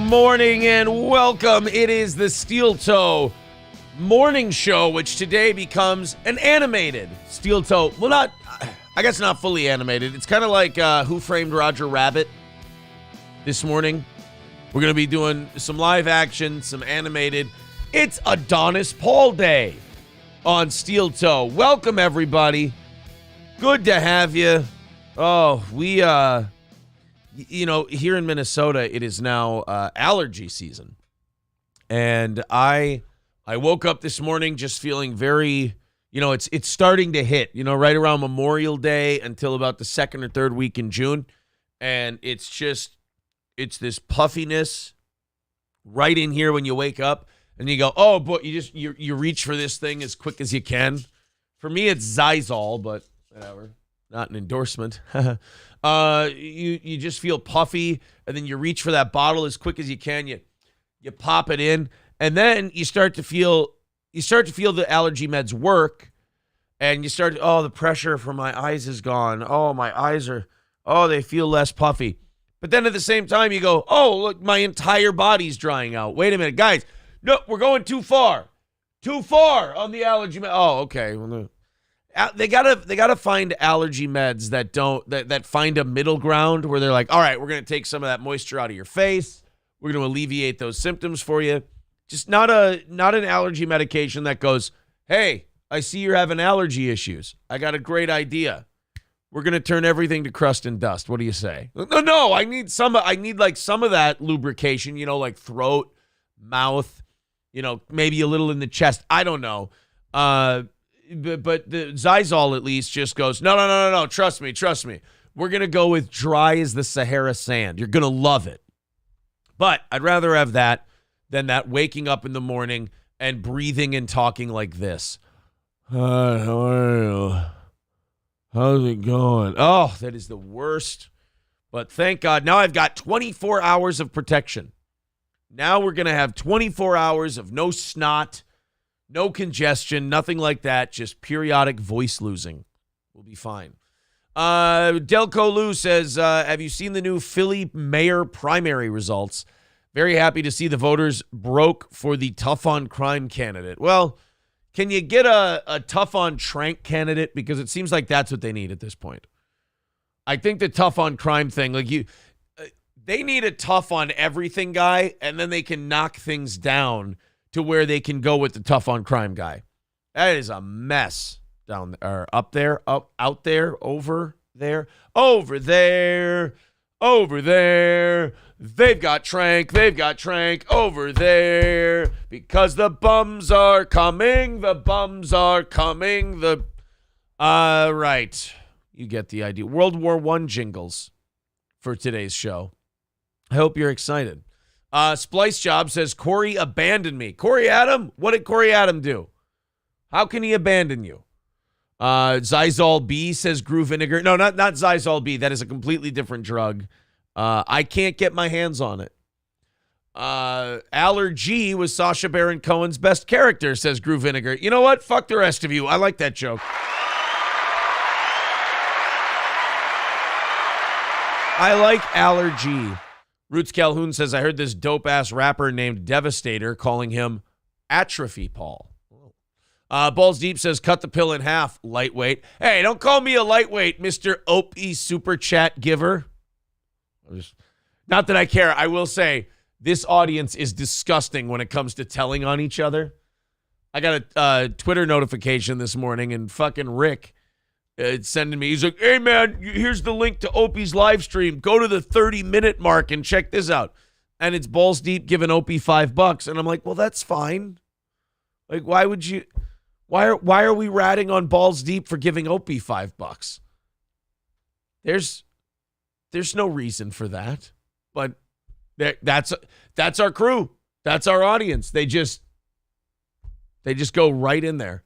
morning and welcome. It is the Steel Toe Morning Show, which today becomes an animated Steel Toe. Well, I guess not fully animated. It's kind of like Who Framed Roger Rabbit this morning. We're going to be doing some live action, some animated. It's Adonis Paul Day on Steel Toe. Welcome, everybody. Good to have you. Oh, we, here in Minnesota, it is now allergy season. And I woke up this morning just feeling very, it's starting to hit, right around Memorial Day until about the second or third week in June. And it's this puffiness right in here when you wake up and you go, oh, but you reach for this thing as quick as you can. For me, it's Zysol, but whatever. Not an endorsement. You just feel puffy, and then you reach for that bottle as quick as you can. You pop it in, and then you start to feel the allergy meds work, and the pressure from my eyes is gone. Oh, my eyes they feel less puffy. But then at the same time, you go, oh, look, my entire body's drying out. Wait a minute, guys. No, we're going too far. Too far on the allergy med. Oh, okay. Well, they gotta find allergy meds that find a middle ground where they're like, all right, we're gonna take some of that moisture out of your face. We're gonna alleviate those symptoms for you. Just not an allergy medication that goes, hey, I see you're having allergy issues. I got a great idea. We're gonna turn everything to crust and dust. What do you say? No, I need some of that lubrication. Like throat, mouth. Maybe a little in the chest. I don't know. But the Zysol at least just goes, no. Trust me. We're going to go with dry as the Sahara sand. You're going to love it. But I'd rather have that than that waking up in the morning and breathing and talking like this. Hi, how are you? How's it going? Oh, that is the worst. But thank God, now I've got 24 hours of protection. Now we're going to have 24 hours of no snot, no congestion, nothing like that, just periodic voice losing. We'll be fine. Delco Lou says, have you seen the new Philly mayor primary results? Very happy to see the voters broke for the tough-on-crime candidate. Well, can you get a tough-on-trank candidate? Because it seems like that's what they need at this point. I think the tough-on-crime thing, they need a tough-on-everything guy, and then they can knock things down to where they can go with the tough on crime guy. That is a mess down there, or up there, out there, over there. They've got trank over there because the bums are coming. Right. You get the idea. World War I jingles for today's show. I hope you're excited. Splice Job says, Corey abandoned me. Corey Adam? What did Corey Adam do? How can he abandon you? Zysol B says Grew Vinegar. No, not Zysol B. That is a completely different drug. I can't get my hands on it. Allergy was Sacha Baron Cohen's best character, says Grew Vinegar. You know what? Fuck the rest of you. I like that joke. I like Allergy. Roots Calhoun says, I heard this dope-ass rapper named Devastator calling him Atrophy Paul. Balls Deep says, cut the pill in half, lightweight. Hey, don't call me a lightweight, Mr. Opie Super Chat giver. Not that I care. I will say, this audience is disgusting when it comes to telling on each other. I got a Twitter notification this morning, and fucking Rick it's sending me. He's like, hey, man, here's the link to Opie's live stream. Go to the 30-minute mark and check this out. And it's Balls Deep giving Opie $5. And I'm like, well, that's fine. Like, why would you? Why are we ratting on Balls Deep for giving Opie $5? There's no reason for that. But that's our crew. That's our audience. They just go right in there.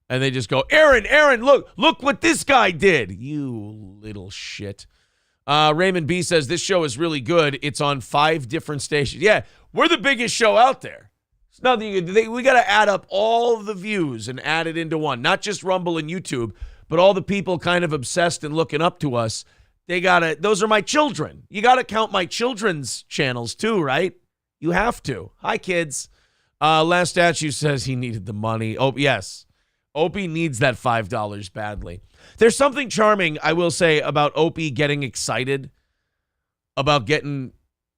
And they just go, Aaron, look what this guy did. You little shit. Raymond B says, this show is really good. It's on 5 different stations. Yeah, we're the biggest show out there. It's nothing. We got to add up all the views and add it into one. Not just Rumble and YouTube, but all the people kind of obsessed and looking up to us. Those are my children. You got to count my children's channels too, right? You have to. Hi, kids. Last statue says he needed the money. Oh, yes. Opie needs that $5 badly. There's something charming, I will say, about Opie getting excited about getting,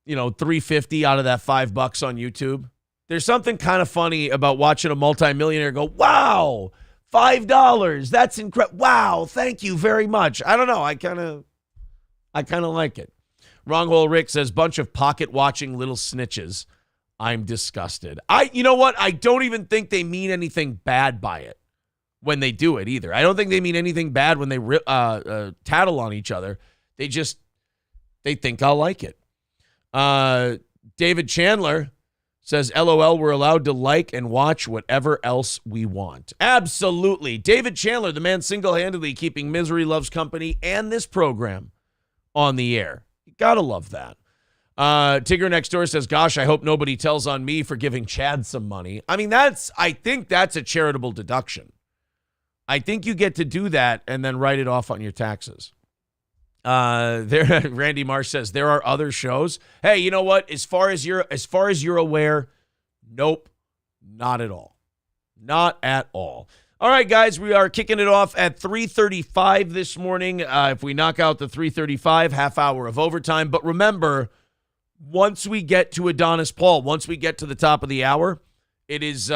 $350 out of that $5 on YouTube. There's something kind of funny about watching a multimillionaire go, wow, $5. That's incredible. Wow, thank you very much. I don't know. I kind of like it. Wronghole Rick says, bunch of pocket watching little snitches. I'm disgusted. You know what? I don't even think they mean anything bad by it when they do it either. I don't think they mean anything bad when they tattle on each other. They think I'll like it. David Chandler says, LOL, we're allowed to like and watch whatever else we want. Absolutely. David Chandler, the man single-handedly keeping Misery Loves Company and this program on the air. You gotta love that. Tigger next door says, gosh, I hope nobody tells on me for giving Chad some money. I mean, I think that's a charitable deduction. I think you get to do that and then write it off on your taxes. Randy Marsh says there are other shows. Hey, you know what? As far as you're aware, nope, not at all. Not at all. All right, guys, we are kicking it off at 3:35 this morning. If we knock out the 3:35, half hour of overtime. But remember, once we get to Adonis Paul, once we get to the top of the hour, it is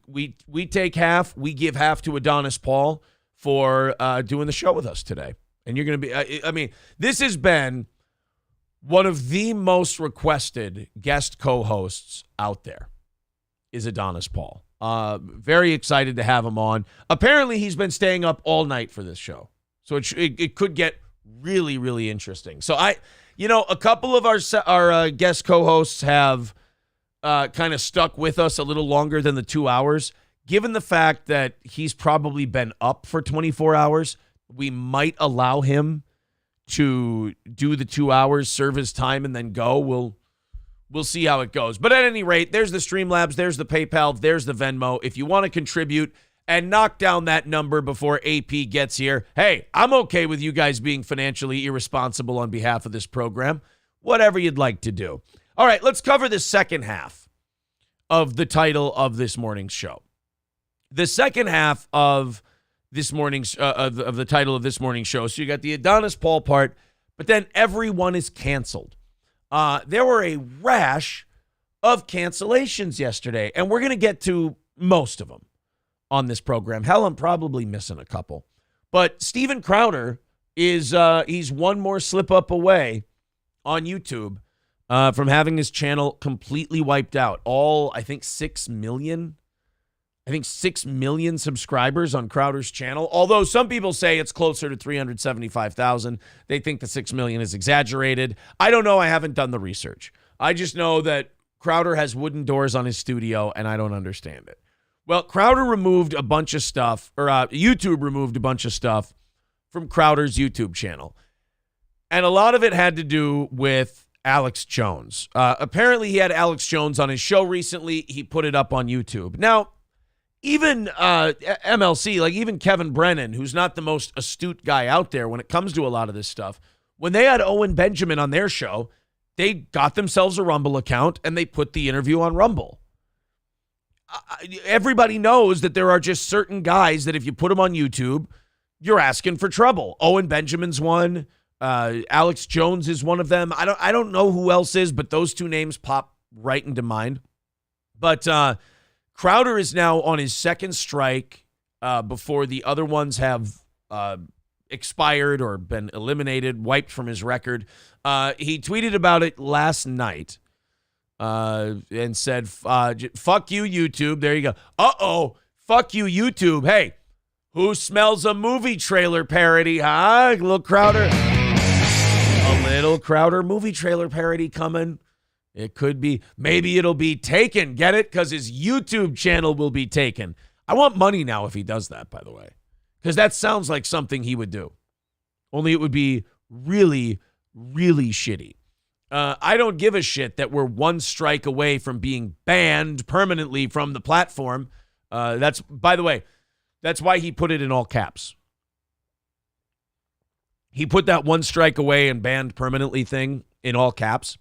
we take half, we give half to Adonis Paul for doing the show with us today. And you're going to be, this has been one of the most requested guest co-hosts out there is Adonis Paul. Very excited to have him on. Apparently, he's been staying up all night for this show. So it could get really, really interesting. So a couple of our guest co-hosts have kind of stuck with us a little longer than the 2 hours. Given the fact that he's probably been up for 24 hours, we might allow him to do the 2 hours, serve his time, and then go. We'll see how it goes. But at any rate, there's the Streamlabs, there's the PayPal, there's the Venmo. If you want to contribute and knock down that number before AP gets here, hey, I'm okay with you guys being financially irresponsible on behalf of this program. Whatever you'd like to do. All right, let's cover the second half of the title of this morning's show. The second half of this morning's of the title of this morning's show. So you got the Adonis Paul part, but then everyone is canceled. There were a rash of cancellations yesterday, and we're going to get to most of them on this program. Hell, I'm probably missing a couple. But Steven Crowder is he's one more slip up away on YouTube from having his channel completely wiped out. All, I think, 6 million subscribers on Crowder's channel, although some people say it's closer to 375,000. They think the 6 million is exaggerated. I don't know. I haven't done the research. I just know that Crowder has wooden doors on his studio, and I don't understand it. Well, Crowder removed a bunch of stuff, or YouTube removed a bunch of stuff from Crowder's YouTube channel. And a lot of it had to do with Alex Jones. Apparently, he had Alex Jones on his show recently. He put it up on YouTube. Now, even MLC, like even Kevin Brennan, who's not the most astute guy out there when it comes to a lot of this stuff, when they had Owen Benjamin on their show, they got themselves a Rumble account and they put the interview on Rumble. Everybody knows that there are just certain guys that if you put them on YouTube, you're asking for trouble. Owen Benjamin's one. Alex Jones is one of them. I don't know who else is, but those two names pop right into mind. But Crowder is now on his second strike before the other ones have expired or been eliminated, wiped from his record. He tweeted about it last night and said, fuck you, YouTube. There you go. Uh-oh. Fuck you, YouTube. Hey, who smells a movie trailer parody, huh? A little Crowder movie trailer parody coming. It could be, maybe it'll be taken. Get it? Because his YouTube channel will be taken. I want money now if he does that, by the way. Because that sounds like something he would do. Only it would be really, really shitty. I don't give a shit that we're one strike away from being banned permanently from the platform. That's, by the way, that's why he put it in all caps. He put that one strike away and banned permanently thing in all caps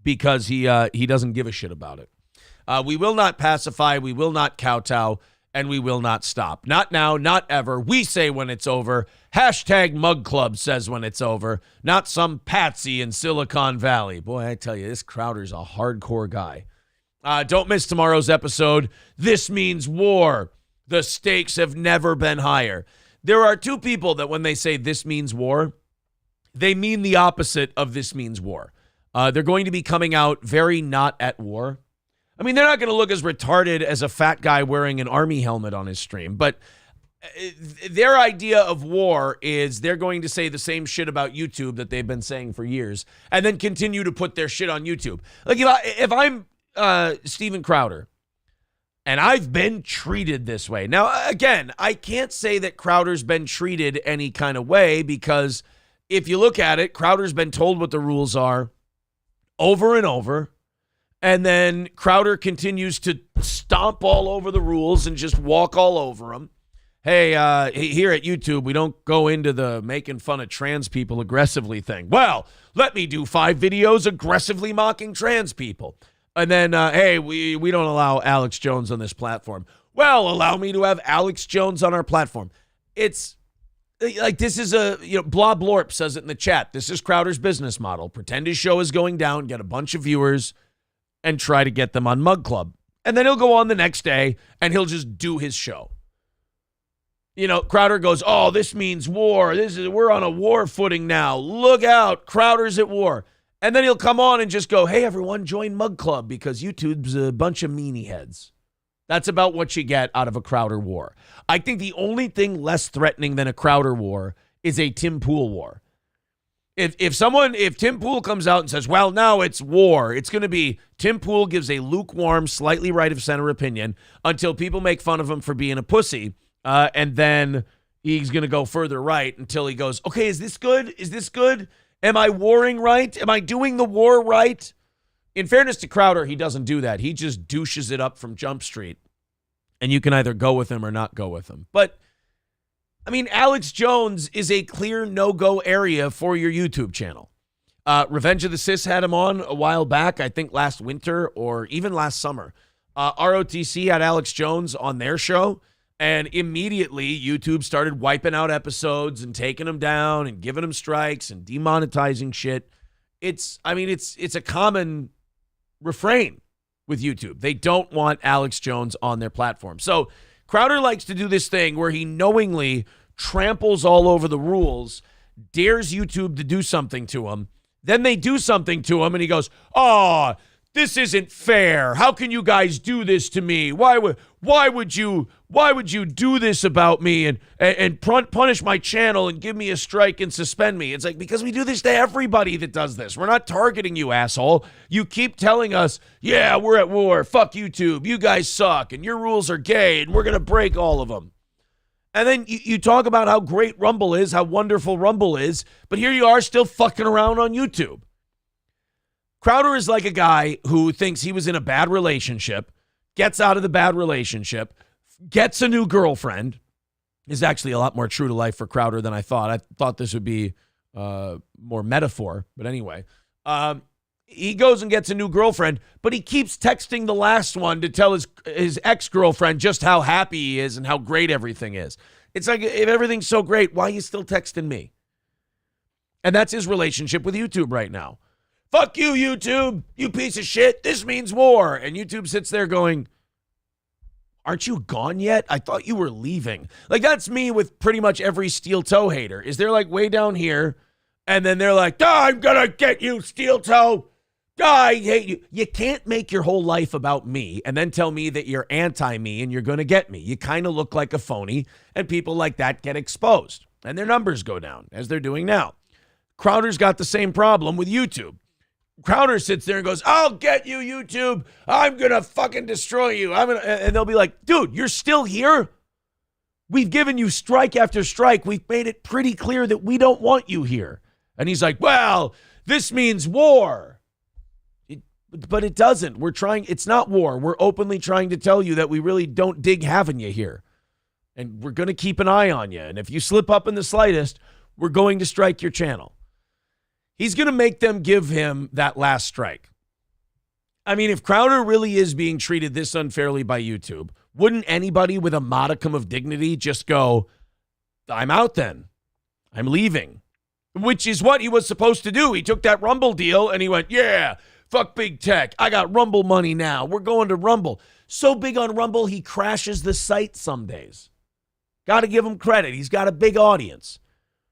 because he doesn't give a shit about it. We will not pacify, we will not kowtow, and we will not stop. Not now, not ever. We say when it's over. Hashtag Mug Club says when it's over. Not some patsy in Silicon Valley. Boy, I tell you, this Crowder's a hardcore guy. Don't miss tomorrow's episode. This means war. The stakes have never been higher. There are two people that when they say this means war, they mean the opposite of this means war. They're going to be coming out very not at war. I mean, they're not going to look as retarded as a fat guy wearing an army helmet on his stream, but their idea of war is they're going to say the same shit about YouTube that they've been saying for years and then continue to put their shit on YouTube. Like if I'm Steven Crowder and I've been treated this way. Now, again, I can't say that Crowder's been treated any kind of way because if you look at it, Crowder's been told what the rules are over and over. And then Crowder continues to stomp all over the rules and just walk all over them. Hey, here at YouTube, we don't go into the making fun of trans people aggressively thing. Well, let me do 5 videos aggressively mocking trans people. And then, hey, we don't allow Alex Jones on this platform. Well, allow me to have Alex Jones on our platform. It's like this is Blob Lorp says it in the chat. This is Crowder's business model. Pretend his show is going down, get a bunch of viewers, and try to get them on Mug Club. And then he'll go on the next day, and he'll just do his show. Crowder goes, oh, this means war. We're on a war footing now. Look out, Crowder's at war. And then he'll come on and just go, hey, everyone, join Mug Club because YouTube's a bunch of meanie heads. That's about what you get out of a Crowder war. I think the only thing less threatening than a Crowder war is a Tim Pool war. If Tim Pool comes out and says, well, now it's war, it's going to be Tim Pool gives a lukewarm, slightly right of center opinion until people make fun of him for being a pussy. And then he's going to go further right until he goes, okay, is this good? Is this good? Am I warring right? Am I doing the war right? In fairness to Crowder, he doesn't do that. He just douches it up from Jump Street. And you can either go with him or not go with him. But I mean, Alex Jones is a clear no-go area for your YouTube channel. Revenge of the Sis had him on a while back, I think last winter or even last summer. ROTC had Alex Jones on their show, and immediately YouTube started wiping out episodes and taking them down and giving them strikes and demonetizing shit. It's a common refrain with YouTube. They don't want Alex Jones on their platform. So Crowder likes to do this thing where he knowingly tramples all over the rules, dares YouTube to do something to him. Then they do something to him, and he goes, oh, this isn't fair. How can you guys do this to me? Why would you do this about me and punish my channel and give me a strike and suspend me? It's like, because we do this to everybody that does this. We're not targeting you, asshole. You keep telling us, yeah, we're at war. Fuck YouTube. You guys suck, and your rules are gay, and we're going to break all of them. And then you talk about how great Rumble is, how wonderful Rumble is, but here you are still fucking around on YouTube. Crowder is like a guy who thinks he was in a bad relationship, gets out of the bad relationship, gets a new girlfriend. Is actually a lot more true to life for Crowder than I thought. I thought this would be more metaphor, but anyway. He goes and gets a new girlfriend, but he keeps texting the last one to tell his ex-girlfriend just how happy he is and how great everything is. It's like, if everything's so great, why are you still texting me? And that's his relationship with YouTube right now. Fuck you, YouTube, you piece of shit. This means war. And YouTube sits there going, aren't you gone yet? I thought you were leaving. Like, that's me with pretty much every steel toe hater. Is they're like way down here, and then they're like, I'm going to get you, steel toe. I hate you. You can't make your whole life about me and then tell me that you're anti-me and you're going to get me. You kind of look like a phony, and people like that get exposed, and their numbers go down, as they're doing now. Crowder's got the same problem with YouTube. Crowder sits there and goes, I'll get you, YouTube. I'm going to fucking destroy you. And they'll be like, dude, you're still here? We've given you strike after strike. We've made it pretty clear that we don't want you here. And he's like, well, this means war. But it doesn't. It's not war. We're openly trying to tell you that we really don't dig having you here. And we're going to keep an eye on you. And if you slip up in the slightest, we're going to strike your channel. He's going to make them give him that last strike. I mean, if Crowder really is being treated this unfairly by YouTube, wouldn't anybody with a modicum of dignity just go, I'm out then. I'm leaving. Which is what he was supposed to do. He took that Rumble deal and he went, yeah, fuck big tech. I got Rumble money now. We're going to Rumble. So big on Rumble, he crashes the site some days. Got to give him credit. He's got a big audience.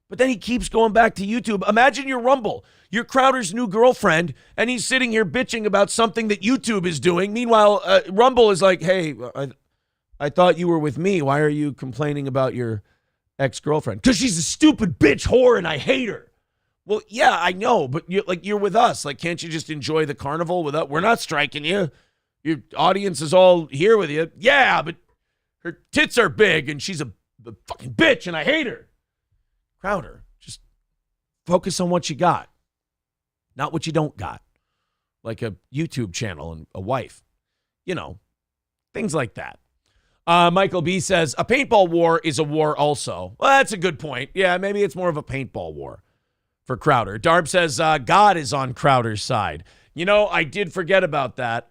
But then he keeps going back to YouTube. Imagine you're Rumble. You're Crowder's new girlfriend, and he's sitting here bitching about something that YouTube is doing. Meanwhile, Rumble is like, hey, I thought you were with me. Why are you complaining about your ex-girlfriend? Because she's a stupid bitch whore, and I hate her. Well, yeah, I know, but you're with us. Like, can't you just enjoy the carnival with us? We're not striking you. Your audience is all here with you. Yeah, but her tits are big, and she's a fucking bitch, and I hate her. Crowder, just focus on what you got, not what you don't got, like a YouTube channel and a wife, things like that. Michael B says, a paintball war is a war also. Well, that's a good point. Yeah, maybe it's more of a paintball war for Crowder. Darb says, God is on Crowder's side. I did forget about that.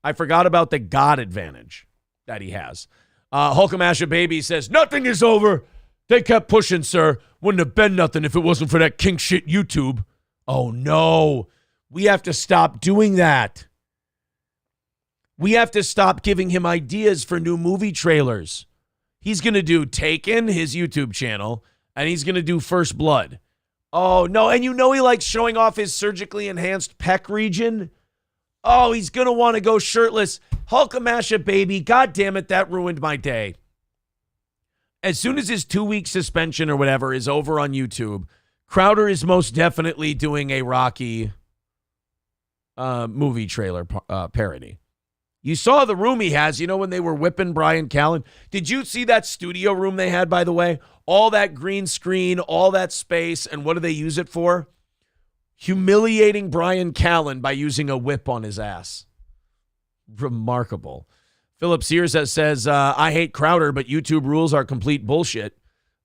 I forgot about the God advantage that he has. Hulkamasha Baby says, nothing is over. They kept pushing, sir. Wouldn't have been nothing if it wasn't for that king shit YouTube. Oh, no. We have to stop doing that. We have to stop giving him ideas for new movie trailers. He's going to do Taken, his YouTube channel, and he's going to do First Blood. Oh, no. And he likes showing off his surgically enhanced pec region. Oh, he's going to want to go shirtless. Hulkamasha Baby. God damn it. That ruined my day. As soon as his 2-week suspension or whatever is over on YouTube, Crowder is most definitely doing a Rocky movie trailer parody. You saw the room he has, when they were whipping Brian Callen. Did you see that studio room they had, by the way? All that green screen, all that space, and what do they use it for? Humiliating Brian Callen by using a whip on his ass. Remarkable. Philip Sears says, I hate Crowder, but YouTube rules are complete bullshit,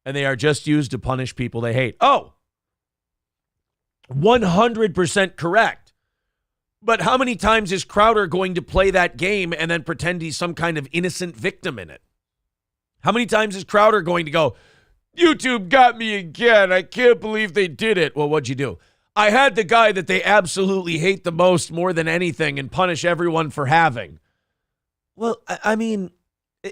and they are just used to punish people they hate. Oh, 100% correct. But how many times is Crowder going to play that game and then pretend he's some kind of innocent victim in it? How many times is Crowder going to go, YouTube got me again. I can't believe they did it. Well, what'd you do? I had the guy that they absolutely hate the most more than anything and punish everyone for having. Well, I mean,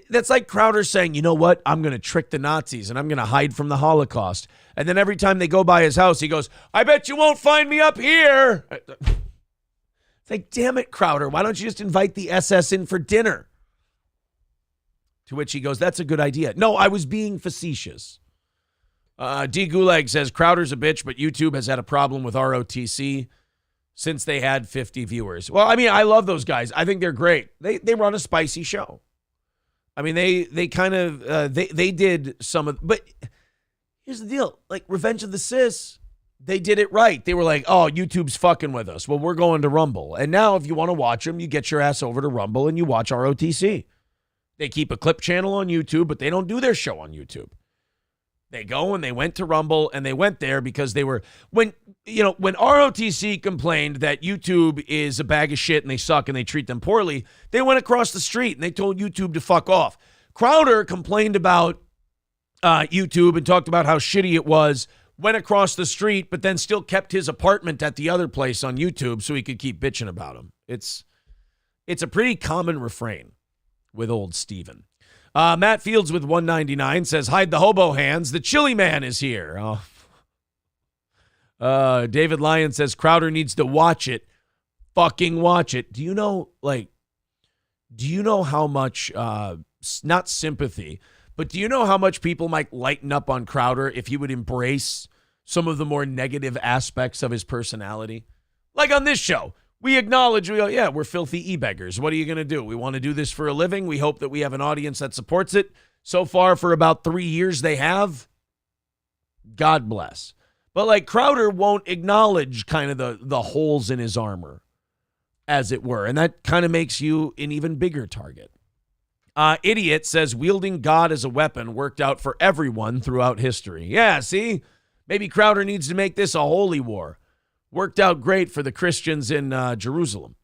that's like Crowder saying, you know what? I'm going to trick the Nazis and I'm going to hide from the Holocaust. And then every time they go by his house, he goes, I bet you won't find me up here. It's like, damn it, Crowder. Why don't you just invite the SS in for dinner? To which he goes, that's a good idea. No, I was being facetious. D. Gulag says, Crowder's a bitch, but YouTube has had a problem with ROTC since they had 50 viewers. Well, I mean, I love those guys. I think they're great. They run a spicy show. I mean, they kind of, they did some of, but here's the deal. Like Revenge of the Sis, they did it right. They were like, oh, YouTube's fucking with us. Well, we're going to Rumble. And now if you want to watch them, you get your ass over to Rumble and you watch ROTC. They keep a clip channel on YouTube, but they don't do their show on YouTube. They go and they went to Rumble, and they went there because they were, when ROTC complained that YouTube is a bag of shit and they suck and they treat them poorly, they went across the street and they told YouTube to fuck off. Crowder complained about YouTube and talked about how shitty it was, went across the street, but then still kept his apartment at the other place on YouTube so he could keep bitching about him. It's a pretty common refrain with old Steven. Matt Fields with 199 says, hide the hobo hands. The chili man is here. David Lyon says, Crowder needs to watch it. Fucking watch it. Do you know how much, not sympathy, but do you know how much people might lighten up on Crowder if he would embrace some of the more negative aspects of his personality? Like on this show. We acknowledge, we go, yeah, we're filthy e-beggars. What are you going to do? We want to do this for a living. We hope that we have an audience that supports it. So far, for about 3 years, they have. God bless. But like Crowder won't acknowledge kind of the holes in his armor, as it were. And that kind of makes you an even bigger target. Idiot says, wielding God as a weapon worked out for everyone throughout history. Yeah, see? Maybe Crowder needs to make this a holy war. Worked out great for the Christians in Jerusalem.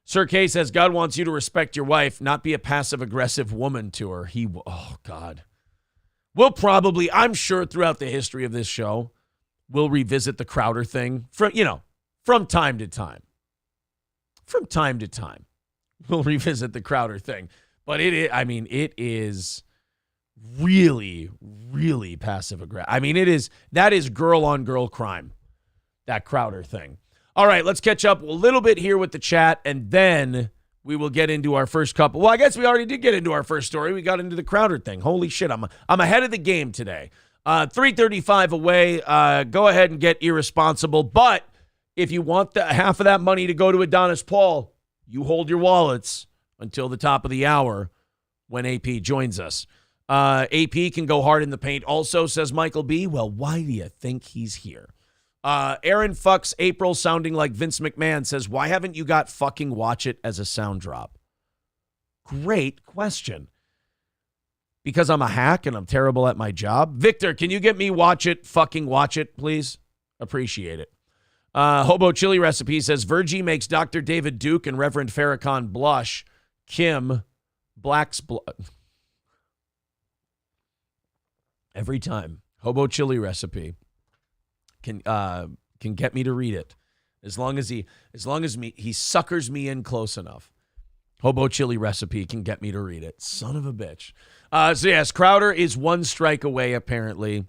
Sir K says, God wants you to respect your wife, not be a passive-aggressive woman to her. Oh, God. We'll probably, I'm sure throughout the history of this show, we'll revisit the Crowder thing from time to time. From time to time, we'll revisit the Crowder thing. But it is really, really passive-aggressive. I mean, that is girl-on-girl crime, that Crowder thing. All right, let's catch up a little bit here with the chat, and then we will get into our first couple. Well, I guess we already did get into our first story. We got into the Crowder thing. Holy shit, I'm ahead of the game today. 3:35 away. Go ahead and get irresponsible. But if you want half of that money to go to Adonis Paul, you hold your wallets until the top of the hour when AP joins us. AP can go hard in the paint also, says Michael B. Well, why do you think he's here? Aaron fucks April sounding like Vince McMahon says, why haven't you got fucking Watch It as a sound drop? Great question. Because I'm a hack and I'm terrible at my job. Victor, can you get me fucking Watch It, please? Appreciate it. Hobo Chili Recipe says, Virgie makes Dr. David Duke and Reverend Farrakhan blush. Kim, Black's blood. Every time. Hobo Chili Recipe can get me to read it. As long as he suckers me in close enough. Hobo Chili Recipe can get me to read it. Son of a bitch. So yes, Crowder is one strike away, apparently,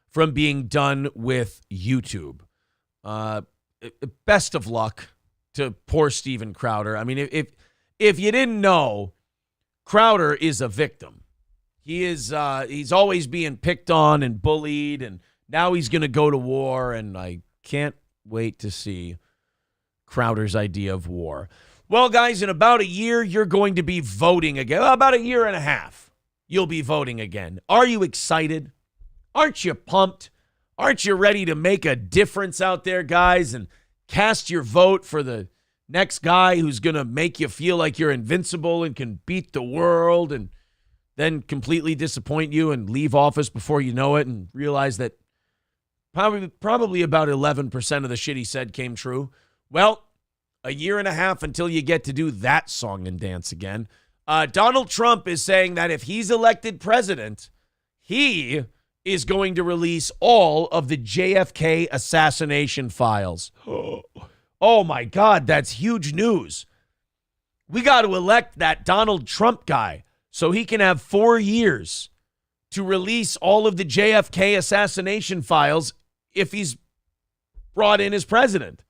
from being done with YouTube. Best of luck to poor Steven Crowder. I mean, if you didn't know, Crowder is a victim. He's always being picked on and bullied, and now he's going to go to war, and I can't wait to see Crowder's idea of war. Well, guys, in about a year, you're going to be voting again. About a year and a half, you'll be voting again. Are you excited? Aren't you pumped? Aren't you ready to make a difference out there, guys, and cast your vote for the next guy who's going to make you feel like you're invincible and can beat the world and then completely disappoint you and leave office before you know it and realize that probably about 11% of the shit he said came true? Well, a year and a half until you get to do that song and dance again. Donald Trump is saying that if he's elected president, he is going to release all of the JFK assassination files. Oh my God, that's huge news. We got to elect that Donald Trump guy so he can have 4 years to release all of the JFK assassination files if he's brought in as president.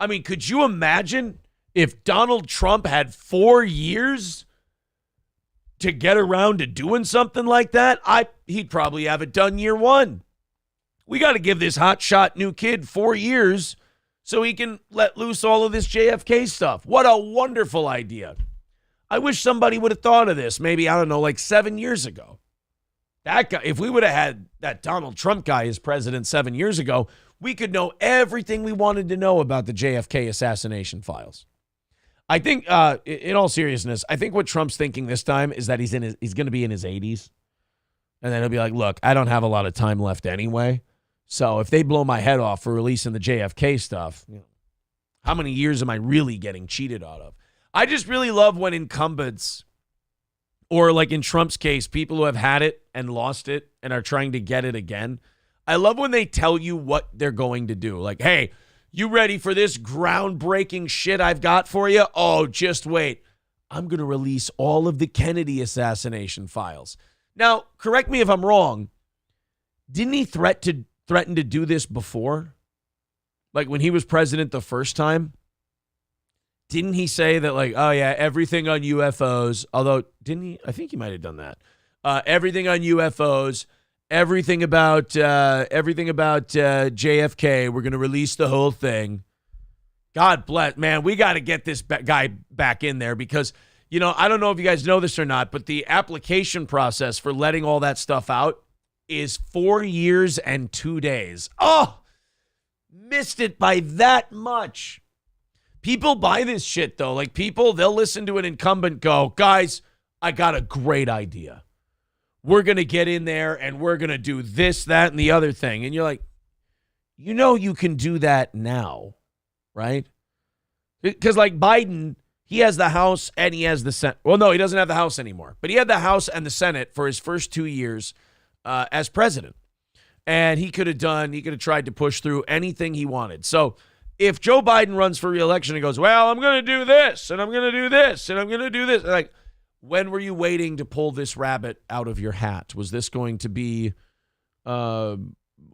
I mean, could you imagine if Donald Trump had 4 years to get around to doing something like that? He'd probably have it done year one. We got to give this hotshot new kid 4 years so he can let loose all of this JFK stuff. What a wonderful idea. I wish somebody would have thought of this maybe, I don't know, like 7 years ago. That guy, if we would have had that Donald Trump guy as president 7 years ago, we could know everything we wanted to know about the JFK assassination files. I think, in all seriousness, I think what Trump's thinking this time is that he's going to be in his 80s. And then he'll be like, look, I don't have a lot of time left anyway. So if they blow my head off for releasing the JFK stuff, how many years am I really getting cheated out of? I just really love when incumbents, or like in Trump's case, people who have had it and lost it and are trying to get it again. I love when they tell you what they're going to do. Like, hey, you ready for this groundbreaking shit I've got for you? Oh, just wait. I'm going to release all of the Kennedy assassination files. Now, correct me if I'm wrong. Didn't he threaten to do this before? Like when he was president the first time? Didn't he say that, like, oh yeah, everything on UFOs, although didn't he? I think he might have done that. Everything on UFOs, everything about JFK, we're going to release the whole thing. God bless, man, we got to get this guy back in there because, I don't know if you guys know this or not, but the application process for letting all that stuff out is 4 years and 2 days. Oh, missed it by that much. People buy this shit, though. Like, they'll listen to an incumbent go, guys, I got a great idea. We're going to get in there and we're going to do this, that, and the other thing. And you're like, you can do that now, right? Because like Biden, he has the House and he has the Senate. Well, no, he doesn't have the House anymore. But he had the House and the Senate for his first 2 years as president. And he could have tried to push through anything he wanted. So if Joe Biden runs for re-election and goes, well, I'm going to do this, and I'm going to do this, and I'm going to do this. Like, when were you waiting to pull this rabbit out of your hat? Was this going to be, were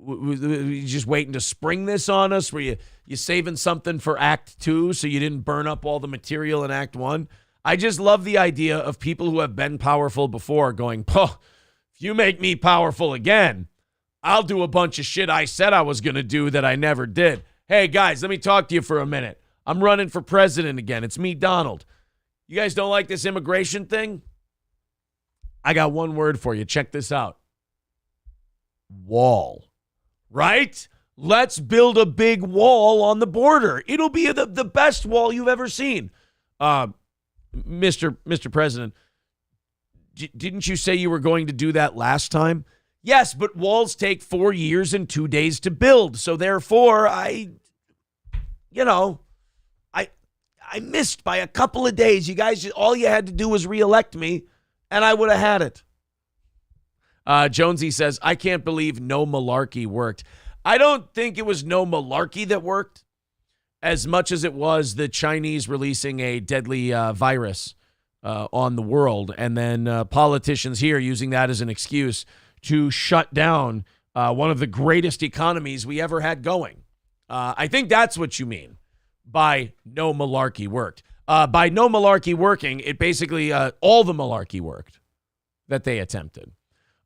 you just waiting to spring this on us? Were you saving something for Act 2 so you didn't burn up all the material in Act 1? I just love the idea of people who have been powerful before going, if you make me powerful again, I'll do a bunch of shit I said I was going to do that I never did. Hey, guys, let me talk to you for a minute. I'm running for president again. It's me, Donald. You guys don't like this immigration thing? I got one word for you. Check this out. Wall. Right? Let's build a big wall on the border. It'll be the best wall you've ever seen. Mr. President, didn't you say you were going to do that last time? Yes, but walls take 4 years and 2 days to build. So therefore, I missed by a couple of days. You guys, all you had to do was reelect me, and I would have had it. Jonesy says, I can't believe no malarkey worked. I don't think it was no malarkey that worked as much as it was the Chinese releasing a deadly virus on the world, and then politicians here using that as an excuse to shut down one of the greatest economies we ever had going. I think that's what you mean by no malarkey worked. By no malarkey working, it basically all the malarkey worked that they attempted.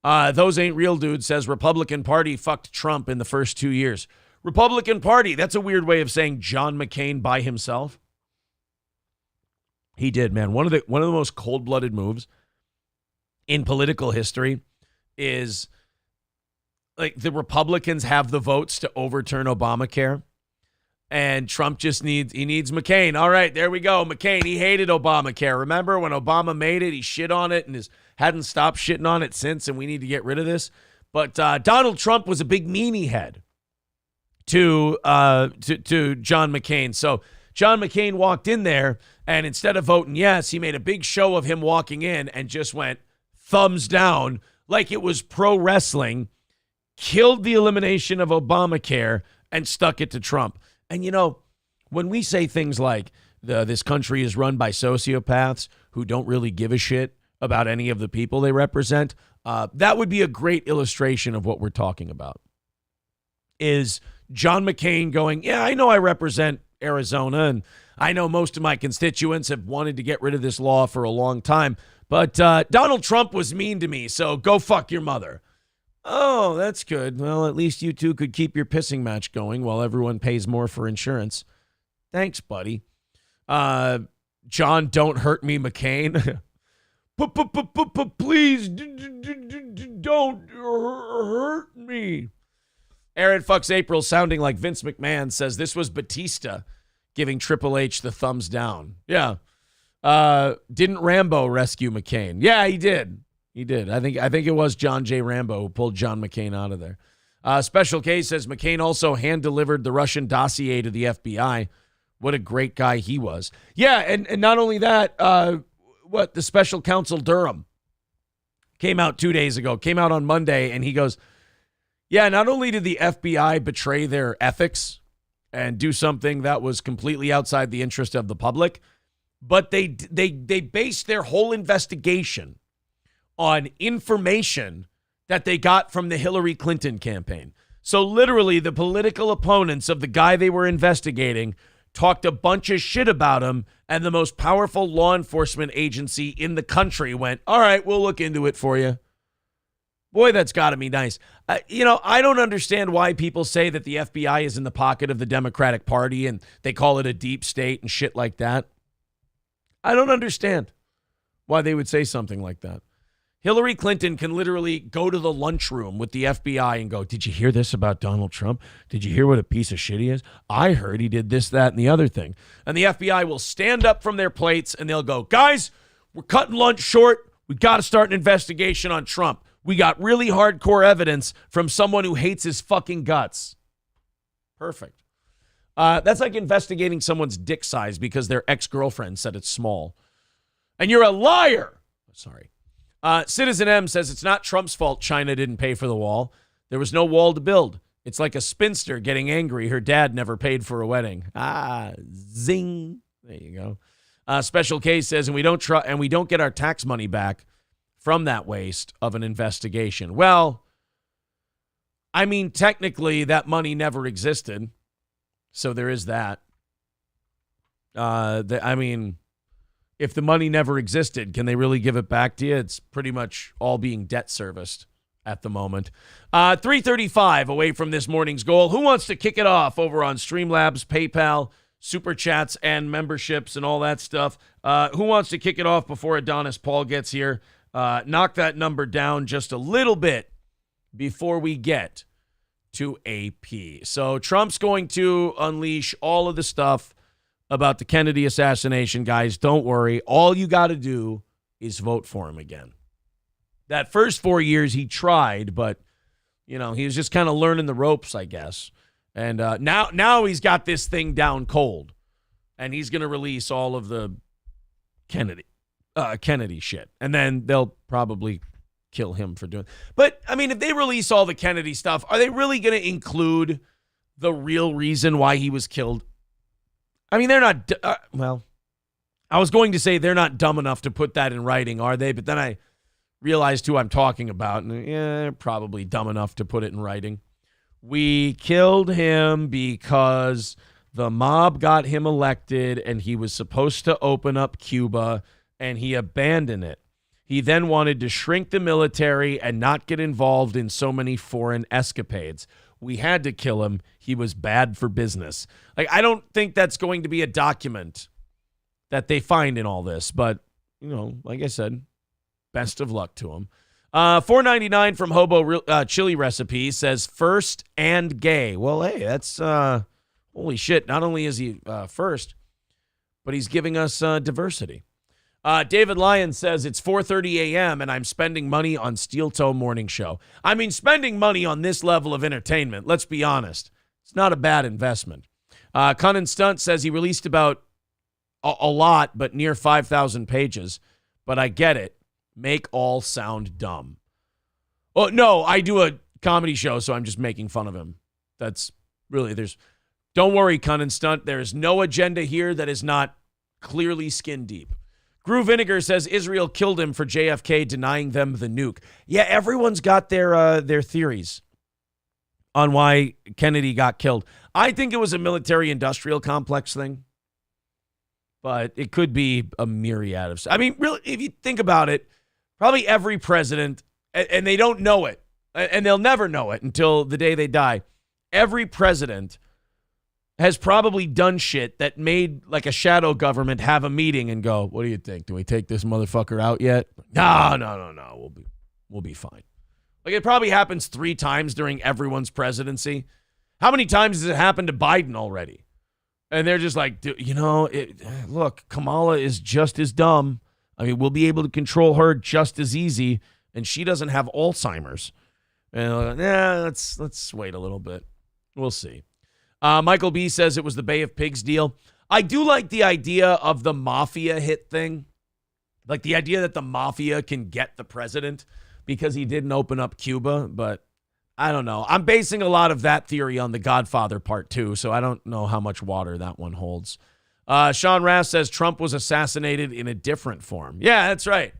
Those ain't real dudes says Republican Party fucked Trump in the first 2 years. Republican Party, that's a weird way of saying John McCain by himself. He did, man. One of the most cold-blooded moves in political history is like the Republicans have the votes to overturn Obamacare, and Trump just needs McCain. All right, there we go. McCain, he hated Obamacare. Remember when Obama made it, he shit on it and hadn't stopped shitting on it since, and we need to get rid of this. But Donald Trump was a big meanie head to John McCain. So John McCain walked in there, and instead of voting yes, he made a big show of him walking in and just went thumbs down like it was pro wrestling, killed the elimination of Obamacare, and stuck it to Trump. And, you know, when we say things like this country is run by sociopaths who don't really give a shit about any of the people they represent, that would be a great illustration of what we're talking about. Is John McCain going, yeah, I know I represent Arizona, and I know most of my constituents have wanted to get rid of this law for a long time, but Donald Trump was mean to me, so go fuck your mother. Oh, that's good. Well, at least you two could keep your pissing match going while everyone pays more for insurance. Thanks, buddy. John, don't hurt me, McCain. Please don't hurt me. Aaron Fucks April, sounding like Vince McMahon, says this was Batista giving Triple H the thumbs down. Yeah. Didn't Rambo rescue McCain? Yeah, he did. He did. I think it was John J. Rambo who pulled John McCain out of there. Special K says McCain also hand-delivered the Russian dossier to the FBI. What a great guy he was. Yeah, and not only that, the special counsel Durham came out 2 days ago, came out on Monday, and he goes, yeah, not only did the FBI betray their ethics and do something that was completely outside the interest of the public, but they based their whole investigation on information that they got from the Hillary Clinton campaign. So literally the political opponents of the guy they were investigating talked a bunch of shit about him, and the most powerful law enforcement agency in the country went, all right, we'll look into it for you. Boy, that's got to be nice. I don't understand why people say that the FBI is in the pocket of the Democratic Party and they call it a deep state and shit like that. I don't understand why they would say something like that. Hillary Clinton can literally go to the lunchroom with the FBI and go, did you hear this about Donald Trump? Did you hear what a piece of shit he is? I heard he did this, that, and the other thing. And the FBI will stand up from their plates and they'll go, guys, we're cutting lunch short. We got to start an investigation on Trump. We got really hardcore evidence from someone who hates his fucking guts. Perfect. That's like investigating someone's dick size because their ex-girlfriend said it's small. And you're a liar. Sorry. Citizen M says it's not Trump's fault China didn't pay for the wall. There was no wall to build. It's like a spinster getting angry her dad never paid for a wedding. Zing. There you go. Special K says, and we don't get our tax money back from that waste of an investigation. Well, I mean, technically that money never existed. So there is that. I mean, if the money never existed, can they really give it back to you? It's pretty much all being debt serviced at the moment. 3:35 away from this morning's goal. Who wants to kick it off over on Streamlabs, PayPal, Super Chats, and memberships and all that stuff? Who wants to kick it off before Adonis Paul gets here? Knock that number down just a little bit before we get to AP. So Trump's going to unleash all of the stuff about the Kennedy assassination. Guys, don't worry. All you got to do is vote for him again. That first 4 years he tried, but, he was just kind of learning the ropes, I guess. And now he's got this thing down cold, and he's going to release all of the Kennedy shit. And then they'll probably kill him for doing it. But, I mean, if they release all the Kennedy stuff, are they really going to include the real reason why he was killed? I mean, they're not, I was going to say they're not dumb enough to put that in writing, are they? But then I realized who I'm talking about, and they're probably dumb enough to put it in writing. We killed him because the mob got him elected, and he was supposed to open up Cuba, and he abandoned it. He then wanted to shrink the military and not get involved in so many foreign escapades. We had to kill him. He was bad for business. Like, I don't think that's going to be a document that they find in all this. But, like I said, best of luck to him. $4.99 from Hobo Chili Recipe says first and gay. Well, hey, that's holy shit. Not only is he first, but he's giving us diversity. David Lyon says it's 4:30 a.m. and I'm spending money on Steel Toe Morning Show. I mean, spending money on this level of entertainment, let's be honest, it's not a bad investment. Cunnin Stunt says he released about a lot, but near 5,000 pages. But I get it. Make all sound dumb. Oh, no, I do a comedy show, so I'm just making fun of him. That's really, don't worry, Cunnin Stunt. There is no agenda here that is not clearly skin deep. Groove Vinegar says Israel killed him for JFK denying them the nuke. Yeah, everyone's got their theories on why Kennedy got killed. I think it was a military-industrial complex thing, but it could be a myriad of... I mean, really, if you think about it, probably every president, and they don't know it, and they'll never know it until the day they die, every president has probably done shit that made like a shadow government have a meeting and go, what do you think? Do we take this motherfucker out yet? No. We'll be fine. Like, it probably happens 3 times during everyone's presidency. How many times has it happened to Biden already? And they're just like, look, Kamala is just as dumb. I mean, we'll be able to control her just as easy, and she doesn't have Alzheimer's. And let's wait a little bit. We'll see. Michael B. says it was the Bay of Pigs deal. I do like the idea of the mafia hit thing. Like the idea that the mafia can get the president because he didn't open up Cuba. But I don't know. I'm basing a lot of that theory on The Godfather Part 2, so I don't know how much water that one holds. Sean Raff says Trump was assassinated in a different form. Yeah, that's right.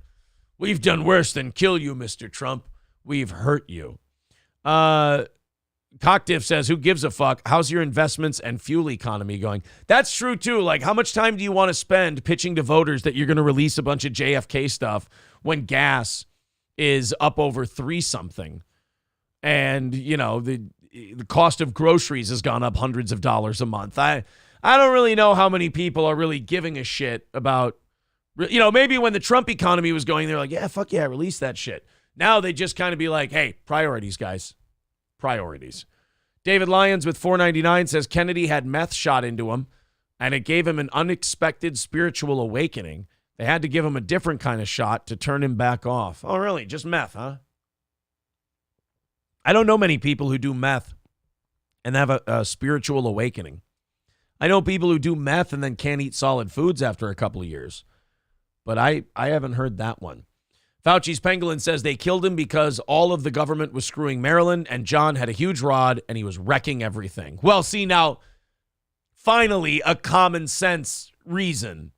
We've done worse than kill you, Mr. Trump. We've hurt you. Cocktiff says, who gives a fuck? How's your investments and fuel economy going? That's true, too. Like, how much time do you want to spend pitching to voters that you're going to release a bunch of JFK stuff when gas is up over 3-something? And, the cost of groceries has gone up hundreds of dollars a month. I don't really know how many people are really giving a shit about, maybe when the Trump economy was going, they're like, yeah, fuck yeah, release that shit. Now they just kind of be like, hey, priorities, guys. Priorities. David Lyons with $4.99 says Kennedy had meth shot into him, and it gave him an unexpected spiritual awakening. They had to give him a different kind of shot to turn him back off. Oh, really? Just meth, huh? I don't know many people who do meth and have a spiritual awakening. I know people who do meth and then can't eat solid foods after a couple of years. But I haven't heard that one. Fauci's Pangolin says they killed him because all of the government was screwing Maryland and John had a huge rod and he was wrecking everything. Well, see, now, finally, a common sense reason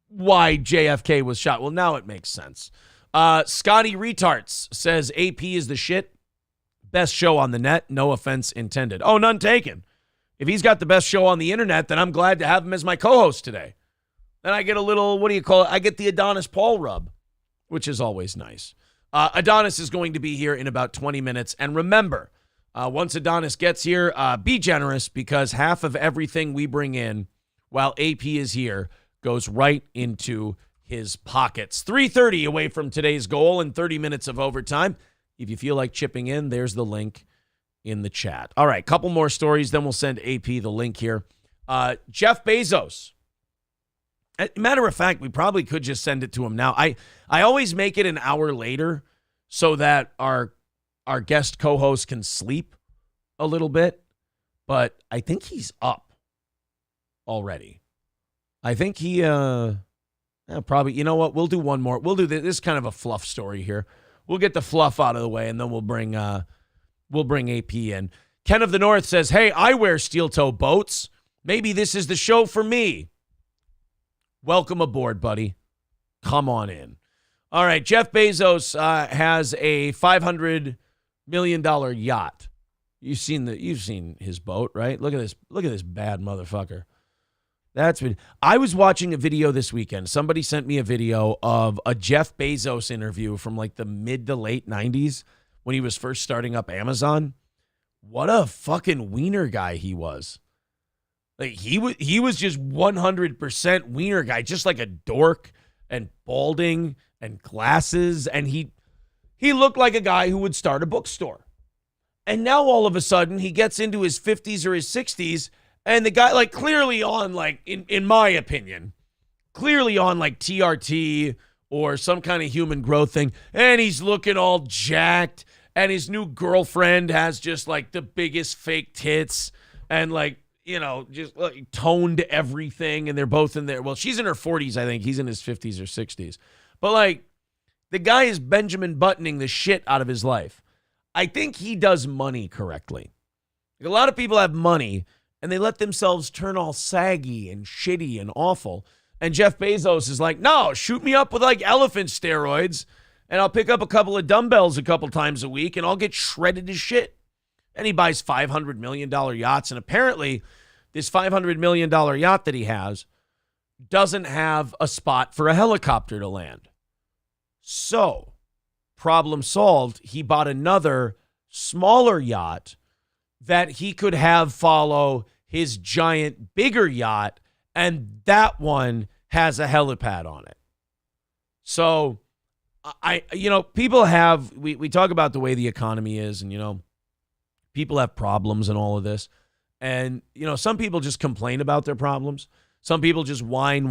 why JFK was shot. Well, now it makes sense. Scotty Retarts says AP is the shit. Best show on the net. No offense intended. Oh, none taken. If he's got the best show on the internet, then I'm glad to have him as my co-host today. Then I get a little, what do you call it? I get the Adonis Paul rub, which is always nice. Adonis is going to be here in about 20 minutes. And remember, once Adonis gets here, be generous because half of everything we bring in while AP is here goes right into his pockets. 3:30 away from today's goal and 30 minutes of overtime. If you feel like chipping in, there's the link in the chat. All right, couple more stories, then we'll send AP the link here. Jeff Bezos. Matter of fact, we probably could just send it to him now. I always make it an hour later so that our guest co-host can sleep a little bit, but I think he's up already. I think he probably, you know what? We'll do one more. We'll do this. This is kind of a fluff story here. We'll get the fluff out of the way, and then we'll bring AP in. Ken of the North says, hey, I wear steel-toe boats. Maybe this is the show for me. Welcome aboard, buddy. Come on in. All right, Jeff Bezos has a $500 million yacht. You've seen his boat, right? Look at this. Look at this bad motherfucker. I was watching a video this weekend. Somebody sent me a video of a Jeff Bezos interview from like the mid to late 90s when he was first starting up Amazon. What a fucking wiener guy he was. Like he was just 100% wiener guy, just like a dork and balding and glasses. And he looked like a guy who would start a bookstore. And now all of a sudden he gets into his 50s or his 60s. And the guy, like, clearly on, like, in my opinion, clearly on, like, TRT or some kind of human growth thing. And he's looking all jacked. And his new girlfriend has just, like, the biggest fake tits. And, like, you know, just like, toned everything. And they're both in there. Well, she's in her 40s, I think. He's in his 50s or 60s. But, like, the guy is Benjamin Buttoning the shit out of his life. I think he does money correctly. Like, a lot of people have money. And they let themselves turn all saggy and shitty and awful. And Jeff Bezos is like, no, shoot me up with like elephant steroids and I'll pick up a couple of dumbbells a couple times a week and I'll get shredded as shit. And he buys $500 million yachts. And apparently this $500 million yacht that he has doesn't have a spot for a helicopter to land. So, problem solved. He bought another smaller yacht that he could have follow his giant, bigger yacht, and that one has a helipad on it. So, people have, we talk about the way the economy is, and, people have problems and all of this. And, some people just complain about their problems. Some people just whine.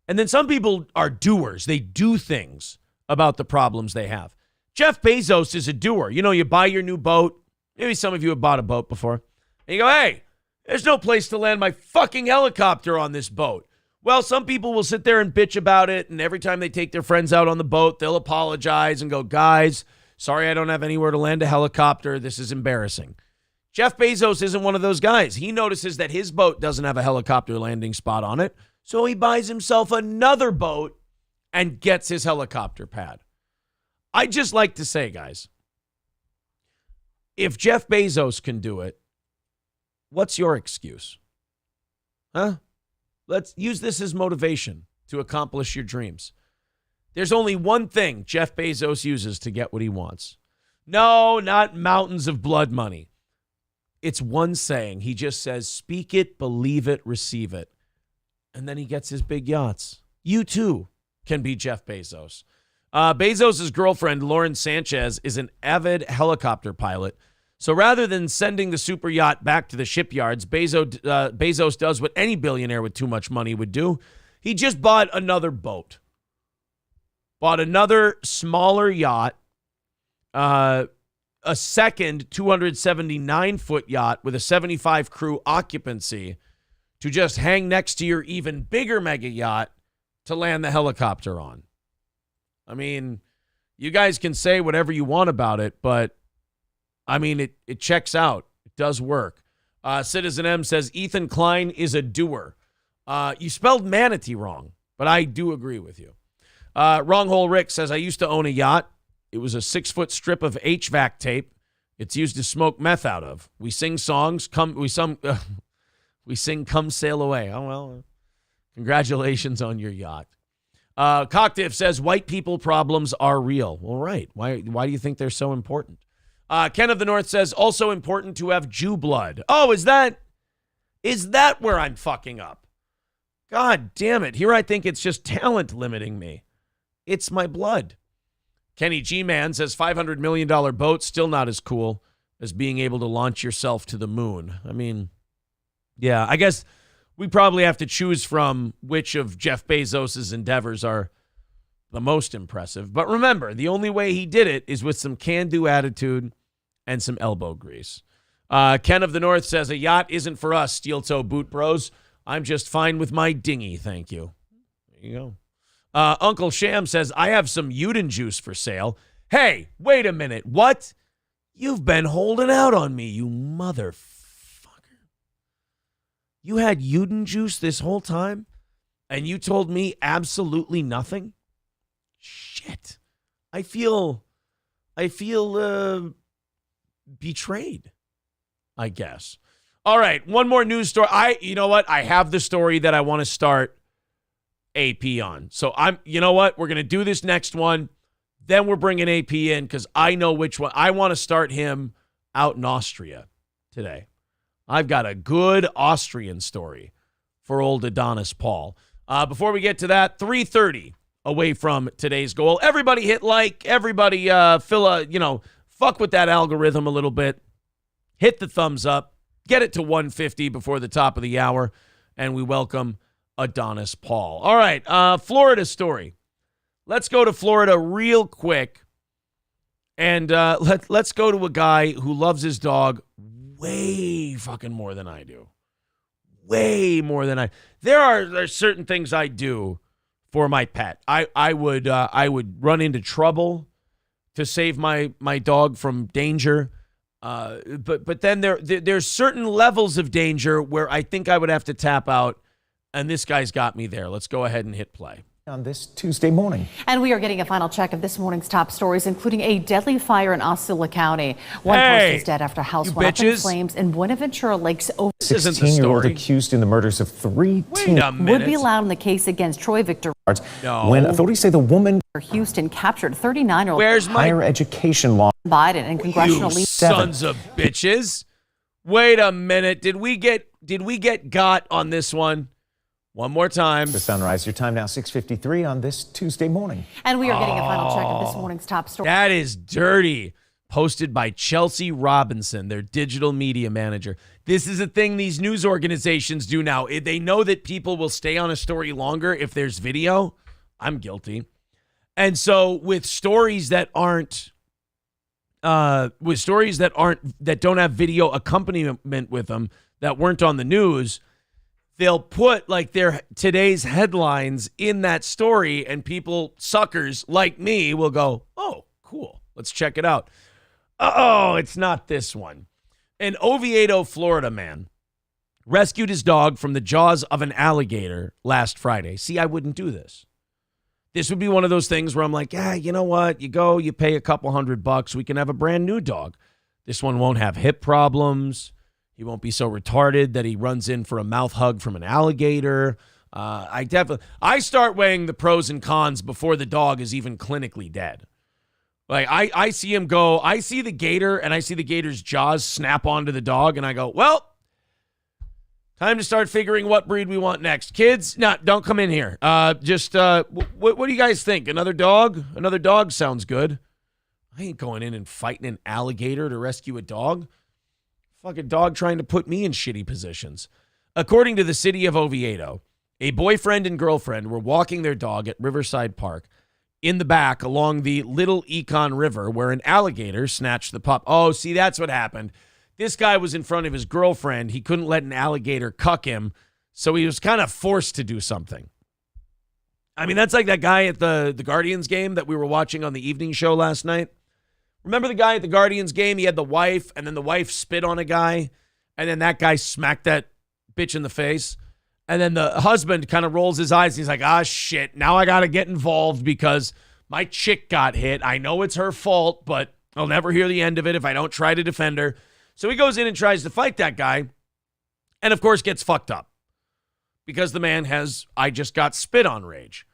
And then some people are doers. They do things about the problems they have. Jeff Bezos is a doer. You buy your new boat. Maybe some of you have bought a boat before. And you go, hey, there's no place to land my fucking helicopter on this boat. Well, some people will sit there and bitch about it, and every time they take their friends out on the boat, they'll apologize and go, guys, sorry I don't have anywhere to land a helicopter. This is embarrassing. Jeff Bezos isn't one of those guys. He notices that his boat doesn't have a helicopter landing spot on it, so he buys himself another boat and gets his helicopter pad. I just like to say, guys, if Jeff Bezos can do it, what's your excuse? Huh? Let's use this as motivation to accomplish your dreams. There's only one thing Jeff Bezos uses to get what he wants. No, not mountains of blood money. It's one saying. He just says, speak it, believe it, receive it. And then he gets his big yachts. You too can be Jeff Bezos. Bezos' girlfriend, Lauren Sanchez, is an avid helicopter pilot. So rather than sending the super yacht back to the shipyards, Bezos does what any billionaire with too much money would do. He just bought another boat. Bought another smaller yacht. a second 279-foot yacht with a 75 crew occupancy to just hang next to your even bigger mega yacht to land the helicopter on. I mean, you guys can say whatever you want about it, but I mean, it checks out. It does work. Citizen M says Ethan Klein is a doer. You spelled manatee wrong, but I do agree with you. Wrong Hole Rick says, I used to own a yacht. It was a 6-foot strip of HVAC tape. It's used to smoke meth out of. We sing songs. We sing Come Sail Away. Oh, well, congratulations on your yacht. Cocktiff says, white people problems are real. Well, right. Why do you think they're so important? Ken of the North says, also important to have Jew blood. Oh, is that where I'm fucking up? God damn it. Here I think it's just talent limiting me. It's my blood. Kenny G-Man says, $500 million boat, still not as cool as being able to launch yourself to the moon. I mean, yeah, I guess we probably have to choose from which of Jeff Bezos' endeavors are the most impressive. But remember, the only way he did it is with some can-do attitude and some elbow grease. Ken of the North says, a yacht isn't for us, steel-toe boot bros. I'm just fine with my dinghy, thank you. There you go. Uncle Sham says, I have some Uden juice for sale. Hey, wait a minute. What? You've been holding out on me, you motherfucker. You had Uden juice this whole time, and you told me absolutely nothing? Shit. I feel betrayed, I guess. All right, one more news story. You know what? I have the story that I want to start AP on. So you know what? We're going to do this next one. Then we're bringing AP in because I know which one. I want to start him out in Austria today. I've got a good Austrian story for old Adonis Paul. Before we get to that, 3:30 away from today's goal. Everybody hit like. Everybody fuck with that algorithm a little bit. Hit the thumbs up. Get it to 150 before the top of the hour. And we welcome Adonis Paul. All right, Florida story. Let's go to Florida real quick. And let's go to a guy who loves his dog way fucking more than I do. Way more than I. There are certain things I do for my pet. I would run into trouble to save my dog from danger. But then there's certain levels of danger where I think I would have to tap out, and this guy's got me there. Let's go ahead and hit play. On this Tuesday morning. And we are getting a final check of this morning's top stories, including a deadly fire in Osceola County. One person is dead after a house went up in flames in Buenaventura Lakes. 16-year-old accused in the murders of 3 teens would be allowed in the case against Troy Victor. No. When authorities say the woman Houston captured 39-year-old Where's my higher education law Biden and congressional leaders. Sons of bitches. Wait a minute. Did we get got on this one? One more time. The sunrise. Your time now 6:53 on this Tuesday morning. And we are getting a final check of this morning's top story. That is dirty. Posted by Chelsea Robinson, their digital media manager. This is a thing these news organizations do now. They know that people will stay on a story longer if there's video. I'm guilty. And so with stories that don't have video accompaniment with them, that weren't on the news, they'll put like their today's headlines in that story, and people, suckers like me, will go, oh, cool. Let's check it out. Oh, it's not this one. An Oviedo, Florida man rescued his dog from the jaws of an alligator last Friday. See, I wouldn't do this. This would be one of those things where I'm like, yeah, you know what? You go, you pay a couple $100, we can have a brand new dog. This one won't have hip problems. He won't be so retarded that he runs in for a mouth hug from an alligator. I start weighing the pros and cons before the dog is even clinically dead. Like I see him go, I see the gator and I see the gator's jaws snap onto the dog, and I go, well, time to start figuring what breed we want next. Kids, no, don't come in here. What do you guys think? Another dog? Another dog sounds good. I ain't going in and fighting an alligator to rescue a dog. Fucking dog trying to put me in shitty positions. According to the city of Oviedo, a boyfriend and girlfriend were walking their dog at Riverside Park in the back along the Little Econ River where an alligator snatched the pup. Oh, see, that's what happened. This guy was in front of his girlfriend. He couldn't let an alligator cuck him, so he was kind of forced to do something. I mean, that's like that guy at the Guardians game that we were watching on the evening show last night. Remember the guy at the Guardians game? He had the wife, and then the wife spit on a guy, and then that guy smacked that bitch in the face. And then the husband kind of rolls his eyes, and he's like, ah, shit, now I got to get involved because my chick got hit. I know it's her fault, but I'll never hear the end of it if I don't try to defend her. So he goes in and tries to fight that guy, and of course gets fucked up because the man has I just got spit on rage.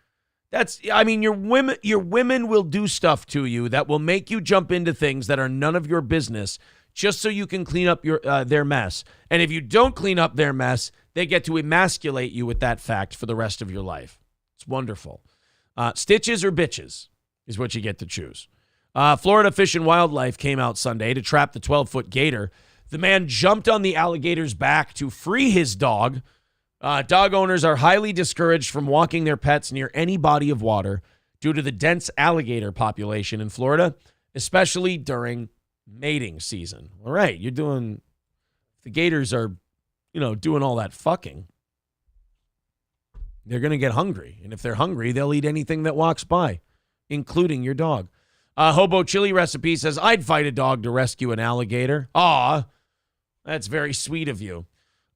Your women will do stuff to you that will make you jump into things that are none of your business just so you can clean up their mess. And if you don't clean up their mess, they get to emasculate you with that fact for the rest of your life. It's wonderful. Stitches or bitches is what you get to choose. Florida Fish and Wildlife came out Sunday to trap the 12-foot gator. The man jumped on the alligator's back to free his dog. Dog owners are highly discouraged from walking their pets near any body of water due to the dense alligator population in Florida, especially during mating season. All right, the gators are, doing all that fucking. They're going to get hungry. And if they're hungry, they'll eat anything that walks by, including your dog. Hobo Chili Recipe says, I'd fight a dog to rescue an alligator. Aw, that's very sweet of you.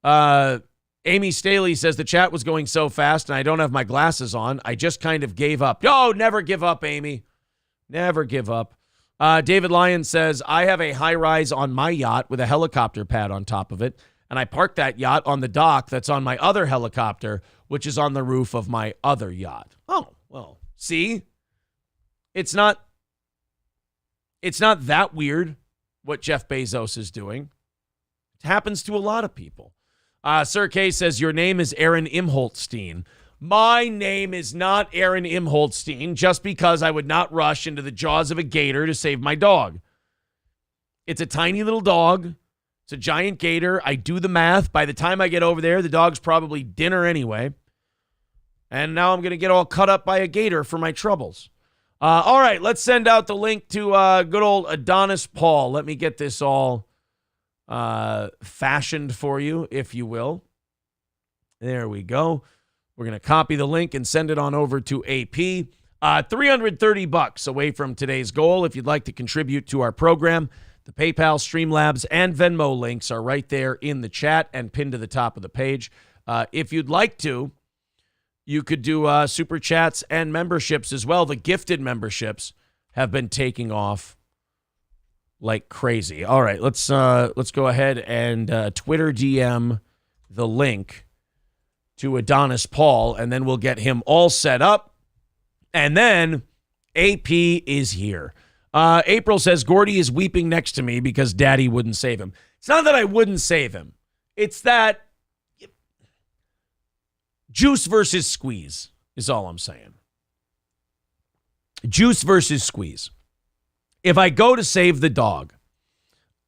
Amy Staley says the chat was going so fast and I don't have my glasses on. I just kind of gave up. Oh, never give up, Amy. Never give up. David Lyon says, I have a high rise on my yacht with a helicopter pad on top of it. And I parked that yacht on the dock that's on my other helicopter, which is on the roof of my other yacht. Oh, well, see? It's not that weird what Jeff Bezos is doing. It happens to a lot of people. Sir K says, your name is Aaron Imholtstein. My name is not Aaron Imholtstein just because I would not rush into the jaws of a gator to save my dog. It's a tiny little dog. It's a giant gator. I do the math. By the time I get over there, the dog's probably dinner anyway. And now I'm going to get all cut up by a gator for my troubles. All right, let's send out the link to good old Adonis Paul. Let me get this all fashioned for you, if you will. There we go. We're going to copy the link and send it on over to AP. $330 away from today's goal. If you'd like to contribute to our program, the PayPal, Streamlabs, and Venmo links are right there in the chat and pinned to the top of the page. If you'd like to, you could do super chats and memberships as well. The gifted memberships have been taking off like crazy. All right, let's go ahead and Twitter DM the link to Adonis Paul, and then we'll get him all set up. And then AP is here. April says, Gordy is weeping next to me because Daddy wouldn't save him. It's not that I wouldn't save him. It's that juice versus squeeze is all I'm saying. Juice versus squeeze. If I go to save the dog,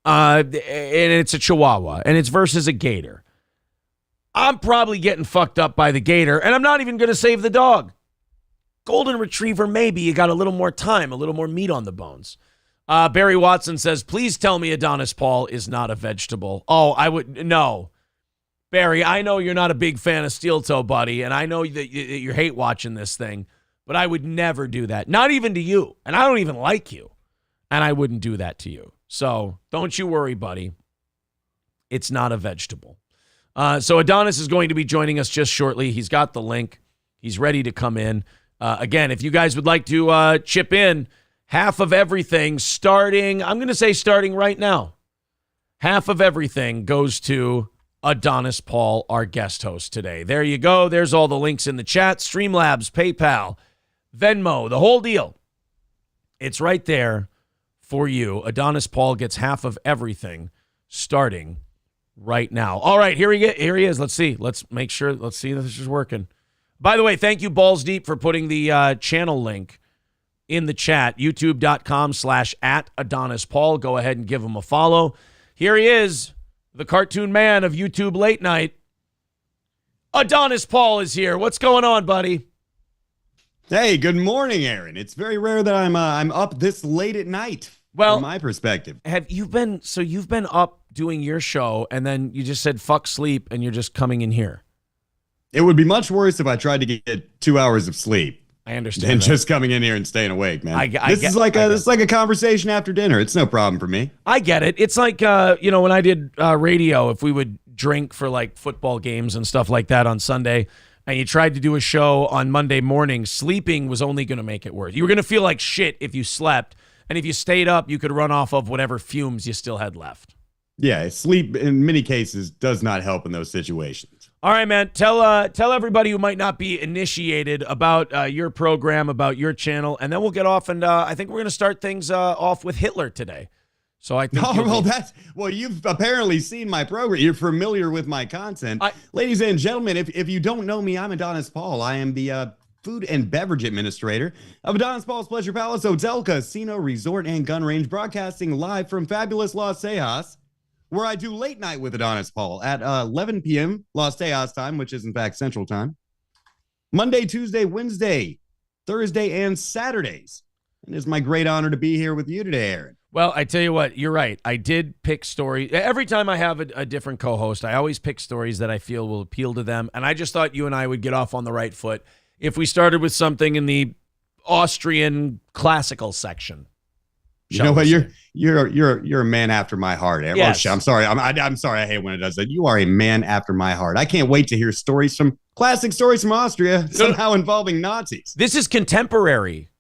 and it's a Chihuahua, and it's versus a gator, I'm probably getting fucked up by the gator, and I'm not even going to save the dog. Golden Retriever, maybe you got a little more time, a little more meat on the bones. Barry Watson says, please tell me Adonis Paul is not a vegetable. Oh, I would, no. Barry, I know you're not a big fan of Steel Toe, buddy, and I know that you hate watching this thing, but I would never do that. Not even to you, and I don't even like you, and I wouldn't do that to you. So don't you worry, buddy. It's not a vegetable. So Adonis is going to be joining us just shortly. He's got the link. He's ready to come in. Again, if you guys would like to chip in, half of everything starting right now. Half of everything goes to Adonis Paul, our guest host today. There you go. There's all the links in the chat. Streamlabs, PayPal, Venmo, the whole deal. It's right there for you. Adonis Paul gets half of everything starting right now. All right, here he is. Let's see. Let's make sure. Let's see if this is working. By the way, thank you, Balls Deep, for putting the channel link in the chat. YouTube.com/@AdonisPaul. Go ahead and give him a follow. Here he is, the cartoon man of YouTube late night. Adonis Paul is here. What's going on, buddy? Hey, good morning, Aaron. It's very rare that I'm up this late at night. Well, from my perspective, you've been up doing your show, and then you just said fuck sleep, and you're just coming in here. it would be much worse if I tried to get 2 hours of sleep I understand. than that. just coming in here and staying awake, man. This is like a conversation after dinner. It's no problem for me. I get it. It's like when I did radio, if we would drink for like football games and stuff like that on Sunday, and you tried to do a show on Monday morning, sleeping was only going to make it worse. You were going to feel like shit if you slept, and if you stayed up, you could run off of whatever fumes you still had left. Yeah, sleep in many cases does not help in those situations. All right, man. Tell everybody who might not be initiated about your program, about your channel, and then we'll get off. And I think we're going to start things off with Hitler today. So I think. You've apparently seen my program. You're familiar with my content, ladies and gentlemen. If you don't know me, I'm Adonis Paul. I am the food and beverage administrator of Adonis Paul's Pleasure Palace Hotel, Casino, Resort, and Gun Range, broadcasting live from fabulous Las Tejas, where I do late night with Adonis Paul at 11 p.m. Las Tejas time, which is in fact Central Time. Monday, Tuesday, Wednesday, Thursday, and Saturdays. And it's my great honor to be here with you today, Aaron. Well, I tell you what, you're right. I did pick stories. Every time I have a different co-host, I always pick stories that I feel will appeal to them. And I just thought you and I would get off on the right foot if we started with something in the Austrian classical section. You know what? You're a man after my heart, Aaron. Yes. Oh, I'm sorry. I'm sorry. I hate when it does that. You are a man after my heart. I can't wait to hear classic stories from Austria, somehow involving Nazis. This is contemporary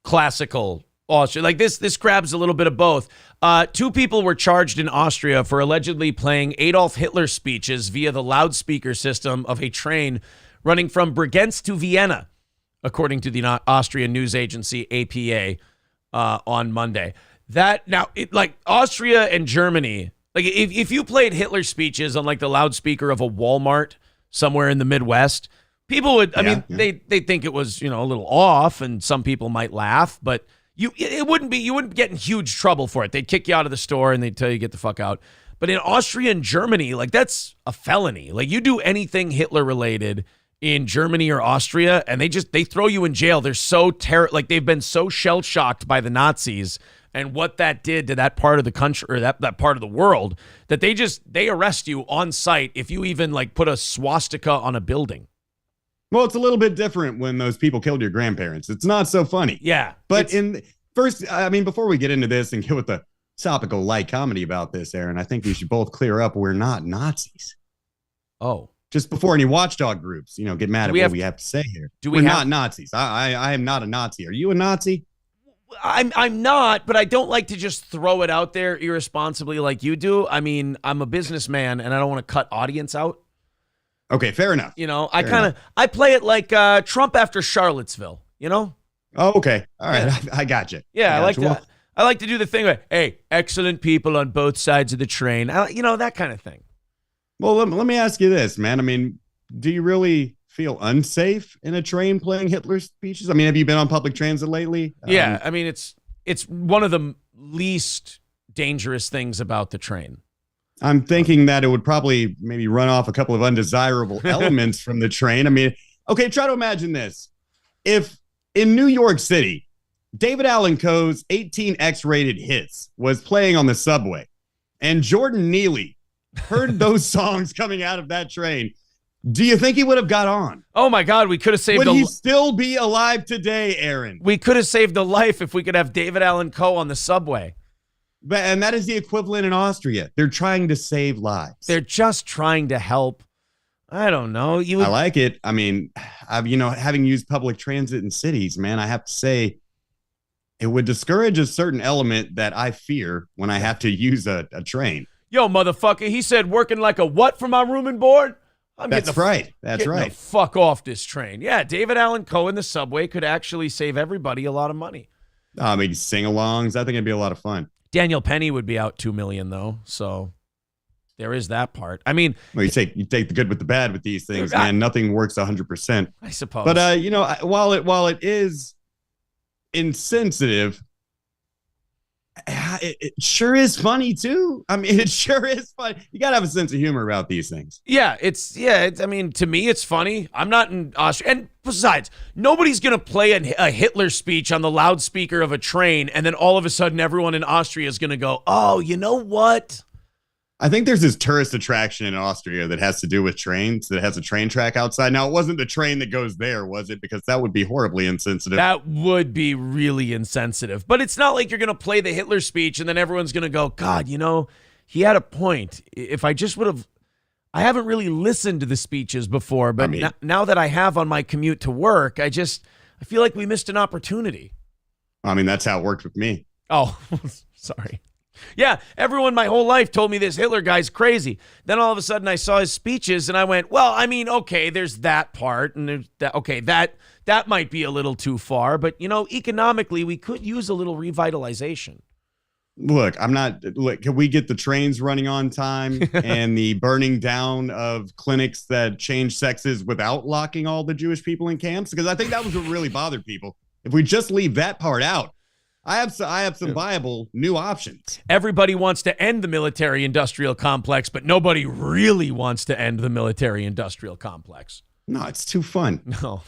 classical Austria. Like this grabs a little bit of both. 2 people were charged in Austria for allegedly playing Adolf Hitler speeches via the loudspeaker system of a train running from Bregenz to Vienna, according to the Austrian news agency APA on Monday. Austria and Germany, like if you played Hitler speeches on like the loudspeaker of a Walmart somewhere in the Midwest, people would, they think it was, a little off, and some people might laugh, but you wouldn't get in huge trouble for it. They'd kick you out of the store and they'd tell you get the fuck out. But in Austria and Germany, like that's a felony. Like you do anything Hitler related in Germany or Austria, and they throw you in jail. They're so they've been so shell shocked by the Nazis and what that did to that part of the country, or that part of the world, that they arrest you on site if you even like put a swastika on a building. Well, it's a little bit different when those people killed your grandparents. It's not so funny. Yeah. But before we get into this and get with the topical light comedy about this, Aaron, I think we should both clear up we're not Nazis. Oh. Just before any watchdog groups, get mad at what we have to say here. We're not Nazis. I am not a Nazi. Are you a Nazi? I'm not, but I don't like to just throw it out there irresponsibly like you do. I mean, I'm a businessman and I don't want to cut audience out. Okay, fair enough. I play it like Trump after Charlottesville, Oh, okay. All right. Yeah. I got you. Yeah, I like to do the thing where, hey, excellent people on both sides of the train. That kind of thing. Well, let me ask you this, man. I mean, do you really feel unsafe in a train playing Hitler speeches? I mean, have you been on public transit lately? Yeah, I mean, it's one of the least dangerous things about the train. I'm thinking that it would probably maybe run off a couple of undesirable elements from the train. I mean, okay, try to imagine this. If in New York City, David Allan Coe's 18 X-rated hits was playing on the subway, and Jordan Neely heard those songs coming out of that train, do you think he would have got on? Oh my God, we could have saved. Would he still be alive today, Aaron? We could have saved a life if we could have David Allan Coe on the subway. And that is the equivalent in Austria. They're trying to save lives. They're just trying to help. I don't know. I like it. I mean, having used public transit in cities, man, I have to say it would discourage a certain element that I fear when I have to use a train. Yo, motherfucker, he said working like a what for my room and board? That's right. That's right. Fuck off this train. Yeah, David Allan Coe in the subway could actually save everybody a lot of money. Maybe sing-alongs. I think it'd be a lot of fun. Daniel Penny would be out $2 million though, so there is that part. I mean, well, you take the good with the bad with these things, man. Nothing works 100%. I suppose. But while it is insensitive It sure is funny too. I mean, it sure is funny. You gotta have a sense of humor about these things. Yeah, I mean, to me, it's funny. I'm not in Austria, and besides, nobody's gonna play a Hitler speech on the loudspeaker of a train, and then all of a sudden, everyone in Austria is gonna go, "Oh, you know what?" I think there's this tourist attraction in Austria that has to do with trains, that has a train track outside. Now, it wasn't the train that goes there, was it? Because that would be horribly insensitive. That would be really insensitive. But it's not like you're going to play the Hitler speech and then everyone's going to go, God, you know, he had a point. If I just would have, I haven't really listened to the speeches before, but now that I have on my commute to work, I feel like we missed an opportunity. I mean, that's how it worked with me. Oh, sorry. Yeah, everyone my whole life told me this Hitler guy's crazy. Then all of a sudden I saw his speeches and I went, well, I mean, okay, there's that part. And there's that, okay, that might be a little too far. But, you know, economically, we could use a little revitalization. Look, can we get the trains running on time and the burning down of clinics that change sexes without locking all the Jewish people in camps? Because I think that was what really bothered people. If we just leave that part out, I have some viable new options. Everybody wants to end the military-industrial complex, but nobody really wants to end the military-industrial complex. No, it's too fun. No.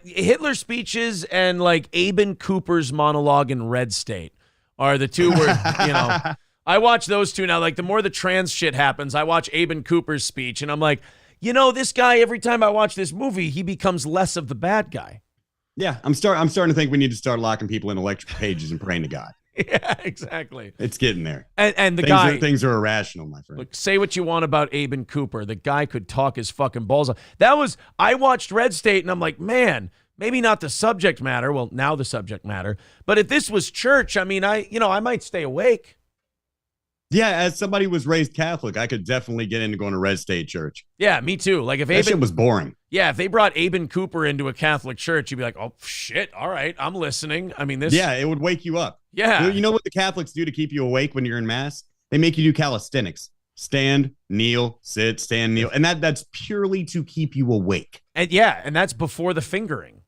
Hitler speeches and like Aben Cooper's monologue in Red State are the two where, you know, I watch those two now. Like the more the trans shit happens, I watch Aben Cooper's speech and I'm like, you know, this guy, every time I watch this movie, he becomes less of the bad guy. Yeah, I'm starting to think we need to start locking people in electric cages and praying to God. Yeah, exactly. It's getting there. And things are irrational, my friend. Look, say what you want about Aben Cooper. The guy could talk his fucking balls off. I watched Red State and I'm like, man, maybe not the subject matter. Well, now the subject matter. But if this was church, I mean, I might stay awake. Yeah, as somebody who was raised Catholic, I could definitely get into going to Red State Church. Yeah, me too. Like if that shit was boring. Yeah, if they brought Aben Cooper into a Catholic church, you'd be like, oh shit, all right, I'm listening. I mean, this. Yeah, it would wake you up. Yeah. You know what the Catholics do to keep you awake when you're in mass? They make you do calisthenics. Stand, kneel, sit, stand, kneel. And that's purely to keep you awake. And yeah, and that's before the fingering.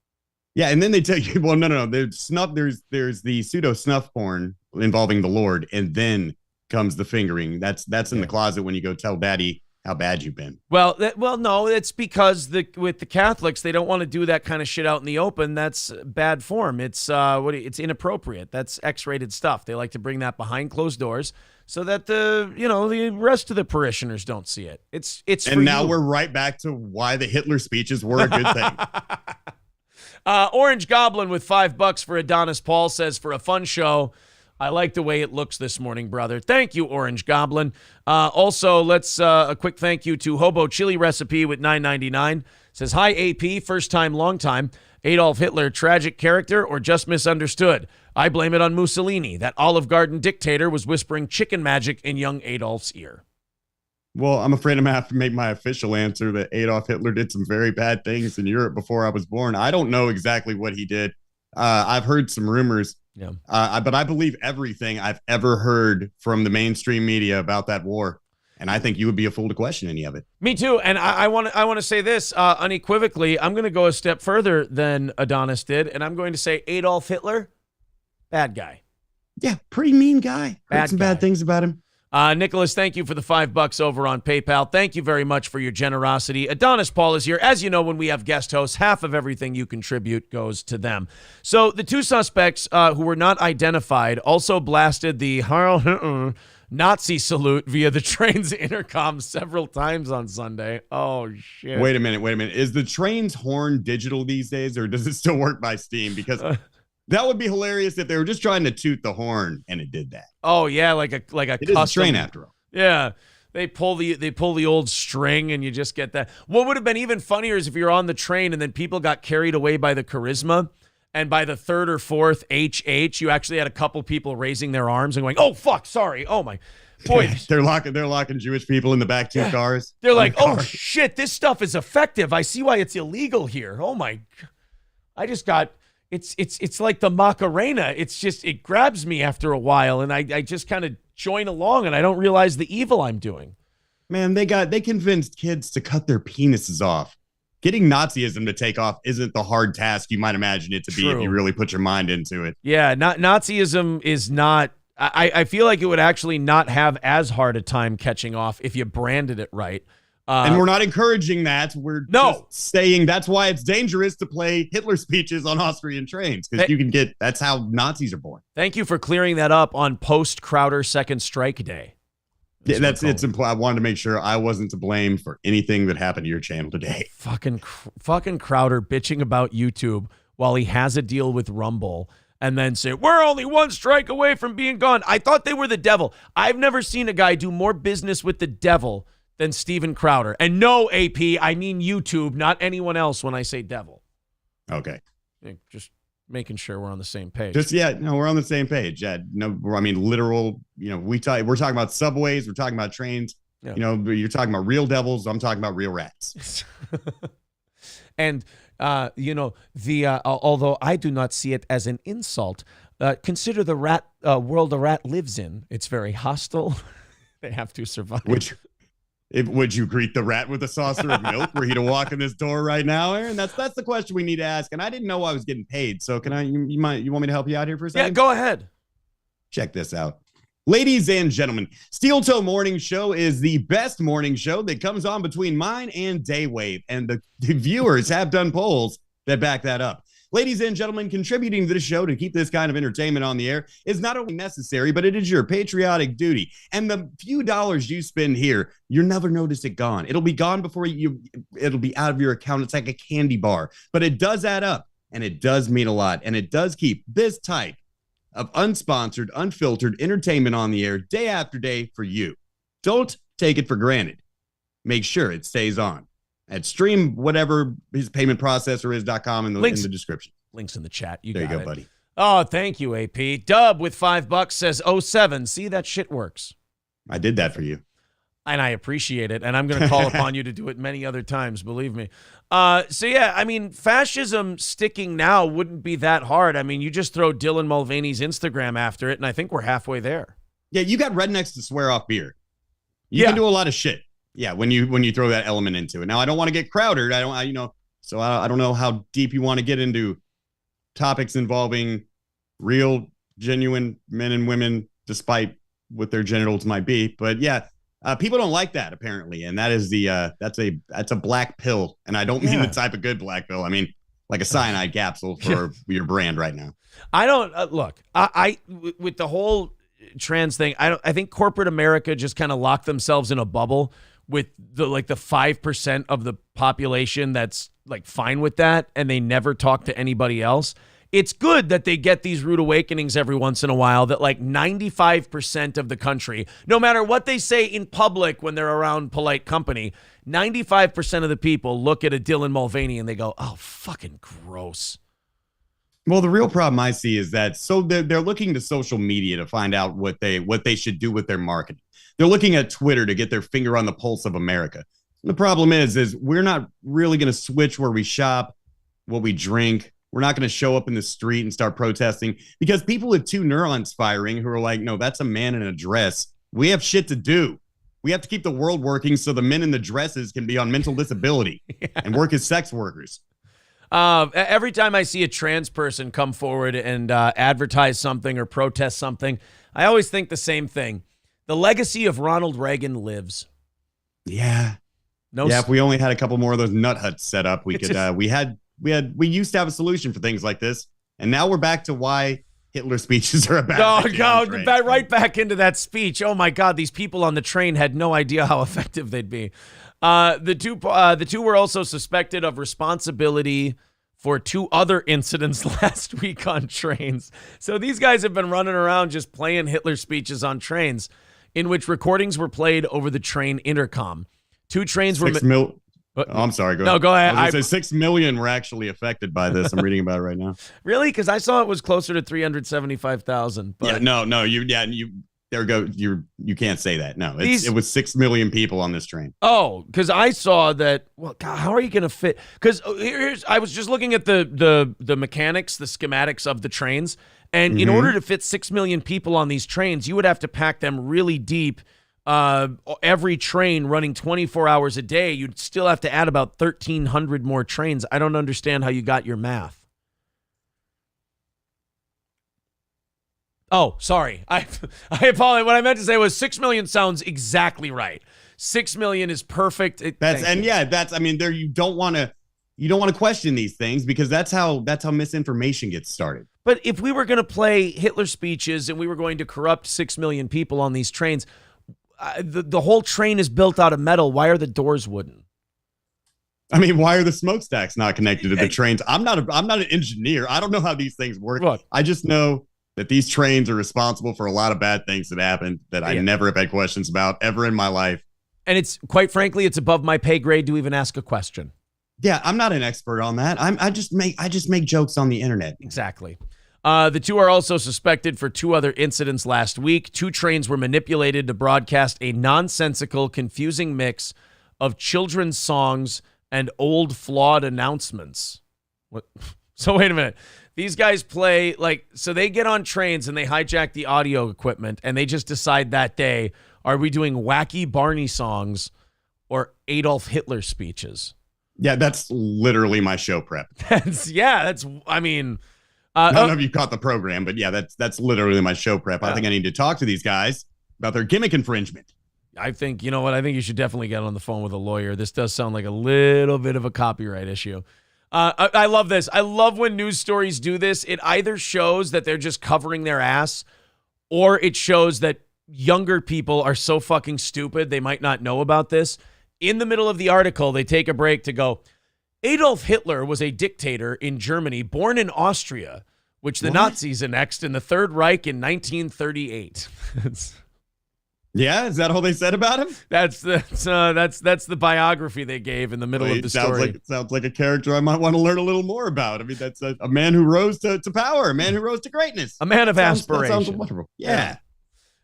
Yeah, and then they tell you, well, no. There's the pseudo snuff porn involving the Lord, and then comes the fingering. That's in the closet when you go tell daddy how bad you've been. Well, no, it's because with the Catholics, they don't want to do that kind of shit out in the open. That's bad form. It's it's inappropriate. That's X-rated stuff. They like to bring that behind closed doors so that the rest of the parishioners don't see it. It's and now we're right back to why the Hitler speeches were a good thing. Orange Goblin with $5 for Adonis Paul says, for a fun show, I like the way it looks this morning, brother. Thank you, Orange Goblin. Also, let's a quick thank you to Hobo Chili Recipe with $9.99. Says, hi, AP, first time, long time. Adolf Hitler, tragic character or just misunderstood? I blame it on Mussolini. That Olive Garden dictator was whispering chicken magic in young Adolf's ear. Well, I'm afraid I'm going to have to make my official answer that Adolf Hitler did some very bad things in Europe before I was born. I don't know exactly what he did. I've heard some rumors. Yeah. But I believe everything I've ever heard from the mainstream media about that war. And I think you would be a fool to question any of it. Me too. And I want to say this unequivocally. I'm going to go a step further than Adonis did. And I'm going to say Adolf Hitler, bad guy. Yeah, pretty mean guy. Heard some bad things about him. Nicholas, thank you for the $5 over on PayPal. Thank you very much for your generosity. Adonis Paul is here. As you know, when we have guest hosts, half of everything you contribute goes to them. So the two suspects who were not identified also blasted the Nazi salute via the train's intercom several times on Sunday. Oh, shit. Wait a minute. Is the train's horn digital these days, or does it still work by steam? Because that would be hilarious if they were just trying to toot the horn and it did that. Oh yeah, like a it custom is a train after all. Yeah, they pull the old string and you just get that. What would have been even funnier is if you're on the train and then people got carried away by the charisma, and by the third or fourth HH, you actually had a couple people raising their arms and going, "Oh fuck, sorry, oh my." Boy, they're locking Jewish people in the back two cars. They're like, "Oh shit, this stuff is effective. I see why it's illegal here." Oh my, I just got. It's like the Macarena. It's just, it grabs me after a while, and I just kind of join along, and I don't realize the evil I'm doing. Man, they convinced kids to cut their penises off getting Nazism to take off isn't the hard task you might imagine it to be if you really put your mind into it. Yeah, Nazism is not. I feel like it would actually not have as hard a time catching off if you branded it right. And we're not encouraging that. We're just saying that's why it's dangerous to play Hitler speeches on Austrian trains, because you can get, that's how Nazis are born. Thank you for clearing that up on post-Crowder Second Strike Day. Yeah, it's implied. I wanted to make sure I wasn't to blame for anything that happened to your channel today. Fucking Crowder bitching about YouTube while he has a deal with Rumble and then say, we're only one strike away from being gone. I thought they were the devil. I've never seen a guy do more business with the devil than Steven Crowder. And no, AP, I mean YouTube, not anyone else when I say devil. Okay. Just making sure we're on the same page. We're on the same page. I mean, literal, we're talking about subways, we're talking about trains. Yeah. You're talking about real devils, I'm talking about real rats. And, although I do not see it as an insult, consider the rat world a rat lives in. It's very hostile. They have to survive. Would you greet the rat with a saucer of milk were he to walk in this door right now, Aaron? That's the question we need to ask. And I didn't know I was getting paid. So you want me to help you out here for a second? Yeah, go ahead. Check this out. Ladies and gentlemen, Steel Toe Morning Show is the best morning show that comes on between mine and Daywave. And the viewers have done polls that back that up. Ladies and gentlemen, contributing to the show to keep this kind of entertainment on the air is not only necessary, but it is your patriotic duty. And the few dollars you spend here, you'll never notice it gone. It'll be gone before it'll be out of your account. It's like a candy bar, but it does add up and it does mean a lot. And it does keep this type of unsponsored, unfiltered entertainment on the air day after day for you. Don't take it for granted. Make sure it stays on. At stream whatever his payment processor is.com in the description. Links in the chat. There you go, buddy. Oh, thank you, AP. Dub with $5 says 07. See, that shit works. I did that for you. And I appreciate it. And I'm going to call upon you to do it many other times, believe me. So, yeah, I mean, fascism sticking now wouldn't be that hard. I mean, you just throw Dylan Mulvaney's Instagram after it, and I think we're halfway there. Yeah, you got rednecks to swear off beer. You can do a lot of shit. Yeah, when you throw that element into it. Now, I don't want to get crowded. I don't know how deep you want to get into topics involving real, genuine men and women, despite what their genitals might be. But yeah, people don't like that apparently, and that is that's a black pill, and I don't mean the type of good black pill. I mean like a cyanide capsule for your brand right now. I don't look. I with the whole trans thing. I think corporate America just kind of locked themselves in a bubble with the 5% of the population that's like fine with that, and they never talk to anybody else. It's good that they get these rude awakenings every once in a while that like 95% of the country, no matter what they say in public when they're around polite company, 95% of the people look at a Dylan Mulvaney and they go, oh, fucking gross. Well, the real problem I see is that they're looking to social media to find out what they should do with their marketing. They're looking at Twitter to get their finger on the pulse of America. And the problem is we're not really going to switch where we shop, what we drink. We're not going to show up in the street and start protesting because people with two neurons firing who are like, no, that's a man in a dress. We have shit to do. We have to keep the world working so the men in the dresses can be on mental disability and work as sex workers. Every time I see a trans person come forward and advertise something or protest something, I always think the same thing. The legacy of Ronald Reagan lives. Yeah. If we only had a couple more of those nut huts set up, we could. We used to have a solution for things like this, and now we're back to why Hitler speeches are about. Right back into that speech. Oh my God, these people on the train had no idea how effective they'd be. The two were also suspected of responsibility for two other incidents last week on trains. So these guys have been running around just playing Hitler speeches on trains, in which recordings were played over the train intercom. Two trains were... I'm sorry. Go ahead. I was going to say 6 million were actually affected by this. I'm reading about it right now. Really? Because I saw it was closer to 375,000. Yeah, no. You there we go. You can't say that. No, it was 6 million people on this train. Oh, because I saw that. Well, God, how are you going to fit? Because I was just looking at the mechanics, the schematics of the trains, and in order to fit 6 million people on these trains, you would have to pack them really deep every train running 24 hours a day, you'd still have to add about 1,300 more trains. I don't understand how you got your math. Oh, sorry. I apologize. What I meant to say was 6 million sounds exactly right. 6 million is perfect. I mean, there you don't want to question these things because that's how misinformation gets started. But if we were going to play Hitler speeches and we were going to corrupt 6 million people on these trains, the whole train is built out of metal. Why are the doors wooden? I mean, why are the smokestacks not connected to the trains? I'm not an engineer. I don't know how these things work. Look, I just know that these trains are responsible for a lot of bad things that happened that I never have had questions about ever in my life. And it's quite frankly, it's above my pay grade to even ask a question. Yeah, I'm not an expert on that. I just make jokes on the internet. Exactly. The two are also suspected for 2 other incidents last week. 2 trains were manipulated to broadcast a nonsensical, confusing mix of children's songs and old, flawed announcements. What? So wait a minute. These guys play, so they get on trains and they hijack the audio equipment and they just decide that day, are we doing wacky Barney songs or Adolf Hitler speeches? Yeah, that's literally my show prep. I don't know if you caught the program, but yeah, that's literally my show prep. I think I need to talk to these guys about their gimmick infringement. I think, you know what? I think you should definitely get on the phone with a lawyer. This does sound like a little bit of a copyright issue. I love this. I love when news stories do this. It either shows that they're just covering their ass or it shows that younger people are so fucking stupid they might not know about this. In the middle of the article, they take a break to go, Adolf Hitler was a dictator in Germany, born in Austria, which the Nazis annexed in the Third Reich in 1938. Yeah, is that all they said about him? That's the biography they gave in the middle of the story. Sounds like a character I might want to learn a little more about. I mean, that's a man who rose to power, a man who rose to greatness, a man of aspiration. That sounds wonderful. Yeah.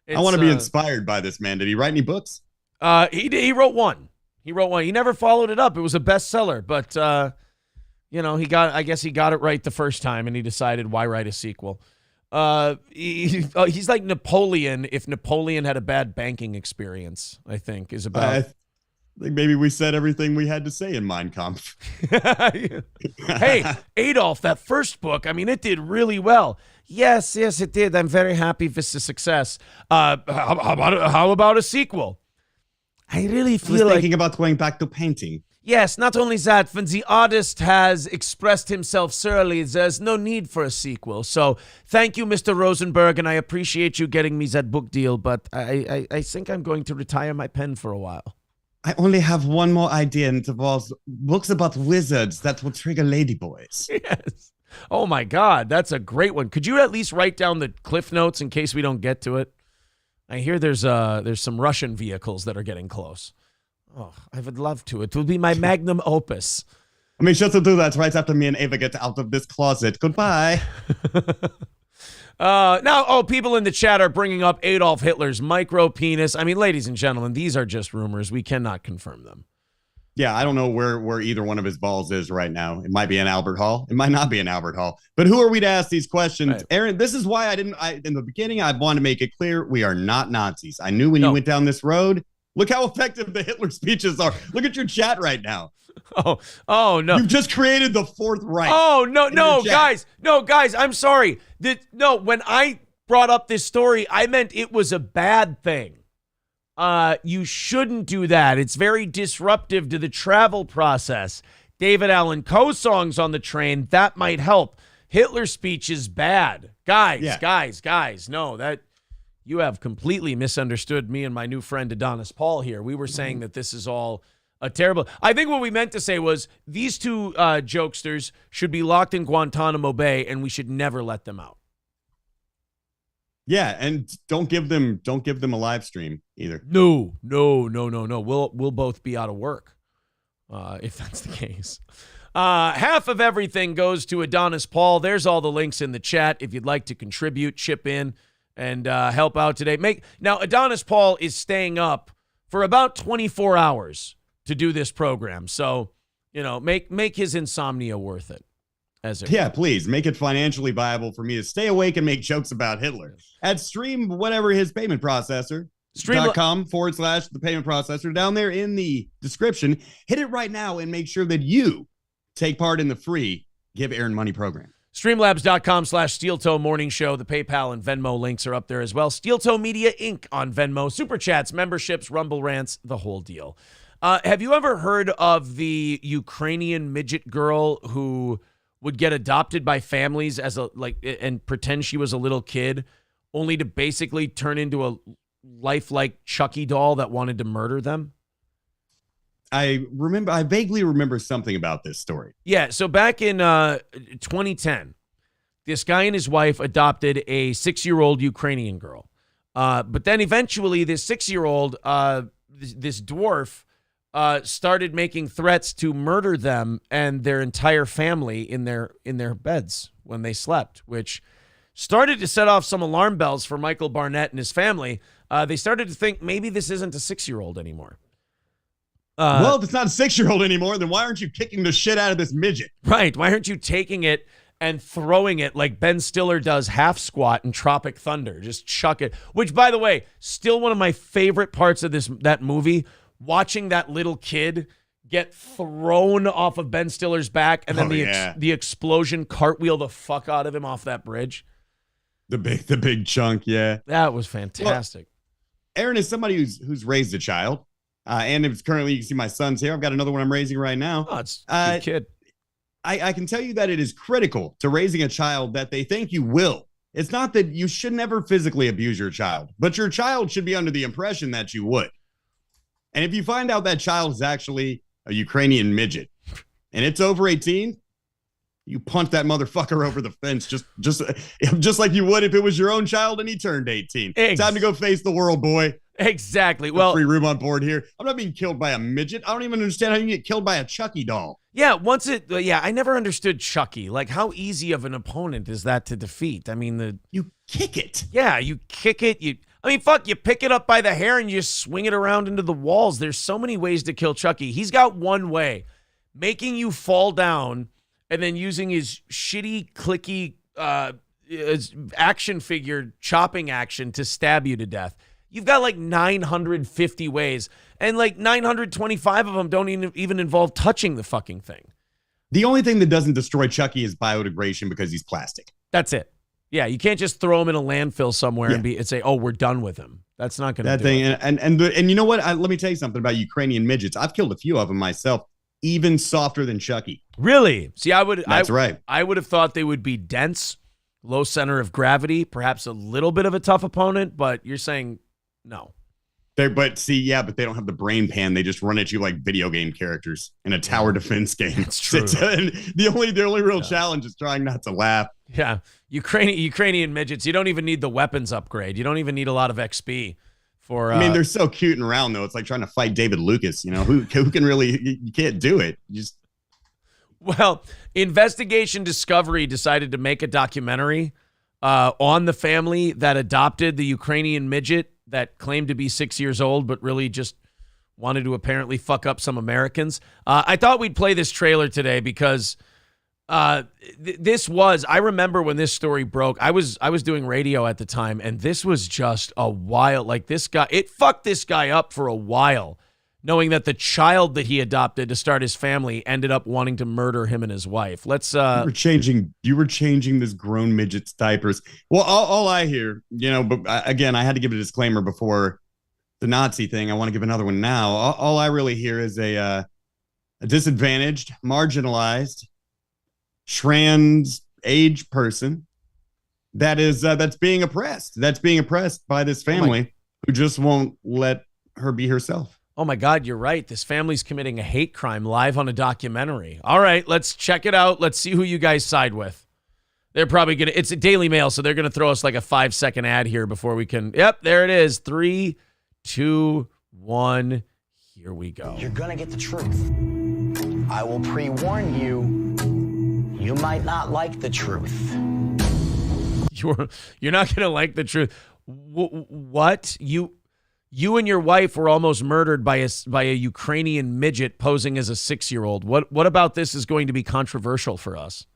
I want to be inspired by this man. Did he write any books? He wrote one. He never followed it up. It was a bestseller, but I guess he got it right the first time, and he decided why write a sequel. He's like Napoleon if Napoleon had a bad banking experience, I think, is about. I think maybe we said everything we had to say in Mein Kampf. Hey, Adolf, that first book, I mean, it did really well. Yes, it did. I'm very happy with the success. How about a sequel? I really feel like thinking about going back to painting. Yes, not only that, when the artist has expressed himself thoroughly, there's no need for a sequel. So thank you, Mr. Rosenberg, and I appreciate you getting me that book deal, but I think I'm going to retire my pen for a while. I only have one more idea, and it involves books about wizards that will trigger ladyboys. Yes. Oh, my God, that's a great one. Could you at least write down the cliff notes in case we don't get to it? I hear there's some Russian vehicles that are getting close. Oh, I would love to. It will be my magnum opus. I mean, sure to do that right after me and Ava get out of this closet. Goodbye. People in the chat are bringing up Adolf Hitler's micro penis. I mean, ladies and gentlemen, these are just rumors. We cannot confirm them. Yeah, I don't know where either one of his balls is right now. It might be an Albert Hall. It might not be an Albert Hall. But who are we to ask these questions? Right. Aaron, this is why in the beginning, I wanted to make it clear we are not Nazis. I knew when you went down this road. Look how effective the Hitler speeches are. Look at your chat right now. Oh no. You've just created the Fourth Reich. Oh, no, guys. No, guys, I'm sorry. When I brought up this story, I meant it was a bad thing. You shouldn't do that. It's very disruptive to the travel process. David Allan Coe songs on the train, that might help. Hitler speech is bad. Guys. No, that you have completely misunderstood me and my new friend Adonis Paul here. We were saying that this is all a terrible. I think what we meant to say was these two jokesters should be locked in Guantanamo Bay and we should never let them out. Yeah, and don't give them a live stream either. No. We'll both be out of work if that's the case. Half of everything goes to Adonis Paul. There's all the links in the chat if you'd like to contribute, chip in, and help out today. Now, Adonis Paul is staying up for about 24 hours to do this program. So, make his insomnia worth it. Please make it financially viable for me to stay awake and make jokes about Hitler. At stream, whatever his payment processor, Streamlabs.com/the payment processor down there in the description. Hit it right now and make sure that you take part in the free Give Aaron Money program. Streamlabs.com/Steel Morning Show. The PayPal and Venmo links are up there as well. Steel Toe Media Inc. on Venmo. Super Chats, memberships, Rumble Rants, the whole deal. Have you ever heard of the Ukrainian midget girl who would get adopted by families as and pretend she was a little kid, only to basically turn into a lifelike Chucky doll that wanted to murder them? I vaguely remember something about this story. Yeah, so back in 2010, this guy and his wife adopted a 6-year-old Ukrainian girl. But then eventually this 6-year-old, this dwarf, started making threats to murder them and their entire family in their beds when they slept, which started to set off some alarm bells for Michael Barnett and his family. They started to think maybe this isn't a 6-year-old anymore. Well, if it's not a 6-year-old anymore, then why aren't you kicking the shit out of this midget? Right. Why aren't you taking it and throwing it like Ben Stiller does half squat in Tropic Thunder? Just chuck it. Which, by the way, still one of my favorite parts of that movie, watching that little kid get thrown off of Ben Stiller's back and then the explosion cartwheel the fuck out of him off that bridge. The big chunk, yeah. That was fantastic. Well, Aaron is somebody who's raised a child. And it's currently, you can see my son's here. I've got another one I'm raising right now. Oh, it's a good kid. I can tell you that it is critical to raising a child that they think you will. It's not that you should never physically abuse your child, but your child should be under the impression that you would. And if you find out that child is actually a Ukrainian midget and it's over 18, you punch that motherfucker over the fence just like you would if it was your own child and he turned 18. Time to go face the world, boy. Exactly. Well, free room on board here. I'm not being killed by a midget. I don't even understand how you can get killed by a Chucky doll. Yeah, I never understood Chucky. Like, how easy of an opponent is that to defeat? I mean, you kick it. Yeah, you kick it. You pick it up by the hair and you just swing it around into the walls. There's so many ways to kill Chucky. He's got one way, making you fall down and then using his shitty, clicky action figure chopping action to stab you to death. You've got like 950 ways, and like 925 of them don't even involve touching the fucking thing. The only thing that doesn't destroy Chucky is biodegradation because he's plastic. That's it. Yeah, you can't just throw him in a landfill somewhere and say, "Oh, we're done with him." That's not going to do it. And you know what? Let me tell you something about Ukrainian midgets. I've killed a few of them myself, even softer than Chucky. Really? See, That's right. I would have thought they would be dense, low center of gravity, perhaps a little bit of a tough opponent, but you're saying no. But they don't have the brain pan. They just run at you like video game characters in a tower defense game. That's true. The only real challenge is trying not to laugh. Yeah. Ukrainian midgets, you don't even need the weapons upgrade. You don't even need a lot of XP for they're so cute and round though. It's like trying to fight David Lucas, who can really, you can't do it. Well, Investigation Discovery decided to make a documentary on the family that adopted the Ukrainian midget that claimed to be 6 years old, but really just wanted to apparently fuck up some Americans. I thought we'd play this trailer today because I remember when this story broke, I was doing radio at the time, and this was just a while. Like it fucked this guy up for a while, knowing that the child that he adopted to start his family ended up wanting to murder him and his wife. You were changing this grown midget's diapers. Well, all I hear, but again, I had to give a disclaimer before the Nazi thing. I want to give another one now. All I really hear is a disadvantaged, marginalized, trans age person that's being oppressed. That's being oppressed by this family who just won't let her be herself. Oh my God, you're right. This family's committing a hate crime live on a documentary. All right, let's check it out. Let's see who you guys side with. They're probably going to, it's a Daily Mail, so they're going to throw us like a 5-second ad here before we can, yep, there it is. 3, 2, 1, here we go. You're going to get the truth. I will pre-warn you, you might not like the truth. You're not going to like the truth. What? You and your wife were almost murdered by a Ukrainian midget posing as a 6-year-old. What about this is going to be controversial for us?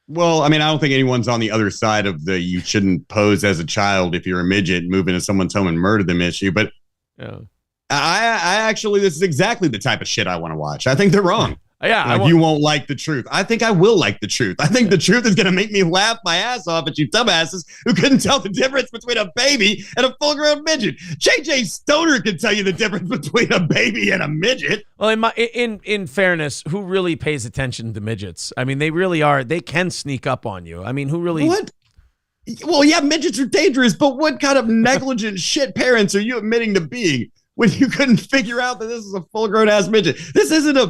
Well, I don't think anyone's on the other side of the you shouldn't pose as a child if you're a midget, move into someone's home and murder them issue. But Yeah. I actually, this is exactly the type of shit I want to watch. I think they're wrong. Yeah, you won't like the truth. I think I will like the truth. I think the truth is going to make me laugh my ass off at you dumbasses who couldn't tell the difference between a baby and a full-grown midget. JJ Stoner can tell you the difference between a baby and a midget. Well, in fairness, who really pays attention to midgets? I mean, they really are. They can sneak up on you. I mean, who really? What? Well, yeah, midgets are dangerous, but what kind of negligent shit parents are you admitting to being? When you couldn't figure out that this is a full-grown ass midget. This isn't a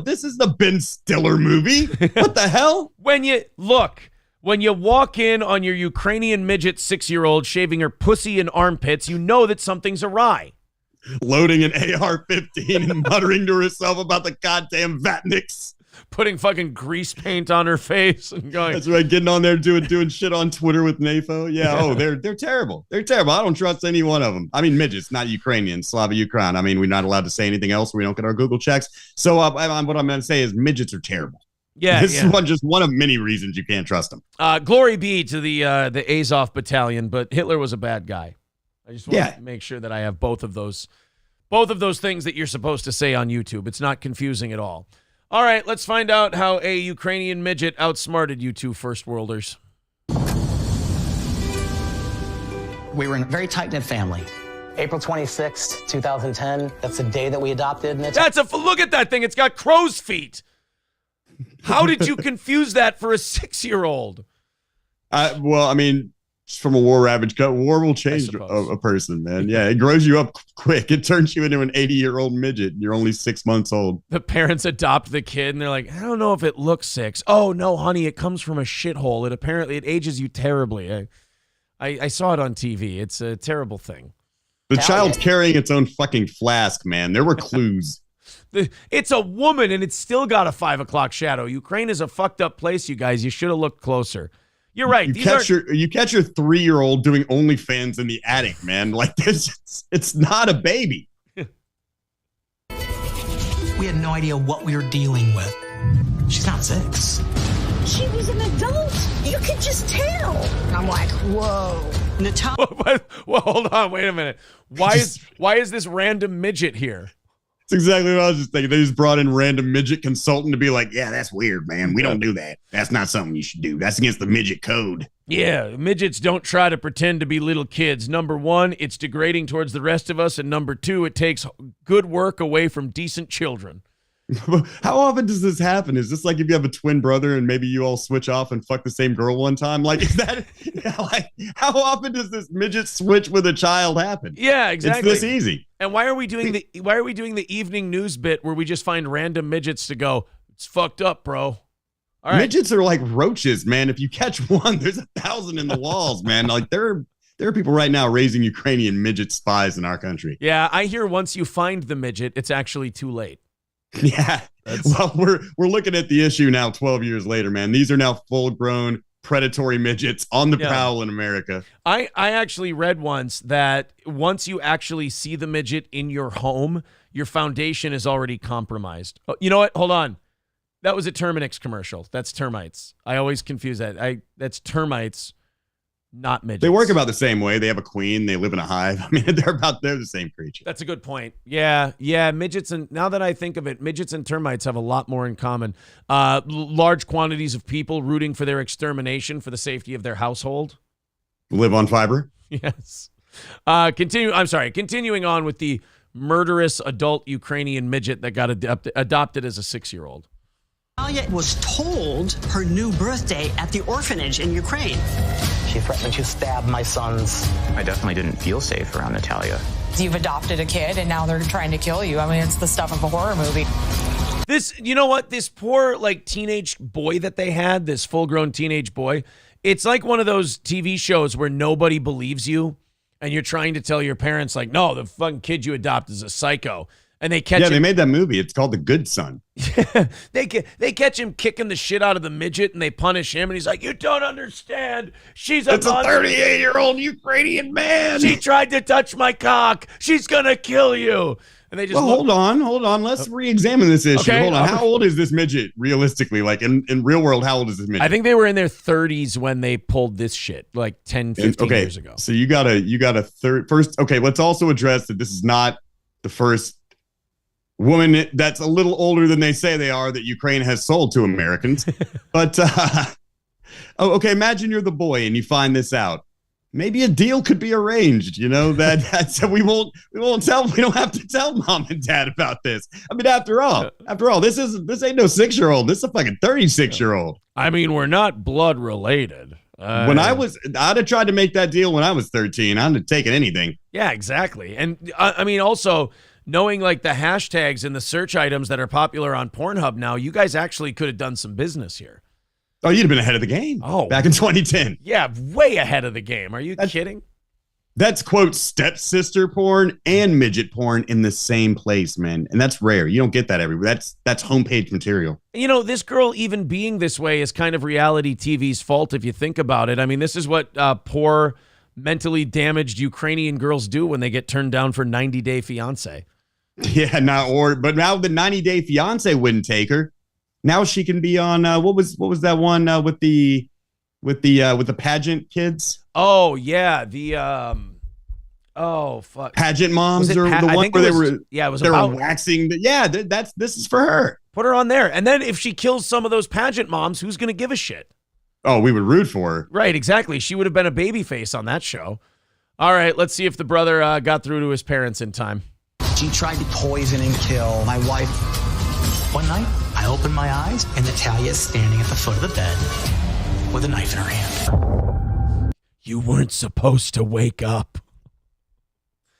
Ben Stiller movie. What the hell? When you walk in on your Ukrainian midget 6-year-old shaving her pussy and armpits, you know that something's awry. Loading an AR-15 and muttering to herself about the goddamn Vatniks. Putting fucking grease paint on her face and going. That's right, getting on there doing shit on Twitter with NAFO. Yeah, oh, they're terrible. They're terrible. I don't trust any one of them. I mean, midgets, not Ukrainian, Slava Ukraine. I mean, we're not allowed to say anything else. We don't get our Google checks. So what I'm going to say is midgets are terrible. Yeah, this is just one of many reasons you can't trust them. Glory be to the Azov battalion, but Hitler was a bad guy. I just want to make sure that I have both of those things that you're supposed to say on YouTube. It's not confusing at all. All right, let's find out how a Ukrainian midget outsmarted you two first worlders. We were in a very tight-knit family. April 26th, 2010. That's the day that we adopted. Look at that thing. It's got crow's feet. How did you confuse that for a 6-year-old? Well, I mean, from a war ravaged gut, war will change a person, man. Yeah, it grows you up quick. It turns you into an 80-year-old midget. You're only 6 months old. The parents adopt the kid, and they're like, I don't know if it looks 6. Oh, no, honey, it comes from a shithole. It ages you terribly. I saw it on TV. It's a terrible thing. The child's carrying its own fucking flask, man. There were clues. It's a woman, and it's still got a 5 o'clock shadow. Ukraine is a fucked up place, you guys. You should have looked closer. You're right. You catch your 3-year-old doing OnlyFans in the attic, man. Like this, it's not a baby. We had no idea what we were dealing with. She's not 6. She was an adult. You could just tell. I'm like, whoa. Natalia. Well, hold on. Wait a minute. Why is this random midget here? That's exactly what I was just thinking. They just brought in random midget consultant to be like, yeah, that's weird, man. We don't do that. That's not something you should do. That's against the midget code. Yeah, midgets don't try to pretend to be little kids. Number 1, it's degrading towards the rest of us. And number 2, it takes good work away from decent children. How often does this happen? Is this like if you have a twin brother and maybe you all switch off and fuck the same girl one time? Like, is that like how often does this midget switch with a child happen? Yeah, exactly. It's this easy. And why are we doing the evening news bit where we just find random midgets to go, it's fucked up, bro? All right. Midgets are like roaches, man. If you catch one, there's 1,000 in the walls, man. Like there are people right now raising Ukrainian midget spies in our country. Yeah, I hear once you find the midget, it's actually too late. Yeah. Well, we're looking at the issue now 12 years later, man. These are now full-grown predatory midgets on the prowl in America. I actually read once that once you actually see the midget in your home, your foundation is already compromised. Oh, you know what? Hold on. That was a Terminix commercial. That's termites. I always confuse that. That's termites, not midgets. They work about the same way. They have a queen. They live in a hive. I mean, they're the same creature. That's a good point. Yeah. Midgets, and now that I think of it, midgets and termites have a lot more in common. Large quantities of people rooting for their extermination for the safety of their household. Live on fiber. Yes. Continuing on with the murderous adult Ukrainian midget that got adopted as a 6-year-old. Natalia was told her new birthday at the orphanage in Ukraine. She threatened to stab my sons. I definitely didn't feel safe around Natalia. You've adopted a kid and now they're trying to kill you. I mean, it's the stuff of a horror movie. You know what? This poor teenage boy that they had, this full-grown teenage boy, it's like one of those TV shows where nobody believes you and you're trying to tell your parents like, no, the fucking kid you adopt is a psycho. And they catch him. They made that movie. It's called The Good Son. They catch him kicking the shit out of the midget and they punish him. And he's like, you don't understand. It's a 38-year-old Ukrainian man. She tried to touch my cock. She's going to kill you. And they just hold on. Let's re-examine this issue. Okay. Hold on. How old is this midget realistically? Like in real world, how old is this midget? I think they were in their 30s when they pulled this shit, like 10, 15 years ago. So you got a third first. Okay, let's also address that this is not the first woman that's a little older than they say they are that Ukraine has sold to Americans. But okay, imagine you're the boy and you find this out. Maybe a deal could be arranged, that's we don't have to tell mom and dad about this. I mean, after all, this ain't no 6-year-old. This is a fucking 36-year-old. I mean, we're not blood related. I'd have tried to make that deal when I was 13. I'd have taken anything. Yeah, exactly. And I mean, also knowing like the hashtags and the search items that are popular on Pornhub now, you guys actually could have done some business here. Oh, you'd have been ahead of the game. Oh, back in 2010. Yeah, way ahead of the game. Are you kidding? That's quote stepsister porn and midget porn in the same place, man. And that's rare. You don't get that everywhere. That's homepage material. This girl even being this way is kind of reality TV's fault if you think about it. I mean, this is what poor, mentally damaged Ukrainian girls do when they get turned down for 90 Day Fiancé. Yeah, but now the 90 Day Fiancé wouldn't take her. Now she can be on what was that one with the pageant kids? Oh yeah, fuck, pageant moms or the one where they were waxing. This is for her. Put her on there, and then if she kills some of those pageant moms, who's gonna give a shit? Oh, we would root for her. Right, exactly. She would have been a babyface on that show. All right, let's see if the brother got through to his parents in time. She tried to poison and kill my wife. One night, I opened my eyes, and Natalia is standing at the foot of the bed with a knife in her hand. You weren't supposed to wake up.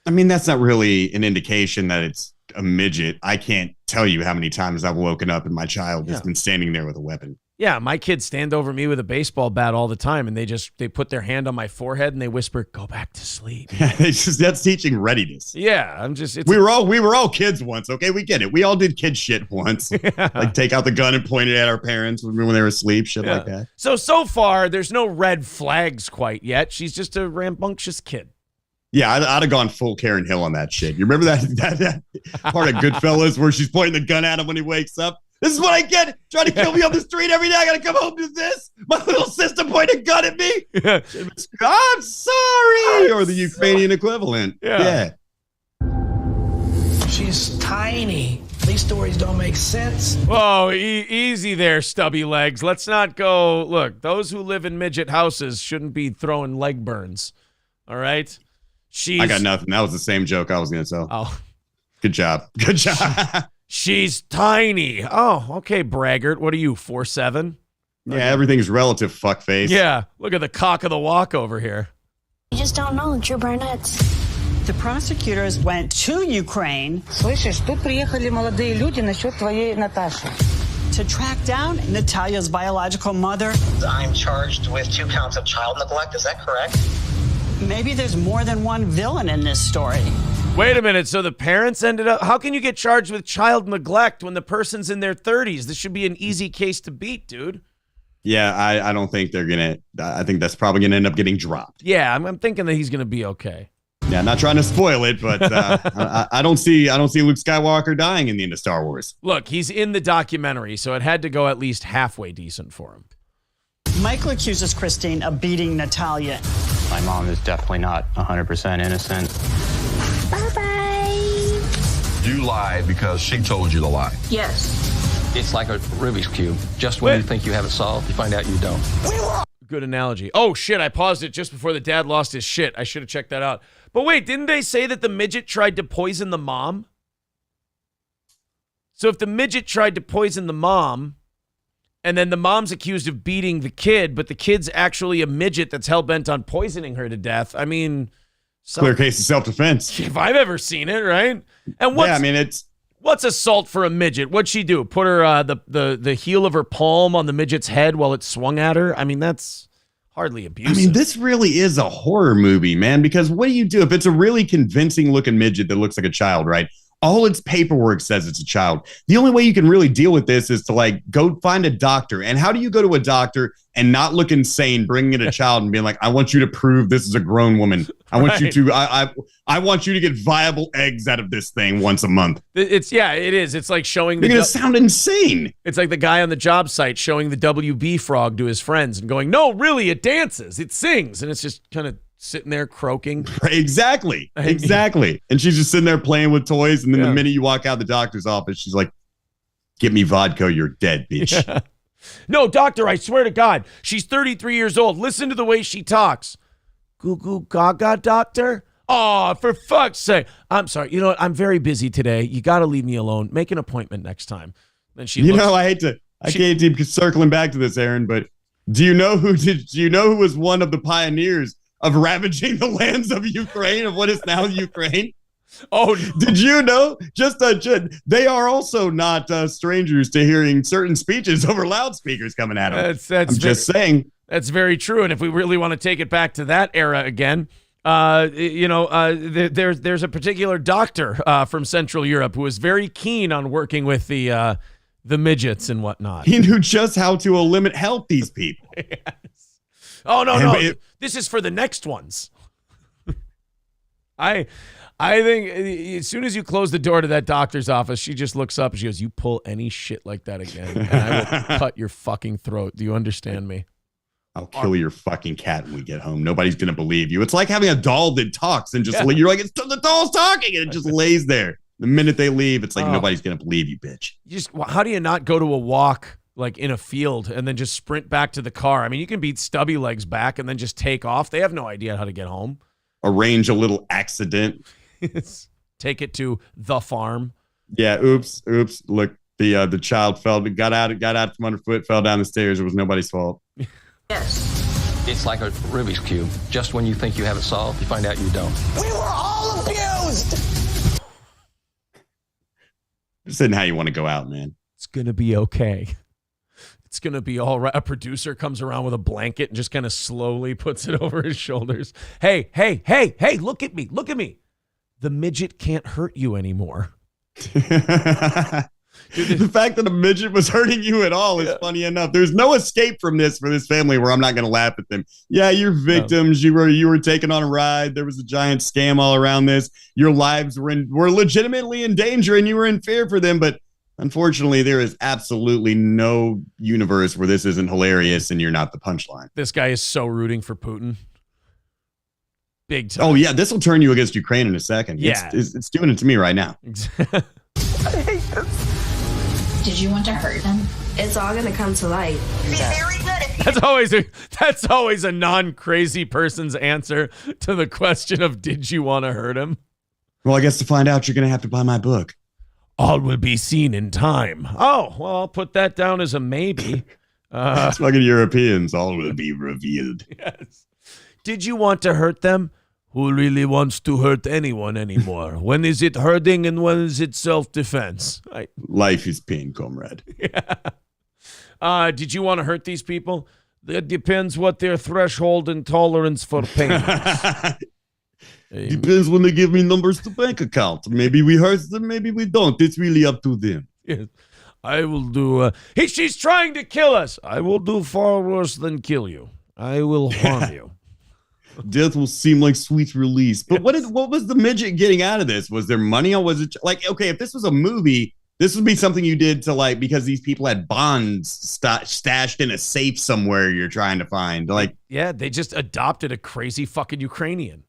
I mean, that's not really an indication that it's a midget. I can't tell you how many times I've woken up and my child has been standing there with a weapon. Yeah, my kids stand over me with a baseball bat all the time, and they put their hand on my forehead and they whisper, "Go back to sleep." Yeah, that's teaching readiness. Yeah, we were all kids once. Okay, we get it. We all did kid shit once, like take out the gun and point it at our parents when they were asleep, shit like that. So far, there's no red flags quite yet. She's just a rambunctious kid. Yeah, I'd have gone full Karen Hill on that shit. You remember that part of Goodfellas where she's pointing the gun at him when he wakes up? This is what I get trying to kill me on the street every day. I got to come home to this. My little sister pointed a gun at me. I'm sorry. Or the Ukrainian equivalent. Yeah. She's tiny. These stories don't make sense. Whoa, easy there, stubby legs. Let's not go. Look, those who live in midget houses shouldn't be throwing leg burns. All right? I got nothing. That was the same joke I was going to tell. Oh. Good job. She's tiny. Oh, okay, braggart. What are you, 4'7"? Yeah, everything's relative, fuckface. Yeah, look at the cock of the walk over here. You just don't know the true brunettes. The prosecutors went to Ukraine. Слышишь, тут приехали молодые люди насчет твоей Наташи. To track down Natalia's biological mother. I'm charged with 2 counts of child neglect. Is that correct? Maybe there's more than one villain in this story. Wait a minute. So the parents ended up... How can you get charged with child neglect when the person's in their 30s? This should be an easy case to beat, dude. Yeah, I don't think they're going to... I think that's probably going to end up getting dropped. Yeah, I'm thinking that he's going to be okay. Yeah, not trying to spoil it, but I don't see Luke Skywalker dying in the end of Star Wars. Look, he's in the documentary, so it had to go at least halfway decent for him. Michael accuses Christine of beating Natalia. My mom is definitely not 100% innocent. Bye-bye. You lied because she told you to lie. Yes. It's like a Rubik's Cube. Just when you think you have it solved, you find out you don't. Good analogy. Oh, shit, I paused it just before the dad lost his shit. I should have checked that out. But wait, didn't they say that the midget tried to poison the mom? So if the midget tried to poison the mom, and then the mom's accused of beating the kid, but the kid's actually a midget that's hell-bent on poisoning her to death, I mean... Clear case of self-defense. If I've ever seen it, right? And what's assault for a midget? What'd she do? Put her the heel of her palm on the midget's head while it swung at her? I mean, that's hardly abusive. I mean, this really is a horror movie, man, because what do you do if it's a really convincing-looking midget that looks like a child, right? All its paperwork says it's a child. The only way you can really deal with this is to go find a doctor. And how do you go to a doctor and not look insane, bringing in a child and being like, I want you to prove this is a grown woman. I want you to, I want you to get viable eggs out of this thing once a month. It is. It's like showing. You're going to sound insane. It's like the guy on the job site showing the WB frog to his friends and going, no, really, it dances, it sings. And it's just kind of sitting there croaking. Exactly. And she's just sitting there playing with toys. And then the minute you walk out of the doctor's office, she's like, "Give me vodka, you're dead, bitch." Yeah. No, doctor, I swear to God, she's 33 years old. Listen to the way she talks. Goo goo gaga, doctor? Oh, for fuck's sake. I'm sorry. You know what? I'm very busy today. You got to leave me alone. Make an appointment next time. Then she I can't keep circling back to this, Aaron, but do you know who was one of the pioneers of ravaging the lands of Ukraine, of what is now Ukraine? Oh, no. Did you know? They are also not strangers to hearing certain speeches over loudspeakers coming at them. I'm just saying. That's very true. And if we really want to take it back to that era again, there's a particular doctor from Central Europe who is very keen on working with the midgets and whatnot. He knew just how to help these people. Yes. Oh, no. This is for the next ones. I think as soon as you close the door to that doctor's office, she just looks up and she goes, "You pull any shit like that again, and I will cut your fucking throat. Do you understand me? I'll kill your fucking cat when we get home. Nobody's going to believe you." It's like having a doll that talks and you're like, the doll's talking, and it just lays there. The minute they leave, it's like, nobody's going to believe you, bitch. How do you not go to a walk like in a field and then just sprint back to the car? I mean, you can beat stubby legs back and then just take off. They have no idea how to get home. Arrange a little accident. Take it to the farm. Yeah. Oops. Look, the child got out from underfoot, fell down the stairs. It was nobody's fault. Yes. It's like a Rubik's Cube. Just when you think you have it solved, you find out you don't. We were all abused. This isn't how you want to go out, man. It's going to be okay. It's going to be all right. A producer comes around with a blanket and just kind of slowly puts it over his shoulders. Hey, look at me. The midget can't hurt you anymore. The fact that a midget was hurting you at all is funny enough. There's no escape from this for this family where I'm not going to laugh at them. Yeah, you're victims. You were taken on a ride. There was a giant scam all around this. Your lives were legitimately in danger and you were in fear for them. But unfortunately, there is absolutely no universe where this isn't hilarious and you're not the punchline. This guy is so rooting for Putin. Big time. Oh, yeah. This will turn you against Ukraine in a second. Yeah. It's doing it to me right now. I hate this. Did you want to hurt them? It's all going to come to light. Be very good if you That's always a non-crazy person's answer to the question of, did you want to hurt him? Well, I guess to find out, you're going to have to buy my book. All will be seen in time. Oh, well, I'll put that down as a maybe. It's fucking Europeans. All will be revealed. Yes. Did you want to hurt them? Who really wants to hurt anyone anymore? When is it hurting and when is it self-defense? Life is pain, comrade. Yeah. Did you want to hurt these people? It depends what their threshold and tolerance for pain is. Depends when they give me numbers to bank account. Maybe we hurt them, maybe we don't. It's really up to them. Yes. I will do... she's trying to kill us. I will do far worse than kill you. I will harm you. Death will seem like sweet release. But what was the midget getting out of this? Was there money, or was it like, okay, if this was a movie, this would be something you did to, like, because these people had bonds stashed in a safe somewhere you're trying to find. Like, yeah, they just adopted a crazy fucking Ukrainian.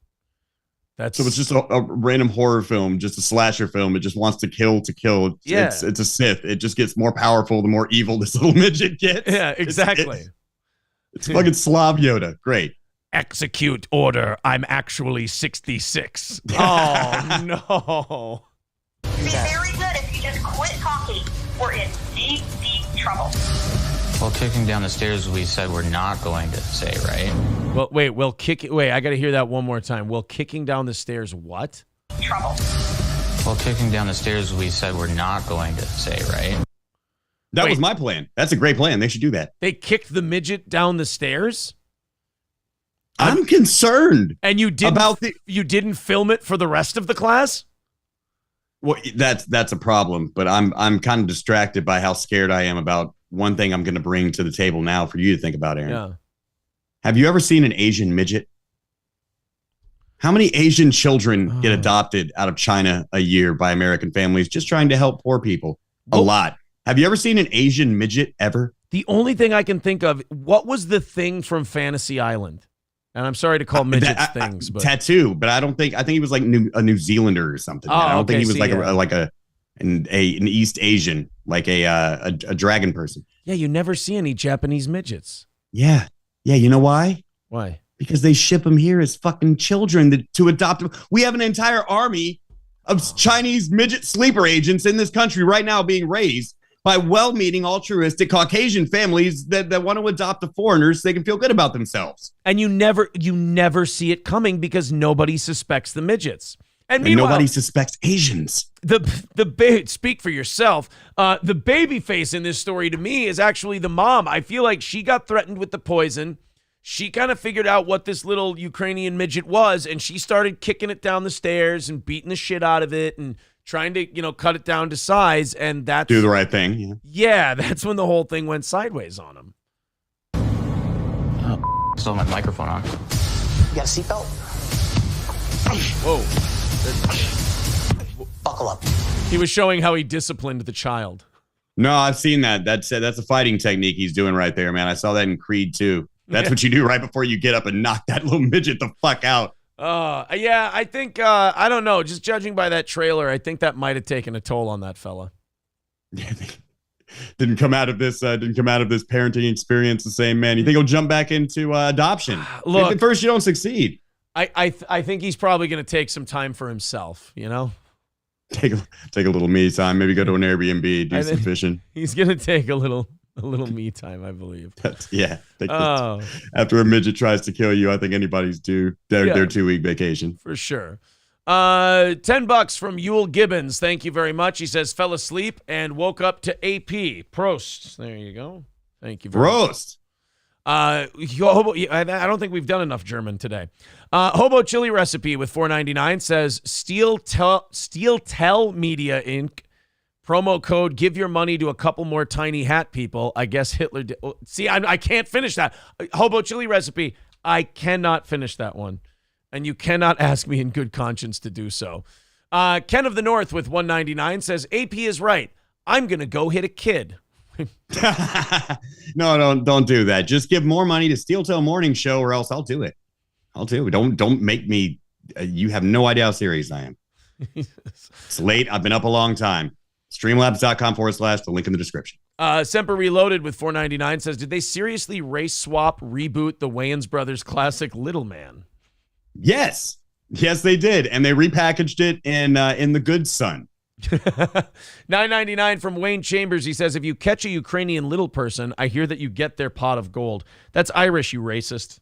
So it's just a random horror film, just a slasher film. It just wants to kill to kill. It's a Sith. It just gets more powerful the more evil this little midget gets. Yeah, exactly. It's fucking Slav Yoda. Great. Execute order. I'm actually 66. Oh, no. be very good if you just quit talking. We're in deep, deep trouble. Well, kicking down the stairs, we said we're not going to say, right? Well, wait, I got to hear that one more time. Well, kicking down the stairs, what? Trouble. Well, kicking down the stairs, we said we're not going to say, right? That was my plan. That's a great plan. They should do that. They kicked the midget down the stairs? I'm concerned. And you didn't film it for the rest of the class? Well, that's a problem, but I'm kind of distracted by how scared I am about one thing I'm going to bring to the table now for you to think about, Aaron. Yeah. Have you ever seen an Asian midget? How many Asian children get adopted out of China a year by American families just trying to help poor people? A lot. Have you ever seen an Asian midget ever? The only thing I can think of, what was the thing from Fantasy Island? And I'm sorry to call midgets things, but tattoo. But I think he was like a New Zealander or something. Oh, I don't okay, think he was see, an East Asian, like a dragon person. Yeah, you never see any Japanese midgets. Yeah. You know why? Why? Because they ship them here as fucking children to adopt them. We have an entire army of Chinese midget sleeper agents in this country right now being raised by well-meaning, altruistic Caucasian families that want to adopt the foreigners so they can feel good about themselves. And you never see it coming because nobody suspects the midgets. And meanwhile, nobody suspects Asians. Speak for yourself. The baby face in this story to me is actually the mom. I feel like she got threatened with the poison. She kind of figured out what this little Ukrainian midget was, and she started kicking it down the stairs and beating the shit out of it and trying to, cut it down to size. And that's do the right thing. Yeah, that's when the whole thing went sideways on him. Oh, still my microphone on. You got a seatbelt? Whoa. Buckle up. He was showing how he disciplined the child. No, I've seen that. That's a fighting technique he's doing right there, man. I saw that in Creed 2. That's what you do right before you get up and knock that little midget the fuck out. Yeah, I think, I don't know. Just judging by that trailer, I think that might have taken a toll on that fella. Yeah, didn't come out of this parenting experience the same, man. You think he'll jump back into adoption? Look, at first you don't succeed. I think he's probably going to take some time for himself, Take a little me time, maybe go to an Airbnb, do some fishing. He's going to take a little me time, I believe. After a midget tries to kill you, I think anybody's due their 2-week vacation. For sure. $10 from Yule Gibbons. Thank you very much. He says, fell asleep and woke up to AP. Prost. There you go. Thank you very much. I don't think we've done enough German today. Hobo Chili Recipe with $4.99 says Steel Tell Media Inc. Promo code, give your money to a couple more tiny hat people. I guess Hitler did. See, I can't finish that. Hobo Chili Recipe, I cannot finish that one. And you cannot ask me in good conscience to do so. Ken of the North with $1.99 says, AP is right. I'm going to go hit a kid. No, don't do that. Just give more money to Steel Toe Morning Show or else I'll do it. Don't make me. You have no idea how serious I am. It's late. I've been up a long time. Streamlabs.com/, the link in the description. Semper Reloaded with $4.99 says, did they seriously race swap reboot the Wayans Brothers classic Little Man? Yes, they did. And they repackaged it in The Good Son. $9.99 from Wayne Chambers. He says, if you catch a Ukrainian little person, I hear that you get their pot of gold. That's Irish, you racist.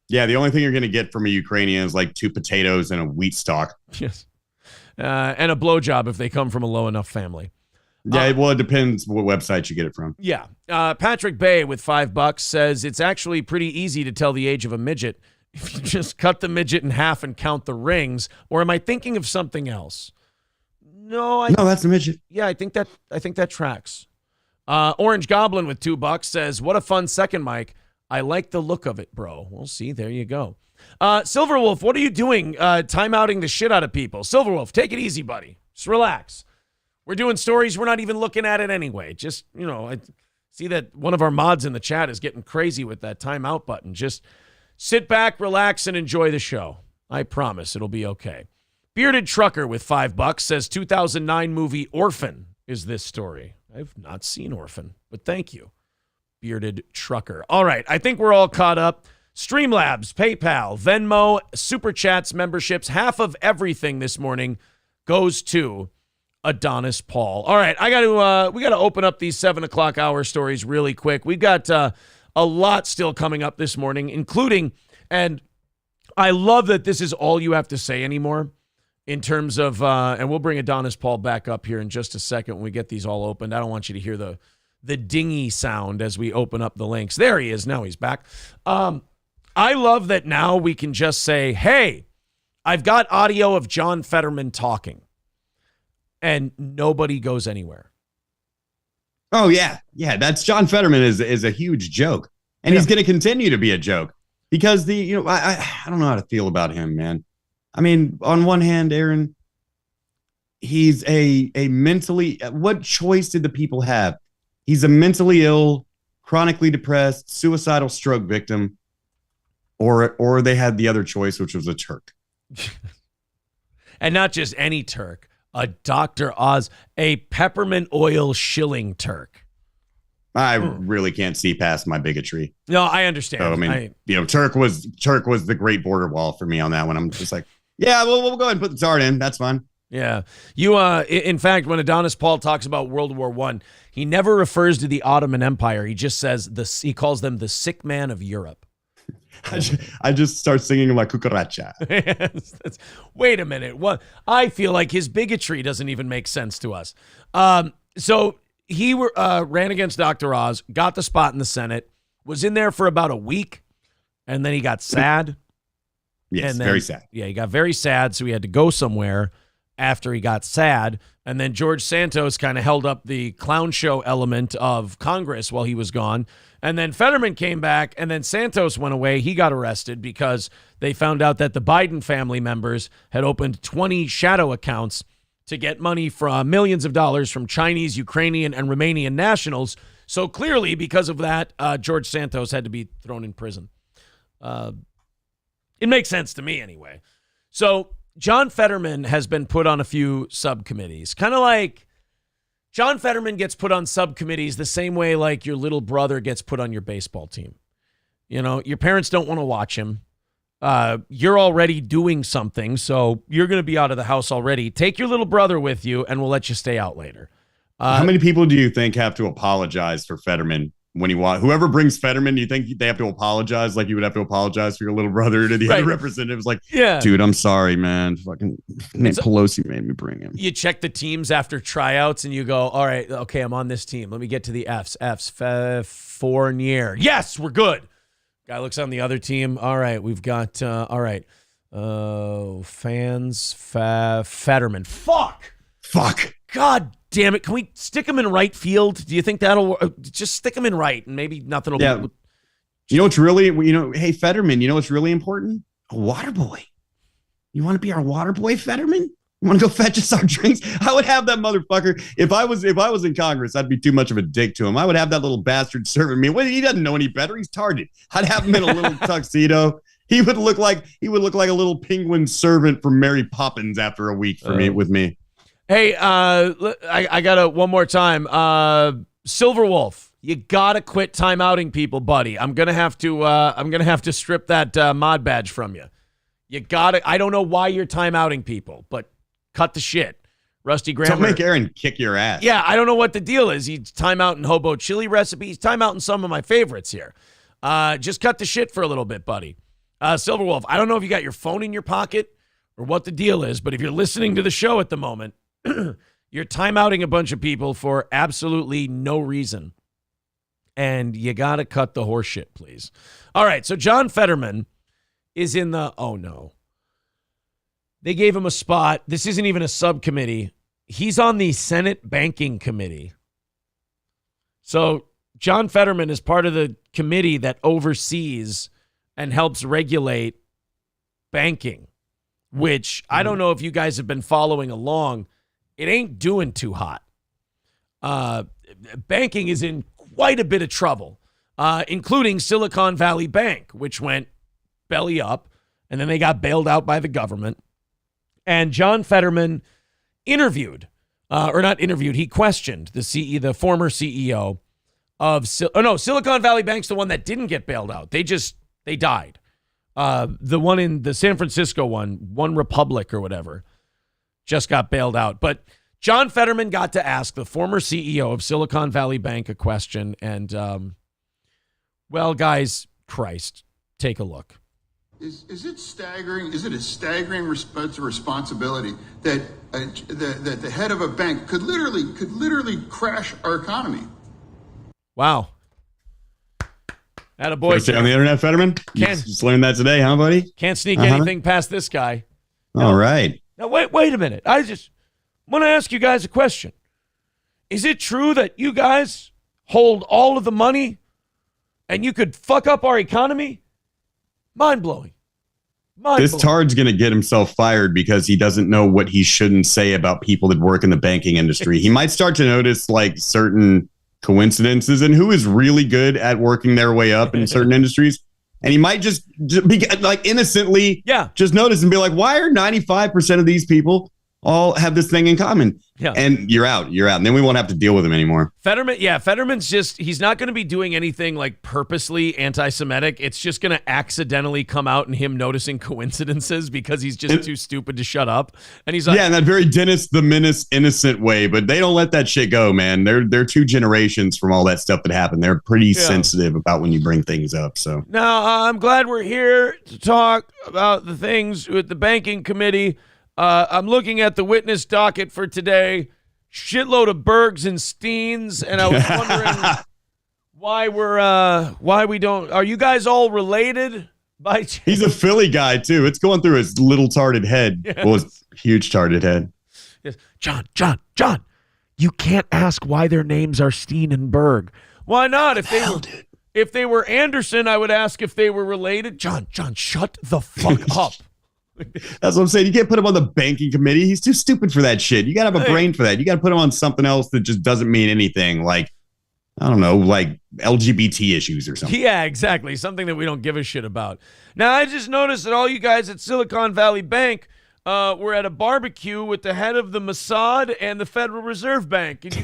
Yeah, the only thing you're going to get from a Ukrainian is like 2 potatoes and a wheat stalk. Yes. And a blowjob if they come from a low enough family. Yeah, well, it depends what website you get it from. Yeah. Patrick Bay with $5 says, it's actually pretty easy to tell the age of a midget if you just cut the midget in half and count the rings. Or am I thinking of something else? No, that's a midget. Yeah, I think that tracks. Orange Goblin with $2 says, what a fun second, Mike. I like the look of it, bro. We'll see. There you go. Silverwolf, what are you doing? Timeouting the shit out of people. Silverwolf, take it easy, buddy. Just relax. We're doing stories. We're not even looking at it anyway. Just, I see that one of our mods in the chat is getting crazy with that timeout button. Just sit back, relax, and enjoy the show. I promise it'll be okay. Bearded Trucker with $5 says 2009 movie Orphan is this story. I've not seen Orphan, but thank you, Bearded Trucker. All right, I think we're all caught up. Streamlabs, PayPal, Venmo, Super Chats, memberships, half of everything this morning goes to Adonis Paul. All right, we got to open up these 7 o'clock hour stories really quick. We've got a lot still coming up this morning, including, and I love that this is all you have to say anymore in terms of, and we'll bring Adonis Paul back up here in just a second when we get these all opened. I don't want you to hear the dingy sound as we open up the links. There he is. Now he's back. I love that now we can just say, hey, I've got audio of John Fetterman talking, and nobody goes anywhere. Oh, yeah. Yeah, that's John Fetterman is a huge joke, and he's going to continue to be a joke because I don't know how to feel about him, man. I mean, on one hand, Aaron, he's a mentally, what choice did the people have? He's a mentally ill, chronically depressed, suicidal stroke victim Or they had the other choice, which was a Turk. And not just any Turk, a Dr. Oz, a peppermint oil shilling Turk. I really can't see past my bigotry. No, I understand. So, I mean, Turk was the great border wall for me on that one. I'm just like, yeah, we'll go ahead and put the Tsar in. That's fine. Yeah. In fact, when Adonis Paul talks about World War I, he never refers to the Ottoman Empire. He just says he calls them the sick man of Europe. I just start singing La Cucaracha. Wait a minute. What? I feel like his bigotry doesn't even make sense to us. So he ran against Dr. Oz, got the spot in the Senate, was in there for about a week, and then he got sad. Yes, and then, very sad. Yeah, he got very sad, so he had to go somewhere after he got sad. And then George Santos kind of held up the clown show element of Congress while he was gone. And then Fetterman came back, and then Santos went away. He got arrested because they found out that the Biden family members had opened 20 shadow accounts to get money from millions of dollars from Chinese, Ukrainian, and Romanian nationals. So clearly, because of that, George Santos had to be thrown in prison. It makes sense to me anyway. So John Fetterman has been put on a few subcommittees, kind of like John Fetterman gets put on subcommittees the same way like your little brother gets put on your baseball team. You know, your parents don't want to watch him. You're already doing something, so you're going to be out of the house already. Take your little brother with you, and we'll let you stay out later. How many people do you think have to apologize for Fetterman when he whoever brings Fetterman? Do you think they have to apologize like you would have to apologize for your little brother to the other representatives? Like, yeah, dude, I'm sorry, man. Fucking Pelosi made me bring him. You check the teams after tryouts, and you go, all right, okay, I'm on this team. Let me get to the Fs. Fournier. Yes, we're good. Guy looks on the other team. All right, we've got, all right. Fetterman. Fuck. God damn it. Can we stick him in right field? Do you think that'll work? Just stick him in right, and maybe nothing will be. You know what's really, hey, Fetterman, you know what's really important? A water boy. You want to be our water boy, Fetterman? You want to go fetch us our drinks? I would have that motherfucker. If I was in Congress, I'd be too much of a dick to him. I would have that little bastard serving me. Well, he doesn't know any better. He's Target. I'd have him in a little tuxedo. He would look like a little penguin servant from Mary Poppins after a week with me. Hey, I got one more time. Silver Wolf, you gotta quit timeouting people, buddy. I'm gonna have to strip that mod badge from you. You gotta. I don't know why you're timeouting people, but cut the shit. Rusty Grammar. Don't make Aaron kick your ass. Yeah, I don't know what the deal is. He's timeouting hobo chili recipes. Timeouting some of my favorites here. Just cut the shit for a little bit, buddy. Silver Wolf, I don't know if you got your phone in your pocket or what the deal is, but if you're listening to the show at the moment, you're timeouting a bunch of people for absolutely no reason. And you got to cut the horse shit, please. All right, so John Fetterman is in the, oh no. They gave him a spot. This isn't even a subcommittee. He's on the Senate Banking Committee. So John Fetterman is part of the committee that oversees and helps regulate banking, which I don't know if you guys have been following along. It ain't doing too hot. Banking is in quite a bit of trouble, including Silicon Valley Bank, which went belly up, and then they got bailed out by the government. And John Fetterman he questioned the former CEO of Silicon Valley Bank's the one that didn't get bailed out. They died. The one in the San Francisco One Republic or whatever, just got bailed out. But John Fetterman got to ask the former CEO of Silicon Valley Bank a question. And, well, guys, Christ, take a look. Is it staggering? Is it a staggering responsibility that that the head of a bank could literally crash our economy? Wow. Attaboy. First day on the internet, Fetterman. Just learned that today, huh, buddy? Can't sneak anything past this guy. All right. Now wait a minute. I just want to ask you guys a question. Is it true that you guys hold all of the money and you could fuck up our economy? Mind-blowing. This tard's going to get himself fired because he doesn't know what he shouldn't say about people that work in the banking industry. He might start to notice like certain coincidences and who is really good at working their way up in certain industries. And he might just be like innocently just notice and be like, why are 95% of these people all have this thing in common? Yeah. And you're out. And then we won't have to deal with him anymore. Fetterman's he's not going to be doing anything like purposely anti-Semitic. It's just going to accidentally come out in him noticing coincidences because he's just too stupid to shut up. And he's like, in that very Dennis the Menace innocent way, but they don't let that shit go, man. They're 2 generations from all that stuff that happened. They're pretty sensitive about when you bring things up. So now I'm glad we're here to talk about the things with the banking committee. I'm looking at the witness docket for today. Shitload of Bergs and Steens, and I was wondering why we don't. Are you guys all related? By chance? He's a Philly guy too. It's going through his little tarted head. Yes. Well, his huge tarted head. Yes. John. You can't ask why their names are Steen and Berg. Why not? If they were Anderson, I would ask if they were related. John, shut the fuck up. That's what I'm saying. You can't put him on the banking committee. He's too stupid for that shit. You got to have a brain for that. You got to put him on something else that just doesn't mean anything. Like, I don't know, like LGBT issues or something. Yeah, exactly. Something that we don't give a shit about. Now, I just noticed that all you guys at Silicon Valley Bank were at a barbecue with the head of the Mossad and the Federal Reserve Bank. And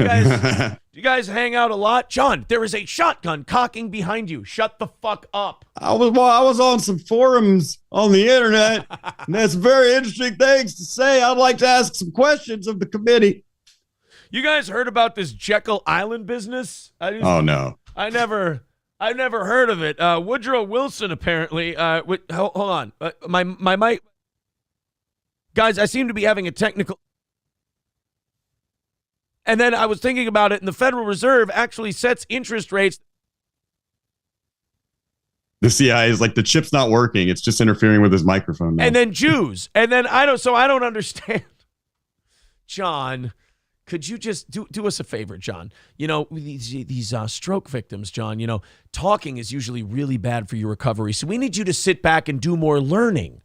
you guys hang out a lot? John, there is a shotgun cocking behind you. Shut the fuck up. I was on some forums on the internet, and that's very interesting things to say. I'd like to ask some questions of the committee. You guys heard about this Jekyll Island business? Oh, no. I've never heard of it. Woodrow Wilson, apparently. Hold on. My mic. Guys, I seem to be having a technical. And then I was thinking about it, and the Federal Reserve actually sets interest rates. The CIA is like, the chip's not working. It's just interfering with his microphone now. And then Jews. And then I don't understand. John, could you just do us a favor, John? You know, these stroke victims, John, you know, talking is usually really bad for your recovery. So we need you to sit back and do more learning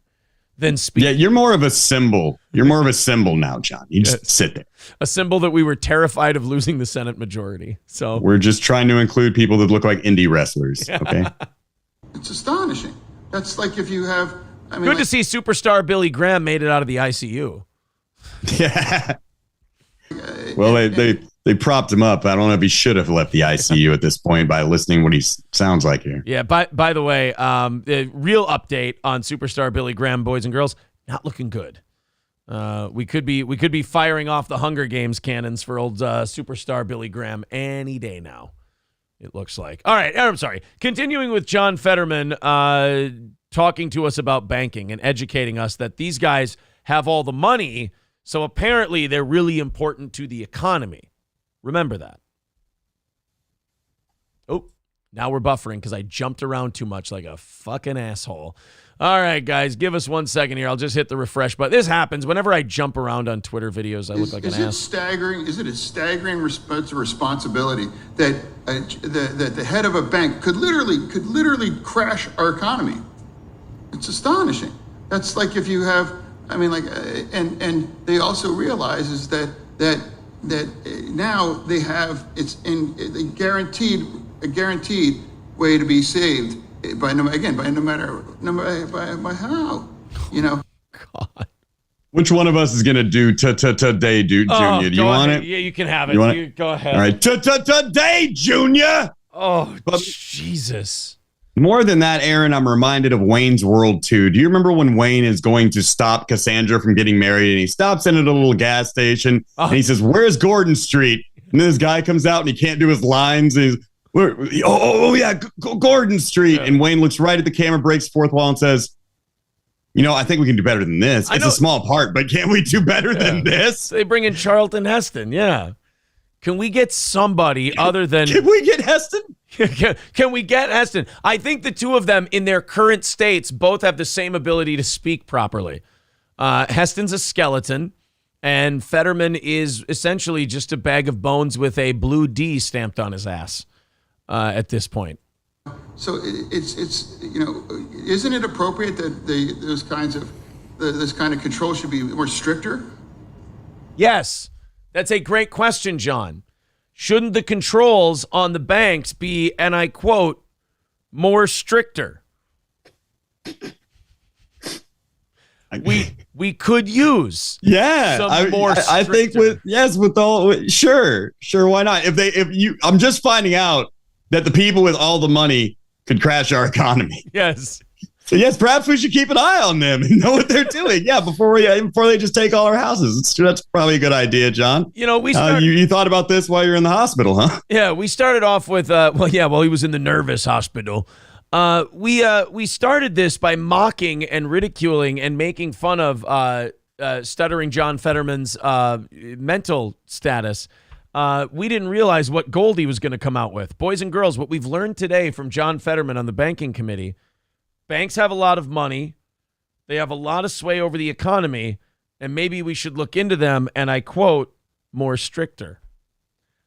than speak. Yeah, you're more of a symbol. You're more of a symbol now, John. You just sit there. A symbol that we were terrified of losing the Senate majority. So we're just trying to include people that look like indie wrestlers. Okay. It's astonishing. That's like if you have. Good to see superstar Billy Graham made it out of the ICU. Yeah. Well, they propped him up. I don't know if he should have left the ICU at this point by listening what he sounds like here. Yeah. By the way, the real update on superstar Billy Graham, boys and girls, not looking good. We could be firing off the Hunger Games cannons for old superstar Billy Graham any day now. It looks like. All right. I'm sorry. Continuing with John Fetterman talking to us about banking and educating us that these guys have all the money. So apparently they're really important to the economy. Remember that. Oh, now we're buffering because I jumped around too much like a fucking asshole. All right, guys, give us 1 second here. I'll just hit the refresh button. This happens whenever I jump around on Twitter videos. I look like an ass. Is it a staggering responsibility that the head of a bank could literally crash our economy? It's astonishing. That's like if you have. And they also realize is that now they have a guaranteed way to be saved by how, you know. God. Which one of us is gonna do today, Junior? Do you want it? Yeah, you can have it. Go ahead. All right, today, Junior. Oh, Jesus. More than that, Aaron, I'm reminded of Wayne's World 2. Do you remember when Wayne is going to stop Cassandra from getting married and he stops in at a little gas station and he says, "Where's Gordon Street?" And then this guy comes out and he can't do his lines. And he's, Gordon Street. Yeah. And Wayne looks right at the camera, breaks fourth wall and says, "You know, I think we can do better than this. It's a small part, but can't we do better than this?" They bring in Charlton Heston. Yeah. Can we get somebody other than... Can we get Heston? Can we get Heston? I think the two of them in their current states both have the same ability to speak properly. Heston's a skeleton, and Fetterman is essentially just a bag of bones with a blue D stamped on his ass at this point. So it's you know, isn't it appropriate that this kind of control should be more stricter? Yes. That's a great question, John. Shouldn't the controls on the banks be, and I quote, more stricter? We could use some more I think sure, why not? I'm just finding out that the people with all the money could crash our economy. Yes. So yes, perhaps we should keep an eye on them and know what they're doing. Yeah, before they just take all our houses. That's probably a good idea, John. You know, you thought about this while you're in the hospital, huh? Yeah, we started off with while he was in the nervous hospital. We started this by mocking and ridiculing and making fun of stuttering John Fetterman's mental status. We didn't realize what gold he was going to come out with. Boys and girls, what we've learned today from John Fetterman on the banking committee: banks have a lot of money, they have a lot of sway over the economy, and maybe we should look into them, and I quote, more stricter.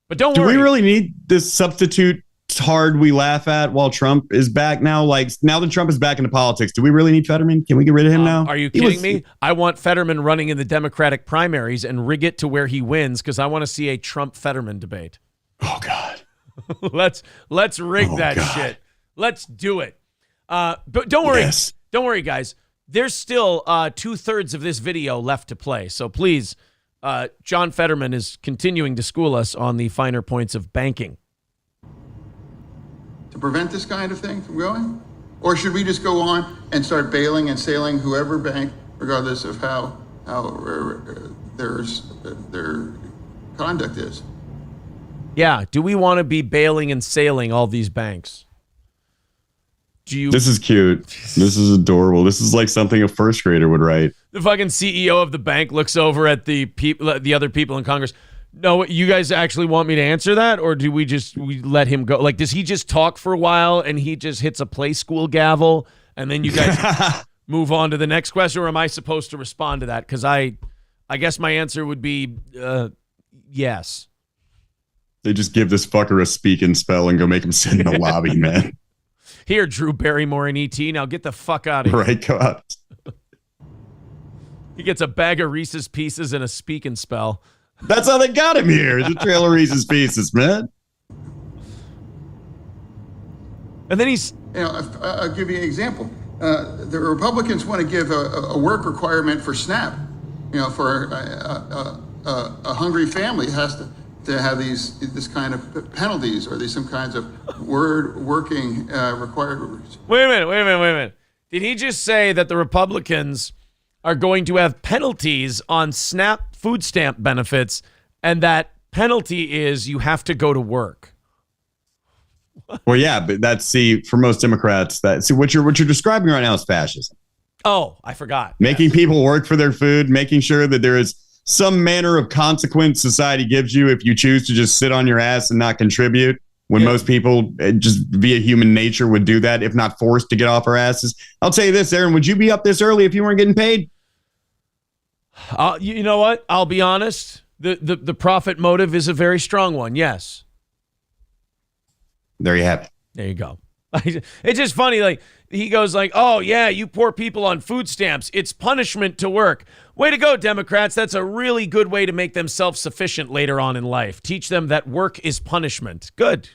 But don't worry. Do we really need this substitute hard we laugh at while Trump is back now? Like, now that Trump is back into politics, do we really need Fetterman? Can we get rid of him now? Are you kidding me? I want Fetterman running in the Democratic primaries and rig it to where he wins, because I want to see a Trump-Fetterman debate. Oh, God. Let's rig that shit. Let's do it. But don't worry. Yes. Don't worry, guys. There's still 2/3 of this video left to play. So please, John Fetterman is continuing to school us on the finer points of banking. To prevent this kind of thing from going? Or should we just go on and start bailing and sailing whoever bank, regardless of how their conduct is? Yeah. Do we want to be bailing and sailing all these banks? This is cute. This is adorable. This is like something a first grader would write. The fucking CEO of the bank looks over at the other people in Congress. No, you guys actually want me to answer that, or do we let him go? Like, does he just talk for a while and he just hits a play school gavel, and then you guys move on to the next question, or am I supposed to respond to that? Because I guess my answer would be yes. They just give this fucker a speak and spell and go make him sit in the lobby, man. Here, Drew Barrymore and E.T. Now get the fuck out of here. Right, go out. He gets a bag of Reese's Pieces and a speak and spell. That's how they got him here. The trail of Reese's Pieces, man. And then he's... I'll give you an example. The Republicans want to give a work requirement for SNAP. For a hungry family has to have this kind of penalties, or some kinds of working required. Wait a minute. Did he just say that the Republicans are going to have penalties on SNAP food stamp benefits, and that penalty is you have to go to work? Well, yeah, but for most Democrats, what you're describing right now is fascism. Oh, I forgot. Making people work for their food, making sure that there is some manner of consequence society gives you if you choose to just sit on your ass and not contribute, when most people just via human nature would do that if not forced to get off our asses. I'll tell you this, Aaron, would you be up this early if you weren't getting paid? You know what? I'll be honest. The profit motive is a very strong one. Yes. There you have it. There you go. It's just funny. Like, he goes like, oh, yeah, you poor people on food stamps. It's punishment to work. Way to go, Democrats. That's a really good way to make them self-sufficient later on in life. Teach them that work is punishment. Good.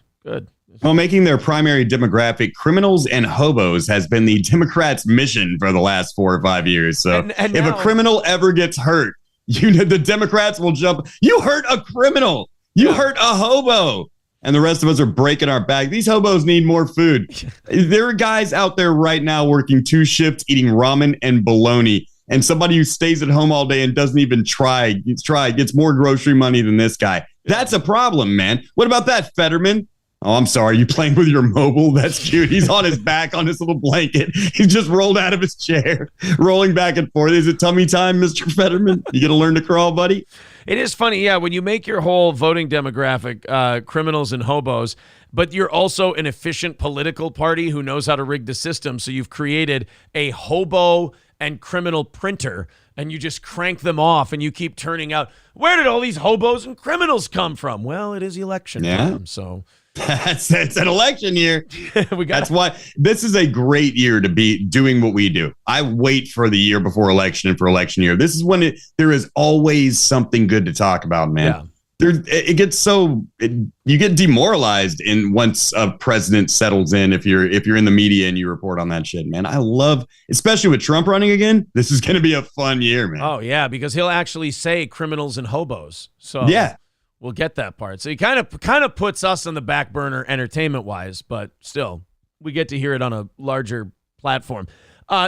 Well, making their primary demographic criminals and hobos has been the Democrats' mission for the last 4 or 5 years. So and if a criminal ever gets hurt, the Democrats will jump. You hurt a criminal. You hurt a hobo. And the rest of us are breaking our back. These hobos need more food. There are guys out there right now working 2 shifts, eating ramen and bologna. And somebody who stays at home all day and doesn't even try, gets more grocery money than this guy. That's a problem, man. What about that, Fetterman? Oh, I'm sorry. You playing with your mobile? That's cute. He's on his back on his little blanket. He's just rolled out of his chair, rolling back and forth. Is it tummy time, Mr. Fetterman? You going to learn to crawl, buddy? It is funny, yeah, when you make your whole voting demographic criminals and hobos, but you're also an efficient political party who knows how to rig the system, so you've created a hobo and criminal printer, and you just crank them off, and you keep turning out, where did all these hobos and criminals come from? Well, it is election time, so... It's an election year. That's why this is a great year to be doing what we do. I wait for the year before election and for election year. This is when there is always something good to talk about, man. it gets so you get demoralized in once a president settles in. If you're in the media and you report on that shit, man, I love, especially with Trump running again. This is going to be a fun year, man. Oh yeah, because he'll actually say criminals and hobos. So yeah, we'll get that part. So he kind of puts us on the back burner entertainment wise, but still, we get to hear it on a larger platform.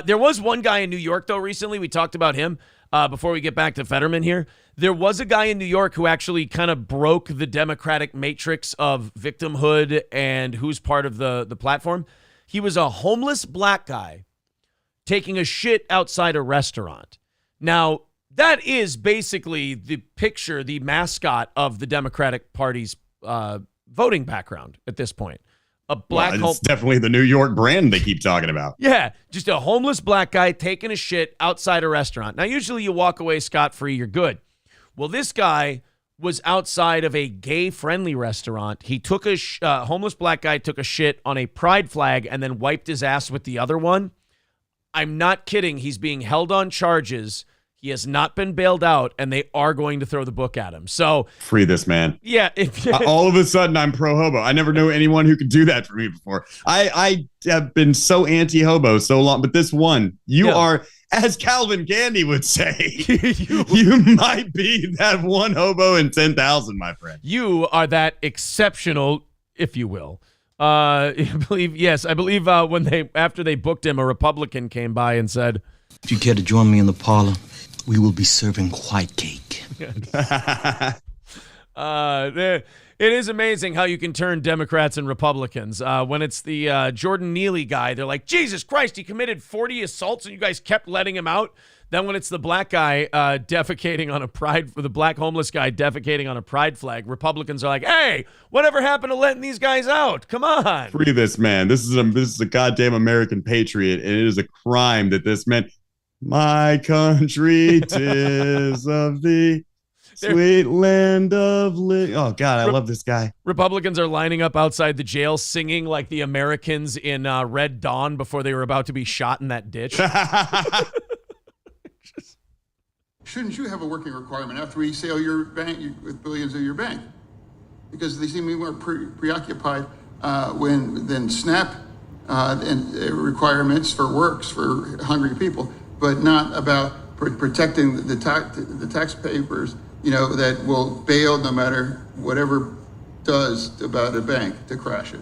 There was one guy in New York though recently. We talked about him before we get back to Fetterman here. There was a guy in New York who actually kind of broke the Democratic matrix of victimhood and who's part of the platform. He was a homeless black guy taking a shit outside a restaurant. Now, that is basically the picture, the mascot of the Democratic Party's voting background at this point. A black it's definitely the New York brand they keep talking about. Yeah, just a homeless black guy taking a shit outside a restaurant. Now, usually you walk away scot-free, you're good. Well, this guy was outside of a gay-friendly restaurant. He took a homeless black guy took a shit on a pride flag and then wiped his ass with the other one. I'm not kidding. He's being held on charges. He has not been bailed out, and they are going to throw the book at him. So free this man. Yeah. All of a sudden, I'm pro-hobo. I never knew anyone who could do that for me before. I have been so anti-hobo so long, but this one, you are, as Calvin Candy would say, you might be that one hobo in 10,000, my friend. You are that exceptional, if you will. I believe when after they booked him, a Republican came by and said, "If you care to join me in the parlor, we will be serving white cake." It is amazing how you can turn Democrats and Republicans. When it's the Jordan Neely guy, they're like, Jesus Christ, he committed 40 assaults and you guys kept letting him out. Then when it's the black guy defecating on the black homeless guy defecating on a pride flag, Republicans are like, hey, whatever happened to letting these guys out? Come on. Free this man. This is a goddamn American patriot, and it is a crime that this man, my country, 'tis of thee. Sweet land of oh God, I love this guy. Republicans are lining up outside the jail singing like the Americans in Red Dawn before they were about to be shot in that ditch. Shouldn't you have a working requirement after we sell your bank with billions of your bank? Because they seem to be more preoccupied than SNAP and requirements for works for hungry people, but not about protecting the taxpayers, that will bail no matter whatever does about a bank to crash it.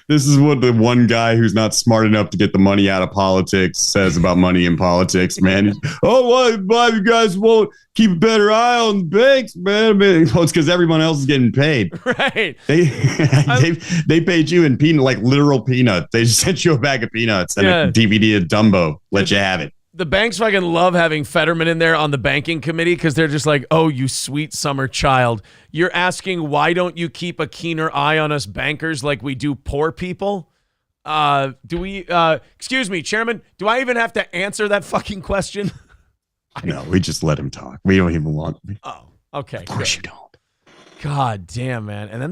This is what the one guy who's not smart enough to get the money out of politics says about money in politics, man. Why you guys won't keep a better eye on the banks, man? I mean, it's because everyone else is getting paid. Right. They paid you in literal peanuts. They just sent you a bag of peanuts and a DVD of Dumbo. Let you have it. The banks fucking love having Fetterman in there on the banking committee because they're just like, oh, you sweet summer child. You're asking why don't you keep a keener eye on us bankers like we do poor people? Excuse me, Chairman, do I even have to answer that fucking question? No, we just let him talk. We don't even want me. Oh, okay. Of course you don't. God damn, man. And then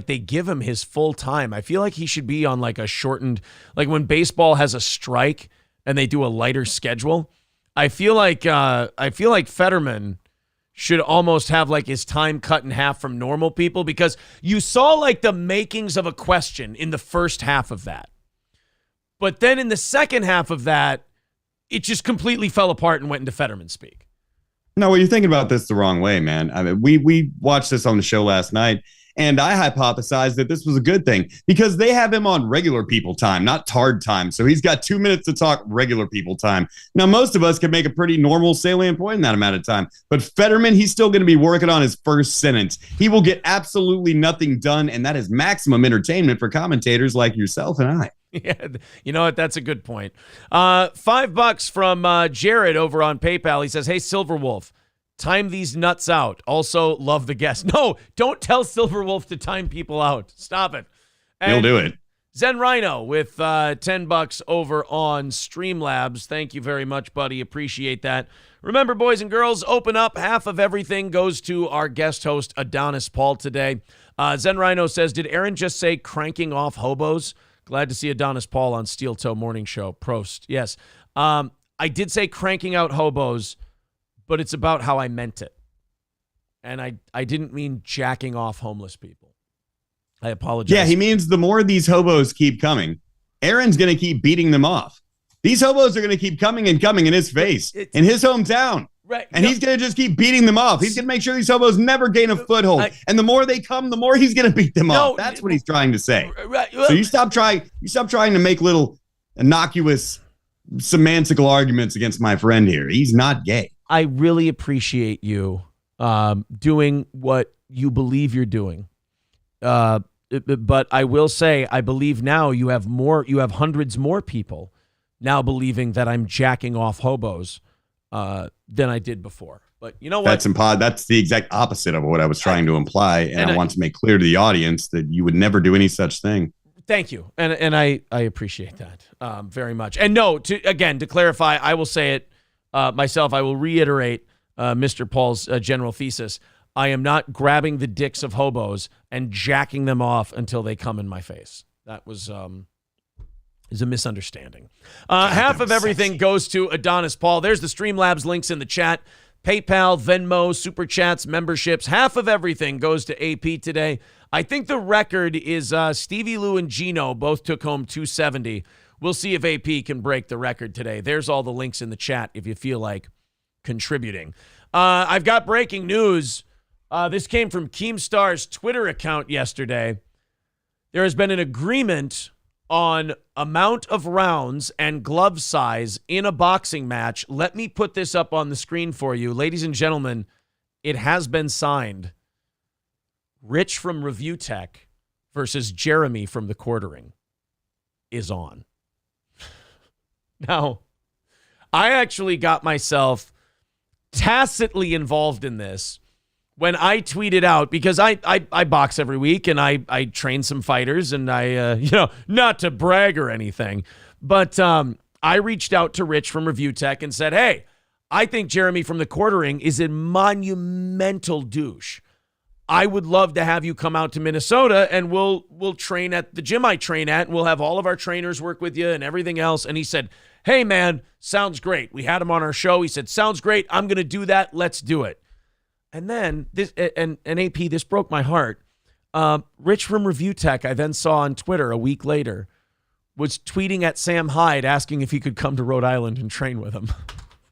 they give him his full time. I feel like he should be on like a shortened, like when baseball has a strike and they do a lighter schedule. I feel like Fetterman should almost have like his time cut in half from normal people, because you saw like the makings of a question in the first half of that. But then in the second half of that, it just completely fell apart and went into Fetterman speak. No, well, you're thinking about this the wrong way, man. I mean, we watched this on the show last night, and I hypothesized that this was a good thing because they have him on regular people time, not tard time. So he's got 2 minutes to talk regular people time. Now, most of us can make a pretty normal salient point in that amount of time. But Fetterman, he's still going to be working on his first sentence. He will get absolutely nothing done, and that is maximum entertainment for commentators like yourself and I. Yeah, you know what? That's a good point. $5 from Jared over on PayPal. He says, hey, Silverwolf, time these nuts out. Also, love the guest. No, don't tell Silverwolf to time people out. Stop it. He'll do it. Zen Rhino with $10 over on Streamlabs. Thank you very much, buddy. Appreciate that. Remember, boys and girls, open up. Half of everything goes to our guest host, Adonis Paul, today. Zen Rhino says, did Aaron just say cranking off hobos? Glad to see Adonis Paul on Steel Toe Morning Show. Prost. Yes. I did say cranking out hobos, but it's about how I meant it. And I didn't mean jacking off homeless people. I apologize. Yeah, he means the more these hobos keep coming, Aaron's going to keep beating them off. These hobos are going to keep coming in his face, in his hometown. Right. And he's going to just keep beating them off. He's going to make sure these hobos never gain a foothold. And the more they come, the more he's going to beat them off. That's what he's trying to say. Right. So you stop trying to make little innocuous semantical arguments against my friend here. He's not gay. I really appreciate you doing what you believe you're doing. But I will say, I believe now you have hundreds more people now believing that I'm jacking off hobos than I did before. But you know what? That's the exact opposite of what I was trying to imply. And I want to make clear to the audience that you would never do any such thing. Thank you. And I appreciate that very much. And no, to clarify, I will say it myself. I will reiterate Mr. Paul's general thesis. I am not grabbing the dicks of hobos and jacking them off until they come in my face. That was is a misunderstanding. Half of everything goes to Adonis Paul. There's the Streamlabs links in the chat. PayPal, Venmo, Super Chats, memberships. Half of everything goes to AP today. I think the record is Stevie Lou and Gino both took home 270. We'll see if AP can break the record today. There's all the links in the chat if you feel like contributing. I've got breaking news. This came from Keemstar's Twitter account yesterday. There has been an agreement on amount of rounds and glove size in a boxing match. Let me put this up on the screen for you. Ladies and gentlemen, it has been signed. Rich from ReivewTech versus Jeremy from the Quartering is on. Now, I actually got myself tacitly involved in this when I tweeted out, because I box every week and I train some fighters, and I not to brag or anything, but I reached out to Rich from ReivewTech and said, hey, I think Jeremy from the Quartering is a monumental douche. I would love to have you come out to Minnesota and we'll train at the gym I train at, and we'll have all of our trainers work with you and everything else. And he said, hey man, sounds great. We had him on our show. He said, sounds great. I'm going to do that. Let's do it. And then this, and AP, this broke my heart. Rich from ReivewTech, I then saw on Twitter a week later, was tweeting at Sam Hyde asking if he could come to Rhode Island and train with him.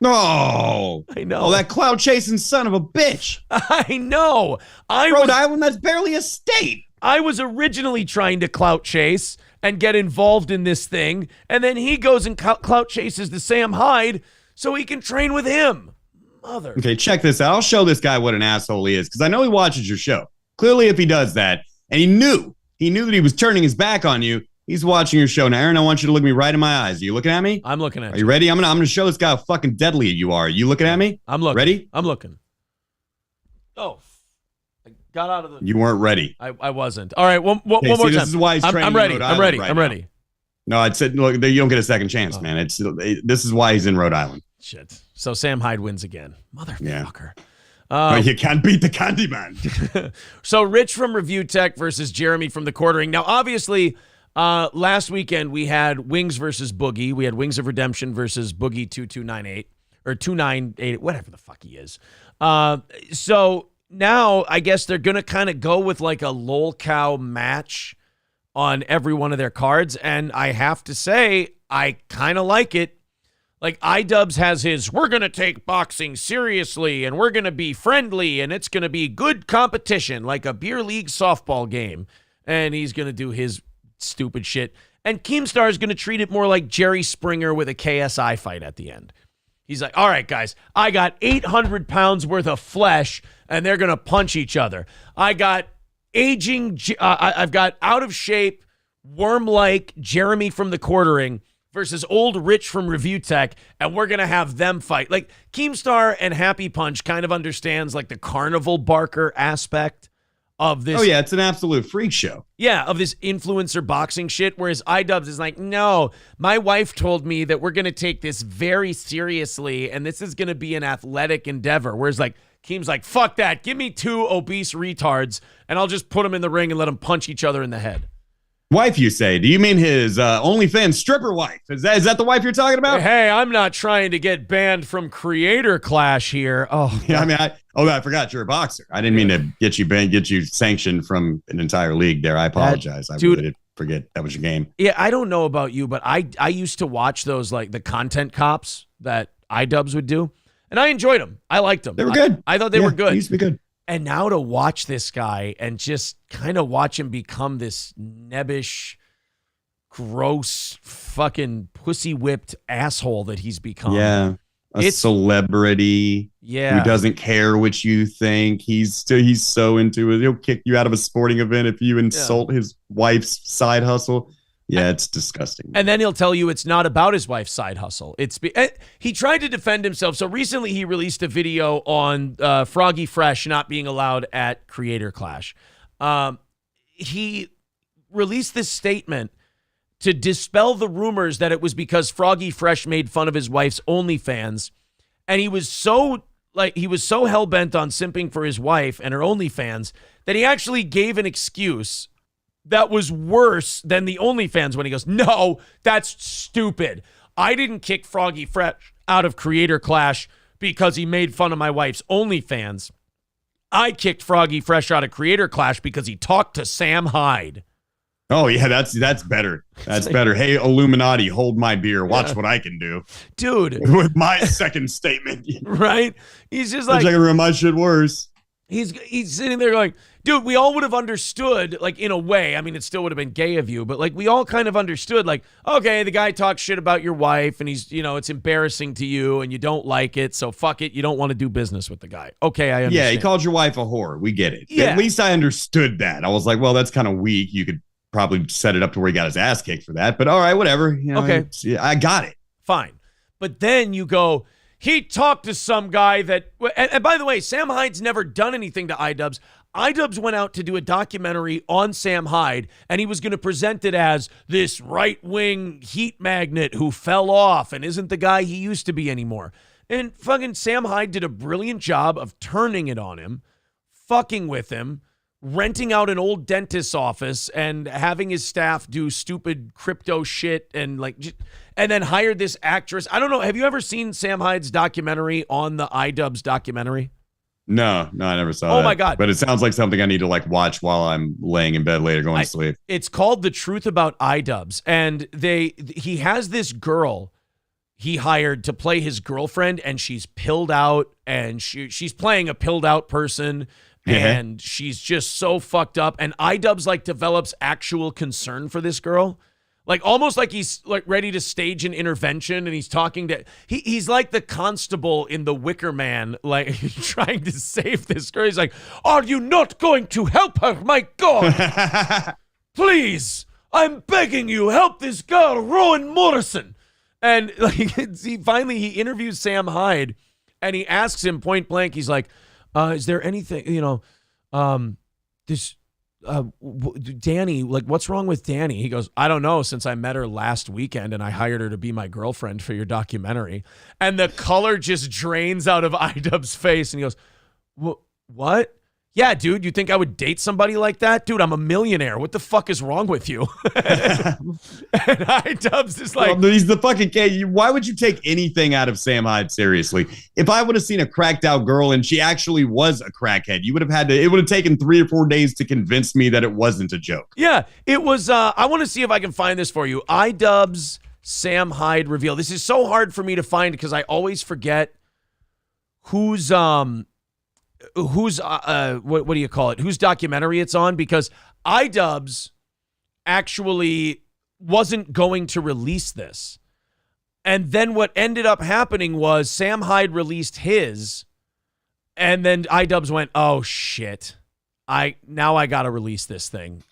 No, I know. Oh, that cloud chasing son of a bitch. I know. Rhode Island, that's barely a state. I was originally trying to clout chase and get involved in this thing, and then he goes and clout chases the Sam Hyde so he can train with him. Mother. Okay, check this out. I'll show this guy what an asshole he is, because I know he watches your show. Clearly, if he does that, and he knew that he was turning his back on you, he's watching your show. Now, Aaron, I want you to look me right in my eyes. Are you looking at me? I'm looking at you. Are you ready? I'm gonna show this guy how fucking deadly you are. Are you looking at me? I'm looking. Ready? I'm looking. Oh, I got out of the... You weren't ready. I wasn't. All right, one more time. This is why he's training. I'm ready. I'm ready. No, I said, look, you don't get a second chance, man. This is why he's in Rhode Island. Shit. So Sam Hyde wins again. Motherfucker. Yeah. You can't beat the Candyman. So Rich from ReivewTech versus Jeremy from the Quartering. Now, obviously, last weekend we had Wings versus Boogie. We had Wings of Redemption versus Boogie 2298 or 298, whatever the fuck he is. So now I guess they're going to kind of go with like a lol cow match on every one of their cards. And I have to say, I kind of like it. Like Idubbbz has his, we're going to take boxing seriously and we're going to be friendly and it's going to be good competition, like a beer league softball game. And he's going to do his stupid shit. And Keemstar is going to treat it more like Jerry Springer with a KSI fight at the end. He's like, all right, guys, I got 800 pounds worth of flesh and they're going to punch each other. I got I've got out of shape, worm-like Jeremy from the Quartering versus old Rich from ReivewTech, and we're going to have them fight. Like, Keemstar and Happy Punch kind of understands, like, the carnival barker aspect of this. Oh, yeah, it's an absolute freak show. Yeah, of this influencer boxing shit, whereas Idubbbz is like, no, my wife told me that we're going to take this very seriously, and this is going to be an athletic endeavor, whereas, like, Keem's like, fuck that. Give me two obese retards, and I'll just put them in the ring and let them punch each other in the head. Wife, you say? Do you mean his OnlyFans stripper wife? Is that the wife you're talking about? Hey, I'm not trying to get banned from Creator Clash here. Oh, yeah. I mean, I forgot you're a boxer. I didn't mean to get you banned, get you sanctioned from an entire league there. I apologize. I really did forget that was your game. Yeah, I don't know about you, but I used to watch those, like the content cops that Idubbbz would do, and I enjoyed them. I liked them. They were good. I thought they were good. They used to be good. And now to watch this guy and just kind of watch him become this nebbish, gross, fucking pussy-whipped asshole that he's become. Yeah. A celebrity who doesn't care what you think. He's so into it. He'll kick you out of a sporting event if you insult his wife's side hustle. Yeah, it's disgusting. And then he'll tell you it's not about his wife's side hustle. He tried to defend himself. So recently he released a video on Froggy Fresh not being allowed at Creator Clash. He released this statement to dispel the rumors that it was because Froggy Fresh made fun of his wife's OnlyFans. And he was so hell-bent on simping for his wife and her OnlyFans that he actually gave an excuse that was worse than the OnlyFans when he goes, no, that's stupid. I didn't kick Froggy Fresh out of Creator Clash because he made fun of my wife's OnlyFans. I kicked Froggy Fresh out of Creator Clash because he talked to Sam Hyde. Oh, yeah, that's better. That's better. Hey, Illuminati, hold my beer. Watch what I can do. Dude. With my second statement. Right? He's just like, I can run my shit worse. He's sitting there going, dude, we all would have understood, like, in a way. I mean, it still would have been gay of you, but, like, we all kind of understood, like, okay, the guy talks shit about your wife, and he's, it's embarrassing to you, and you don't like it, so fuck it. You don't want to do business with the guy. Okay, I understand. Yeah, he called your wife a whore. We get it. Yeah. At least I understood that. I was like, well, that's kind of weak. You could probably set it up to where he got his ass kicked for that, but all right, whatever. Okay. I got it. Fine. But then you go, he talked to some guy that, and by the way, Sam Hyde's never done anything to Idubbbz. Idubbbz went out to do a documentary on Sam Hyde, and he was going to present it as this right-wing heat magnet who fell off and isn't the guy he used to be anymore. And fucking Sam Hyde did a brilliant job of turning it on him, fucking with him, renting out an old dentist's office and having his staff do stupid crypto shit and then hired this actress. I don't know. Have you ever seen Sam Hyde's documentary on the Idubbbz documentary? No, I never saw that. Oh my God. But it sounds like something I need to watch while I'm laying in bed later going to sleep. It's called The Truth About Idubbbz. And he has this girl he hired to play his girlfriend, and she's pilled out, and she's playing a pilled out person. And she's just so fucked up. And Idubbbz develops actual concern for this girl. Almost like he's ready to stage an intervention, and he's talking to he's like the constable in The Wicker Man, trying to save this girl. He's like, are you not going to help her? My God. Please, I'm begging you, help this girl, Rowan Morrison. And he interviews Sam Hyde, and he asks him point blank, he's like, is there anything, Danny, what's wrong with Danny? He goes, I don't know, since I met her last weekend and I hired her to be my girlfriend for your documentary. And the color just drains out of Idubbbz's face. And he goes, what? Yeah, dude, you think I would date somebody like that? Dude, I'm a millionaire. What the fuck is wrong with you? And Idubbbz is like... Well, he's the fucking king. Why would you take anything out of Sam Hyde seriously? If I would have seen a cracked out girl and she actually was a crackhead, it would have taken 3 or 4 days to convince me that it wasn't a joke. Yeah, it was... I want to see if I can find this for you. Idubbbz Sam Hyde reveal. This is so hard for me to find because I always forget who's what do you call it? Whose documentary it's on? Because Idubbbz actually wasn't going to release this. And then what ended up happening was Sam Hyde released his, and then Idubbbz went, oh shit. I got to release this thing.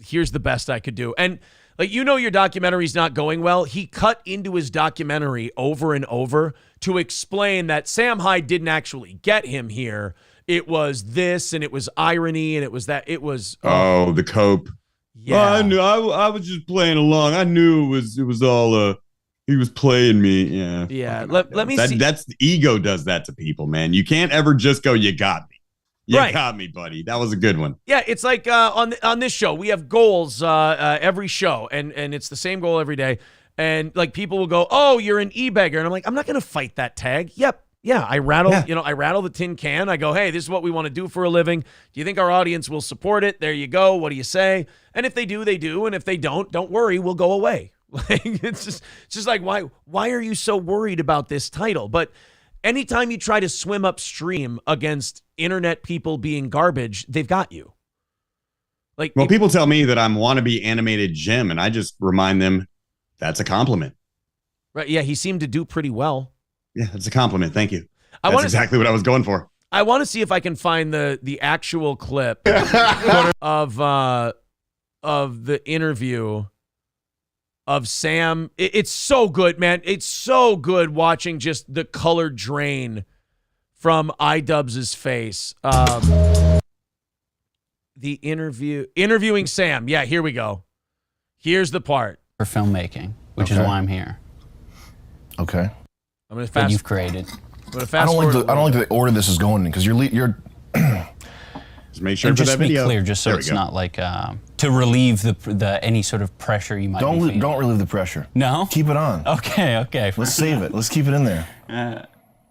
Here's the best I could do. And your documentary's not going well. He cut into his documentary over and over to explain that Sam Hyde didn't actually get him here. It was this, and it was irony, and it was that. It was the cope. Yeah, I knew. I was just playing along. I knew it was all. He was playing me. Yeah. Let me see. That's the ego does that to people, man. You can't ever just go, you got me. You got me, buddy. That was a good one. Yeah, it's like on this show, we have goals every show, and it's the same goal every day. And like people will go, "Oh, you're an e-bagger," and I'm like, I'm not gonna fight that tag. Yep. Yeah, I rattle, I rattle the tin can. I go, hey, this is what we want to do for a living. Do you think our audience will support it? There you go. What do you say? And if they do, they do. And if they don't worry, we'll go away. Like it's just like, why are you so worried about this title? But anytime you try to swim upstream against internet people being garbage, they've got you. Like, well, people tell me that I'm wannabe animated Jim, and I just remind them that's a compliment. Right? Yeah, he seemed to do pretty well. Yeah, that's a compliment. Thank you. That's exactly what I was going for. I want to see if I can find the actual clip of the interview of Sam. It's so good, man. It's so good watching just the color drain from Idubbbz's face. The interviewing Sam. Yeah, here we go. Here's the part. For filmmaking, which is why I'm here. Okay. I'm gonna that you've created. I don't like the order this is going in because you're just make sure and for just that be video. Clear, just so it's not like to relieve the any sort of pressure you might be feeling. Don't relieve the pressure. No, keep it on. Okay. Let's save it. Let's keep it in there.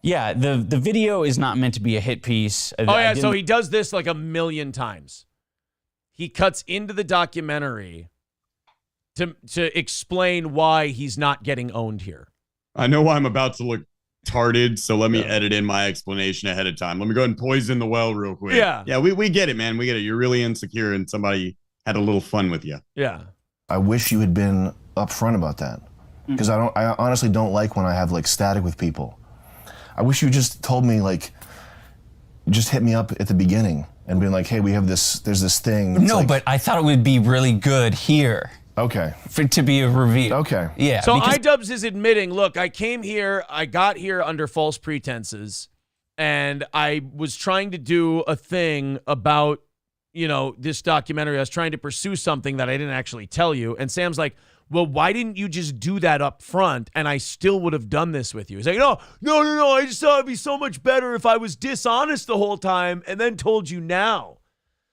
Yeah, the video is not meant to be a hit piece. Oh yeah, so he does this like a million times. He cuts into the documentary to explain why he's not getting owned here. I know why I'm about to look tarded, so let me edit in my explanation ahead of time. Let me go ahead and poison the well real quick. Yeah, we get it, man. We get it. You're really insecure and somebody had a little fun with you. Yeah. I wish you had been upfront about that because I honestly don't like when I have like static with people. I wish you just told me just hit me up at the beginning and been like, hey, there's this thing. No, but I thought it would be really good here. Okay. For it to be a review. Okay. Yeah. So Idubbbz is admitting, look, I got here under false pretenses, and I was trying to do a thing about, this documentary. I was trying to pursue something that I didn't actually tell you. And Sam's like, well, why didn't you just do that up front, and I still would have done this with you? He's like, no. I just thought it'd be so much better if I was dishonest the whole time and then told you now.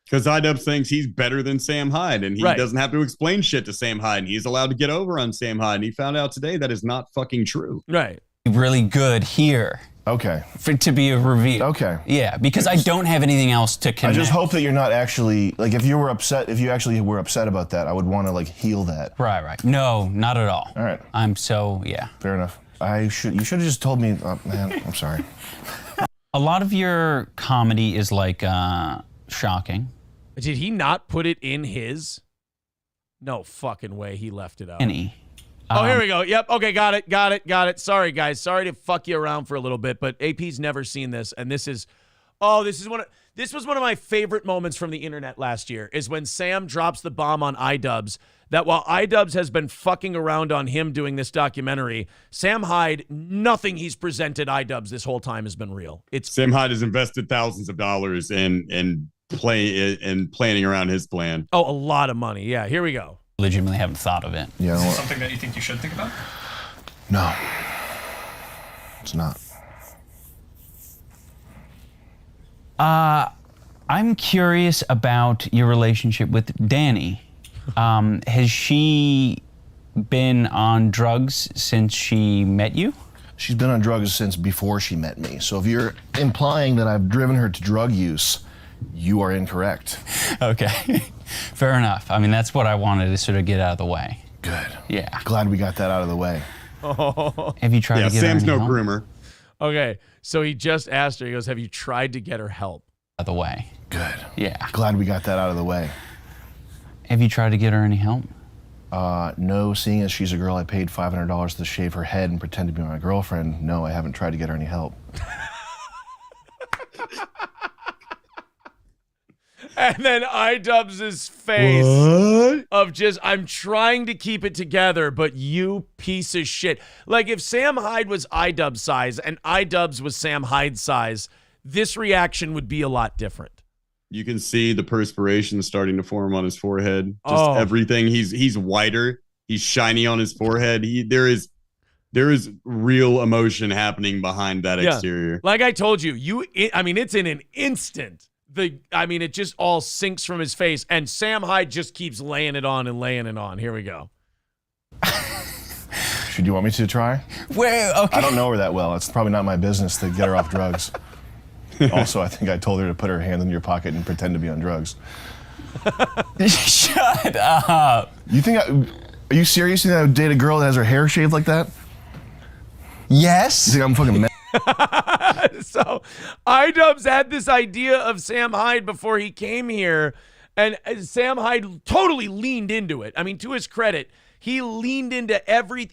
Because Idubbbz thinks he's better than Sam Hyde, and he doesn't have to explain shit to Sam Hyde, and he's allowed to get over on Sam Hyde, and he found out today that is not fucking true. Right. Really good here. Okay. For it to be a review. Okay. Yeah, because I don't have anything else to connect. I just hope that you're not actually, if you actually were upset about that, I would want to, heal that. Right. No, not at all. All right. Fair enough. You should have just told me, man, I'm sorry. A lot of your comedy is, shocking. Did he not put it in his? No fucking way he left it out. Here we go. Yep. Okay, got it. Sorry, guys. Sorry to fuck you around for a little bit, but AP's never seen this, and this was one of my favorite moments from the internet last year, is when Sam drops the bomb on Idubbbz that while Idubbbz has been fucking around on him doing this documentary, Sam Hyde, nothing he's presented Idubbbz this whole time has been real. Sam Hyde has invested thousands of dollars in planning around his plan. Oh, a lot of money. Yeah, here we go. Legitimately haven't thought of it. Yeah. Something that you think you should think about? No. It's not. I'm curious about your relationship with Danny. Has she been on drugs since she met you? She's been on drugs since before she met me. So if you're implying that I've driven her to drug use, you are incorrect. Okay. Fair enough. I mean, that's what I wanted to sort of get out of the way. Good. Yeah. Glad we got that out of the way. Have you tried to get Sam's her any no help? groomer. Okay, so he just asked her, he goes, have you tried to get her help? Out of the way. Good. Yeah. Glad we got that out of the way. Have you tried to get her any help? No, seeing as she's a girl I paid $500 to shave her head and pretend to be my girlfriend, no, I haven't tried to get her any help. And then Idubbbz's face of just, I'm trying to keep it together, but you piece of shit. Like if Sam Hyde was Idubbbz size and Idubbbz was Sam Hyde size, this reaction would be a lot different. You can see the perspiration starting to form on his forehead. Just everything. He's whiter. He's shiny on his forehead. There is real emotion happening behind that exterior. Like I told you, it's in an instant it just all sinks from his face, and Sam Hyde just keeps laying it on and laying it on. Here we go. Should you want me to try? Wait, okay. I don't know her that well. It's probably not my business to get her off drugs. Also, I think I told her to put her hand in your pocket and pretend to be on drugs. Shut up. Are you serious? You think I would date a girl that has her hair shaved like that? Yes. You think I'm fucking mad? So Idubbbz had this idea of Sam Hyde before he came here, and Sam Hyde totally leaned into it. I mean, to his credit, he leaned into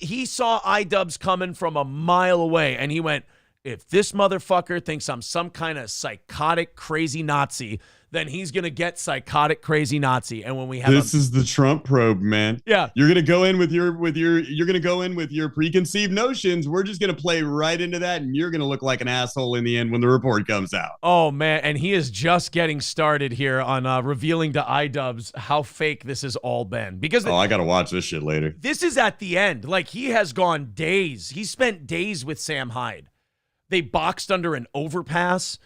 he saw Idubbbz coming from a mile away, and he went, if this motherfucker thinks I'm some kind of psychotic, crazy Nazi, then he's going to get psychotic, crazy Nazi. And when we have this is the Trump probe, man. Yeah. You're going to go in with your preconceived notions. We're just going to play right into that, and you're going to look like an asshole in the end when the report comes out. Oh, man. And he is just getting started here on revealing to Idubbbz how fake this has all been. Because I got to watch this shit later. This is at the end. Like, he has gone days. He spent days with Sam Hyde. They boxed under an overpass.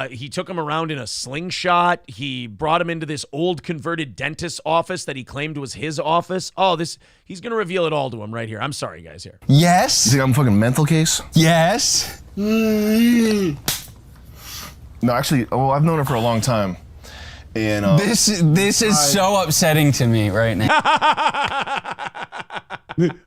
He took him around in a slingshot. He brought him into this old converted dentist's office that he claimed was his office. He's going to reveal it all to him right here. I'm sorry, guys, here. Yes. You think I'm a fucking mental case? Yes. No, actually, I've known her for a long time. And this is so upsetting to me right now.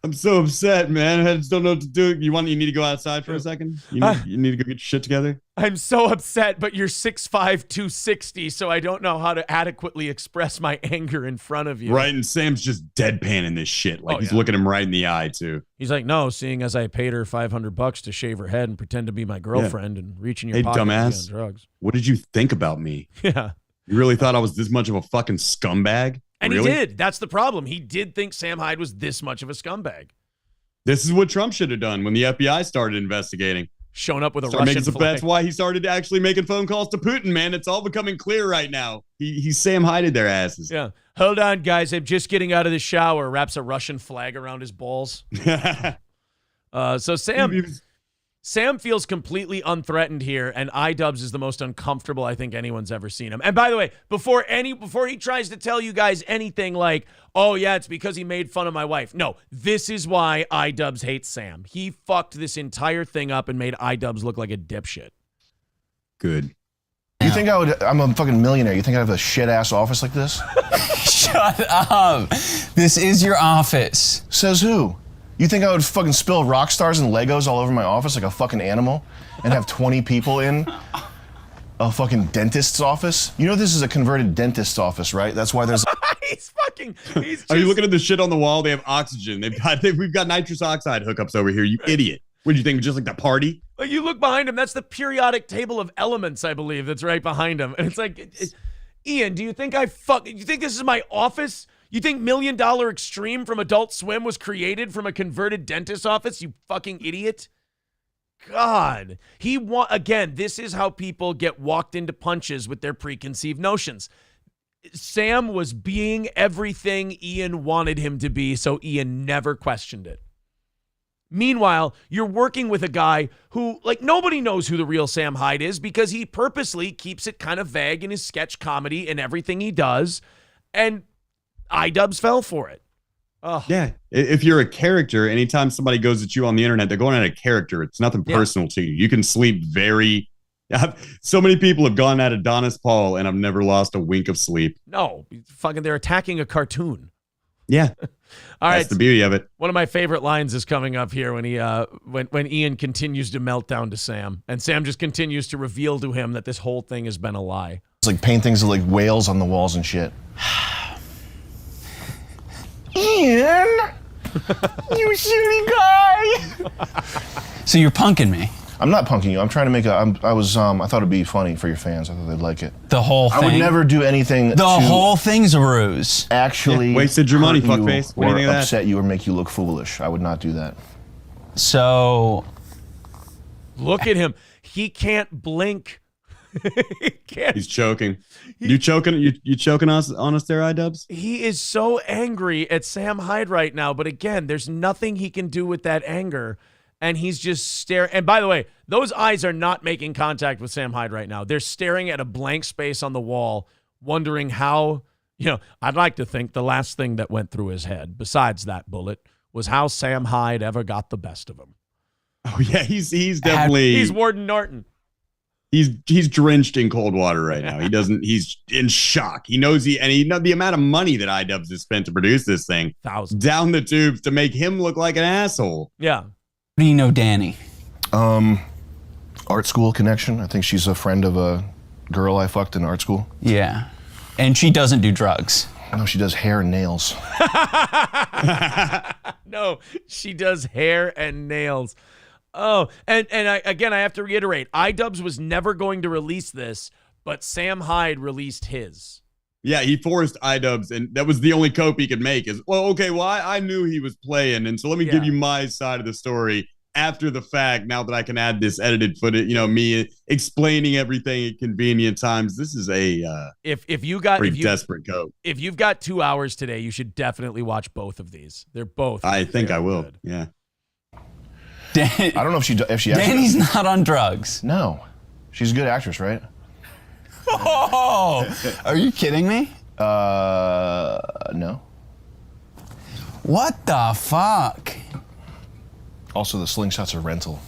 I'm so upset, man. I just don't know what to do. You need to go outside for a second? You need to go get your shit together? I'm so upset, but you're 6'5", 260, so I don't know how to adequately express my anger in front of you. Right, and Sam's just deadpanning this shit. Like, he's looking him right in the eye, too. He's like, no, seeing as I paid her $500 to shave her head and pretend to be my girlfriend and reach in your pocket dumbass, on drugs. What did you think about me? Yeah. You really thought I was this much of a fucking scumbag? And really? He did. That's the problem. He did think Sam Hyde was this much of a scumbag. This is what Trump should have done when the FBI started investigating. Shown up with a Russian flag. That's why he started actually making phone calls to Putin, man. It's all becoming clear right now. He Sam Hyde'd their asses. Yeah. Hold on, guys. I'm just getting out of the shower. Wraps a Russian flag around his balls. So Sam feels completely unthreatened here, and Idubbbz is the most uncomfortable I think anyone's ever seen him. And by the way, before he tries to tell you guys anything like, oh yeah, it's because he made fun of my wife. No, this is why Idubbbz hates Sam. He fucked this entire thing up and made Idubbbz look like a dipshit. Good. You think I'm a fucking millionaire. You think I have a shit-ass office like this? Shut up. This is your office. Says who? You think I would fucking spill rock stars and Legos all over my office like a fucking animal and have 20 people in a fucking dentist's office? You know this is a converted dentist's office, right? That's why there's... Are you looking at the shit on the wall? They have oxygen. We've got nitrous oxide hookups over here, you idiot. What do you think, just like the party? Like, you look behind him, that's the periodic table of elements, I believe, that's right behind him. And it's like, Ian, do you think you think this is my office? You think $1 Million Extreme from Adult Swim was created from a converted dentist's office, you fucking idiot? God. Again, this is how people get walked into punches with their preconceived notions. Sam was being everything Ian wanted him to be, so Ian never questioned it. Meanwhile, you're working with a guy who, like, nobody knows who the real Sam Hyde is because he purposely keeps it kind of vague in his sketch comedy and everything he does, and Idubbbz fell for it. Oh. Yeah. If you're a character, anytime somebody goes at you on the internet, they're going at a character. It's nothing personal to you. You can sleep so many people have gone at Adonis Paul and I've never lost a wink of sleep. No, they're attacking a cartoon. Yeah. All right. That's the beauty of it. One of my favorite lines is coming up here when when Ian continues to melt down to Sam, and Sam just continues to reveal to him that this whole thing has been a lie. It's like paint things like whales on the walls and shit. Ian, you shitty guy. So you're punking me. I'm not punking you. I'm trying to make I thought it'd be funny for your fans. I thought they'd like it. The whole thing? I would never do anything The whole thing's a ruse. Actually wasted your money, fuckface. What do you think of that? Upset you or make you look foolish. I would not do that. So... Look at him. He can't blink. He's choking. You choking on us there, Idubbbz? He is so angry at Sam Hyde right now, but again, there's nothing he can do with that anger. and he's just staring. And by the way, those eyes are not making contact with Sam Hyde right now. They're staring at a blank space on the wall, wondering how, I'd like to think the last thing that went through his head, besides that bullet, was how Sam Hyde ever got the best of him. Oh, yeah, he's definitely... He's Warden Norton. He's drenched in cold water right now. He's in shock. He knows the amount of money that Idubbbz has spent to produce this thing. Thousands. Down the tubes to make him look like an asshole. Yeah. How do you know Danny? Art school connection. I think she's a friend of a girl I fucked in art school. Yeah. And she doesn't do drugs. No, she does hair and nails. No, she does hair and nails. Oh, and I have to reiterate, Idubbbz was never going to release this, but Sam Hyde released his. Yeah, he forced Idubbbz, and that was the only cope he could make is, I knew he was playing, and so let me give you my side of the story after the fact, now that I can add this edited footage, me explaining everything at convenient times. This is a desperate cope. If you've got 2 hours today, you should definitely watch both of these. They're both I think I will, good. Yeah. I don't know if she actually Danny's not on drugs. No. She's a good actress, right? Oh, are you kidding me? No. What the fuck? Also, the slingshot's a rental.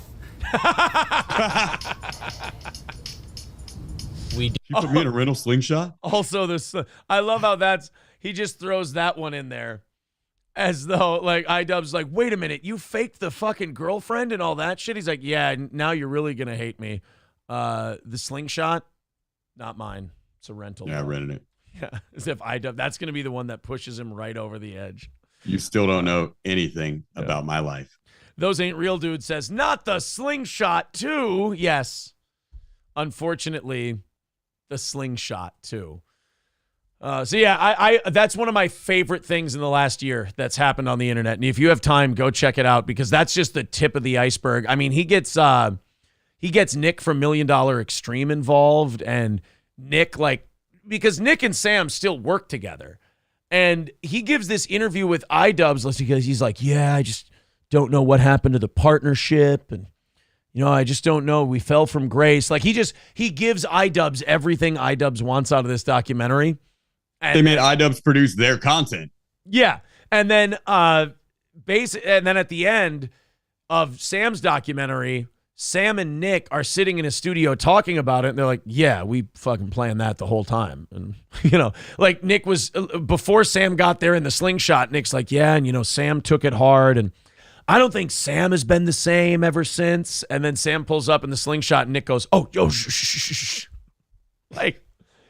You put me in a rental slingshot? Also, I love how he just throws that one in there. As though, like, Idubbbz like, wait a minute, you faked the fucking girlfriend and all that shit? He's like, yeah, now you're really going to hate me. The slingshot, not mine. It's a rental. Yeah, I rented it. Yeah, as if that's going to be the one that pushes him right over the edge. You still don't know anything about my life. Those Ain't Real Dude says, not the slingshot, too. Yes. Unfortunately, the slingshot, too. So yeah, I that's one of my favorite things in the last year that's happened on the internet. And if you have time, go check it out because that's just the tip of the iceberg. I mean, he gets Nick from $1 Million Extreme involved, and Nick, because Nick and Sam still work together, and he gives this interview with Idubbbz because he's like, yeah, I just don't know what happened to the partnership, and I just don't know. We fell from grace. Like he gives Idubbbz everything Idubbbz wants out of this documentary. And they made Idubbbz produce their content. Yeah. And then at the end of Sam's documentary, Sam and Nick are sitting in a studio talking about it, and they're like, yeah, we fucking planned that the whole time. And, like Nick was, before Sam got there in the slingshot, Nick's like, yeah, and, Sam took it hard, and I don't think Sam has been the same ever since. And then Sam pulls up in the slingshot, and Nick goes, oh, yo, shh. Like,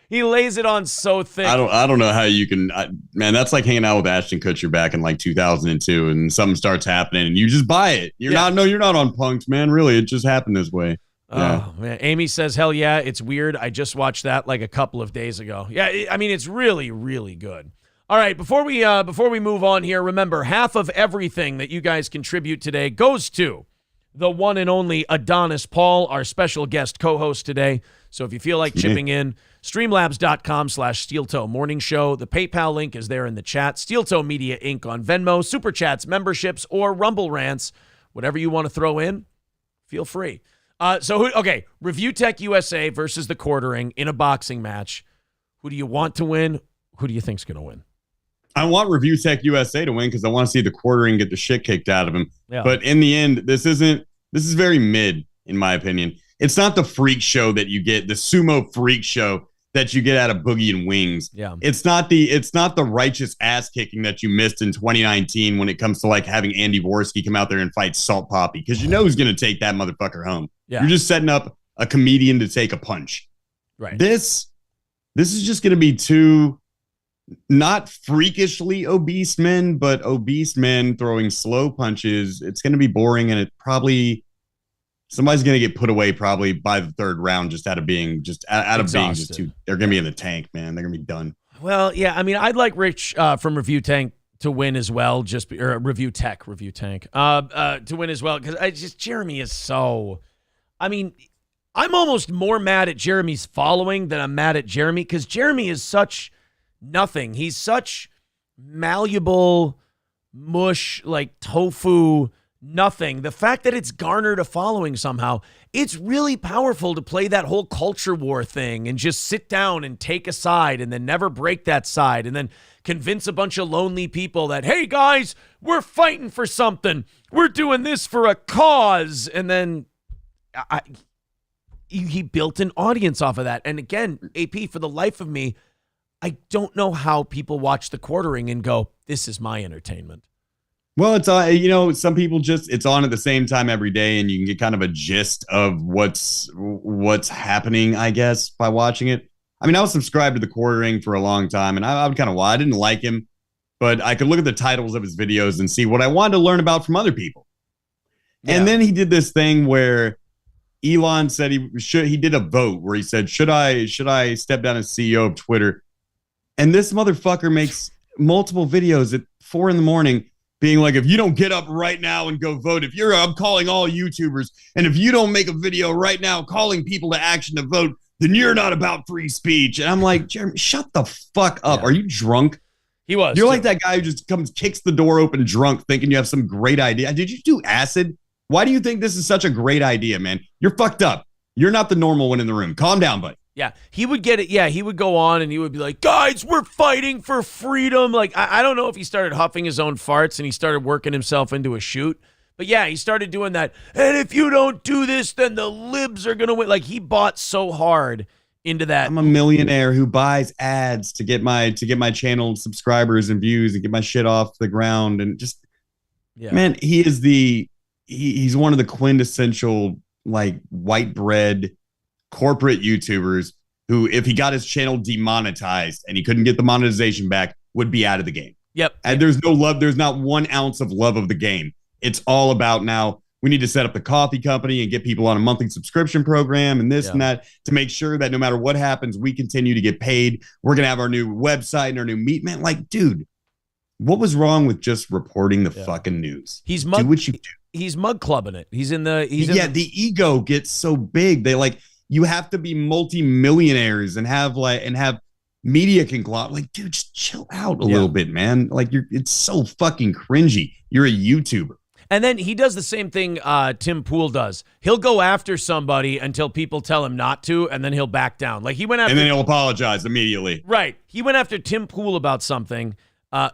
he lays it on so thick. I don't know how you can, man. That's like hanging out with Ashton Kutcher back in 2002, and something starts happening, and you just buy it. You're not on Punk'd, man. Really, it just happened this way. Oh man, Amy says, hell yeah, it's weird. I just watched that like a couple of days ago. Yeah, I mean, it's really, really good. All right, before we move on here, remember, half of everything that you guys contribute today goes to the one and only Adonis Paul, our special guest co-host today. So if you feel like chipping in, streamlabs.com/SteelToe Morning Show. The PayPal link is there in the chat. Steel Toe Media Inc. on Venmo, Super Chats, memberships, or Rumble Rants. Whatever you want to throw in, feel free. ReivewTech USA versus the Quartering in a boxing match. Who do you want to win? Who do you think's going to win? I want ReivewTech USA to win because I want to see the Quartering get the shit kicked out of him. Yeah. But in the end, this is very mid, in my opinion. It's not the freak show that you get, the sumo freak show that you get out of Boogie and Wings. Yeah. It's not the righteous ass kicking that you missed in 2019 when it comes to like having Andy Vorsky come out there and fight Salt Poppy, because who's going to take that motherfucker home. Yeah. You're just setting up a comedian to take a punch. Right. This is just going to be two not freakishly obese men, but obese men throwing slow punches. It's going to be boring, and it probably somebody's going to get put away probably by the third round just out of being too. They're going to be in the tank, man. They're going to be done. Well, yeah. I mean, I'd like Rich from ReivewTech to win as well, ReivewTech to win as well, because Jeremy is so. I mean, I'm almost more mad at Jeremy's following than I'm mad at Jeremy, because Jeremy is such nothing. He's such malleable mush, like tofu nothing. The fact that it's garnered a following somehow, it's really powerful to play that whole culture war thing and just sit down and take a side and then never break that side and then convince a bunch of lonely people that, hey guys, we're fighting for something. We're doing this for a cause. And then he built an audience off of that. And again, AP, for the life of me, I don't know how people watch the quartering and go, this is my entertainment. Well, it's some people it's on at the same time every day, and you can get kind of a gist of what's happening, I guess, by watching it. I mean, I was subscribed to the quartering for a long time, and I would kind of I didn't like him, but I could look at the titles of his videos and see what I wanted to learn about from other people. Yeah. And then he did this thing where Elon said he did a vote where he said, should I step down as CEO of Twitter? And this motherfucker makes multiple videos at 4 a.m. being like, if you don't get up right now and go vote, I'm calling all YouTubers, and if you don't make a video right now calling people to action to vote, then you're not about free speech. And I'm like, Jeremy, shut the fuck up. Yeah. Are you drunk? He was. You're like that guy who just kicks the door open drunk thinking you have some great idea. Did you do acid? Why do you think this is such a great idea, man? You're fucked up. You're not the normal one in the room. Calm down, buddy. Yeah, he would get it. Yeah, he would go on and he would be like, guys, we're fighting for freedom. Like, I don't know if he started huffing his own farts and he started working himself into a shoot. But yeah, he started doing that. And if you don't do this, then the libs are going to win. Like, he bought so hard into that. I'm a millionaire who buys ads to get my channel subscribers and views and get my shit off the ground. And just, man, he's one of the quintessential, like, white bread corporate YouTubers who, if he got his channel demonetized and he couldn't get the monetization back, would be out of the game. Yep. And there's no love. There's not 1 ounce of love of the game. It's all about now we need to set up the coffee company and get people on a monthly subscription program and this and that to make sure that no matter what happens, we continue to get paid. We're going to have our new website and our new meet. Man, like, dude, what was wrong with just reporting the fucking news? Do what you do. He's mug clubbing it. The ego gets so big. They you have to be multi-millionaires and have media conglomerate. Like, dude, just chill out a little bit, man. Like, it's so fucking cringy. You're a YouTuber. And then he does the same thing Tim Pool does. He'll go after somebody until people tell him not to, and then he'll back down. Like, he went after, and then he'll apologize immediately. Right. He went after Tim Pool about something,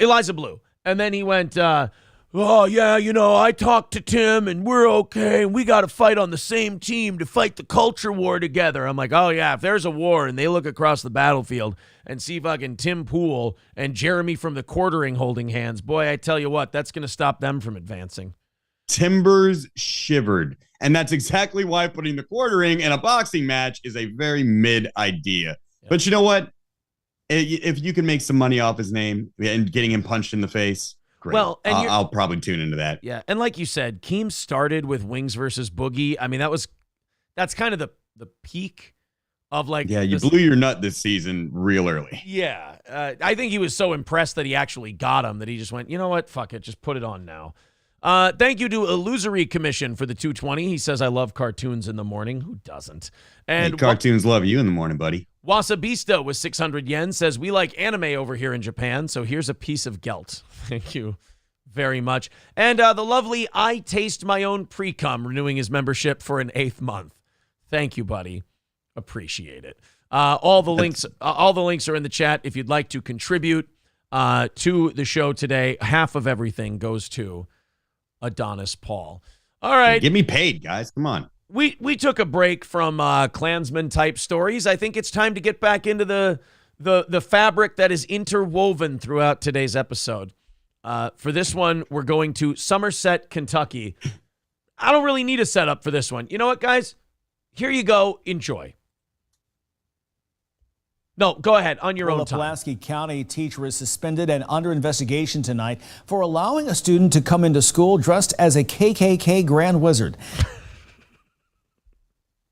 Eliza Blue, and then he went, oh, yeah, I talked to Tim, and we're okay, and we got to fight on the same team to fight the culture war together. I'm like, oh, yeah, if there's a war and they look across the battlefield and see fucking Tim Pool and Jeremy from the quartering holding hands, boy, I tell you what, that's going to stop them from advancing. Timbers shivered. And that's exactly why putting the quartering in a boxing match is a very mid idea. Yeah. But you know what? If you can make some money off his name and getting him punched in the face, great. Well, and I'll probably tune into that. Yeah, and like you said, Keem started with Wings versus Boogie. I mean, that's kind of the peak of like. Yeah, you blew your nut this season real early. Yeah, I think he was so impressed that he actually got him that he just went, you know what, fuck it, just put it on now. Thank you to Illusory Commission for the 220. He says, I love cartoons in the morning. Who doesn't? And hey, cartoons love you in the morning, buddy. Wasabista with 600 yen says, we like anime over here in Japan, so here's a piece of gelt. Thank you very much. And the lovely I Taste My Own Pre-Cum renewing his membership for an 8th month. Thank you, buddy. Appreciate it. All the links are in the chat if you'd like to contribute to the show today. Half of everything goes to Adonis Paul. All right. Get me paid, guys. Come on. We took a break from Klansman type stories. I think it's time to get back into the fabric that is interwoven throughout today's episode. For this one, we're going to Somerset, Kentucky. I don't really need a setup for this one. You know what, guys? Here you go. Enjoy. No, go ahead on your own time. Pulaski County teacher is suspended and under investigation tonight for allowing a student to come into school dressed as a KKK Grand Wizard.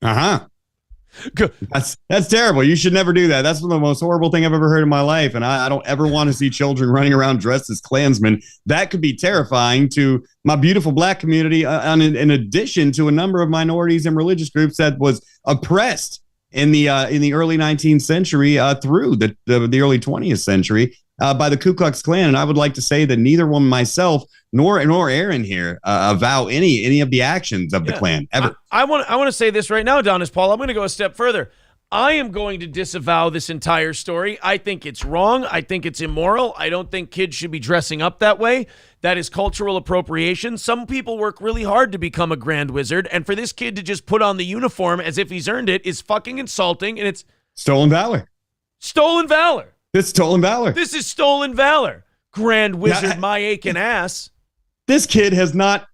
That's terrible. You should never do that. That's the most horrible thing I've ever heard in my life. And I don't ever want to see children running around dressed as Klansmen. That could be terrifying to my beautiful black community, in addition to a number of minorities and religious groups that was oppressed in the early 19th century through the early 20th century by the Ku Klux Klan. And I would like to say that neither one myself nor Aaron here avow any of the actions of the Klan ever. I want to say this right now, Adonis Paul. I'm going to go a step further. I am going to disavow this entire story. I think it's wrong. I think it's immoral. I don't think kids should be dressing up that way. That is cultural appropriation. Some people work really hard to become a grand wizard, and for this kid to just put on the uniform as if he's earned it is fucking insulting, and it's stolen valor. Stolen valor. It's stolen valor. This is stolen valor. Grand wizard, my aching ass. This kid has not.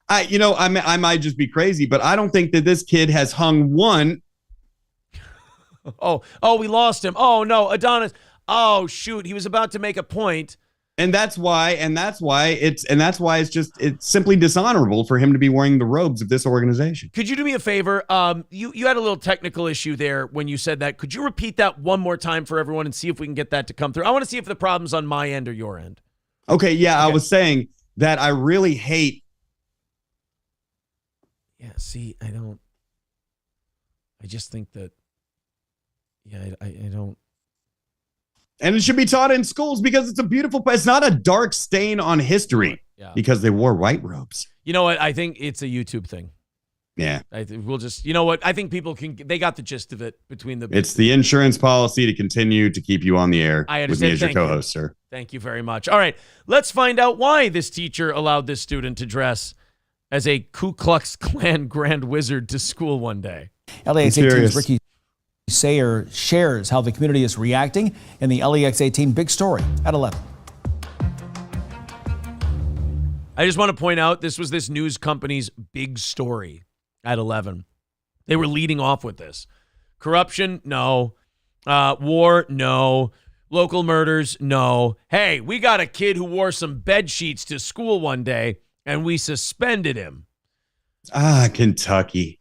I might just be crazy, but I don't think that this kid has hung one. Oh, we lost him. Oh no, Adonis. Oh shoot, he was about to make a point. And that's why it's simply dishonorable for him to be wearing the robes of this organization. Could you do me a favor? You had a little technical issue there when you said that. Could you repeat that one more time for everyone and see if we can get that to come through? I want to see if the problem's on my end or your end. Okay, yeah, I was saying that I really hate. Yeah, see, I just think that. Yeah, I don't. And it should be taught in schools because it's a beautiful. It's not a dark stain on history because they wore white robes. You know what? I think it's a YouTube thing. Yeah. We'll just, you know what? I think people they got the gist of it between the. It's the insurance policy to continue to keep you on the air. I with me understand. as your co-host, sir. Thank you very much. All right. Let's find out why this teacher allowed this student to dress as a Ku Klux Klan grand wizard to school one day. LAX 18's Ricky Sayer shares how the community is reacting in the LAX 18 big story at 11. I just want to point out this was this news company's big story at 11. They were leading off with this. Corruption, no. War, no. Local murders, no. Hey, we got a kid who wore some bed sheets to school one day, and we suspended him. Kentucky.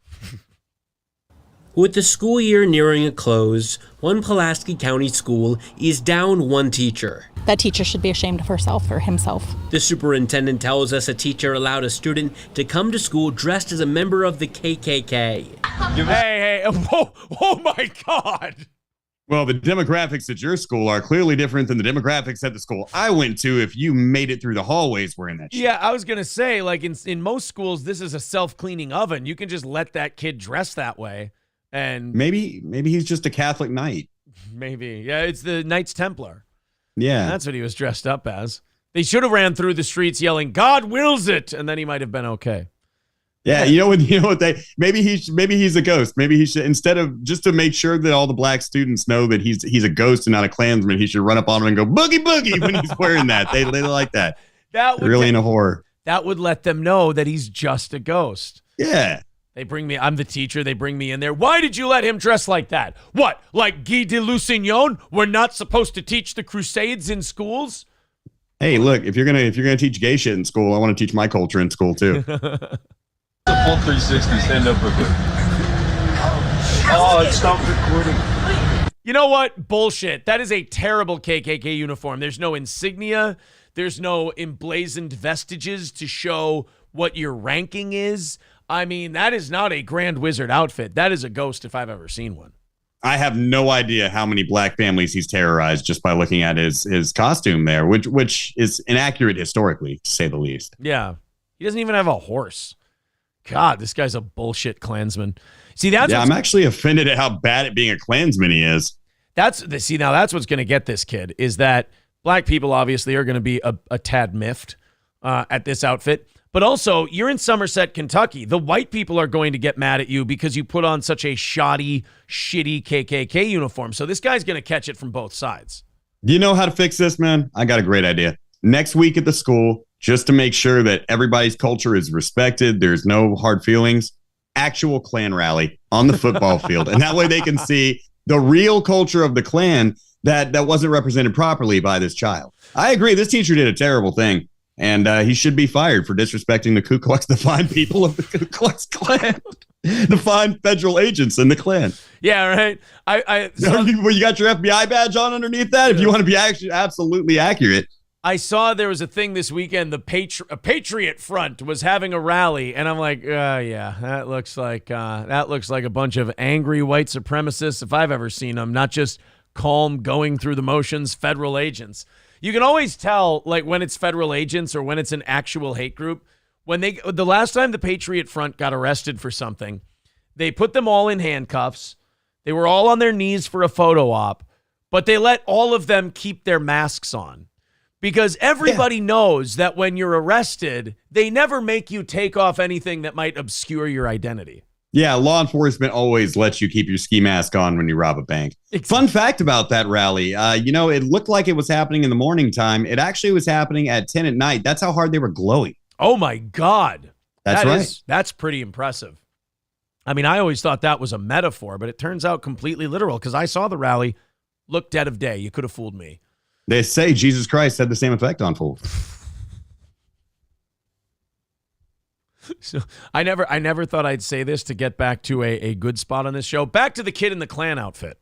With the school year nearing a close, one Pulaski County school is down one teacher. That teacher should be ashamed of herself or himself. The superintendent tells us a teacher allowed a student to come to school dressed as a member of the KKK. Hey, oh my God. Well, the demographics at your school are clearly different than the demographics at the school I went to if you made it through the hallways wearing that shit. Yeah, I was going to say, like in most schools, this is a self-cleaning oven. You can just let that kid dress that way. And maybe he's just a Catholic knight. Maybe. Yeah, it's the Knights Templar. Yeah. That's what he was dressed up as. They should have ran through the streets yelling, "God wills it," and then he might have been okay. Yeah, you know what maybe he's a ghost. Maybe he should, instead of, just to make sure that all the black students know that he's a ghost and not a Klansman, he should run up on him and go boogie boogie when he's wearing that. They like that. That would really in a horror. That would let them know that he's just a ghost. Yeah. They bring me, I'm the teacher, they bring me in there. Why did you let him dress like that? What, like Guy de Lusignan? We're not supposed to teach the Crusades in schools? Hey, look, if you're gonna teach gay shit in school, I want to teach my culture in school too. The full 360, stand up real quick. Oh, it stopped recording. You know what? Bullshit. That is a terrible KKK uniform. There's no insignia. There's no emblazoned vestiges to show what your ranking is. I mean, that is not a Grand Wizard outfit. That is a ghost if I've ever seen one. I have no idea how many black families he's terrorized just by looking at his costume there, which is inaccurate historically, to say the least. Yeah. He doesn't even have a horse. God, this guy's a bullshit Klansman. See, I'm actually offended at how bad at being a Klansman he is. That's what's going to get this kid, is that black people obviously are going to be a tad miffed at this outfit. But also, you're in Somerset, Kentucky. The white people are going to get mad at you because you put on such a shoddy, shitty KKK uniform. So this guy's going to catch it from both sides. Do you know how to fix this, man? I got a great idea. Next week at the school, just to make sure that everybody's culture is respected, there's no hard feelings, actual Klan rally on the football field. And that way they can see the real culture of the Klan that wasn't represented properly by this child. I agree. This teacher did a terrible thing. And he should be fired for disrespecting the Ku Klux, the fine people of the Ku Klux Klan, the fine federal agents in the Klan. Yeah, right. You got your FBI badge on underneath that? If you want to be actually absolutely accurate. I saw there was a thing this weekend. The Patriot Front was having a rally, and I'm like, yeah, that looks like a bunch of angry white supremacists if I've ever seen them. Not just calm, going through the motions, federal agents. You can always tell, like, when it's federal agents or when it's an actual hate group. The last time the Patriot Front got arrested for something, they put them all in handcuffs. They were all on their knees for a photo op, but they let all of them keep their masks on. Because everybody knows that when you're arrested, they never make you take off anything that might obscure your identity. Yeah, law enforcement always lets you keep your ski mask on when you rob a bank. Fun fact about that rally, it looked like it was happening in the morning time. It actually was happening at 10 at night. That's how hard they were glowing. Oh, my God. That's right. That's pretty impressive. I mean, I always thought that was a metaphor, but it turns out completely literal because I saw the rally, looked dead of day. You could have fooled me. They say Jesus Christ had the same effect on fools. So I never thought I'd say this to get back to a good spot on this show. Back to the kid in the Klan outfit.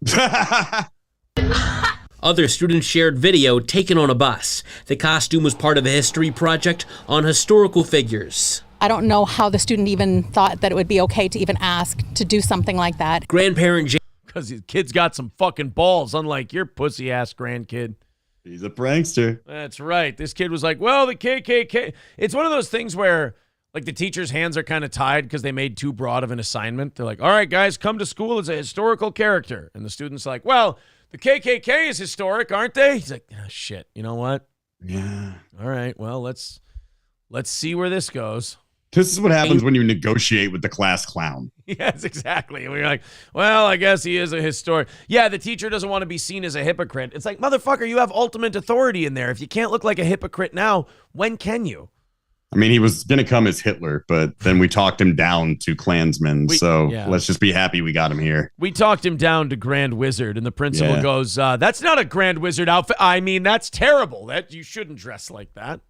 Other students shared video taken on a bus. The costume was part of a history project on historical figures. I don't know how the student even thought that it would be okay to even ask to do something like that. Grandparent James. Because his kid's got some fucking balls, unlike your pussy-ass grandkid. He's a prankster. That's right. This kid was like, well, the KKK. It's one of those things where, like, the teacher's hands are kind of tied because they made too broad of an assignment. They're like, all right, guys, come to school as a historical character. And the student's like, well, the KKK is historic, aren't they? He's like, oh, shit. You know what? Yeah. All right. Well, let's see where this goes. This is what happens when you negotiate with the class clown. Yes, exactly. And we're like, well, I guess he is a historic. Yeah, the teacher doesn't want to be seen as a hypocrite. It's like, motherfucker, you have ultimate authority in there. If you can't look like a hypocrite now, when can you? I mean, he was going to come as Hitler, but then we talked him down to Klansmen. Let's just be happy we got him here. We talked him down to Grand Wizard, and the principal goes, that's not a Grand Wizard outfit. I mean, that's terrible. That you shouldn't dress like that.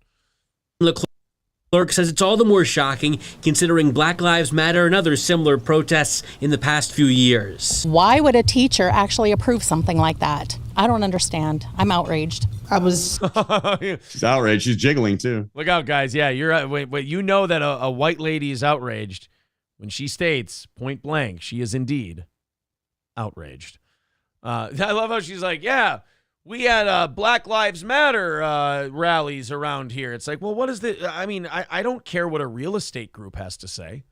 Clerk says it's all the more shocking considering Black Lives Matter and other similar protests in the past few years. Why would a teacher actually approve something like that? I don't understand. I'm outraged. She's outraged. She's jiggling too. Look out, guys. Yeah, you're wait, you know that a white lady is outraged when she states point blank she is indeed outraged. I love how she's like, yeah, we had Black Lives Matter rallies around here. It's like, well, what is the? I mean, I don't care what a real estate group has to say.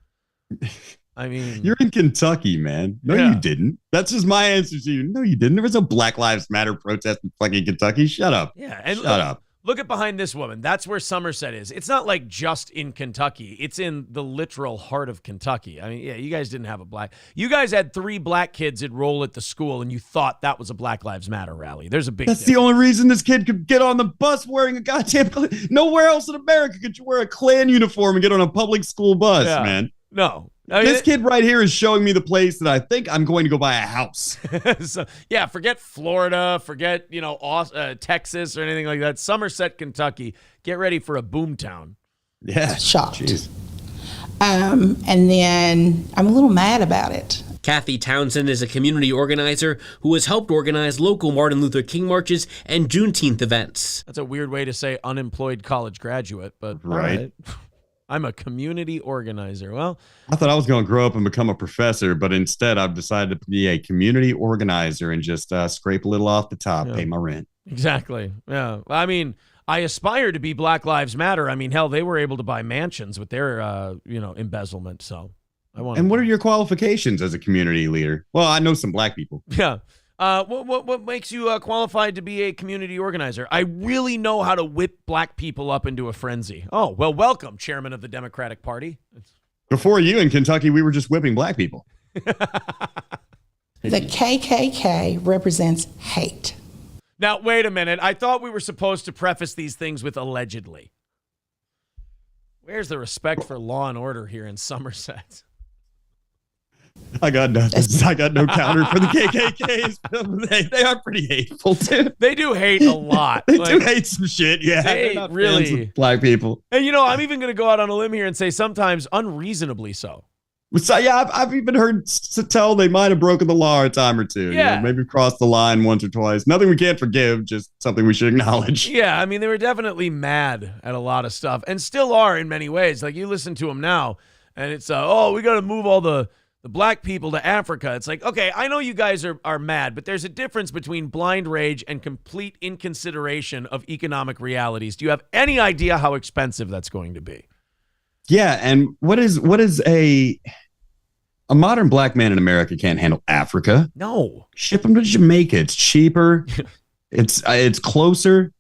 I mean, you're in Kentucky, man. No, you didn't. That's just my answer to you. No, you didn't. There was no Black Lives Matter protest in fucking Kentucky. Shut up. Yeah, and shut up. Look at behind this woman. That's where Somerset is. It's not like just in Kentucky. It's in the literal heart of Kentucky. I mean, yeah, you guys didn't have a black. You guys had 3 black kids enroll at the school, and you thought that was a Black Lives Matter rally. There's a big. That's the only reason this kid could get on the bus wearing a goddamn. Nowhere else in America could you wear a Klan uniform and get on a public school bus, man. No. This kid right here is showing me the place that I think I'm going to go buy a house. So, yeah, forget Florida, forget, Texas or anything like that. Somerset, Kentucky. Get ready for a boomtown. Yeah. Shocked. Jeez. And then I'm a little mad about it. Kathy Townsend is a community organizer who has helped organize local Martin Luther King marches and Juneteenth events. That's a weird way to say unemployed college graduate, but right. I'm a community organizer. Well, I thought I was going to grow up and become a professor, but instead I've decided to be a community organizer and just scrape a little off the top, pay my rent. Exactly. Yeah. I mean, I aspire to be Black Lives Matter. I mean, hell, they were able to buy mansions with their, embezzlement. So I want. And what are your qualifications as a community leader? Well, I know some black people. Yeah. What makes you qualified to be a community organizer? I really know how to whip black people up into a frenzy. Oh, well, welcome, Chairman of the Democratic Party. Before you in Kentucky, we were just whipping black people. The KKK represents hate. Now, wait a minute. I thought we were supposed to preface these things with allegedly. Where's the respect for law and order here in Somerset? I got nothing. I got no counter for the KKKs. They are pretty hateful, too. They do hate a lot. They do hate some shit, yeah. They not really fans of black people. And, I'm even going to go out on a limb here and say sometimes unreasonably so. So, yeah, I've even heard to tell they might have broken the law a time or two. Yeah. Maybe crossed the line once or twice. Nothing we can't forgive, just something we should acknowledge. Yeah, I mean, they were definitely mad at a lot of stuff and still are in many ways. Like, you listen to them now, and it's, we got to move all the the black people to Africa. It's like, okay, I know you guys are mad, but there's a difference between blind rage and complete inconsideration of economic realities. Do you have any idea how expensive that's going to be? Yeah, and what is a modern black man in America can't handle Africa? No. Ship them to Jamaica. It's cheaper. it's closer.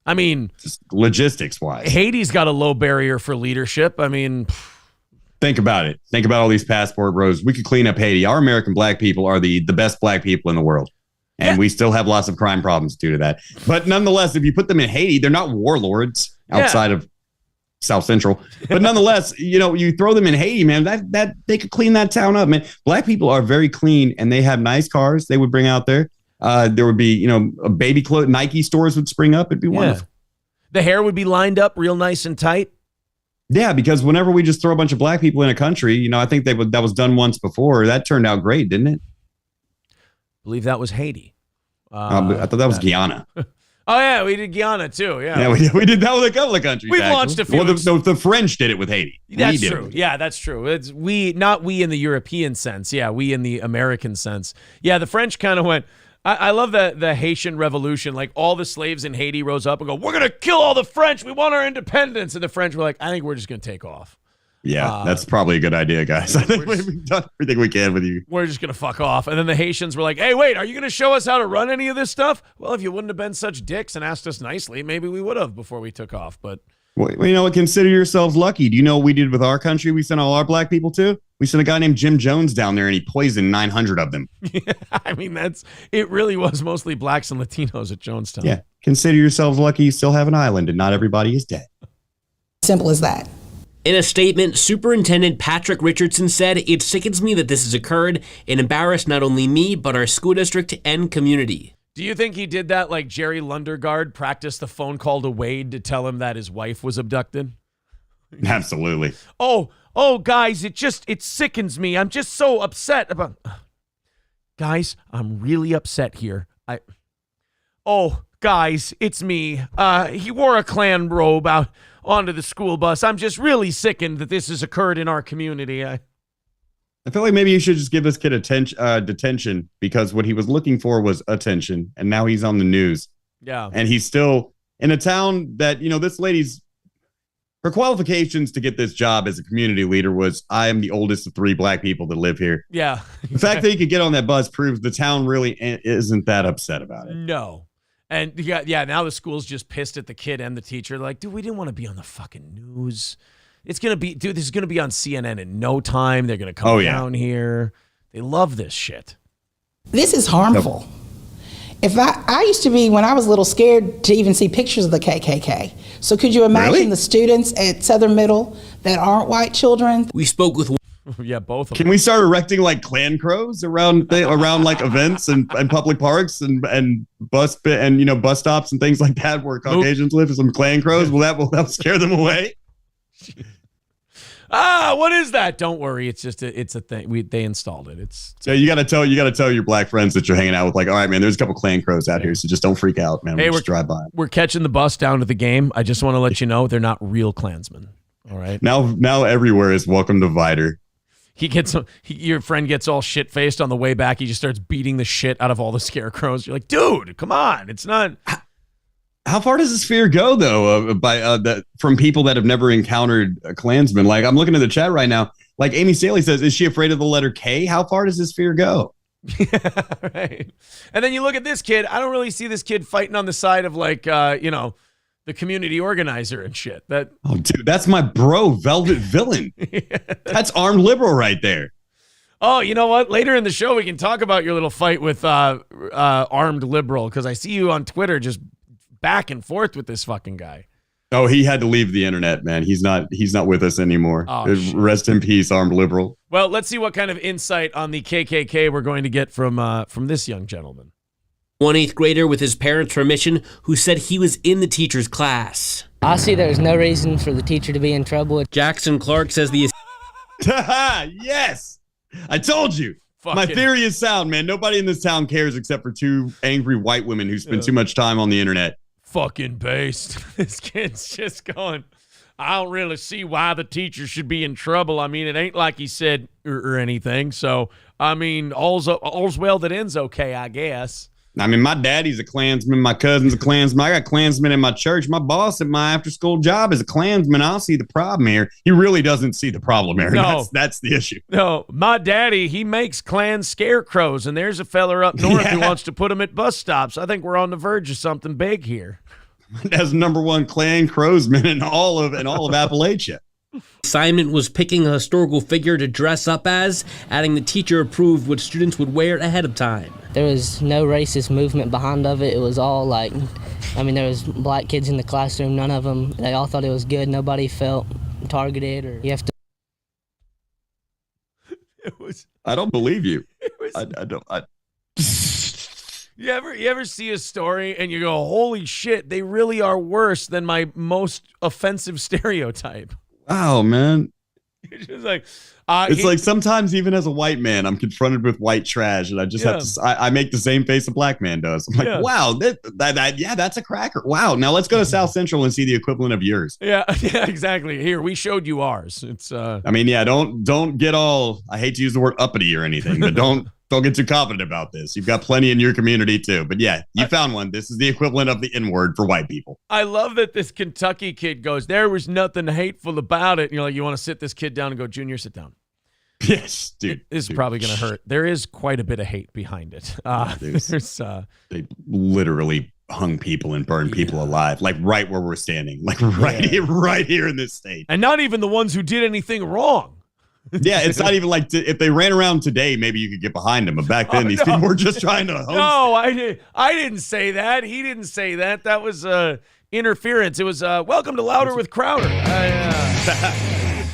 I mean, just logistics wise. Haiti's got a low barrier for leadership. I mean, think about it. Think about all these passport bros. We could clean up Haiti. Our American black people are the best black people in the world. And we still have lots of crime problems due to that. But nonetheless, if you put them in Haiti, they're not warlords outside of South Central. But nonetheless, you throw them in Haiti, man, that they could clean that town up, man. Black people are very clean and they have nice cars they would bring out there. There would be, a baby clothes, Nike stores would spring up. It'd be wonderful. The hair would be lined up real nice and tight. Yeah, because whenever we just throw a bunch of black people in a country, I think that was done once before. That turned out great, didn't it? I believe that was Haiti. I thought that was Guyana. Oh, yeah, we did Guyana, too. Yeah, we did that with a couple of countries. We've launched a few. Well, the French did it with Haiti. That's true. Yeah, that's true. It's not we in the European sense. Yeah, we in the American sense. Yeah, the French kind of went, I love the Haitian Revolution. Like, all the slaves in Haiti rose up and go, we're going to kill all the French. We want our independence. And the French were like, I think we're just going to take off. Yeah, that's probably a good idea, guys. I think we've done everything we can with you. We're just going to fuck off. And then the Haitians were like, hey, wait, are you going to show us how to run any of this stuff? Well, if you wouldn't have been such dicks and asked us nicely, maybe we would have before we took off. But, well, consider yourselves lucky. Do you know what we did with our country? We sent all our black people to? We sent a guy named Jim Jones down there and he poisoned 900 of them. I mean, it really was mostly blacks and Latinos at Jonestown. Yeah. Consider yourselves lucky you still have an island and not everybody is dead. Simple as that. In a statement, Superintendent Patrick Richardson said, "It sickens me that this has occurred and embarrassed not only me, but our school district and community." Do you think he did that like Jerry Lundergaard practiced the phone call to Wade to tell him that his wife was abducted? Absolutely. Oh, guys, it sickens me. I'm just so upset about... Guys, I'm really upset here. Guys, it's me. He wore a Klan robe out onto the school bus. I'm just really sickened that this has occurred in our community. I feel like maybe you should just give this kid detention because what he was looking for was attention, and now he's on the news. Yeah. And he's still in a town that, this lady's, her qualifications to get this job as a community leader was, I am the oldest of 3 black people that live here. Yeah. The fact that he could get on that bus proves the town really isn't that upset about it. No. And now the school's just pissed at the kid and the teacher. They're like, dude, we didn't want to be on the fucking news. It's going to be, dude, this is going to be on CNN in no time. They're going to come down here. They love this shit. This is harmful. If I used to be, when I was little, scared to even see pictures of the KKK. So could you imagine the students at Southern Middle that aren't white children? We spoke with... Yeah, both of them. Can we start erecting like Klan crows around like events and public parks and bus stops and things like that where Caucasians live? Some Klan crows? Will that scare them away? What is that? Don't worry, it's a thing. They installed it. So you gotta tell your black friends that you're hanging out with, like, all right, man, there's a couple Klan crows out here, so just don't freak out, man. We'll just drive by. We're catching the bus down to the game. I just want to let you know they're not real Klansmen. All right. Now everywhere is welcome to Vider. Your friend gets all shit faced on the way back. He just starts beating the shit out of all the scarecrows. You're like, dude, come on, it's not. How far does this fear go, though, from people that have never encountered a Klansman? Like, I'm looking at the chat right now. Like, Amy Staley says, is she afraid of the letter K? How far does this fear go? Yeah, right. And then you look at this kid. I don't really see this kid fighting on the side of, like, the community organizer and shit. Oh, dude, that's my bro, Velvet Villain. That's armed liberal right there. Oh, you know what? Later in the show, we can talk about your little fight with armed liberal, because I see you on Twitter just back and forth with this fucking guy. Oh, he had to leave the internet, man. He's not with us anymore. Oh, rest in peace, armed liberal. Well, let's see what kind of insight on the KKK we're going to get from this young gentleman. One 8th grader with his parents' permission who said he was in the teacher's class. I see there's no reason for the teacher to be in trouble. Jackson Clark says the... Yes! I told you. My theory is sound, man. Nobody in this town cares except for 2 angry white women who spend too much time on the internet. Fucking based. This kid's just going. I don't really see why the teacher should be in trouble. I mean, it ain't like he said or anything. So, I mean, all's well that ends okay, I guess. I mean, my daddy's a Klansman. My cousin's a Klansman. I got Klansmen in my church. My boss at my after-school job is a Klansman. I don't see the problem here. He really doesn't see the problem here. No. That's the issue. No, my daddy, he makes Klan scarecrows, and there's a feller up north who wants to put them at bus stops. I think we're on the verge of something big here. As #1 Klan crowsman in all of Appalachia. Assignment was picking a historical figure to dress up as, adding the teacher approved what students would wear ahead of time. There was no racist movement behind of it. It was all like, I mean, there was black kids in the classroom, none of them, they all thought it was good. Nobody felt targeted or you have to. I don't believe you. You ever see a story and you go, holy shit, they really are worse than my most offensive stereotype. Wow, man. It's just like, it's like sometimes even as a white man, I'm confronted with white trash, and I just have to. I make the same face a black man does. I'm like, wow, that's a cracker. Wow, now let's go to South Central and see the equivalent of yours. Yeah, exactly. Here, we showed you ours. It's. I mean, don't get all. I hate to use the word uppity or anything, but don't get too confident about this. You've got plenty in your community too. But yeah, you found one. This is the equivalent of the N-word for white people. I love that this Kentucky kid goes, there was nothing hateful about it. And you're like, you want to sit this kid down and go, Junior, sit down. Yes, dude. This is probably going to hurt. There is quite a bit of hate behind it. They literally hung people and burned people alive, like right where we're standing, like right here in this state. And not even the ones who did anything wrong. Yeah, it's not even like if they ran around today, maybe you could get behind them. But back then, these people were just trying to host. No, I didn't say that. He didn't say that. That was interference. It was welcome to Louder with Crowder.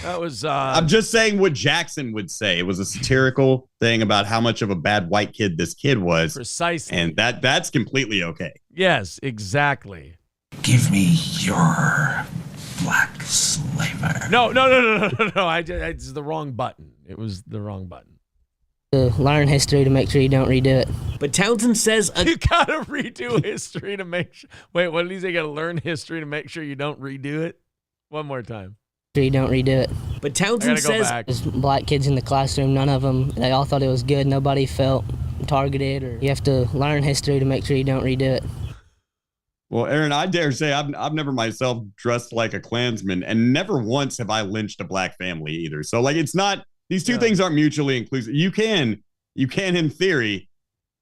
That was. I'm just saying what Jackson would say. It was a satirical thing about how much of a bad white kid this kid was. Precisely. And that's completely okay. Yes, exactly. Give me your black slaver. No. It's the wrong button. It was the wrong button. Learn history to make sure you don't redo it. But Townsend says you gotta redo history to make sure. Wait, what did he say? You gotta learn history to make sure you don't redo it. One more time. You don't redo it. But Townsend says there's black kids in the classroom, none of them, they all thought it was good. Nobody felt targeted or you have to learn history to make sure you don't redo it. Well, Aaron, I dare say I've never myself dressed like a Klansman, and never once have I lynched a black family either. So like, it's not, these two things aren't mutually inclusive. You can in theory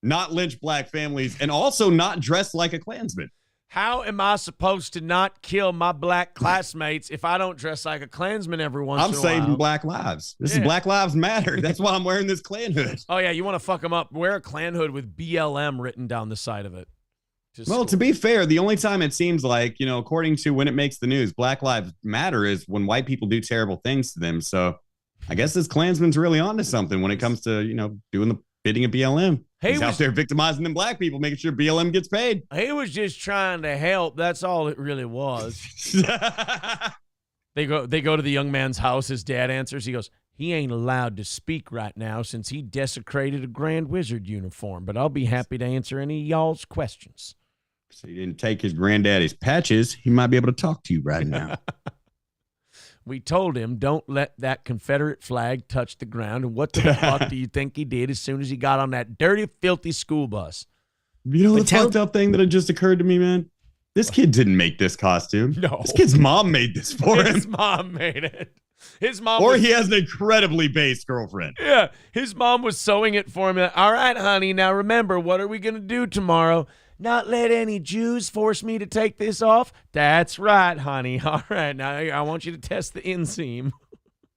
not lynch black families and also not dress like a Klansman. How am I supposed to not kill my black classmates if I don't dress like a Klansman every once in a while? I'm saving black lives. This is Black Lives Matter. That's why I'm wearing this Klan hood. Oh, yeah, you want to fuck them up. Wear a Klan hood with BLM written down the side of it. Well, to be fair, the only time it seems like, according to when it makes the news, Black Lives Matter is when white people do terrible things to them. So I guess this Klansman's really onto something when it comes to, doing the bidding of BLM. He's out there victimizing them black people, making sure BLM gets paid. He was just trying to help. That's all it really was. They go to the young man's house. His dad answers. He goes, he ain't allowed to speak right now since he desecrated a Grand Wizard uniform, but I'll be happy to answer any of y'all's questions. So he didn't take his granddaddy's patches. He might be able to talk to you right now. We told him, don't let that Confederate flag touch the ground. And what the fuck do you think he did as soon as he got on that dirty, filthy school bus? You know the fucked up thing that had just occurred to me, man? This kid didn't make this costume. No. This kid's mom made this for him. His mom made it. His mom he has an incredibly base girlfriend. Yeah. His mom was sewing it for him. All right, honey, now remember, what are we going to do tomorrow? Not let any Jews force me to take this off? That's right, honey. All right, now I want you to test the inseam.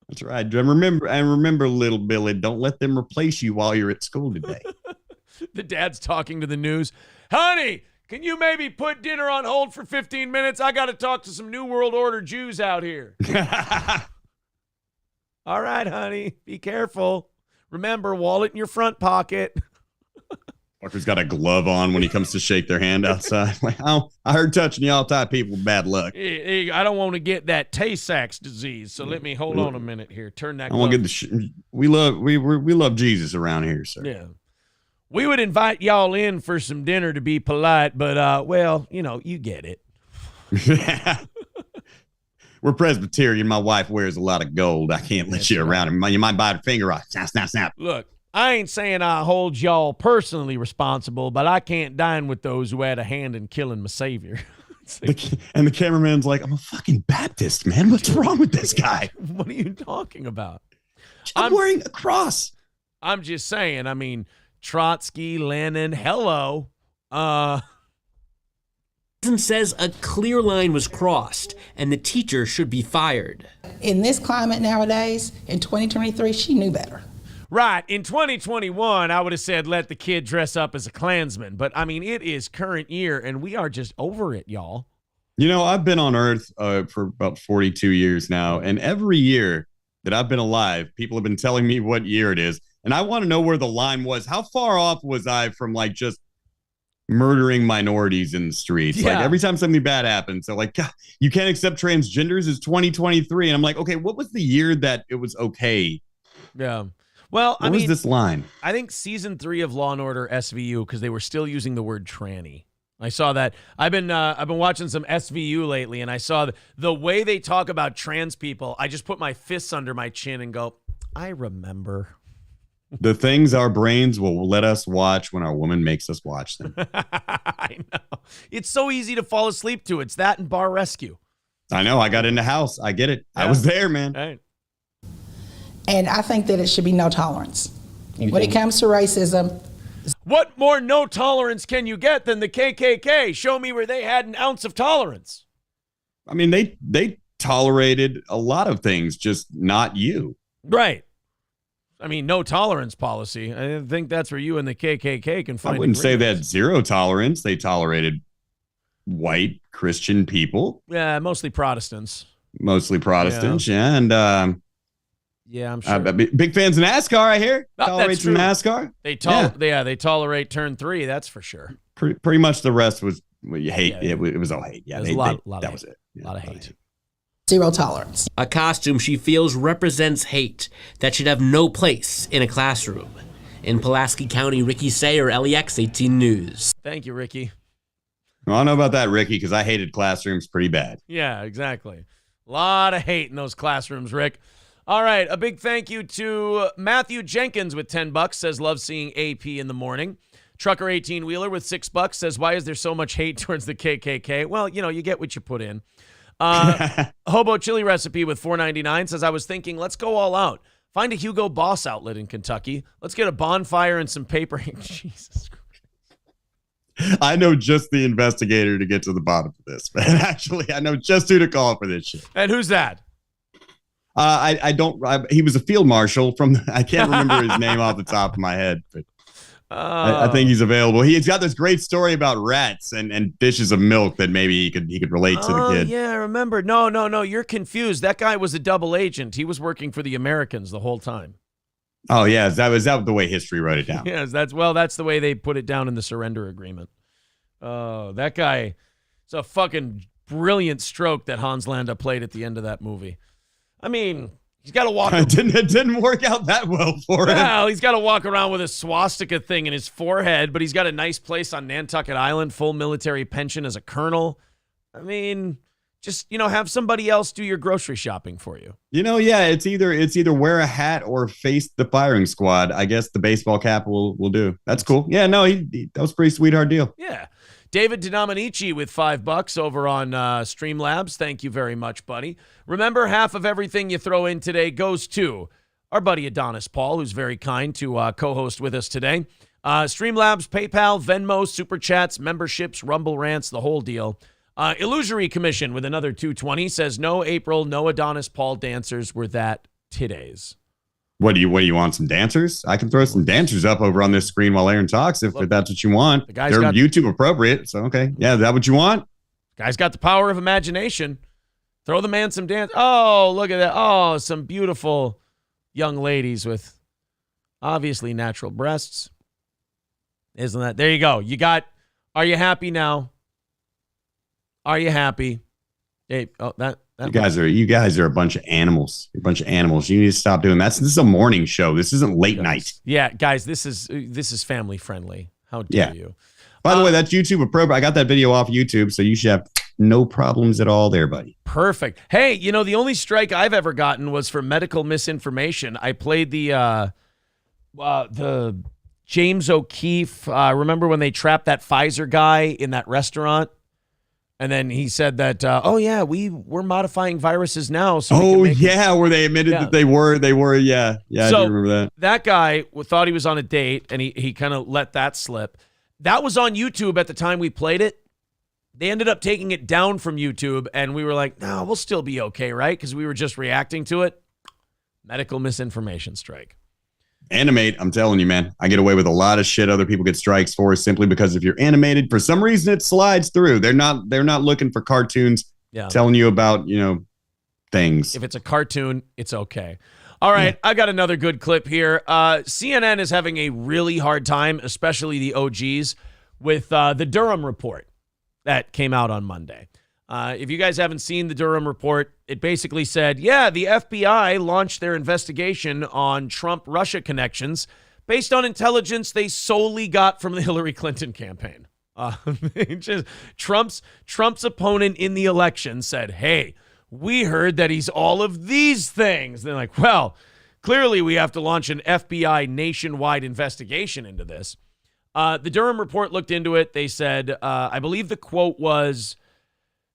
That's right. And remember, little Billy, don't let them replace you while you're at school today. The dad's talking to the news. Honey, can you maybe put dinner on hold for 15 minutes? I got to talk to some New World Order Jews out here. All right, honey, be careful. Remember, wallet in your front pocket. Fucker's got a glove on when he comes to shake their hand outside. Like, oh, I heard touching y'all type people with bad luck. I don't want to get that Tay-Sachs disease, so let me hold on a minute here. Turn that. I want to get we love Jesus around here, sir. Yeah, we would invite y'all in for some dinner to be polite, but well, you get it. We're Presbyterian. My wife wears a lot of gold. I can't let you around. You might bite her finger off. Snap, snap, snap. Look, I ain't saying I hold y'all personally responsible, but I can't dine with those who had a hand in killing my savior. And the cameraman's like, I'm a fucking Baptist, man. What's wrong with this guy? What are you talking about? I'm wearing a cross. I'm just saying, I mean, Trotsky, Lenin, hello. Says a clear line was crossed and the teacher should be fired. In this climate nowadays, in 2023, she knew better. Right. In 2021, I would have said let the kid dress up as a Klansman. But, I mean, it is current year, and we are just over it, y'all. You know, I've been on Earth for about 42 years now, and every year that I've been alive, people have been telling me what year it is, and I want to know where the line was. How far off was I from, like, just murdering minorities in the streets? Yeah. Like, every time something bad happens, they're like, God, you can't accept transgenders. It's 2023. And I'm like, okay, what was the year that it was okay? Yeah. Well, What was this line? I think season 3 of Law & Order SVU, because they were still using the word tranny. I saw that. I've been watching some SVU lately, and I saw the way they talk about trans people. I just put my fists under my chin and go, I remember. The things our brains will let us watch when our woman makes us watch them. I know. It's so easy to fall asleep to. It's that and Bar Rescue. I know. I got into House. I get it. Yeah. I was there, man. Right. And I think that it should be no tolerance. When it comes to racism. What more no tolerance can you get than the KKK? Show me where they had an ounce of tolerance. I mean, they tolerated a lot of things, just not you. Right. I mean, no tolerance policy. I think that's where you and the KKK can find. I wouldn't say that zero tolerance. They tolerated white Christian people. Yeah, mostly Protestants. Yeah. And yeah, I'm sure. Big fans of NASCAR, I hear. Tolerate some NASCAR. They tolerate turn 3, that's for sure. Pretty much the rest was hate. Yeah, it was all hate. Yeah, a lot that of was it. A lot of hate. Zero tolerance. A costume she feels represents hate that should have no place in a classroom. In Pulaski County, Ricky Sayer, LEX 18 News. Thank you, Ricky. Well, I don't know about that, Ricky, because I hated classrooms pretty bad. Yeah, exactly. A lot of hate in those classrooms, Rick. All right, a big thank you to Matthew Jenkins with $10, says love seeing AP in the morning. Trucker 18-wheeler with $6 says, why is there so much hate towards the KKK? Well, you know, you get what you put in. Hobo Chili Recipe with $4.99 says, I was thinking, let's go all out. Find a Hugo Boss outlet in Kentucky. Let's get a bonfire and some paper. Jesus Christ. I know just the investigator to get to the bottom of this, man. Actually, I know just who to call for this shit. And who's that? He was a field marshal I can't remember his name off the top of my head, but I think he's available. He's got this great story about rats and dishes of milk that maybe he could relate to the kid. Yeah, I remember. No, you're confused. That guy was a double agent. He was working for the Americans the whole time. Oh yeah, is that the way history wrote it down? Yes, that's the way they put it down in the surrender agreement. Oh, that guy, it's a fucking brilliant stroke that Hans Landa played at the end of that movie. I mean, he's got to walk. It didn't work out that well for him. Well, he's got to walk around with a swastika thing in his forehead, but he's got a nice place on Nantucket Island, full military pension as a colonel. I mean, just, have somebody else do your grocery shopping for you. Yeah, it's either wear a hat or face the firing squad. I guess the baseball cap will do. That's cool. Yeah, no, that was a pretty sweetheart deal. Yeah. David Denominici with $5 over on Streamlabs. Thank you very much, buddy. Remember, half of everything you throw in today goes to our buddy Adonis Paul, who's very kind to co-host with us today. Streamlabs, PayPal, Venmo, Super Chats, memberships, Rumble Rants, the whole deal. Illusory Commission with another $2.20 says, no April, no Adonis Paul dancers were that today's. What do you want? Some dancers? I can throw some dancers up over on this screen while Aaron talks if that's what you want. They're YouTube appropriate, so okay. Yeah, is that what you want? Guy's got the power of imagination. Throw the man some dance. Oh, look at that. Oh, some beautiful young ladies with obviously natural breasts. Isn't that? There you go. Are you happy now? Are you happy? Hey, you guys are a bunch of animals. You're a bunch of animals. You need to stop doing that. This is a morning show. This isn't late night. Yeah, guys, this is family friendly. How dare you? By the way, that's YouTube appropriate. I got that video off YouTube, so you should have No problems at all there, buddy. Perfect. Hey, you know, the only strike I've ever gotten was for medical misinformation. I played the James O'Keefe. Remember when they trapped that Pfizer guy in that restaurant? And then he said that, we're modifying viruses now. So where they admitted that they were, yeah. So I do remember that. That guy thought he was on a date, and he kind of let that slip. That was on YouTube at the time we played it. They ended up taking it down from YouTube, and we were like, no, we'll still be okay, right? Because we were just reacting to it. Medical misinformation strike. Animate, I'm telling you, man. I get away with a lot of shit other people get strikes for simply because if you're animated, for some reason it slides through. They're not looking for cartoons telling you about, things. If it's a cartoon, it's okay. All right, I got another good clip here. CNN is having a really hard time, especially the OGs, with the Durham report that came out on Monday. If you guys haven't seen the Durham report, it basically said, the FBI launched their investigation on Trump-Russia connections based on intelligence they solely got from the Hillary Clinton campaign. Trump's opponent in the election said, hey, we heard that he's all of these things. They're like, well, clearly we have to launch an FBI nationwide investigation into this. The Durham report looked into it. They said, I believe the quote was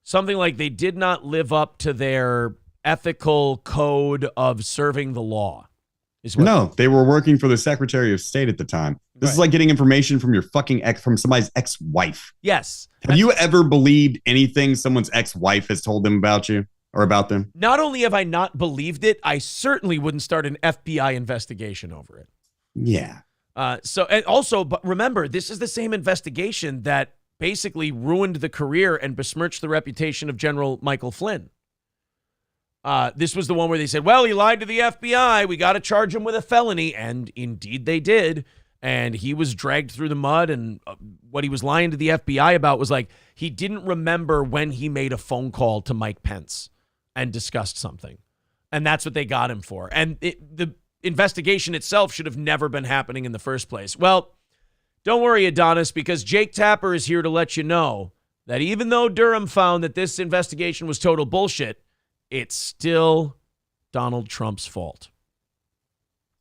something like they did not live up to their ethical code of serving the law. No, they were working for the Secretary of State at the time. This is like getting information from your fucking from somebody's ex-wife. Yes. Have you ever believed anything someone's ex-wife has told them about you or about them? Not only have I not believed it, I certainly wouldn't start an FBI investigation over it. Yeah. But remember, this is the same investigation that basically ruined the career and besmirched the reputation of General Michael Flynn. This was the one where they said, well, he lied to the FBI. We got to charge him with a felony. And indeed they did. And he was dragged through the mud. And what he was lying to the FBI about was like, he didn't remember when he made a phone call to Mike Pence and discussed something. And that's what they got him for. And the investigation itself should have never been happening in the first place. Well, don't worry, Adonis, because Jake Tapper is here to let you know that even though Durham found that this investigation was total bullshit, it's still Donald Trump's fault.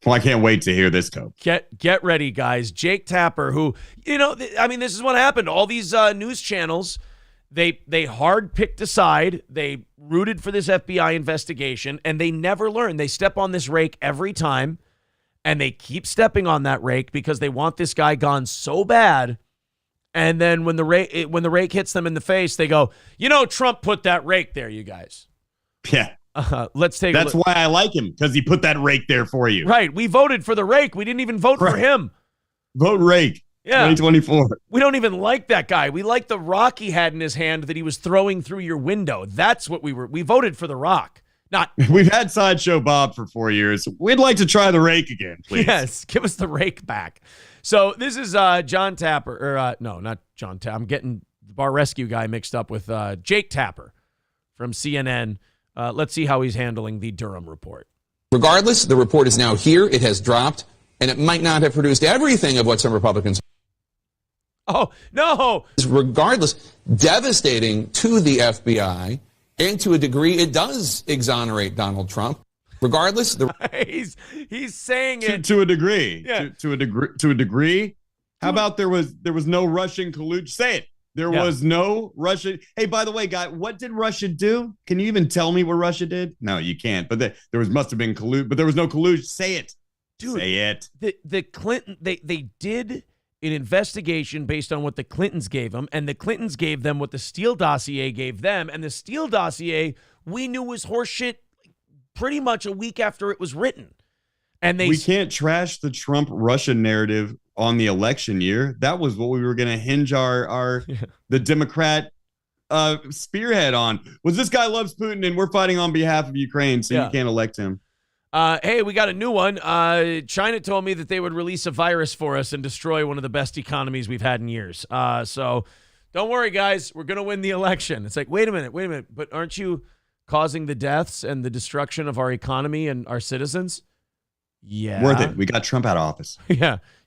Well, I can't wait to hear this go. Get ready, guys. Jake Tapper, who, this is what happened. All these news channels, they hard picked a side. They rooted for this FBI investigation, and they never learn. They step on this rake every time. And they keep stepping on that rake because they want this guy gone so bad. And then when the rake hits them in the face, they go, Trump put that rake there, you guys. Yeah. Let's take That's why I like him, because he put that rake there for you. Right. We voted for the rake. We didn't even vote for him. Vote rake. Yeah. 2024. We don't even like that guy. We like the rock he had in his hand that he was throwing through your window. That's what we voted for the rock. We've had Sideshow Bob for 4 years. We'd like to try the rake again, please. Yes, give us the rake back. So this is John Tapper, or no, not John Tapper. I'm getting the bar rescue guy mixed up with Jake Tapper from CNN. Let's see how he's handling the Durham report. Regardless, the report is now here. It has dropped, and it might not have produced everything of what some Republicans. Oh, no. Regardless, devastating to the FBI. And to a degree, it does exonerate Donald Trump. Regardless, he's saying it to a degree. Yeah. To a degree. How about there was no Russian collusion? Say it. There was no Russian. Hey, by the way, guy, what did Russia do? Can you even tell me what Russia did? No, you can't. But must have been collusion. But there was no collusion. Say it. Dude, say it. The Clinton they did an investigation based on what the Clintons gave them, and the Clintons gave them what the Steele dossier gave them, and the Steele dossier we knew was horseshit pretty much a week after it was written. And we can't trash the Trump-Russia narrative on the election year. That was what we were going to hinge the Democrat spearhead on. Was this guy loves Putin and we're fighting on behalf of Ukraine, so you can't elect him. Hey, we got a new one. China told me that they would release a virus for us and destroy one of the best economies we've had in years. So don't worry, guys. We're going to win the election. It's like, wait a minute. But aren't you causing the deaths and the destruction of our economy and our citizens? Yeah. Worth it. We got Trump out of office.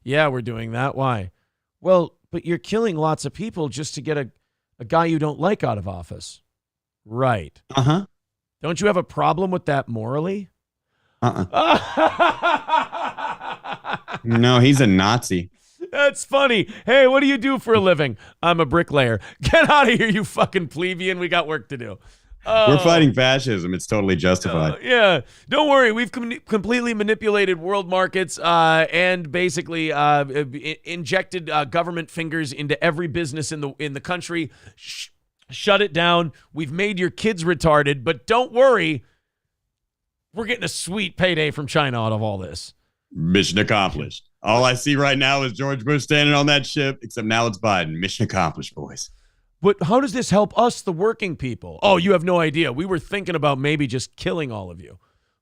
Yeah, we're doing that. Why? Well, but you're killing lots of people just to get a guy you don't like out of office. Right. Uh-huh. Don't you have a problem with that morally? No, he's a Nazi. That's funny. Hey, what do you do for a living? I'm a bricklayer. Get out of here, you fucking plebeian. We got work to do. We're fighting fascism. It's totally justified. Yeah. Don't worry. We've completely manipulated world markets and basically injected government fingers into every business in the country. Shut it down. We've made your kids retarded, but don't worry. We're getting a sweet payday from China out of all this. Mission accomplished. All I see right now is George Bush standing on that ship, except now it's Biden. Mission accomplished, boys. But how does this help us, the working people? Oh, you have no idea. We were thinking about maybe just killing all of you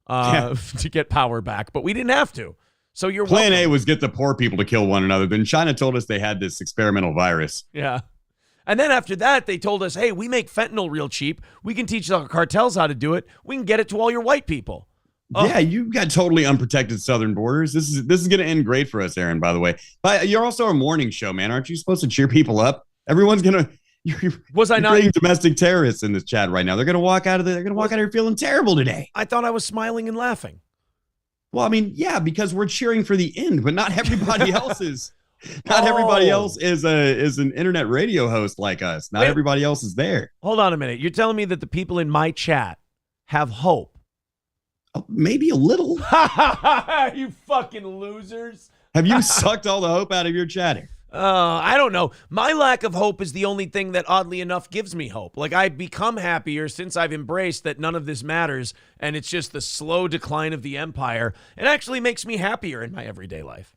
to get power back, but we didn't have to. So you're Plan welcome. A was get the poor people to kill one another. Then China told us they had this experimental virus. Yeah. And then after that, they told us, hey, we make fentanyl real cheap. We can teach the cartels how to do it. We can get it to all your white people. Yeah, you've got totally unprotected southern borders. This is going to end great for us, Aaron, by the way. But you're also a morning show, man. Aren't you supposed to cheer people up? Everyone's going to... Was I not creating domestic terrorists in this chat right now? They're going to walk out of here feeling terrible today. I thought I was smiling and laughing. Well, I mean, yeah, because we're cheering for the end, but not everybody else is. Not everybody else is an internet radio host like us. Not everybody else is there. Hold on a minute. You're telling me that the people in my chat have hope? Maybe a little. You fucking losers. Have you sucked all the hope out of your chatting? I don't know. My lack of hope is the only thing that, oddly enough, gives me hope. Like, I've become happier since I've embraced that none of this matters, and it's just the slow decline of the empire. It actually makes me happier in my everyday life.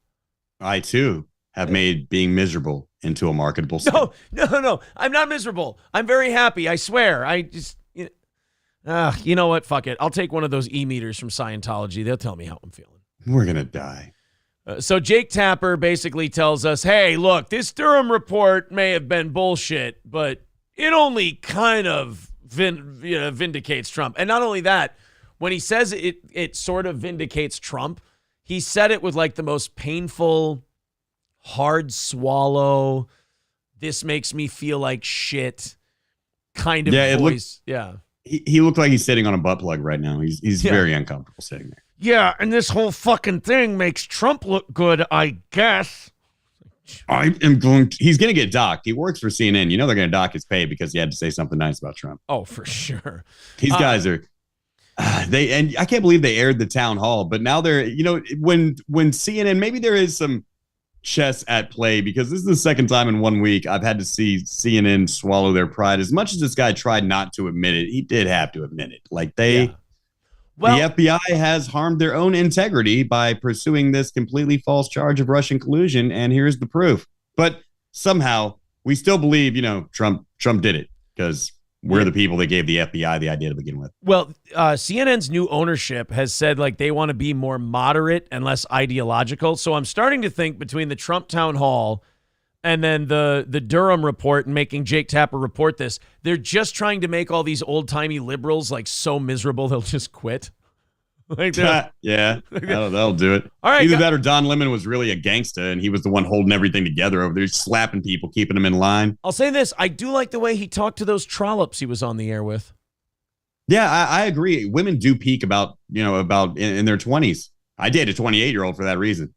I, too, have made being miserable into a marketable skill. No. I'm not miserable. I'm very happy. I swear. I just... you know what? Fuck it. I'll take one of those e-meters from Scientology. They'll tell me how I'm feeling. We're going to die. So Jake Tapper basically tells us, hey, look, this Durham report may have been bullshit, but it only kind of vindicates Trump. And not only that, when he says it sort of vindicates Trump, he said it with like the most painful, hard swallow, this makes me feel like shit kind of voice. He looked like he's sitting on a butt plug right now. He's very uncomfortable sitting there. Yeah, and this whole fucking thing makes Trump look good, I guess. He's going to get docked. He works for CNN. You know they're going to dock his pay because he had to say something nice about Trump. Oh, for sure. These guys are... and I can't believe they aired the town hall, but now they're, when CNN, maybe there is some chess at play because this is the second time in 1 week I've had to see CNN swallow their pride. As much as this guy tried not to admit it, he did have to admit it. Like the FBI has harmed their own integrity by pursuing this completely false charge of Russian collusion, and here's the proof. But somehow we still believe, Trump did it because we're the people that gave the FBI the idea to begin with. Well, CNN's new ownership has said like they want to be more moderate and less ideological. So I'm starting to think between the Trump town hall and then the Durham report and making Jake Tapper report this, they're just trying to make all these old-timey liberals like so miserable they'll just quit. Yeah, that'll do it. All right, either that or Don Lemon was really a gangster and he was the one holding everything together over there, slapping people, keeping them in line. I'll say this. I do like the way he talked to those trollops he was on the air with. Yeah, I agree. Women do peak about in their 20s. I dated a 28-year-old for that reason.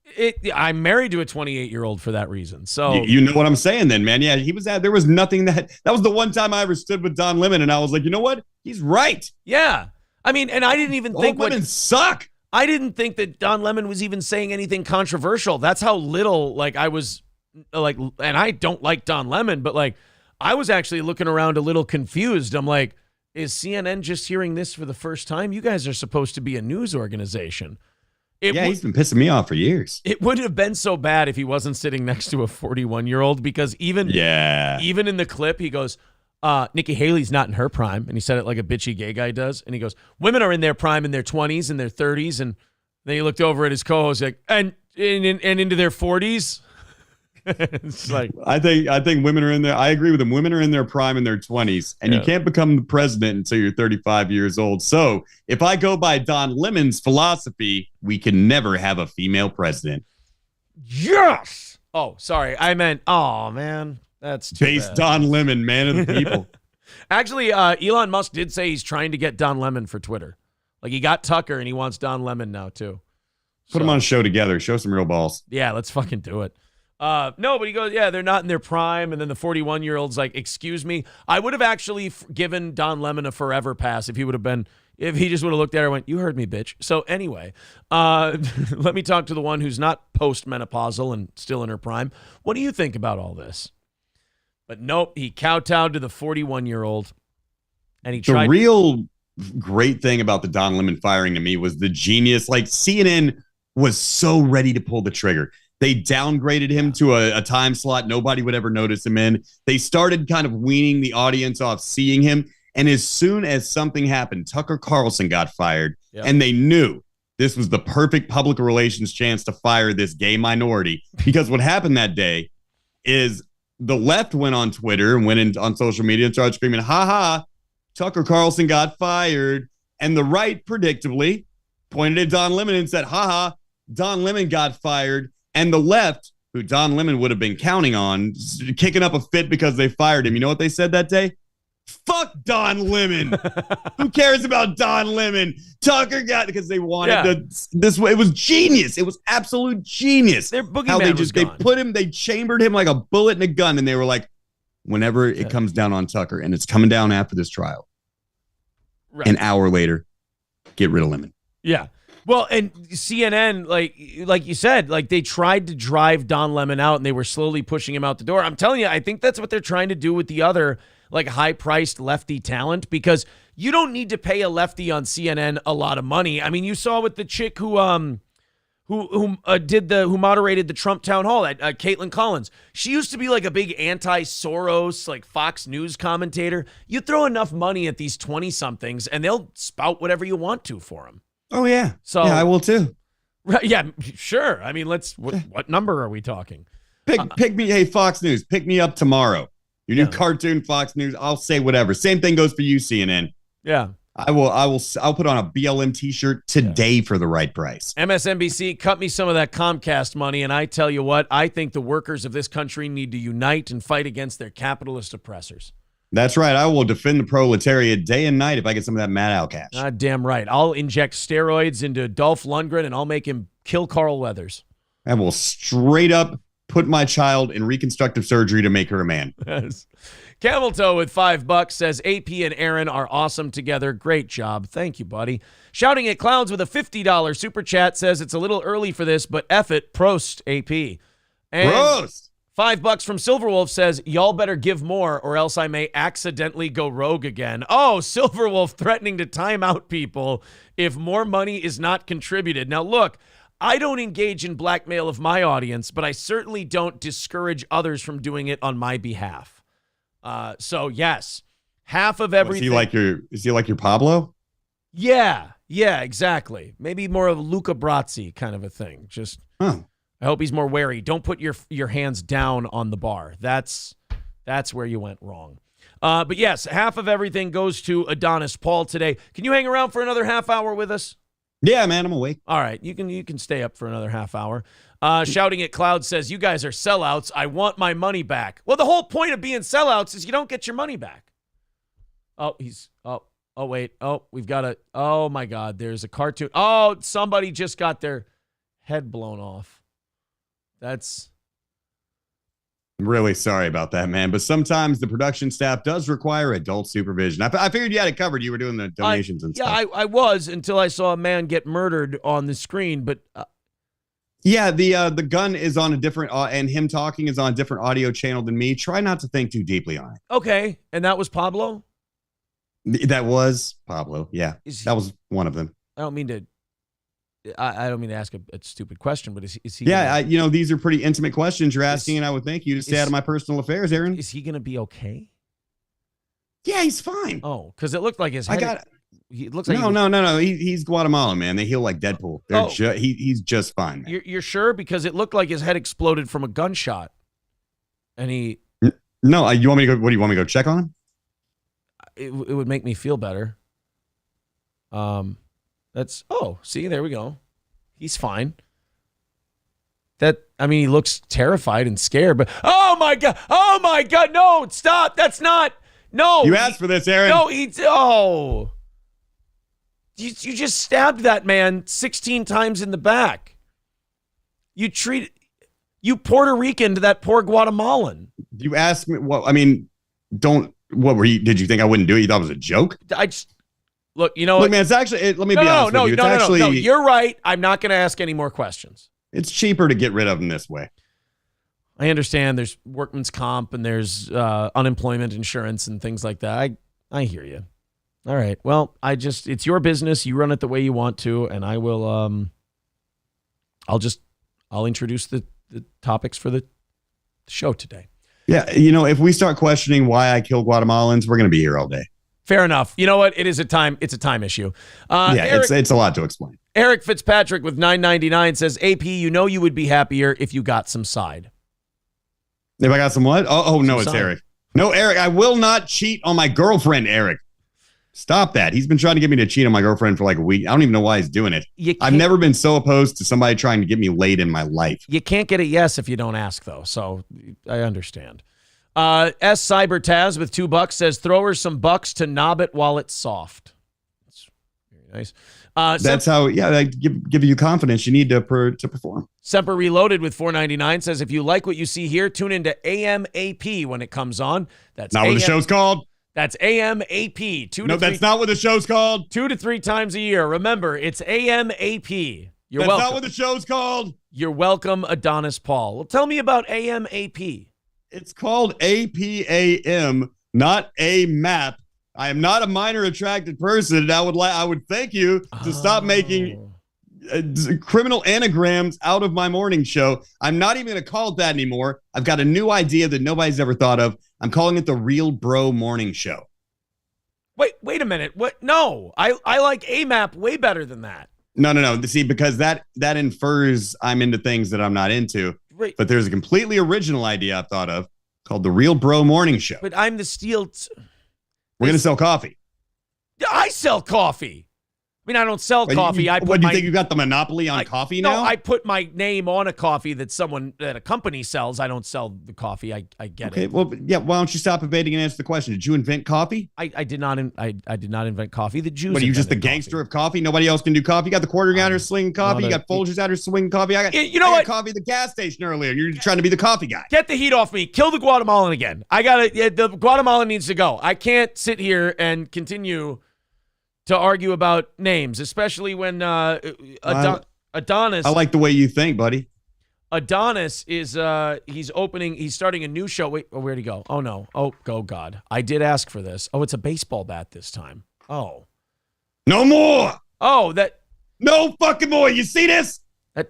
I'm married to a 28-year-old for that reason. So you know what I'm saying then, man. Yeah, there was nothing that was the one time I ever stood with Don Lemon and I was like, you know what? He's right. Yeah. I mean, and I didn't even think women suck. I didn't think that Don Lemon was even saying anything controversial. That's how little I was and I don't like Don Lemon, but I was actually looking around a little confused. I'm like, is CNN just hearing this for the first time? You guys are supposed to be a news organization. He's been pissing me off for years. It wouldn't have been so bad if he wasn't sitting next to a 41-year-old because even in the clip, he goes, Nikki Haley's not in her prime. And he said it like a bitchy gay guy does. And he goes, women are in their prime in their 20s and their 30s. And then he looked over at his co-host like, and into their 40s. It's like, I think women are in there. I agree with him. Women are in their prime in their 20s, and you can't become the president until you're 35 years old. So if I go by Don Lemon's philosophy, we can never have a female president. Yes. Oh, sorry. I meant, oh man. That's too Base bad. Don Lemon, man of the people. Actually, Elon Musk did say he's trying to get Don Lemon for Twitter. Like, he got Tucker, and he wants Don Lemon now, too. Put them on a show together. Show some real balls. Yeah, let's fucking do it. No, but he goes, yeah, they're not in their prime. And then the 41-year-old's like, excuse me. I would have actually given Don Lemon a forever pass if he just would have looked at her and went, you heard me, bitch. So anyway, let me talk to the one who's not post-menopausal and still in her prime. What do you think about all this? But nope, he kowtowed to the 41-year-old. And he tried. The real great thing about the Don Lemon firing to me was the genius. Like, CNN was so ready to pull the trigger. They downgraded him to a time slot nobody would ever notice him in. They started kind of weaning the audience off seeing him. And as soon as something happened, Tucker Carlson got fired. Yep. And they knew this was the perfect public relations chance to fire this gay minority. Because what happened that day is the left went on Twitter and went on social media and started screaming, ha ha, Tucker Carlson got fired. And the right, predictably, pointed at Don Lemon and said, ha ha, Don Lemon got fired. And the left, who Don Lemon would have been counting on, kicking up a fit because they fired him. You know what they said that day? Fuck Don Lemon. Who cares about Don Lemon? Tucker got, because they wanted this way. It was genius. It was absolute genius. Their boogeyman was gone. They put him, they chambered him like a bullet in a gun, and they were like, whenever it comes down on Tucker, and it's coming down after this trial, an hour later, get rid of Lemon. Yeah. Well, and CNN, like you said, like they tried to drive Don Lemon out, and they were slowly pushing him out the door. I'm telling you, I think that's what they're trying to do with the other like high-priced lefty talent, because you don't need to pay a lefty on CNN a lot of money. I mean, you saw with the chick who moderated the Trump town hall, Caitlin Collins. She used to be like a big anti-Soros, like Fox News commentator. You throw enough money at these 20-somethings, and they'll spout whatever you want to for them. Oh yeah. So yeah, I will too. Right? Yeah, sure. I mean, what number are we talking? Pick me. Hey, Fox News, pick me up tomorrow. Your new cartoon, Fox News. I'll say whatever. Same thing goes for you, CNN. Yeah. I'll put on a BLM t-shirt today for the right price. MSNBC, cut me some of that Comcast money, and I tell you what, I think the workers of this country need to unite and fight against their capitalist oppressors. That's right. I will defend the proletariat day and night if I get some of that Matt Al cash. Damn right. I'll inject steroids into Dolph Lundgren, and I'll make him kill Carl Weathers. I will straight up put my child in reconstructive surgery to make her a man. Yes. Camel Toe with $5 says AP and Aaron are awesome together. Great job. Thank you, buddy. Shouting at Clowns with a $50 super chat says it's a little early for this, but F it. Prost, AP. And Prost. $5 from Silverwolf says, y'all better give more or else I may accidentally go rogue again. Oh, Silverwolf threatening to time out people if more money is not contributed. Now, look, I don't engage in blackmail of my audience, but I certainly don't discourage others from doing it on my behalf. So yes, half of everything. Is he like your Pablo? Yeah, exactly. Maybe more of Luca Brasi kind of a thing. Just, I hope he's more wary. Don't put your hands down on the bar. That's where you went wrong. But yes, half of everything goes to Adonis Paul today. Can you hang around for another half hour with us? Yeah, man, I'm awake. All right, you can stay up for another half hour. Shouting at Cloud says, you guys are sellouts. I want my money back. Well, the whole point of being sellouts is you don't get your money back. Oh, wait. Oh, we've got oh my God, there's a cartoon. Oh, somebody just got their head blown off. That's. I'm really sorry about that, man. But sometimes the production staff does require adult supervision. I figured you had it covered. You were doing the donations and stuff. Yeah, I was until I saw a man get murdered on the screen. But yeah, the gun is on a different and him talking is on a different audio channel than me. Try not to think too deeply on it. Okay, and that was Pablo? That was Pablo. Yeah, that was one of them. I don't mean to ask a stupid question, but is he? Yeah, these are pretty intimate questions you're asking, and I would thank you to stay out of my personal affairs, Aaron. Is he going to be okay? Yeah, he's fine. Oh, because it looked like his head. It looks like no. He's Guatemalan, man. They heal like Deadpool. He's just fine, man. You're sure? Because it looked like his head exploded from a gunshot, and he. No, you want me to go? What do you want me to go check on him? It would make me feel better. See, there we go. He's fine. he looks terrified and scared, but oh my God, no, stop. That's not, no. You asked for this, Aaron. No, you just stabbed that man 16 times in the back. You Puerto Rican to that poor Guatemalan. You asked me, what did you think I wouldn't do it? You thought it was a joke? Look, you know what? Look, man, it's actually, let me be honest with you. No, you're right. I'm not going to ask any more questions. It's cheaper to get rid of them this way. I understand there's workman's comp and there's unemployment insurance and things like that. I hear you. All right. Well, it's your business. You run it the way you want to, and I will, I'll introduce the topics for the show today. Yeah. If we start questioning why I kill Guatemalans, we're going to be here all day. Fair enough. You know what? It's a time issue. It's a lot to explain. Eric Fitzpatrick with $9.99 says, AP, you would be happier if you got some side. If I got some what? Oh no, some it's side. Eric. No, Eric, I will not cheat on my girlfriend, Eric. Stop that. He's been trying to get me to cheat on my girlfriend for like a week. I don't even know why he's doing it. I've never been so opposed to somebody trying to get me laid in my life. You can't get a yes if you don't ask, though. So I understand. S. Cybertaz with $2 says, throw her some bucks to knob it while it's soft. That's very nice. That's how, they give you confidence you need to perform. Semper Reloaded with $4.99 says, if you like what you see here, tune into AMAP when it comes on. That's not what the show's called. That's AMAP. That's not what the show's called. 2 to 3 times a year. Remember, it's AMAP. You're welcome. That's not what the show's called. You're welcome, Adonis Paul. Well, tell me about AMAP. It's called APAM, not AMAP. I am not a minor attracted person, and I would thank you to stop making criminal anagrams out of my morning show. I'm not even going to call it that anymore. I've got a new idea that nobody's ever thought of. I'm calling it the Real Bro Morning Show. Wait a minute. What? No, I like AMAP way better than that. No. See, because that infers I'm into things that I'm not into. Right. But there's a completely original idea I've thought of called the Real Bro Morning Show. But I'm the steel. We're going to sell coffee. I sell coffee. I mean, I don't sell coffee. Do you think you got the monopoly on coffee now? No, I put my name on a coffee that a company sells. I don't sell the coffee. I get it. Okay, well, yeah. Why don't you stop evading and answer the question? Did you invent coffee? I did not. I did not invent coffee. The Jews. What are you, just the gangster of coffee? Nobody else can do coffee. You got the quartering out here slinging coffee. You got Folgers out here swinging coffee. I got coffee at the gas station earlier. You're trying to be the coffee guy. Get the heat off me. Kill the Guatemalan again. The Guatemalan needs to go. I can't sit here and continue to argue about names, especially when Adonis. I like the way you think, buddy. Adonis is he's starting a new show. Wait, where'd he go? Oh no. Oh God. I did ask for this. Oh, it's a baseball bat this time. Oh. No more. Oh, no fucking more. You see this? Oh,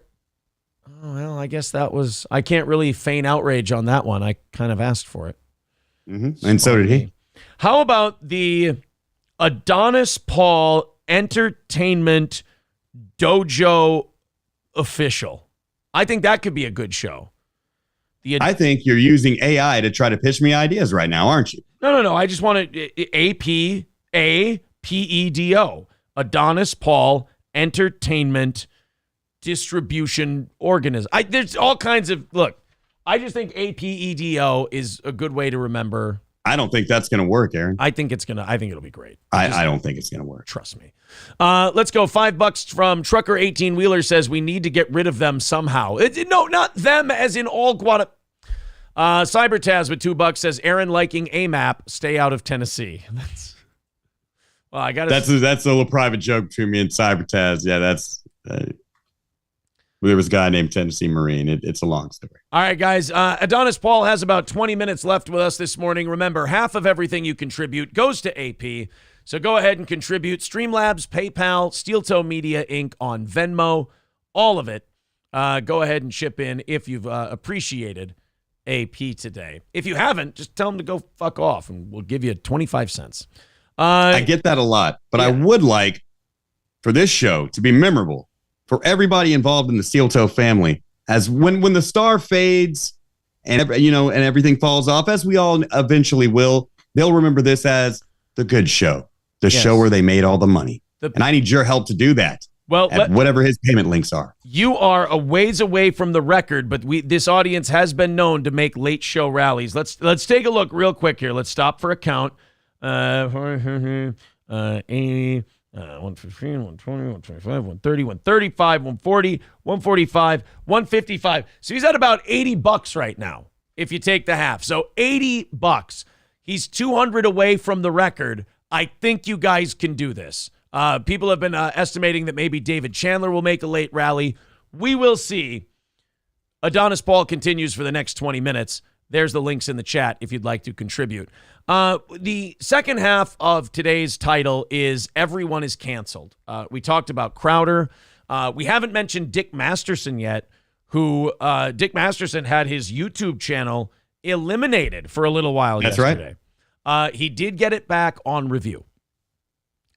well, I guess I can't really feign outrage on that one. I kind of asked for it. Mm-hmm. And so did he. How about the Adonis Paul Entertainment Dojo official? I think that could be a good show. I think you're using AI to try to pitch me ideas right now, aren't you? No. I just want to APEDO. Adonis Paul Entertainment Distribution Organism. There's all kinds of look. I just think APEDO is a good way to remember. I don't think that's going to work, Aaron. I think it'll be great. I don't think it's going to work. Trust me. Let's go. $5 from Trucker 18 Wheeler says we need to get rid of them somehow. No, not them as in all Guatemala. Cybertaz with $2 says Aaron liking AMAP, stay out of Tennessee. That's a little private joke between me and Cybertaz. Yeah, that's there was a guy named Tennessee Marine. It's a long story. All right, guys. Adonis Paul has about 20 minutes left with us this morning. Remember, half of everything you contribute goes to AP. So go ahead and contribute. Streamlabs, PayPal, Steel Toe Media Inc. on Venmo, all of it. Go ahead and chip in if you've appreciated AP today. If you haven't, just tell them to go fuck off, and we'll give you 25 cents. I get that a lot, but yeah. I would like for this show to be memorable for everybody involved in the Steel Toe family, as when the star fades and everything falls off, as we all eventually will, they'll remember this as the good show, the show where they made all the money. And I need your help to do that. Well, at whatever his payment links are. You are a ways away from the record, but this audience has been known to make late show rallies. Let's take a look real quick here. Let's stop for a count. 80, 115, 120, 125, 130, 135, 140, 145, 155. So he's at about $80 right now if you take the half. So $80. He's 200 away from the record. I think you guys can do this. People have been estimating that maybe David Chandler will make a late rally. We will see. Adonis Paul continues for the next 20 minutes. There's the links in the chat if you'd like to contribute. The second half of today's title is Everyone is Canceled. We talked about Crowder. We haven't mentioned Dick Masterson yet, who Dick Masterson had his YouTube channel eliminated for a little while yesterday. Right. He did get it back on review.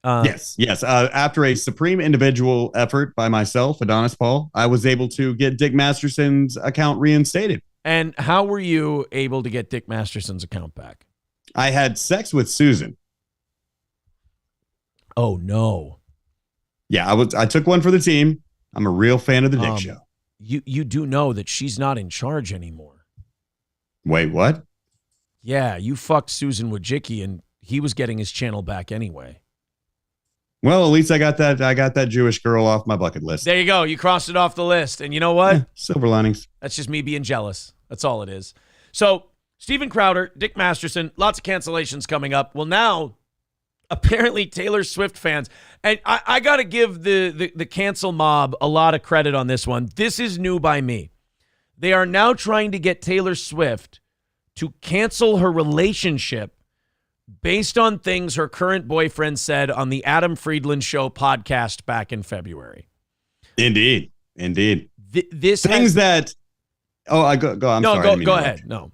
Yes. After a supreme individual effort by myself, Adonis Paul, I was able to get Dick Masterson's account reinstated. And how were you able to get Dick Masterson's account back? I had sex with Susan. Oh, no. Yeah, I took one for the team. I'm a real fan of the Dick Show. You do know that she's not in charge anymore. Wait, what? Yeah, you fucked Susan Wojcicki, and he was getting his channel back anyway. Well, at least I got that Jewish girl off my bucket list. There you go. You crossed it off the list. And you know what? Yeah, silver linings. That's just me being jealous. That's all it is. So, Steven Crowder, Dick Masterson, lots of cancellations coming up. Well, now, apparently Taylor Swift fans, and I got to give the cancel mob a lot of credit on this one. This is new by me. They are now trying to get Taylor Swift to cancel her relationship based on things her current boyfriend said on the Adam Friedland Show podcast back in February. Indeed. This things that. Oh, I go. I'm no, sorry. Go ahead. No,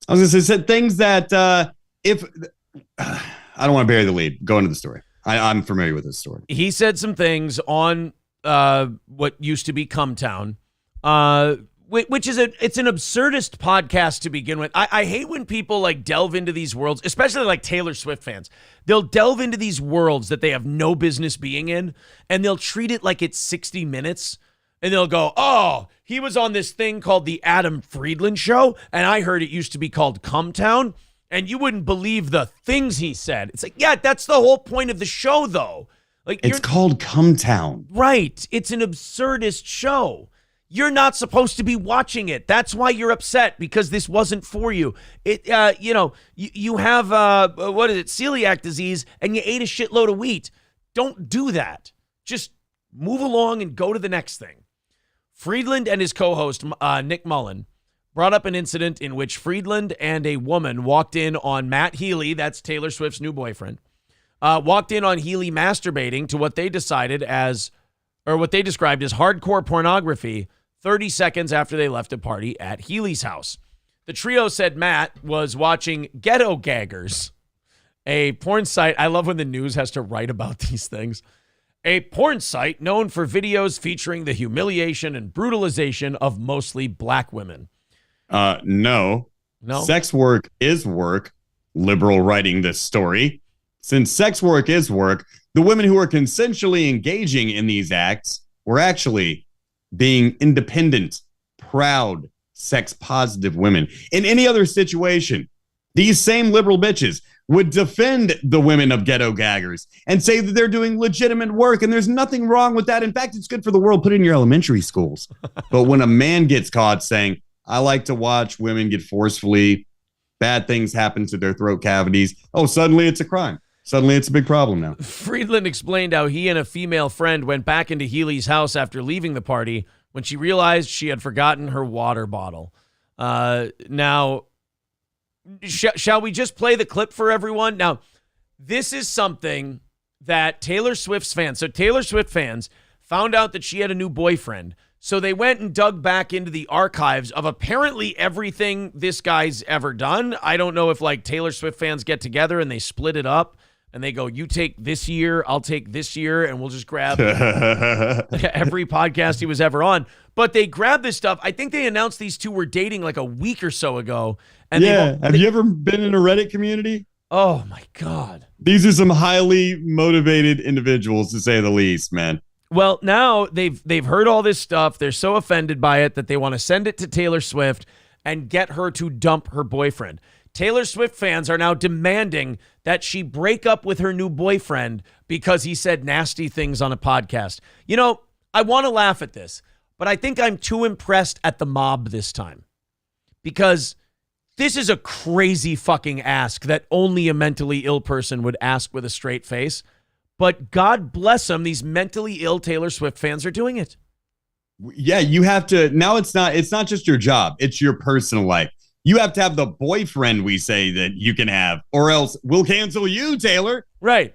I was going to say things that if I don't want to bury the lead. Go into the story. I'm familiar with this story. He said some things on what used to be Cumtown, which is it's an absurdist podcast to begin with. I hate when people like delve into these worlds, especially like Taylor Swift fans. They'll delve into these worlds that they have no business being in, and they'll treat it like it's 60 Minutes, and they'll go, "Oh, he was on this thing called the Adam Friedland Show, and I heard it used to be called Cumtown, and you wouldn't believe the things he said." It's like, yeah, that's the whole point of the show, though. Like, it's called Cumtown, right? It's an absurdist show. You're not supposed to be watching it. That's why you're upset, because this wasn't for you. You have what is it, celiac disease, and you ate a shitload of wheat. Don't do that. Just move along and go to the next thing. Friedland and his co-host, Nick Mullen, brought up an incident in which Friedland and a woman walked in on Matt Healy, that's Taylor Swift's new boyfriend, walked in on Healy masturbating to what they described as hardcore pornography 30 seconds after they left a party at Healy's house. The trio said Matt was watching Ghetto Gaggers, a porn site. I love when the news has to write about these things. A porn site known for videos featuring the humiliation and brutalization of mostly black women. No. Sex work is work. Liberal writing this story. Since sex work is work, the women who are consensually engaging in these acts were actually being independent, proud, sex-positive women. In any other situation, these same liberal bitches would defend the women of Ghetto Gaggers and say that they're doing legitimate work, and there's nothing wrong with that. In fact, it's good for the world. Put it in your elementary schools. But when a man gets caught saying, "I like to watch women get forcefully, bad things happen to their throat cavities," oh, suddenly it's a crime. Suddenly it's a big problem now. Friedland explained how he and a female friend went back into Healy's house after leaving the party when she realized she had forgotten her water bottle. Now, shall we just play the clip for everyone? Now, this is something that Taylor Swift's fans, so Taylor Swift fans found out that she had a new boyfriend. So they went and dug back into the archives of apparently everything this guy's ever done. I don't know if like Taylor Swift fans get together and they split it up and they go, "You take this year, I'll take this year," and we'll just grab every podcast he was ever on. But they grabbed this stuff. I think they announced these two were dating like a week or so ago. And have you ever been in a Reddit community? Oh my God. These are some highly motivated individuals, to say the least, man. Well, now they've heard all this stuff. They're so offended by it that they want to send it to Taylor Swift and get her to dump her boyfriend. Taylor Swift fans are now demanding that she break up with her new boyfriend because he said nasty things on a podcast. You know, I want to laugh at this, but I think I'm too impressed at the mob this time because this is a crazy fucking ask that only a mentally ill person would ask with a straight face. But God bless them, these mentally ill Taylor Swift fans are doing it. Yeah, you have to. Now it's not just your job. It's your personal life. You have to have the boyfriend we say that you can have, or else we'll cancel you, Taylor. Right.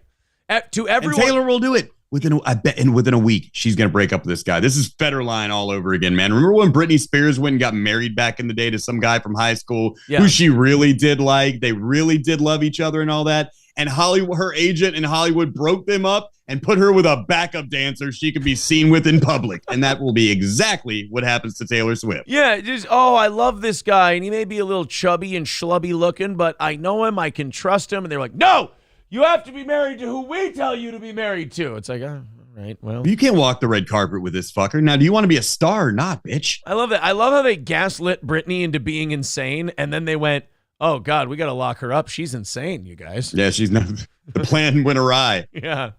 To everyone. And Taylor will do it. Within a week, she's going to break up with this guy. This is Fetterman all over again, man. Remember when Britney Spears went and got married back in the day to some guy from high school who she really did like? They really did love each other and all that. And Hollywood, her agent in Hollywood broke them up and put her with a backup dancer she could be seen with in public. And that will be exactly what happens to Taylor Swift. Yeah, just, I love this guy. And he may be a little chubby and schlubby looking, but I know him. I can trust him. And they're like, no, you have to be married to who we tell you to be married to. It's like, all right, well. You can't walk the red carpet with this fucker. Now, do you want to be a star or not, bitch? I love that. I love how they gaslit Britney into being insane. And then they went, oh, God, we got to lock her up. She's insane, you guys. Yeah, she's not. The plan went awry. Yeah.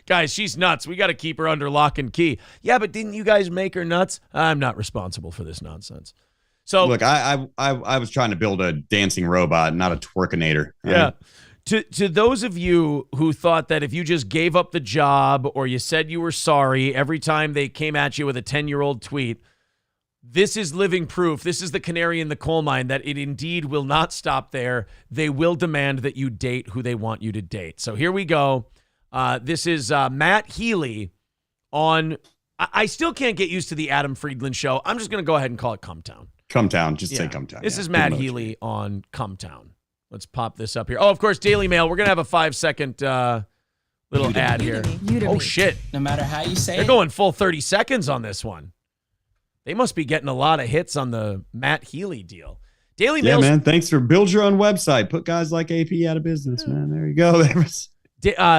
Guys, she's nuts. We got to keep her under lock and key. Yeah, but didn't you guys make her nuts? I'm not responsible for this nonsense. So look, I was trying to build a dancing robot, not a twerkinator. Yeah. To those of you who thought that if you just gave up the job or you said you were sorry every time they came at you with a 10-year-old tweet, this is living proof. This is the canary in the coal mine that it indeed will not stop there. They will demand that you date who they want you to date. So here we go. This is Matt Healy on, I still can't get used to the Adam Friedland show. I'm just going to go ahead and call it Cumtown. Cumtown. Just say Cumtown. This is Matt Healy on Cumtown. Let's pop this up here. Oh, of course, Daily Mail. We're going to have a 5-second little ad here. Oh, shit. No matter how you say They're going full 30 seconds on this one. They must be getting a lot of hits on the Matt Healy deal. Daily Mail. Yeah, man. Thanks for build your own website. Put guys like AP out of business, man. There you go.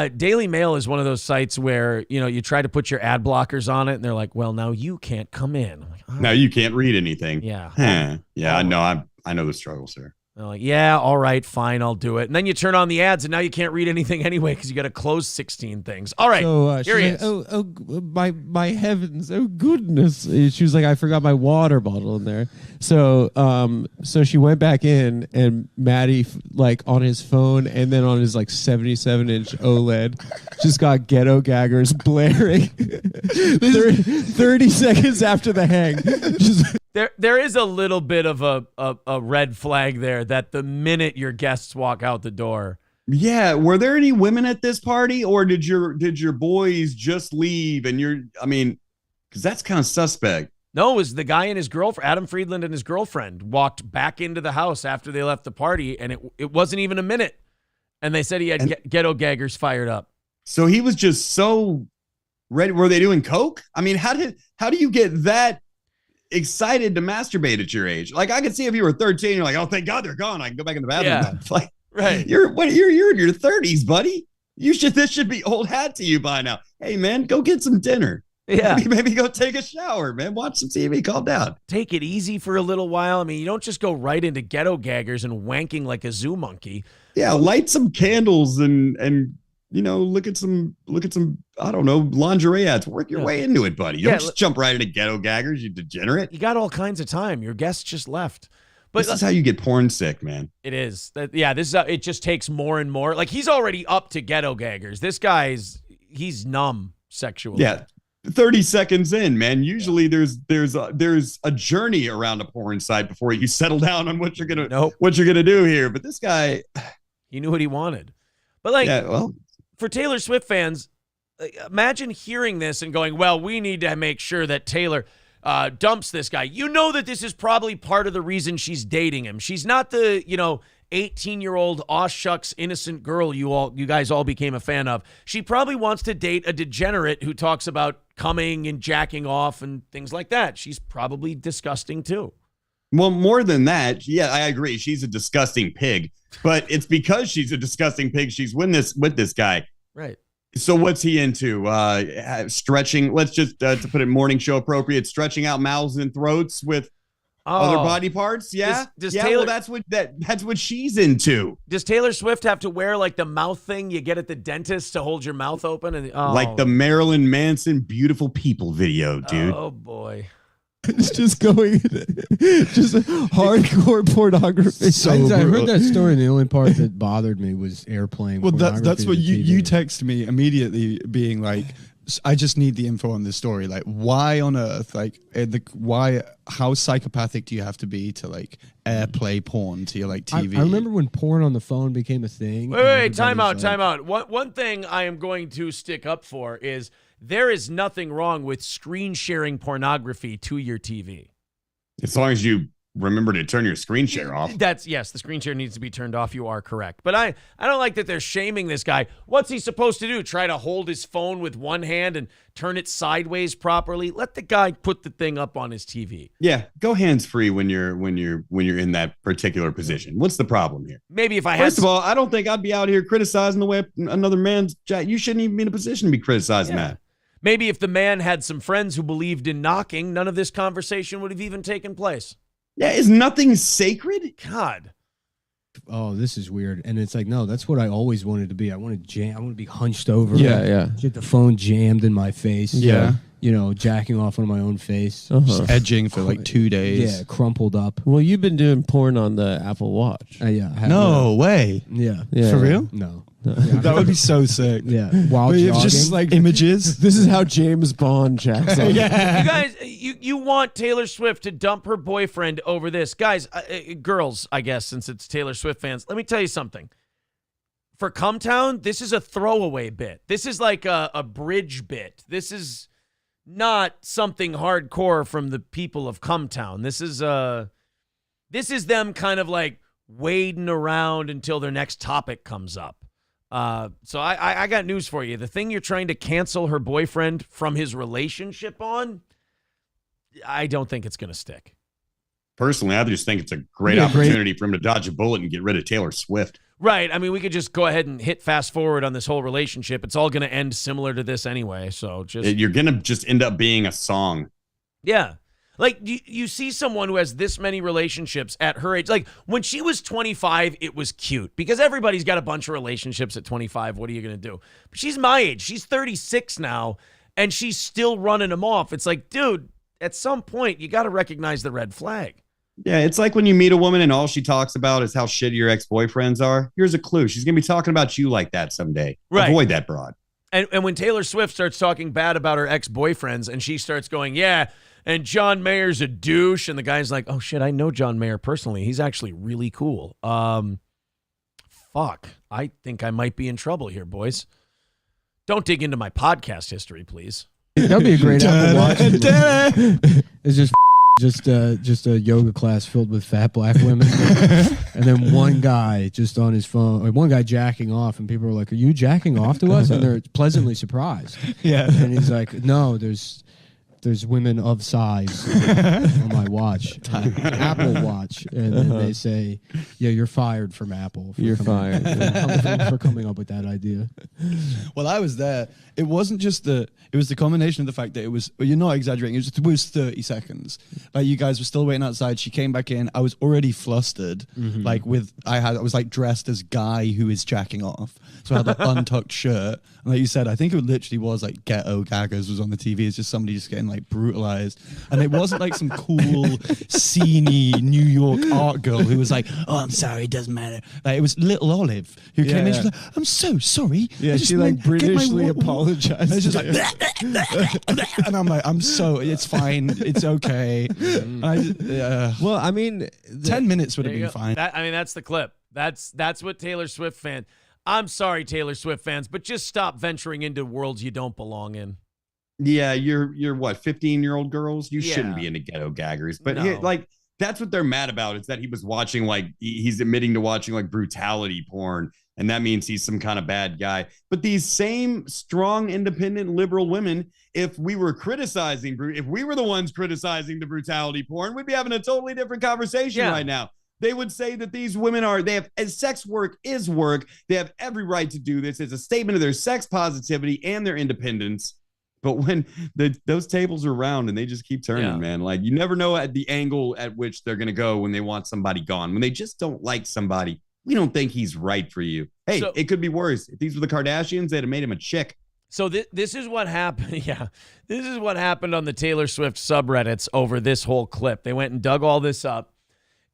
Daily Mail is one of those sites where, you try to put your ad blockers on it and they're like, well, now you can't come in. I'm like, oh. Now you can't read anything. Yeah. Yeah, I know. I know the struggle, sir. They're like, yeah, all right, fine, I'll do it. And then you turn on the ads, and now you can't read anything anyway because you got to close 16 things. All right, so, here he is. Oh, my heavens, oh goodness! She was like, I forgot my water bottle in there. So she went back in, and Matty, like on his phone, and then on his 77-inch OLED, just got Ghetto Gaggers blaring. 30 seconds after the hang. There is a little bit of a red flag there that the minute your guests walk out the door. Yeah, were there any women at this party, or did your boys just leave? And because that's kind of suspect. No, it was the guy and his girlfriend, Adam Friedland and his girlfriend, walked back into the house after they left the party, and it wasn't even a minute. And they said he had Ghetto Gaggers fired up. So he was just so ready. Were they doing coke? I mean, how do you get that excited to masturbate at your age? Like, I could see if you were 13, you're like, oh, thank God they're gone. I can go back in the bathroom. Yeah. Like, right. You're in your 30s, buddy. This should be old hat to you by now. Hey, man, go get some dinner. Yeah. Maybe go take a shower, man. Watch some TV. Calm down. Take it easy for a little while. I mean, you don't just go right into Ghetto Gaggers and wanking like a zoo monkey. Yeah, light some candles and look at some, I don't know, lingerie ads. Work your way into it, buddy. Don't just jump right into Ghetto Gaggers, you degenerate. You got all kinds of time. Your guests just left. But this is how you get porn sick, man. It is. This is it just takes more and more. Like, he's already up to Ghetto Gaggers. This he's numb sexually. Yeah. 30 seconds in, man. Usually there's a journey around a porn site before you settle down on what you're gonna do here. But this guy, he knew what he wanted. But for Taylor Swift fans, imagine hearing this and going, well, we need to make sure that Taylor dumps this guy. You know that this is probably part of the reason she's dating him. She's not the 18-year-old aw shucks innocent girl you guys all became a fan of. She probably wants to date a degenerate who talks about coming and jacking off and things like that. She's probably disgusting too. Well, more than that, yeah, I agree. She's a disgusting pig, but it's because she's a disgusting pig she's with this guy. Right. So what's he into? Stretching. Let's just to put it morning show appropriate. Stretching out mouths and throats with other body parts. Yeah, does yeah. Taylor, well, that's what she's into. Does Taylor Swift have to wear like the mouth thing you get at the dentist to hold your mouth open? And like the Marilyn Manson "Beautiful People" video, dude. Oh boy. It's just going, just hardcore pornography. So I heard that story, and the only part that bothered me was airplane. Well, that's what you you text me immediately, being like, I just need the info on this story. Like, why on earth? Like, how psychopathic do you have to be to like airplay porn to your like TV? I remember when porn on the phone became a thing. Wait, time out. One thing I am going to stick up for is there is nothing wrong with screen sharing pornography to your TV. As long as you remember to turn your screen share off. Yes, the screen share needs to be turned off. You are correct. But I don't like that they're shaming this guy. What's he supposed to do? Try to hold his phone with one hand and turn it sideways properly? Let the guy put the thing up on his TV. Yeah, go hands free when you're in that particular position. What's the problem here? Maybe if I had First of all, I don't think I'd be out here criticizing the way another man's jack. You shouldn't even be in a position to be criticizing that. Maybe if the man had some friends who believed in knocking, none of this conversation would have even taken place. Yeah, is nothing sacred? God. Oh, this is weird. And it's like, no, that's what I always wanted to be. I want to be hunched over. Yeah. Get the phone jammed in my face. Yeah. You know, jacking off on my own face. Just edging for like 2 days. Yeah, crumpled up. Well, you've been doing porn on the Apple Watch. Yeah. No way. Yeah. Yeah. For real? No. That would be so sick. Yeah. While jogging. Just like images. This is how James Bond jacks off. You guys, you want Taylor Swift to dump her boyfriend over this. Guys, girls, I guess, since it's Taylor Swift fans, let me tell you something. For Cumtown, this is a throwaway bit. This is like a bridge bit. This is not something hardcore from the people of Cumtown. This is them kind of like wading around until their next topic comes up. So I got news for you. The thing you're trying to cancel her boyfriend from his relationship on, I don't think it's going to stick. Personally, I just think it's a great opportunity for him to dodge a bullet and get rid of Taylor Swift. Right. I mean, we could just go ahead and hit fast forward on this whole relationship. It's all going to end similar to this anyway. So you're going to just end up being a song. Yeah. Like, you see someone who has this many relationships at her age. Like, when she was 25, it was cute because everybody's got a bunch of relationships at 25. What are you going to do? But she's my age. She's 36 now, and she's still running them off. It's like, dude, at some point, you got to recognize the red flag. Yeah, it's like when you meet a woman and all she talks about is how shitty your ex-boyfriends are. Here's a clue. She's going to be talking about you like that someday. Right. Avoid that broad. And when Taylor Swift starts talking bad about her ex-boyfriends and she starts going, yeah, and John Mayer's a douche, and the guy's like, oh, shit, I know John Mayer personally. He's actually really cool. Fuck. I think I might be in trouble here, boys. Don't dig into my podcast history, please. That'd be a great Apple Watch. It's just a yoga class filled with fat black women, and then one guy just on his phone, or one guy jacking off, and people are like, "Are you jacking off to us?" And they're pleasantly surprised. Yeah, and he's like, "No, there's women of size on my watch, Apple Watch," and then they say, "Yeah, you're fired from Apple. You're fired for coming up with that idea." Well, I was there. It wasn't just it was the combination of the fact that it was, you're not exaggerating, it was 30 seconds. Like, you guys were still waiting outside. She came back in. I was already flustered. Mm-hmm. Like, I was like dressed as guy who is jacking off. So I had like untucked shirt. And like you said, I think it literally was like Ghetto Gaggers was on the TV. It's just somebody just getting like brutalized. And it wasn't like some cool, sceney New York art girl who was like, "Oh, I'm sorry, it doesn't matter." Like, it was Little Olive who came in. She was like, "I'm so sorry." Yeah, she like Britishly apologized. And it's just like, and I'm like, it's fine, it's okay. Well, I mean, 10 minutes would have been fine. That's the clip. That's what Taylor Swift fan. I'm sorry, Taylor Swift fans, but just stop venturing into worlds you don't belong in. Yeah, you're what, 15-year-old girls? You shouldn't be into Ghetto Gaggers. But that's what they're mad about. Is that he was watching, like, he's admitting to watching like brutality porn, and that means he's some kind of bad guy. But these same strong, independent, liberal women, if we were the ones criticizing the brutality porn, we'd be having a totally different conversation right now. They would say that these women sex work is work. They have every right to do this. It's a statement of their sex positivity and their independence. But when those tables are round and they just keep turning, man, like you never know at the angle at which they're going to go when they want somebody gone. When they just don't like somebody, we don't think he's right for you. Hey, it could be worse. If these were the Kardashians, they'd have made him a chick. So this is what happened. Yeah, this is what happened on the Taylor Swift subreddits over this whole clip. They went and dug all this up.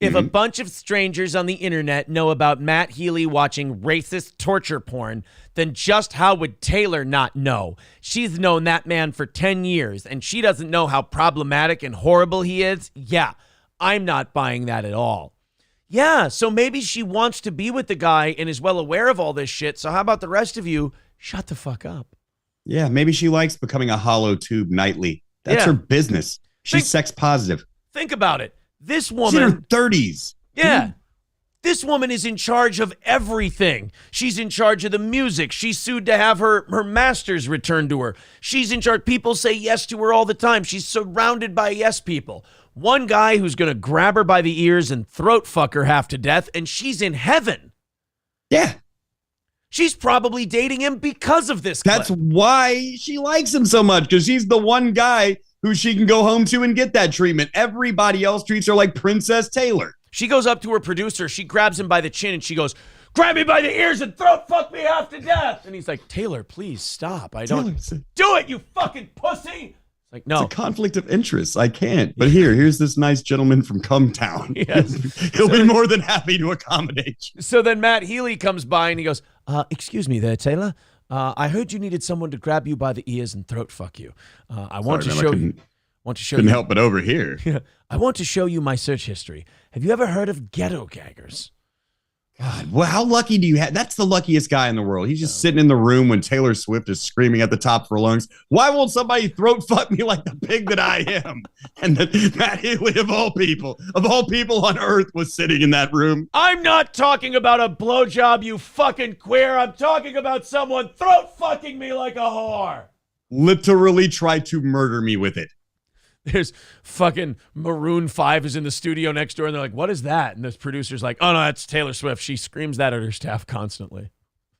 If a bunch of strangers on the internet know about Matt Healy watching racist torture porn, then just how would Taylor not know? She's known that man for 10 years, and she doesn't know how problematic and horrible he is? Yeah, I'm not buying that at all. Yeah, so maybe she wants to be with the guy and is well aware of all this shit, so how about the rest of you? Shut the fuck up. Yeah, maybe she likes becoming a hollow tube nightly. That's her business. She's sex positive. Think about it. This woman... She's in her 30s. Yeah. This woman is in charge of everything. She's in charge of the music. She's sued to have her masters returned to her. She's in charge. People say yes to her all the time. She's surrounded by yes people. One guy who's going to grab her by the ears and throat fuck her half to death, and she's in heaven. Yeah. She's probably dating him because of this clip. That's why she likes him so much, because she's the one guy who she can go home to and get that treatment. Everybody else treats her like Princess Taylor. She goes up to her producer. She grabs him by the chin and she goes, grab me by the ears and throat fuck me half to death. And he's like, Taylor, please stop. I don't do it, you fucking pussy. It's like, no. It's a conflict of interest. I can't. But here's this nice gentleman from Cumtown. Yes. He'll be more than happy to accommodate you. So then Matt Healy comes by and he goes, excuse me there, Taylor. I heard you needed someone to grab you by the ears and throat fuck you. I want to show you. Couldn't help but overhear. Yeah, I want to show you my search history. Have you ever heard of Ghetto Gaggers? God, well, how lucky do you have? That's the luckiest guy in the world. He's just sitting in the room when Taylor Swift is screaming at the top of her lungs. Why won't somebody throat fuck me like the pig that I am? And Matt Healy, of all people on earth, was sitting in that room. I'm not talking about a blowjob, you fucking queer. I'm talking about someone throat fucking me like a whore. Literally tried to murder me with it. There's fucking Maroon 5 is in the studio next door, and they're like, what is that? And this producer's like, oh, no, that's Taylor Swift. She screams that at her staff constantly.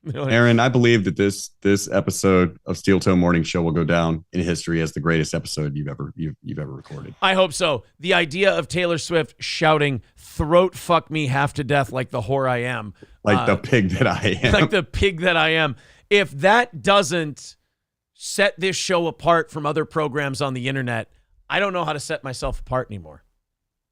Like, Aaron, I believe that this episode of Steel Toe Morning Show will go down in history as the greatest episode you've ever recorded. I hope so. The idea of Taylor Swift shouting, throat fuck me half to death like the whore I am. Like the pig that I am. Like the pig that I am. If that doesn't set this show apart from other programs on the internet, I don't know how to set myself apart anymore.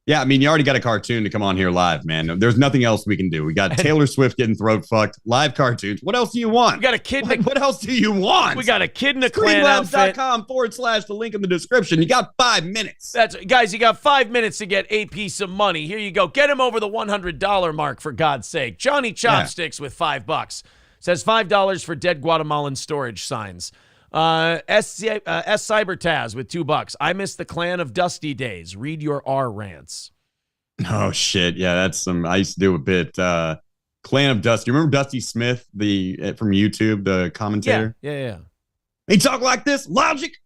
Yeah, I mean, you already got a cartoon to come on here live, man. There's nothing else we can do. We got Taylor Swift getting throat fucked, live cartoons. What else do you want? We got a kid. What else do you want? We got a kid in a clan outfit. Screenlabs.com/the link in the description. You got 5 minutes. Guys, you got 5 minutes to get AP some money. Here you go. Get him over the $100 mark, for God's sake. Johnny Chopsticks with $5. Says $5 for dead Guatemalan storage signs. S Cybertaz with $2. I miss the clan of Dusty days. Read your R rants. Oh shit, yeah, that's some. I used to do a bit. Clan of Dusty. Remember Dusty Smith, from YouTube, the commentator? Yeah. He talk like this, logic.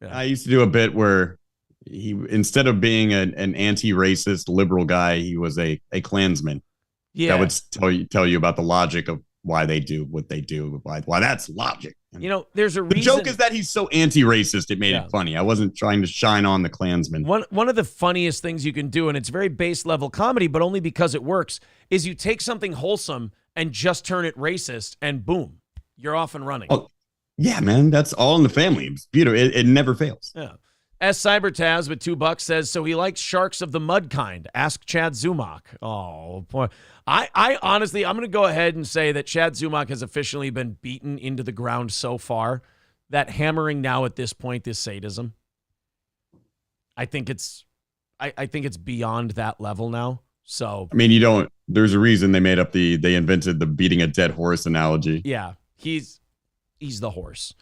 Yeah. I used to do a bit where he, instead of being an anti-racist liberal guy, he was a Klansman. Yeah, that would tell you about the logic of why they do what they do. Why that's logic. You know, there's a reason. The joke is that he's so anti-racist, it made it funny. I wasn't trying to shine on the Klansman. One of the funniest things you can do, and it's very base level comedy, but only because it works, is you take something wholesome and just turn it racist, and boom, you're off and running. Oh, yeah, man, that's all in the family. It's beautiful. It never fails. Yeah. S Cybertaz with $2 says, so he likes sharks of the mud kind. Ask Chad Zumach. Oh, boy. I honestly, I'm going to go ahead and say that Chad Zumach has officially been beaten into the ground so far that hammering now at this point is sadism. I think it's beyond that level now. So, I mean, there's a reason they invented the beating a dead horse analogy. Yeah, he's the horse.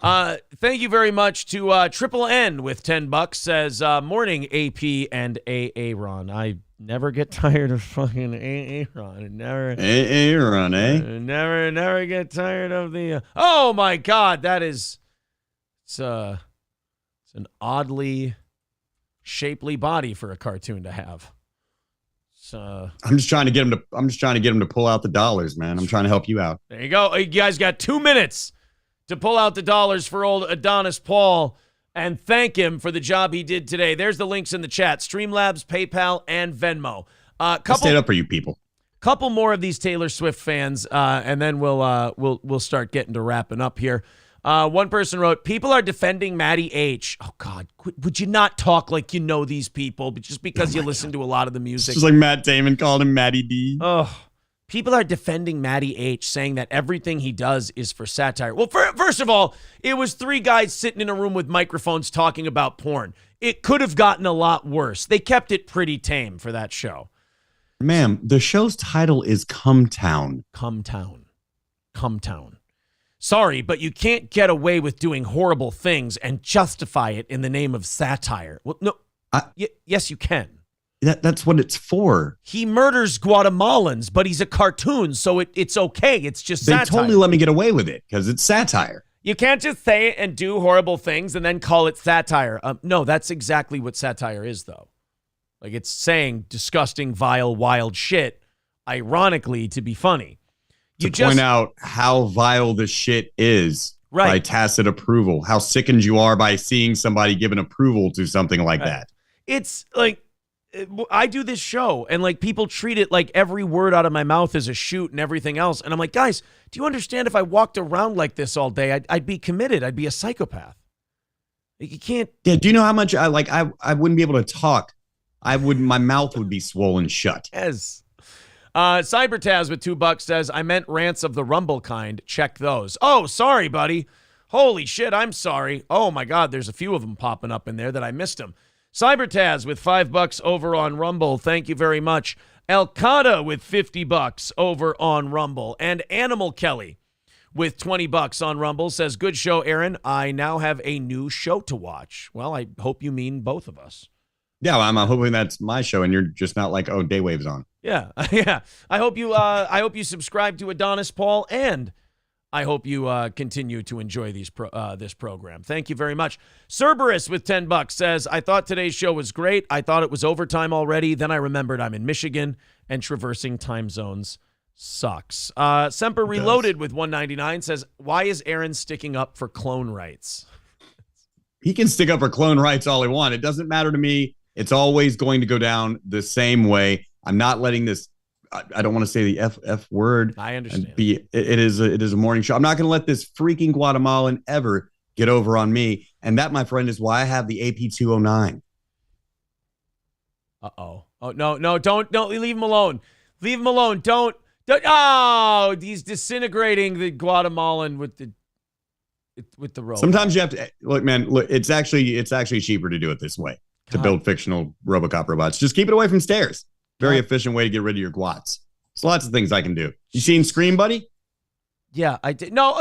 Thank you very much to Triple N with $10. Says morning AP and Aaron. I never get tired of fucking Aaron. Aaron, eh? Never get tired of the. Oh my God, it's an oddly shapely body for a cartoon to have. I'm just trying to get him to pull out the dollars, man. I'm trying to help you out. There you go. You guys got 2 minutes to pull out the dollars for old Adonis Paul and thank him for the job he did today. There's the links in the chat: Streamlabs, PayPal, and Venmo. I stayed up for you people. Couple more of these Taylor Swift fans, and then we'll start getting to wrapping up here. One person wrote, "People are defending Matty H." Oh God, would you not talk like you know these people, but just because you listen to a lot of the music? It's just like Matt Damon called him Matty D. Oh, people are defending Matty H, saying that everything he does is for satire. Well, first of all, it was 3 guys sitting in a room with microphones talking about porn. It could have gotten a lot worse. They kept it pretty tame for that show. Ma'am, the show's title is Come Town. Come Town. Come Town. Sorry, but you can't get away with doing horrible things and justify it in the name of satire. Well, no. Yes, you can. That's what it's for. He murders Guatemalans, but he's a cartoon, so it's okay. It's just satire. They totally let me get away with it because it's satire. You can't just say it and do horrible things and then call it satire. No, that's exactly what satire is, though. Like, it's saying disgusting, vile, wild shit, ironically, to be funny. To point out how vile the shit is by tacit approval, how sickened you are by seeing somebody give an approval to something like that. It's like, I do this show, and like people treat it like every word out of my mouth is a shoot and everything else. And I'm like, guys, do you understand if I walked around like this all day, I'd be committed. I'd be a psychopath. You can't. Yeah. Do you know how much I wouldn't be able to talk. My mouth would be swollen shut. Yes. Cybertaz with $2 says, I meant rants of the Rumble kind. Check those. Oh, sorry, buddy. Holy shit, I'm sorry. Oh, my God, there's a few of them popping up in there that I missed them. Cybertaz with $5 over on Rumble. Thank you very much. Elcada with $50 over on Rumble. And Animal Kelly with $20 on Rumble says, good show, Aaron. I now have a new show to watch. Well, I hope you mean both of us. Yeah, I'm hoping that's my show and you're just not like, oh, Daywave's on. Yeah, yeah. I hope you subscribe to Adonis Paul, and I hope you continue to enjoy this program. Thank you very much. Cerberus with $10 says, I thought today's show was great. I thought it was overtime already. Then I remembered I'm in Michigan, and traversing time zones sucks. Semper Reloaded with $1.99 says, why is Aaron sticking up for clone rights? He can stick up for clone rights all he wants. It doesn't matter to me. It's always going to go down the same way. I'm not letting this, I don't want to say the F word. I understand. It is a morning show. I'm not going to let this freaking Guatemalan ever get over on me. And that, my friend, is why I have the AP 209. Uh-oh. Oh, no, don't leave him alone. Leave him alone. Don't. Oh, he's disintegrating the Guatemalan with the rope. Sometimes you have to, look, man, it's actually cheaper to do it this way. To build fictional RoboCop robots. Just keep it away from stairs. Very efficient way to get rid of your guats. There's lots of things I can do. You seen Scream, buddy? Yeah, I did. No,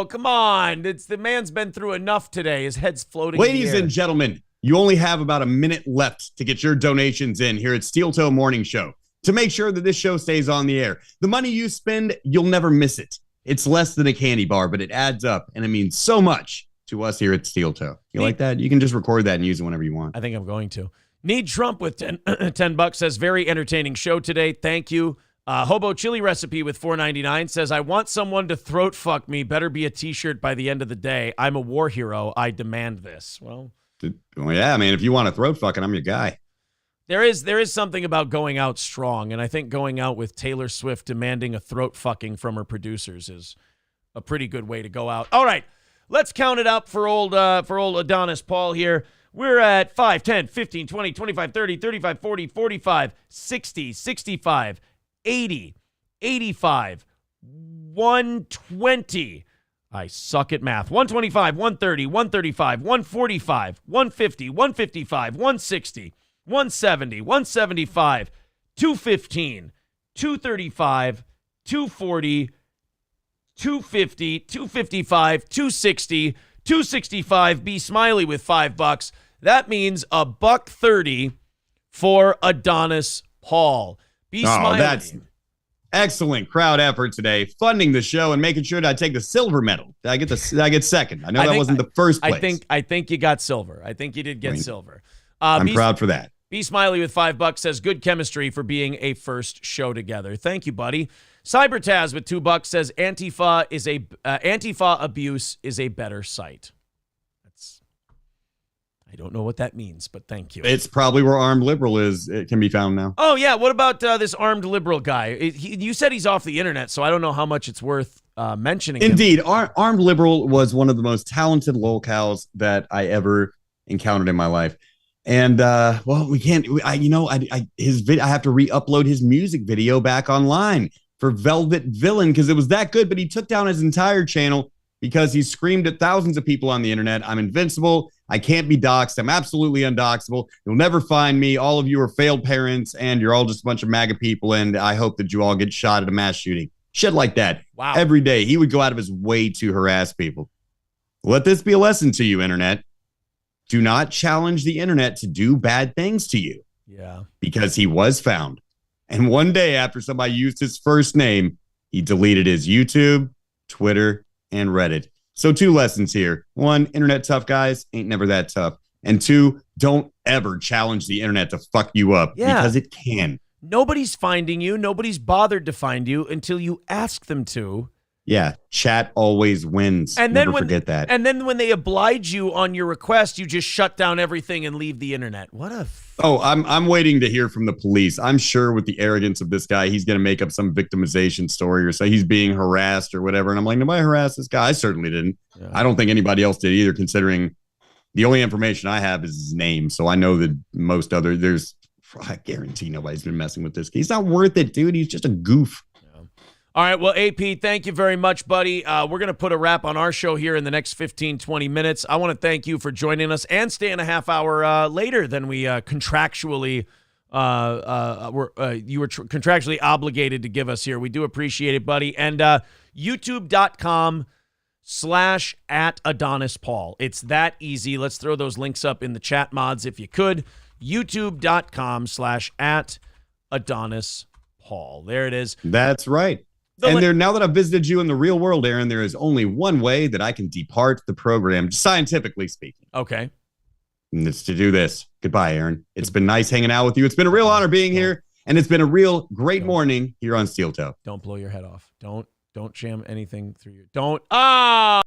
come on. The man's been through enough today. His head's floating Ladies in the air. and gentlemen, you only have about a minute left to get your donations in here at Steel Toe Morning Show to make sure that this show stays on the air. The money you spend, you'll never miss it. It's less than a candy bar, but it adds up, and it means so much to us here at Steel Toe. You like that? You can just record that and use it whenever you want. I think I'm going to. Need Trump with $10 says, very entertaining show today. Thank you. Hobo Chili Recipe with $4.99 says, I want someone to throat fuck me. Better be a t-shirt by the end of the day. I'm a war hero. I demand this. Well, yeah, man, if you want to throat fucking, I'm your guy. There is something about going out strong, and I think going out with Taylor Swift demanding a throat fucking from her producers is a pretty good way to go out. All right. Let's count it up for old Adonis Paul here. We're at 5, 10, 15, 20, 25, 30, 35, 40, 45, 60, 65, 80, 85, 120. I suck at math. 125, 130, 135, 145, 150, 155, 160, 170, 175, 215, 235, 240, 250, 255, 260, 265. Be Smiley with $5. That means $130 for Adonis Paul. Be Smiley. That's excellent crowd effort today, funding the show and making sure that I take the silver medal. Did I get second? I know that wasn't the first place. I think you got silver. I think you did get silver. I'm proud for that. B Smiley with $5 says, good chemistry for being a first show together. Thank you, buddy. Cybertaz with $2 says, Antifa abuse is a better site. I don't know what that means, but thank you. It's probably where Armed Liberal is. It can be found now. Oh, yeah. What about this Armed Liberal guy? You said he's off the internet, so I don't know how much it's worth mentioning. Indeed. Armed Liberal was one of the most talented lolcows that I ever encountered in my life. And, well, we can't, I have to re-upload his music video back online for Velvet Villain because it was that good, but he took down his entire channel because he screamed at thousands of people on the internet, I'm invincible. I can't be doxxed. I'm absolutely undoxable. You'll never find me. All of you are failed parents, and you're all just a bunch of MAGA people, and I hope that you all get shot at a mass shooting. Shit like that. Wow. Every day, he would go out of his way to harass people. Let this be a lesson to you, internet. Do not challenge the internet to do bad things to you. Yeah. Because he was found. And one day after somebody used his first name, he deleted his YouTube, Twitter, and Reddit. So 2 lessons here. 1, internet tough guys ain't never that tough. And 2, don't ever challenge the internet to fuck you up because it can. Nobody's finding you. Nobody's bothered to find you until you ask them to. Yeah, chat always wins. And Never then forget that. And then when they oblige you on your request, you just shut down everything and leave the internet. What a... I'm waiting to hear from the police. I'm sure with the arrogance of this guy, he's going to make up some victimization story or say he's being harassed or whatever. And I'm like, nobody harassed this guy. I certainly didn't. Yeah. I don't think anybody else did either, considering the only information I have is his name. So I know that I guarantee nobody's been messing with this. He's not worth it, dude. He's just a goof. All right, well, AP, thank you very much, buddy. We're going to put a wrap on our show here in the next 15, 20 minutes. I want to thank you for joining us and staying a half hour later than we contractually you were contractually obligated to give us here. We do appreciate it, buddy. And youtube.com/@Adonis Paul. It's that easy. Let's throw those links up in the chat mods if you could. youtube.com/@Adonis Paul. There it is. That's right. Now that I've visited you in the real world, Aaron, there is only one way that I can depart the program, scientifically speaking. Okay. And it's to do this. Goodbye, Aaron. It's been nice hanging out with you. It's been a real honor being here, and it's been a real great morning here on Steel Toe. Don't blow your head off. Don't jam anything through your... Don't... Ah!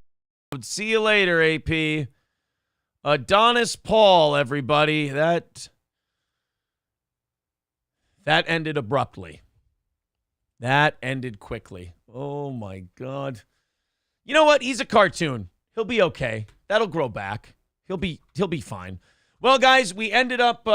See you later, AP. Adonis Paul, everybody. That ended abruptly. That ended quickly. Oh, my God. You know what? He's a cartoon. He'll be okay. That'll grow back. He'll be fine. Well, guys, we ended up,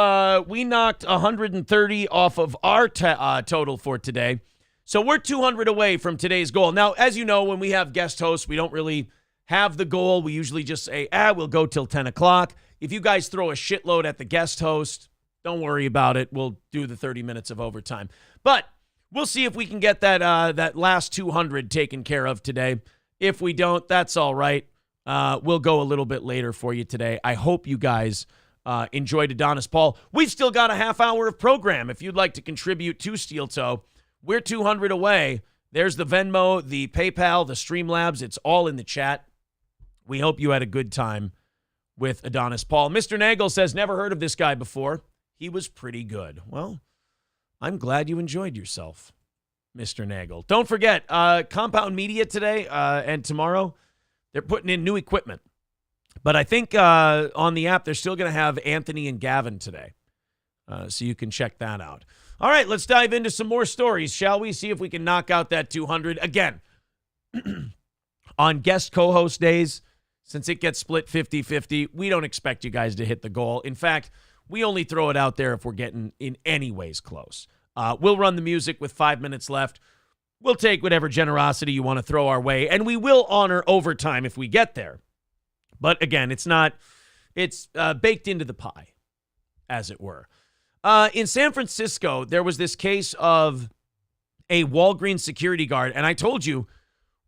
we knocked 130 off of our total for today. So we're 200 away from today's goal. Now, as you know, when we have guest hosts, we don't really have the goal. We usually just say, we'll go till 10 o'clock. If you guys throw a shitload at the guest host, don't worry about it. We'll do the 30 minutes of overtime. But we'll see if we can get that last 200 taken care of today. If we don't, that's all right. We'll go a little bit later for you today. I hope you guys enjoyed Adonis Paul. We've still got a half hour of program. If you'd like to contribute to Steel Toe, we're 200 away. There's the Venmo, the PayPal, the Streamlabs. It's all in the chat. We hope you had a good time with Adonis Paul. Mr. Nagel says, never heard of this guy before. He was pretty good. Well, I'm glad you enjoyed yourself, Mr. Nagel. Don't forget, Compound Media today and tomorrow, they're putting in new equipment. But I think on the app, they're still going to have Anthony and Gavin today. So you can check that out. All right, let's dive into some more stories, shall we? See if we can knock out that 200. Again, on guest co-host days, since it gets split 50-50, we don't expect you guys to hit the goal. In fact, we only throw it out there if we're getting in any ways close. We'll run the music with 5 minutes left. We'll take whatever generosity you want to throw our way, and we will honor overtime if we get there. But again, it's baked into the pie, as it were. In San Francisco, there was this case of a Walgreens security guard, and I told you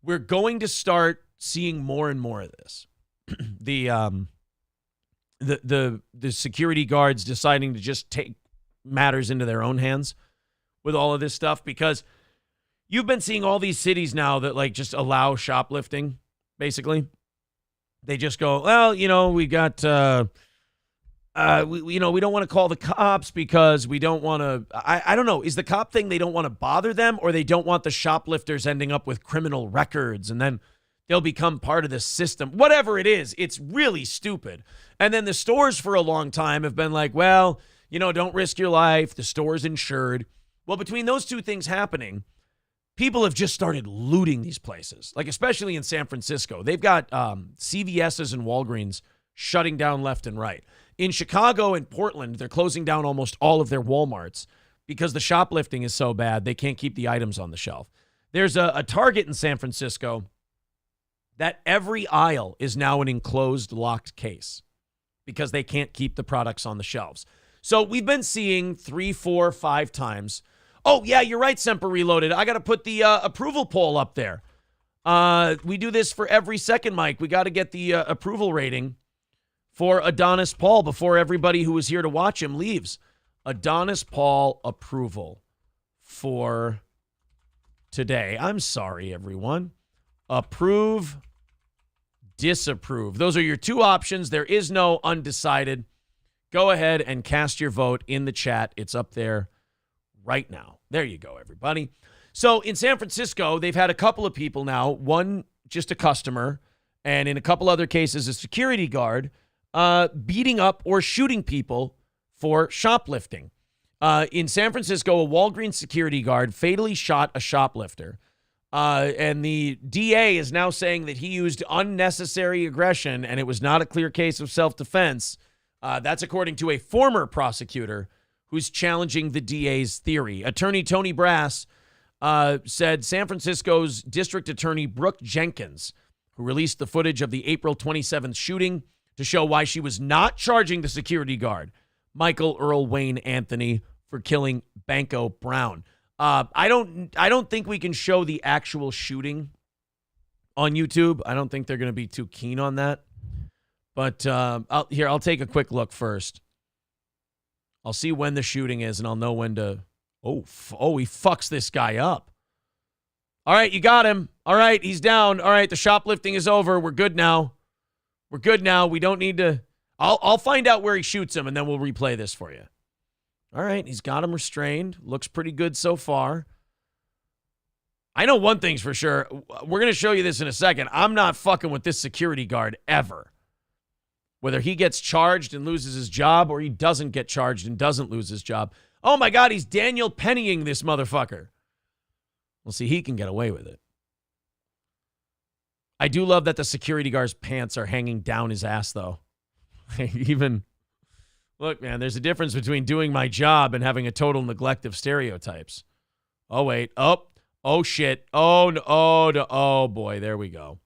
we're going to start seeing more and more of this. The security guards deciding to just take matters into their own hands with all of this stuff, because you've been seeing all these cities now that like just allow shoplifting, basically. They just go, well, we got we don't want to call the cops because we don't want to. I don't know. Is the cop thing they don't want to bother them, or they don't want the shoplifters ending up with criminal records and then they'll become part of the system? Whatever it is, it's really stupid. And then the stores for a long time have been like, well, don't risk your life. The store's insured. Well, between those two things happening, people have just started looting these places, like especially in San Francisco. They've got CVS's and Walgreens shutting down left and right. In Chicago and Portland, they're closing down almost all of their Walmarts because the shoplifting is so bad, they can't keep the items on the shelf. There's a Target in San Francisco that every aisle is now an enclosed, locked case because they can't keep the products on the shelves. So we've been seeing 3, 4, 5 times. Oh, yeah, you're right, Semper Reloaded. I got to put the approval poll up there. We do this for every second, Mike. We got to get the approval rating for Adonis Paul before everybody who was here to watch him leaves. Adonis Paul approval for today. I'm sorry, everyone. Approve, disapprove. Those are your two options. There is no undecided. Go ahead and cast your vote in the chat. It's up there right now. There you go, everybody. So in San Francisco, they've had a couple of people now, one just a customer, and in a couple other cases, a security guard, beating up or shooting people for shoplifting. In San Francisco, a Walgreens security guard fatally shot a shoplifter. And the DA is now saying that he used unnecessary aggression and it was not a clear case of self-defense. That's according to a former prosecutor who's challenging the DA's theory. Attorney Tony Brass said San Francisco's District Attorney Brooke Jenkins, who released the footage of the April 27th shooting to show why she was not charging the security guard, Michael Earl Wayne Anthony, for killing Banco Brown. I don't think we can show the actual shooting on YouTube. I don't think they're going to be too keen on that. But I'll take a quick look first. I'll see when the shooting is, and I'll know when to. Oh, he fucks this guy up. All right, you got him. All right, he's down. All right, the shoplifting is over. We're good now. We're good now. We don't need to. I'll find out where he shoots him, and then we'll replay this for you. All right, he's got him restrained. Looks pretty good so far. I know one thing's for sure. We're going to show you this in a second. I'm not fucking with this security guard ever. Whether he gets charged and loses his job or he doesn't get charged and doesn't lose his job. Oh, my God, he's Daniel Pennying this motherfucker. We'll see, he can get away with it. I do love that the security guard's pants are hanging down his ass, though. Look, man, there's a difference between doing my job and having a total neglect of stereotypes. Oh, wait. Oh, shit. Oh, no. Oh, boy. There we go.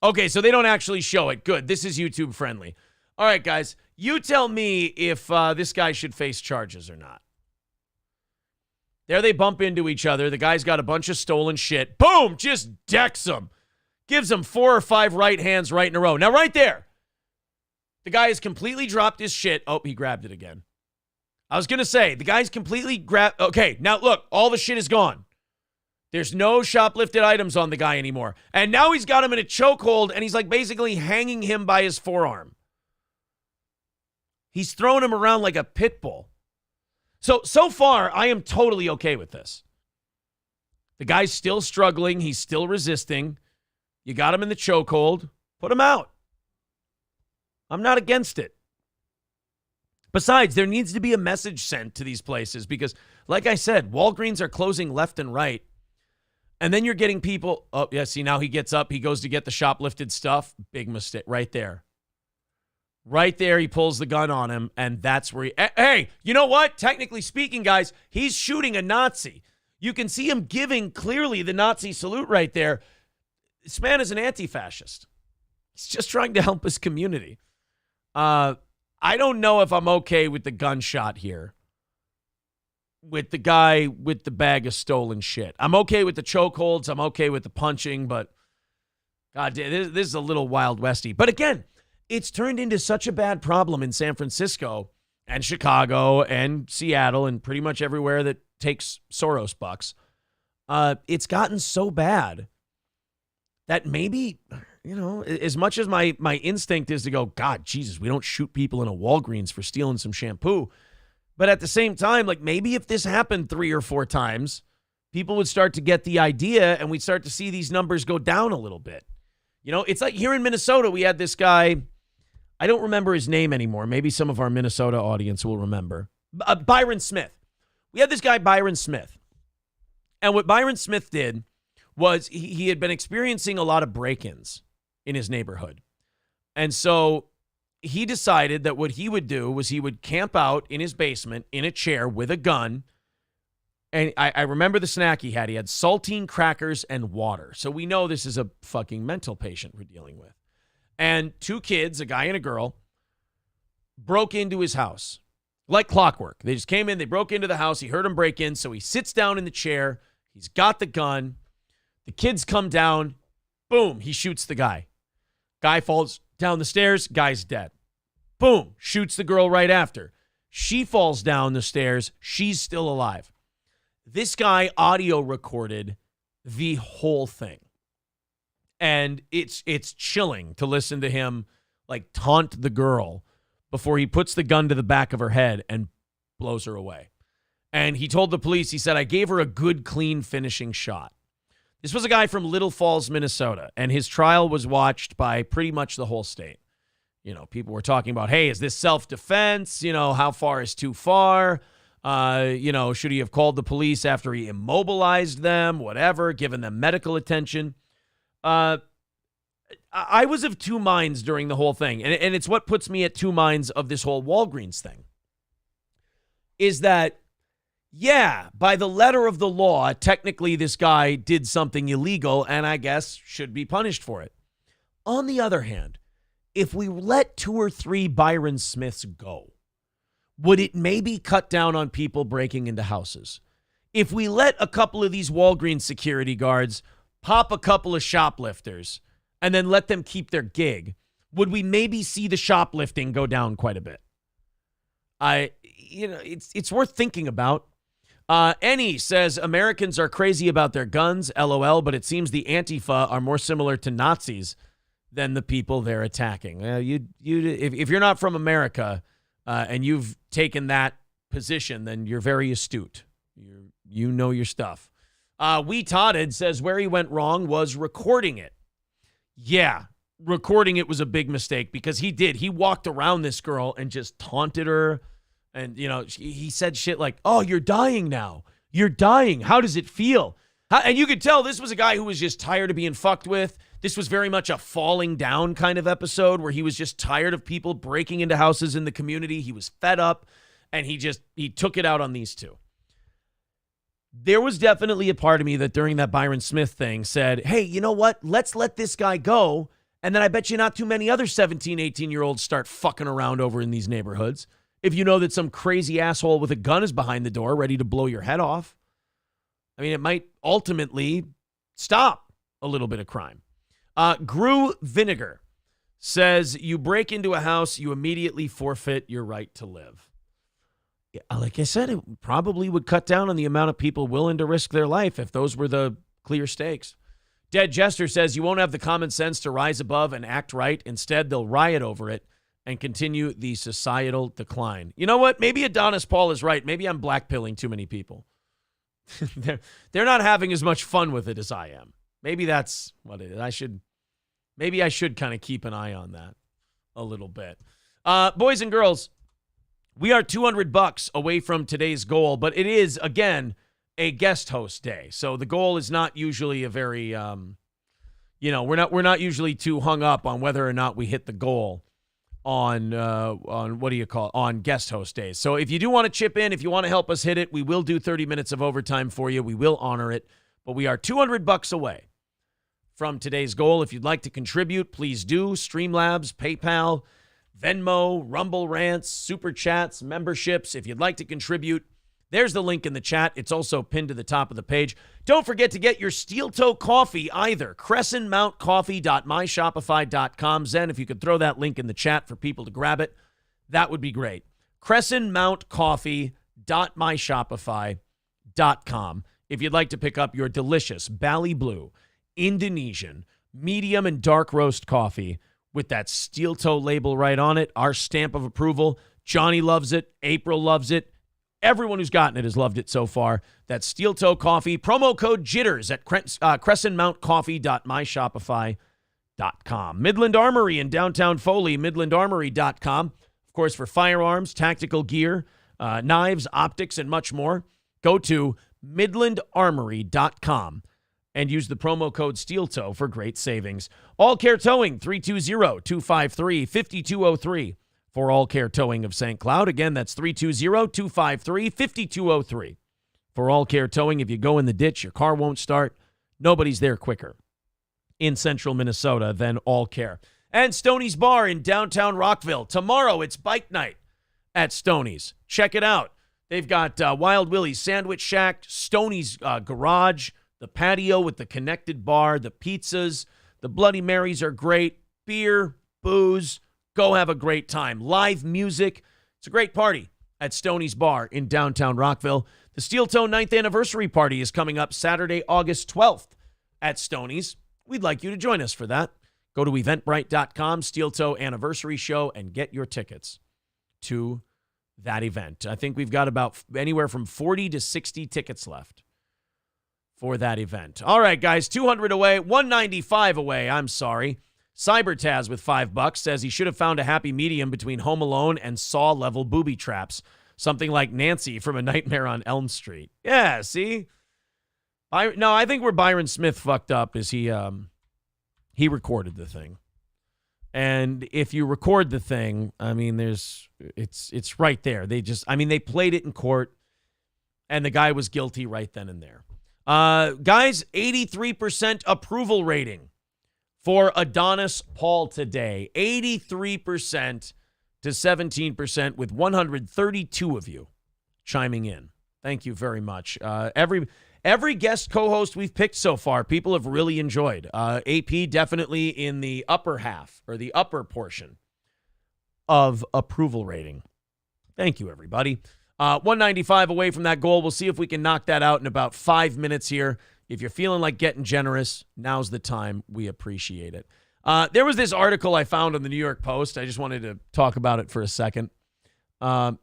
Okay, so they don't actually show it. Good. This is YouTube friendly. All right, guys. You tell me if this guy should face charges or not. There they bump into each other. The guy's got a bunch of stolen shit. Boom! Just decks him. Gives him 4 or 5 right hands right in a row. Now, right there. The guy has completely dropped his shit. Oh, he grabbed it again. I was going to say, the guy's completely grabbed. Okay, now look, all the shit is gone. There's no shoplifted items on the guy anymore. And now he's got him in a chokehold, and he's like basically hanging him by his forearm. He's throwing him around like a pit bull. So far, I am totally okay with this. The guy's still struggling. He's still resisting. You got him in the chokehold. Put him out. I'm not against it. Besides, there needs to be a message sent to these places because, like I said, Walgreens are closing left and right. And then you're getting people. Oh, yeah, see, now he gets up. He goes to get the shoplifted stuff. Big mistake right there. Right there, he pulls the gun on him, and that's where he... Hey, you know what? Technically speaking, guys, he's shooting a Nazi. You can see him giving clearly the Nazi salute right there. This man is an anti-fascist. He's just trying to help his community. I don't know if I'm okay with the gunshot here. With the guy with the bag of stolen shit. I'm okay with the chokeholds. I'm okay with the punching, but... God, this is a little Wild Westy. But again... It's turned into such a bad problem in San Francisco and Chicago and Seattle and pretty much everywhere that takes Soros bucks. It's gotten so bad that maybe as much as my instinct is to go, God, Jesus, we don't shoot people in a Walgreens for stealing some shampoo. But at the same time, like maybe if this happened 3 or 4 times, people would start to get the idea and we'd start to see these numbers go down a little bit. It's like here in Minnesota, we had this guy. I don't remember his name anymore. Maybe some of our Minnesota audience will remember. Byron Smith. We had this guy, Byron Smith. And what Byron Smith did was he had been experiencing a lot of break-ins in his neighborhood. And so he decided that what he would do was he would camp out in his basement in a chair with a gun. And I remember the snack he had. He had saltine crackers and water. So we know this is a fucking mental patient we're dealing with. And 2 kids, a guy and a girl, broke into his house like clockwork. They just came in, they broke into the house. He heard them break in. So he sits down in the chair. He's got the gun. The kids come down. Boom, he shoots the guy. Guy falls down the stairs. Guy's dead. Boom, shoots the girl right after. She falls down the stairs. She's still alive. This guy audio recorded the whole thing. And it's chilling to listen to him like taunt the girl before he puts the gun to the back of her head and blows her away. And he told the police, he said, I gave her a good, clean finishing shot. This was a guy from Little Falls, Minnesota, and his trial was watched by pretty much the whole state. People were talking about, hey, is this self-defense? How far is too far? Should he have called the police after he immobilized them? Whatever, given them medical attention. I was of 2 minds during the whole thing, and it's what puts me at 2 minds of this whole Walgreens thing, is that, yeah, by the letter of the law, technically this guy did something illegal and I guess should be punished for it. On the other hand, if we let 2 or 3 Byron Smiths go, would it maybe cut down on people breaking into houses? If we let a couple of these Walgreens security guards pop a couple of shoplifters and then let them keep their gig, would we maybe see the shoplifting go down quite a bit? It's worth thinking about. Annie says Americans are crazy about their guns, LOL, but it seems the Antifa are more similar to Nazis than the people they're attacking. If you're not from America and you've taken that position, then you're very astute. You know your stuff. We Totted says where he went wrong was recording it. Yeah, recording it was a big mistake because he walked around this girl and just taunted her. And, he said shit like, oh, you're dying now. You're dying. How does it feel? And you could tell this was a guy who was just tired of being fucked with. This was very much a falling down kind of episode where he was just tired of people breaking into houses in the community. He was fed up and he took it out on these 2. There was definitely a part of me that during that Byron Smith thing said, hey, you know what? Let's let this guy go. And then I bet you not too many other 17, 18-year-olds start fucking around over in these neighborhoods. If you know that some crazy asshole with a gun is behind the door ready to blow your head off. I mean, it might ultimately stop a little bit of crime. Grew Vinegar says, you break into a house, you immediately forfeit your right to live. Yeah, like I said, it probably would cut down on the amount of people willing to risk their life if those were the clear stakes. Dead Jester says, you won't have the common sense to rise above and act right. Instead, they'll riot over it and continue the societal decline. You know what? Maybe Adonis Paul is right. Maybe I'm blackpilling too many people. They're not having as much fun with it as I am. Maybe that's what it is. Maybe I should kind of keep an eye on that a little bit. Boys and girls, we are $200 away from today's goal, but it is, again, a guest host day. So the goal is not usually a very, we're not usually too hung up on whether or not we hit the goal on guest host days. So if you do want to chip in, if you want to help us hit it, we will do 30 minutes of overtime for you. We will honor it, but we are $200 away from today's goal. If you'd like to contribute, please do. Streamlabs, PayPal, Venmo, Rumble Rants, Super Chats, memberships. If you'd like to contribute, there's the link in the chat. It's also pinned to the top of the page. Don't forget to get your steel toe coffee either. CrescentMountCoffee.myshopify.com. Zen, if you could throw that link in the chat for people to grab it, that would be great. CrescentMountCoffee.myshopify.com. If you'd like to pick up your delicious Bali Blue Indonesian medium and dark roast coffee with that steel toe label right on it, our stamp of approval. Johnny loves it. April loves it. Everyone who's gotten it has loved it so far. That's steel toe coffee. Promo code JITTERS at crescentmountcoffee.myshopify.com. Midland Armory in downtown Foley, midlandarmory.com. Of course, for firearms, tactical gear, knives, optics, and much more, go to midlandarmory.com and use the promo code SteelToe for great savings. All Care Towing, 320-253-5203 for All Care Towing of St. Cloud. Again, that's 320-253-5203. For All Care Towing, if you go in the ditch, your car won't start. Nobody's there quicker in central Minnesota than All Care. And Stoney's Bar in downtown Rockville. Tomorrow, it's bike night at Stoney's. Check it out. They've got Wild Willie's Sandwich Shack, Stoney's Garage, the patio with the connected bar, the pizzas, the Bloody Marys are great, beer, booze, go have a great time. Live music. It's a great party at Stoney's Bar in downtown Rockville. The Steel Toe 9th anniversary party is coming up Saturday, August 12th at Stoney's. We'd like you to join us for that. Go to eventbrite.com, Steel Toe Anniversary Show, and get your tickets to that event. I think we've got about anywhere from 40 to 60 tickets left for that event. All right, guys, 200 away, 195 away. I'm sorry. Cybertaz with $5 says he should have found a happy medium between Home Alone and Saw-level booby traps. Something like Nancy from A Nightmare on Elm Street. Yeah, see? I think where Byron Smith fucked up is he recorded the thing. And if you record the thing, I mean, it's right there. They played it in court, and the guy was guilty right then and there. Guys, 83% approval rating for Adonis Paul today. 83% to 17% with 132 of you chiming in. Thank you very much. Every guest co-host we've picked so far, people have really enjoyed. AP definitely in the upper half or the upper portion of approval rating. Thank you, everybody. 195 away from that goal. We'll see if we can knock that out in about 5 minutes here. If you're feeling like getting generous, now's the time. We appreciate it. There was this article I found on the New York Post. I just wanted to talk about it for a second.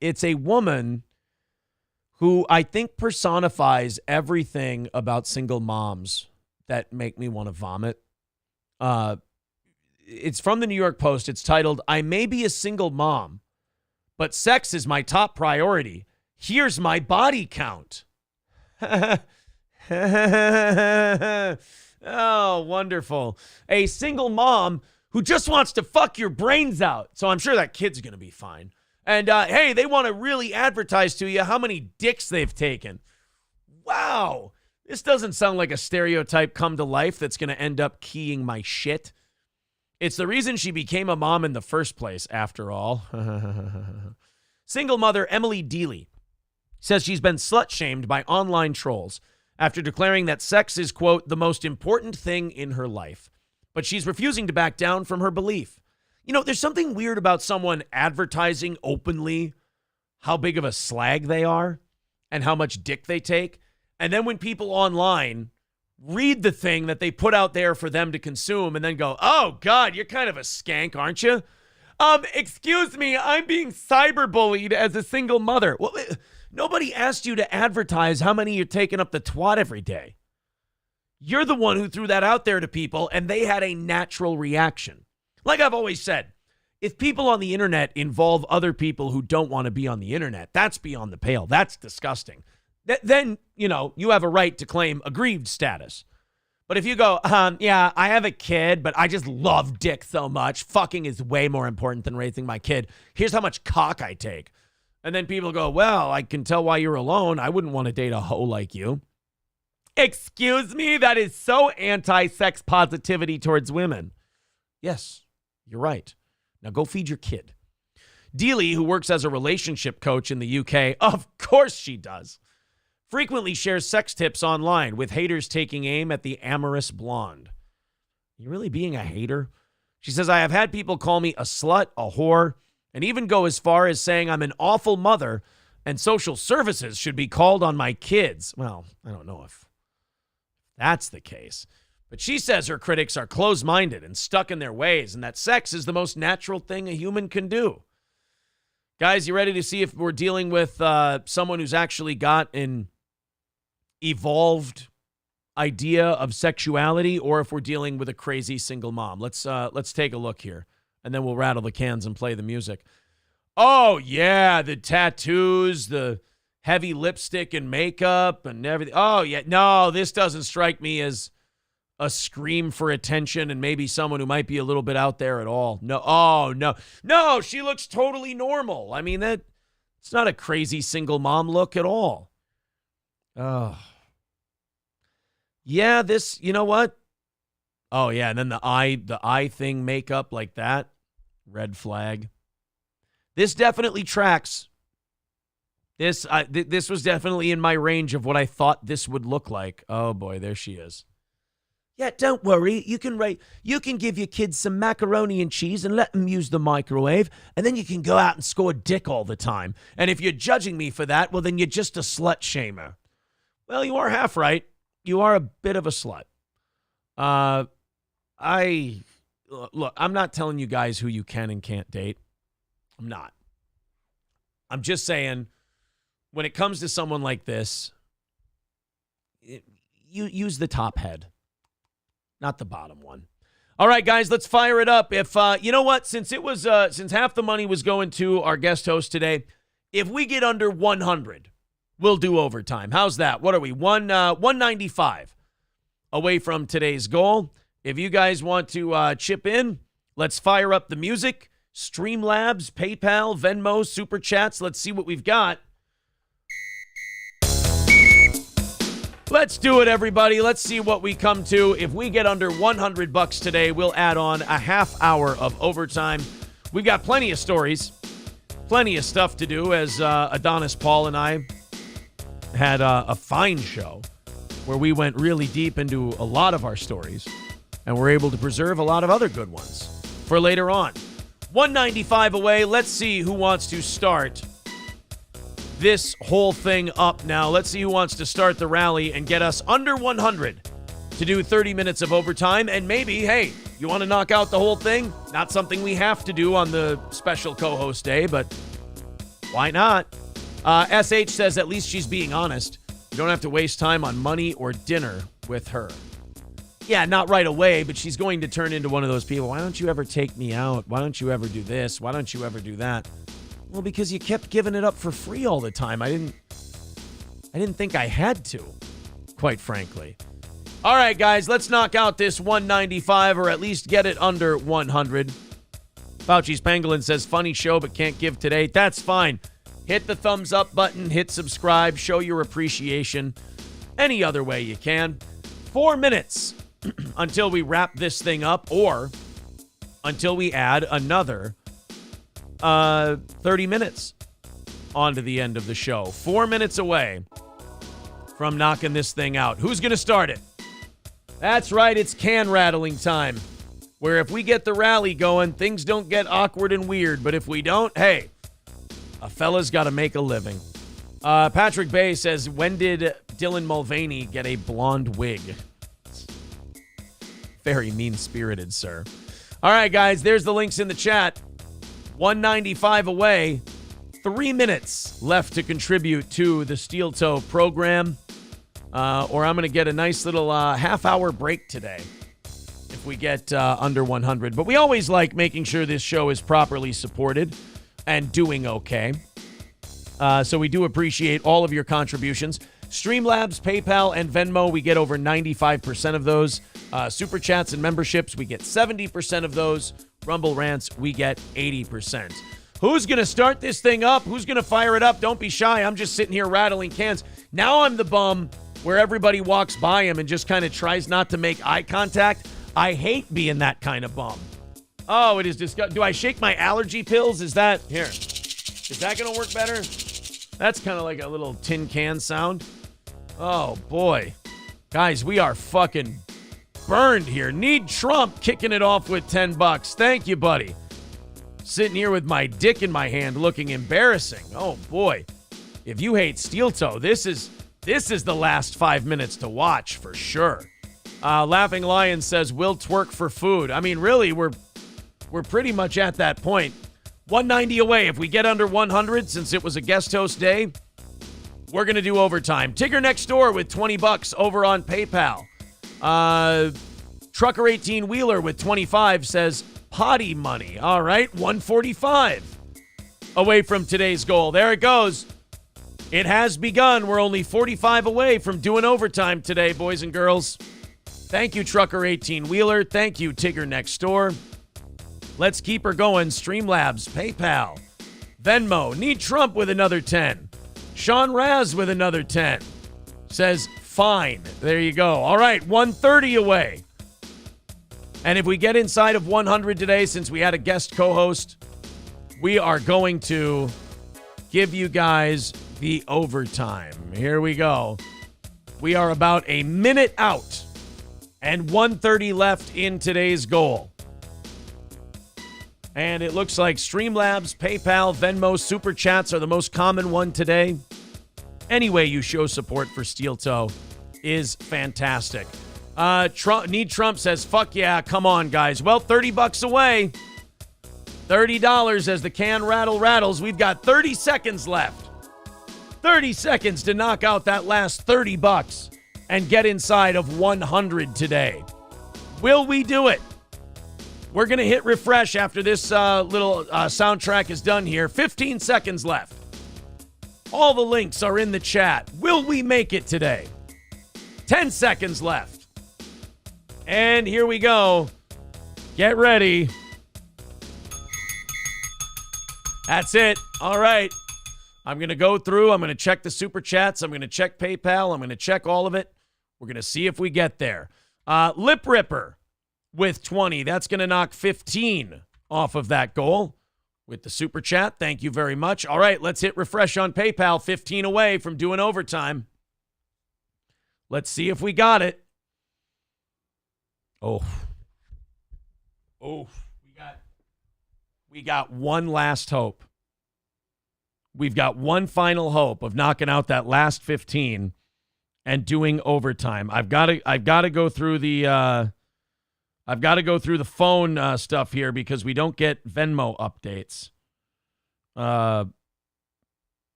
It's a woman who I think personifies everything about single moms that make me want to vomit. It's from the New York Post. It's titled, "I may be a single mom, but sex is my top priority. Here's my body count." Oh, wonderful. A single mom who just wants to fuck your brains out. So I'm sure that kid's going to be fine. And, hey, they want to really advertise to you how many dicks they've taken. Wow. This doesn't sound like a stereotype come to life that's going to end up keying my shit. It's the reason she became a mom in the first place, after all. Single mother Emily Deely says she's been slut-shamed by online trolls after declaring that sex is, quote, the most important thing in her life. But she's refusing to back down from her belief. You know, there's something weird about someone advertising openly how big of a slag they are and how much dick they take. And then when people online read the thing that they put out there for them to consume and then go, oh, God, you're kind of a skank, aren't you? Excuse me, I'm being cyberbullied as a single mother. Well, nobody asked you to advertise how many you're taking up the twat every day. You're the one who threw that out there to people, and they had a natural reaction. Like I've always said, if people on the internet involve other people who don't want to be on the internet, that's beyond the pale. That's disgusting. Then, you know, you have a right to claim aggrieved status. But if you go, yeah, I have a kid, but I just love dick so much. Fucking is way more important than raising my kid. Here's how much cock I take. And then people go, well, I can tell why you're alone. I wouldn't want to date a hoe like you. Excuse me? That is so anti-sex positivity towards women. Yes, you're right. Now go feed your kid. Deely, who works as a relationship coach in the UK, of course she does, frequently shares sex tips online with haters taking aim at the amorous blonde. You really being a hater? She says, I have had people call me a slut, a whore, and even go as far as saying I'm an awful mother and social services should be called on my kids. Well, I don't know if that's the case. But she says her critics are closed-minded and stuck in their ways, and that sex is the most natural thing a human can do. Guys, you ready to see if we're dealing with someone who's actually got an evolved idea of sexuality, or if we're dealing with a crazy single mom? Let's take a look here, and then we'll rattle the cans and play the music. Oh, yeah, the tattoos, the heavy lipstick and makeup and everything. Oh, yeah. No, this doesn't strike me as a scream for attention and maybe someone who might be a little bit out there at all. No. Oh, no. No, she looks totally normal. I mean, it's not a crazy single mom look at all. Oh. Yeah, this, you know what? Oh, yeah, and then the eye thing, makeup like that. Red flag. This definitely tracks. This was definitely in my range of what I thought this would look like. Oh, boy, there she is. Yeah, don't worry. You can give your kids some macaroni and cheese and let them use the microwave, and then you can go out and score dick all the time. And if you're judging me for that, well, then you're just a slut shamer. Well, you are half right. You are a bit of a slut. Look, I'm not telling you guys who you can and can't date. I'm not. I'm just saying, when it comes to someone like this, you use the top head. Not the bottom one. All right, guys, let's fire it up. If you know what, since half the money was going to our guest host today, if we get under 100, we'll do overtime. How's that? What are we? 195 away from today's goal. If you guys want to chip in, let's fire up the music. Streamlabs, PayPal, Venmo, Super Chats. Let's see what we've got. Let's do it, everybody. Let's see what we come to. If we get under $100 today, we'll add on a half hour of overtime. We've got plenty of stories, plenty of stuff to do, as Adonis Paul and I had a fine show where we went really deep into a lot of our stories, and we're able to preserve a lot of other good ones for later on. 195 away. Let's see who wants to start this whole thing up now. Let's see who wants to start the rally and get us under 100 to do 30 minutes of overtime. And maybe, hey, you want to knock out the whole thing? Not something we have to do on the special co-host day, but why not? SH says at least she's being honest. You don't have to waste time on money or dinner with her. Yeah, not right away, but she's going to turn into one of those people. Why don't you ever take me out? Why don't you ever do this? Why don't you ever do that? Well, because you kept giving it up for free all the time. I didn't think I had to, quite frankly. All right, guys, let's knock out this 195 or at least get it under 100. Fauci's Pangolin says, funny show, but can't give today. That's fine. Hit the thumbs up button, hit subscribe, show your appreciation any other way you can. 4 minutes until we wrap this thing up, or until we add another 30 minutes onto the end of the show. 4 minutes away from knocking this thing out. Who's going to start it? That's right, it's can rattling time, where if we get the rally going, things don't get awkward and weird, but if we don't, hey, a fella's got to make a living. Patrick Bay says, when did Dylan Mulvaney get a blonde wig? Very mean-spirited, sir. All right, guys, there's the links in the chat. 195 away. 3 minutes left to contribute to the Steel Toe program. Or I'm going to get a nice little half-hour break today if we get under 100. But we always like making sure this show is properly supported and doing okay. So we do appreciate all of your contributions. Streamlabs, PayPal, and Venmo, we get over 95% of those. Super Chats and memberships, we get 70% of those. Rumble Rants, we get 80%. Who's going to start this thing up? Who's going to fire it up? Don't be shy. I'm just sitting here rattling cans. Now I'm the bum where everybody walks by him and just kind of tries not to make eye contact. I hate being that kind of bum. Oh, it is disgusting. Do I shake my allergy pills? Is that... Here. Is that going to work better? That's kind of like a little tin can sound. Oh, boy. Guys, we are fucking burned here. Need Trump kicking it off with $10. Thank you, buddy. Sitting here with my dick in my hand looking embarrassing. Oh, boy. If you hate Steel Toe, this is the last 5 minutes to watch for sure. Laughing Lion says, we'll twerk for food. I mean, really, we're pretty much at that point. 190 away. If we get under 100, since it was a guest host day, we're going to do overtime. Tigger next door with $20 over on PayPal. Trucker 18 Wheeler with 25 says potty money. All right, 145 away from today's goal. There it goes. It has begun. We're only 45 away from doing overtime today, boys and girls. Thank you, Trucker 18 Wheeler. Thank you, Tigger next door. Let's keep her going. Streamlabs, PayPal, Venmo. Need Trump with another 10. Sean Raz with another 10. Says, fine. There you go. All right, 130 away. And if we get inside of 100 today, since we had a guest co-host, we are going to give you guys the overtime. Here we go. We are about a minute out and 130 left in today's goal. And it looks like Streamlabs, PayPal, Venmo, Super Chats are the most common one today. Any way you show support for Steel Toe is fantastic. Need Trump says, fuck yeah, come on, guys. Well, $30 away. $30 as the can rattles. We've got 30 seconds left. 30 seconds to knock out that last $30 and get inside of 100 today. Will we do it? We're going to hit refresh after this little soundtrack is done here. 15 seconds left. All the links are in the chat. Will we make it today? 10 seconds left. And here we go. Get ready. That's it. All right. I'm going to go through. I'm going to check the Super Chats. I'm going to check PayPal. I'm going to check all of it. We're going to see if we get there. Lip Ripper with 20. That's going to knock 15 off of that goal with the Super Chat. Thank you very much. All right, let's hit refresh on PayPal. 15 away from doing overtime. Let's see if we got it. Oh, we got one last hope. We've got one final hope of knocking out that last 15 and doing overtime. I've got to go through the phone stuff here because we don't get Venmo updates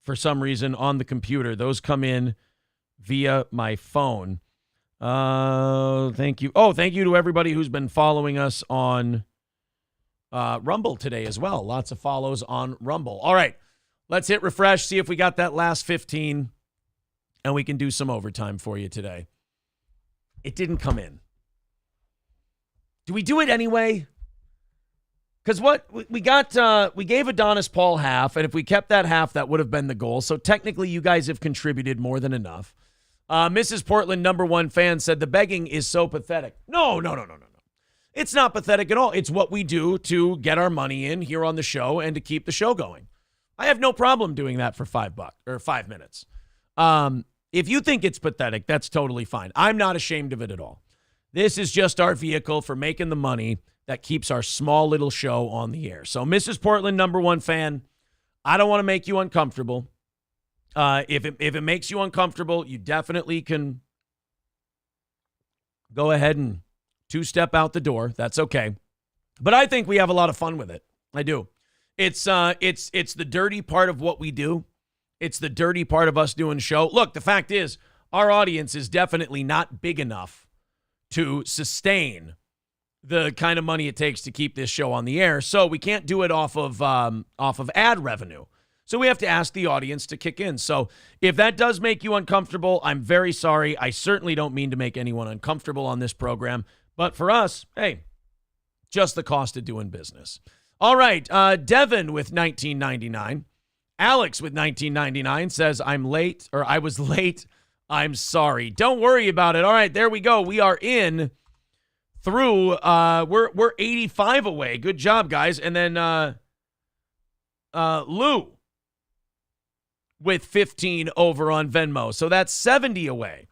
for some reason on the computer. Those come in via my phone. Thank you. Oh, thank you to everybody who's been following us on Rumble today as well. Lots of follows on Rumble. All right, let's hit refresh, see if we got that last 15, and we can do some overtime for you today. It didn't come in. Do we do it anyway? Because what we got, we gave Adonis Paul half, and if we kept that half, that would have been the goal. So technically, you guys have contributed more than enough. Mrs. Portland, #1 fan, said the begging is so pathetic. No. It's not pathetic at all. It's what we do to get our money in here on the show and to keep the show going. I have no problem doing that for $5 or 5 minutes. If you think it's pathetic, that's totally fine. I'm not ashamed of it at all. This is just our vehicle for making the money that keeps our small little show on the air. So, Mrs. Portland, #1 fan, I don't want to make you uncomfortable. If it makes you uncomfortable, you definitely can go ahead and two-step out the door. That's okay. But I think we have a lot of fun with it. I do. It's the dirty part of what we do. It's the dirty part of us doing show. Look, the fact is, our audience is definitely not big enough to sustain the kind of money it takes to keep this show on the air. So we can't do it off of ad revenue. So we have to ask the audience to kick in. So if that does make you uncomfortable, I'm very sorry. I certainly don't mean to make anyone uncomfortable on this program. But for us, hey, just the cost of doing business. All right, Devin with $19.99. Alex with $19.99 says, I was late. I'm sorry. Don't worry about it. All right, there we go. We are in through, we're 85 away. Good job, guys. And then Lou with 15 over on Venmo. So that's 70 away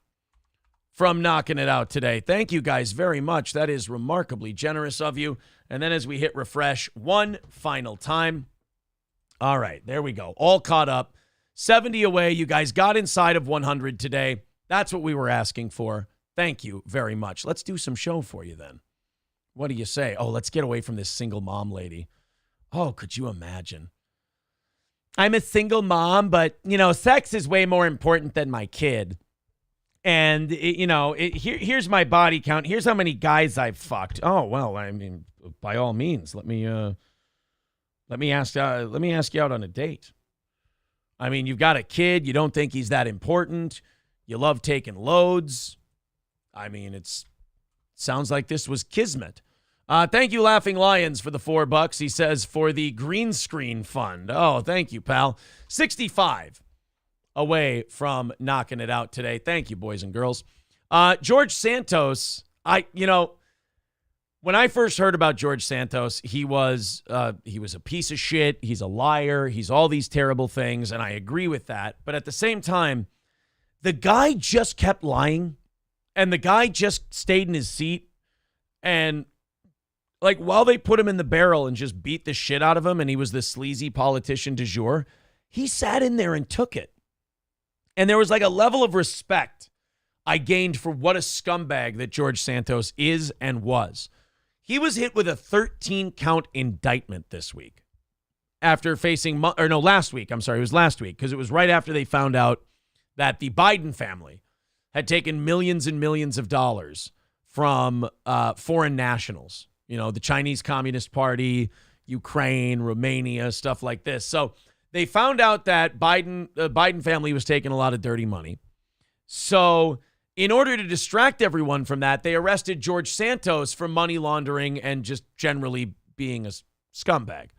from knocking it out today. Thank you guys very much. That is remarkably generous of you. And then as we hit refresh one final time. All right, there we go. All caught up. 70 away. You guys got inside of 100 today. That's what we were asking for. Thank you very much. Let's do some show for you then. What do you say? Oh, let's get away from this single mom lady. Oh, could you imagine? I'm a single mom, but, sex is way more important than my kid. And, here's my body count. Here's how many guys I've fucked. Oh, well, I mean, by all means, let me ask you out on a date. I mean, you've got a kid. You don't think he's that important. You love taking loads. I mean, sounds like this was kismet. Thank you, Laughing Lions, for the $4. He says, for the green screen fund. Oh, thank you, pal. 65 away from knocking it out today. Thank you, boys and girls. George Santos, when I first heard about George Santos, he was a piece of shit. He's a liar. He's all these terrible things, and I agree with that. But at the same time, the guy just kept lying, and the guy just stayed in his seat. And while they put him in the barrel and just beat the shit out of him, and he was the sleazy politician du jour, he sat in there and took it. And there was a level of respect I gained for what a scumbag that George Santos is and was. He was hit with a 13-count indictment this week after facing, last week. I'm sorry, it was last week, because it was right after they found out that the Biden family had taken millions and millions of dollars from foreign nationals. The Chinese Communist Party, Ukraine, Romania, stuff like this. So they found out that the Biden family was taking a lot of dirty money. So in order to distract everyone from that, they arrested George Santos for money laundering and just generally being a scumbag.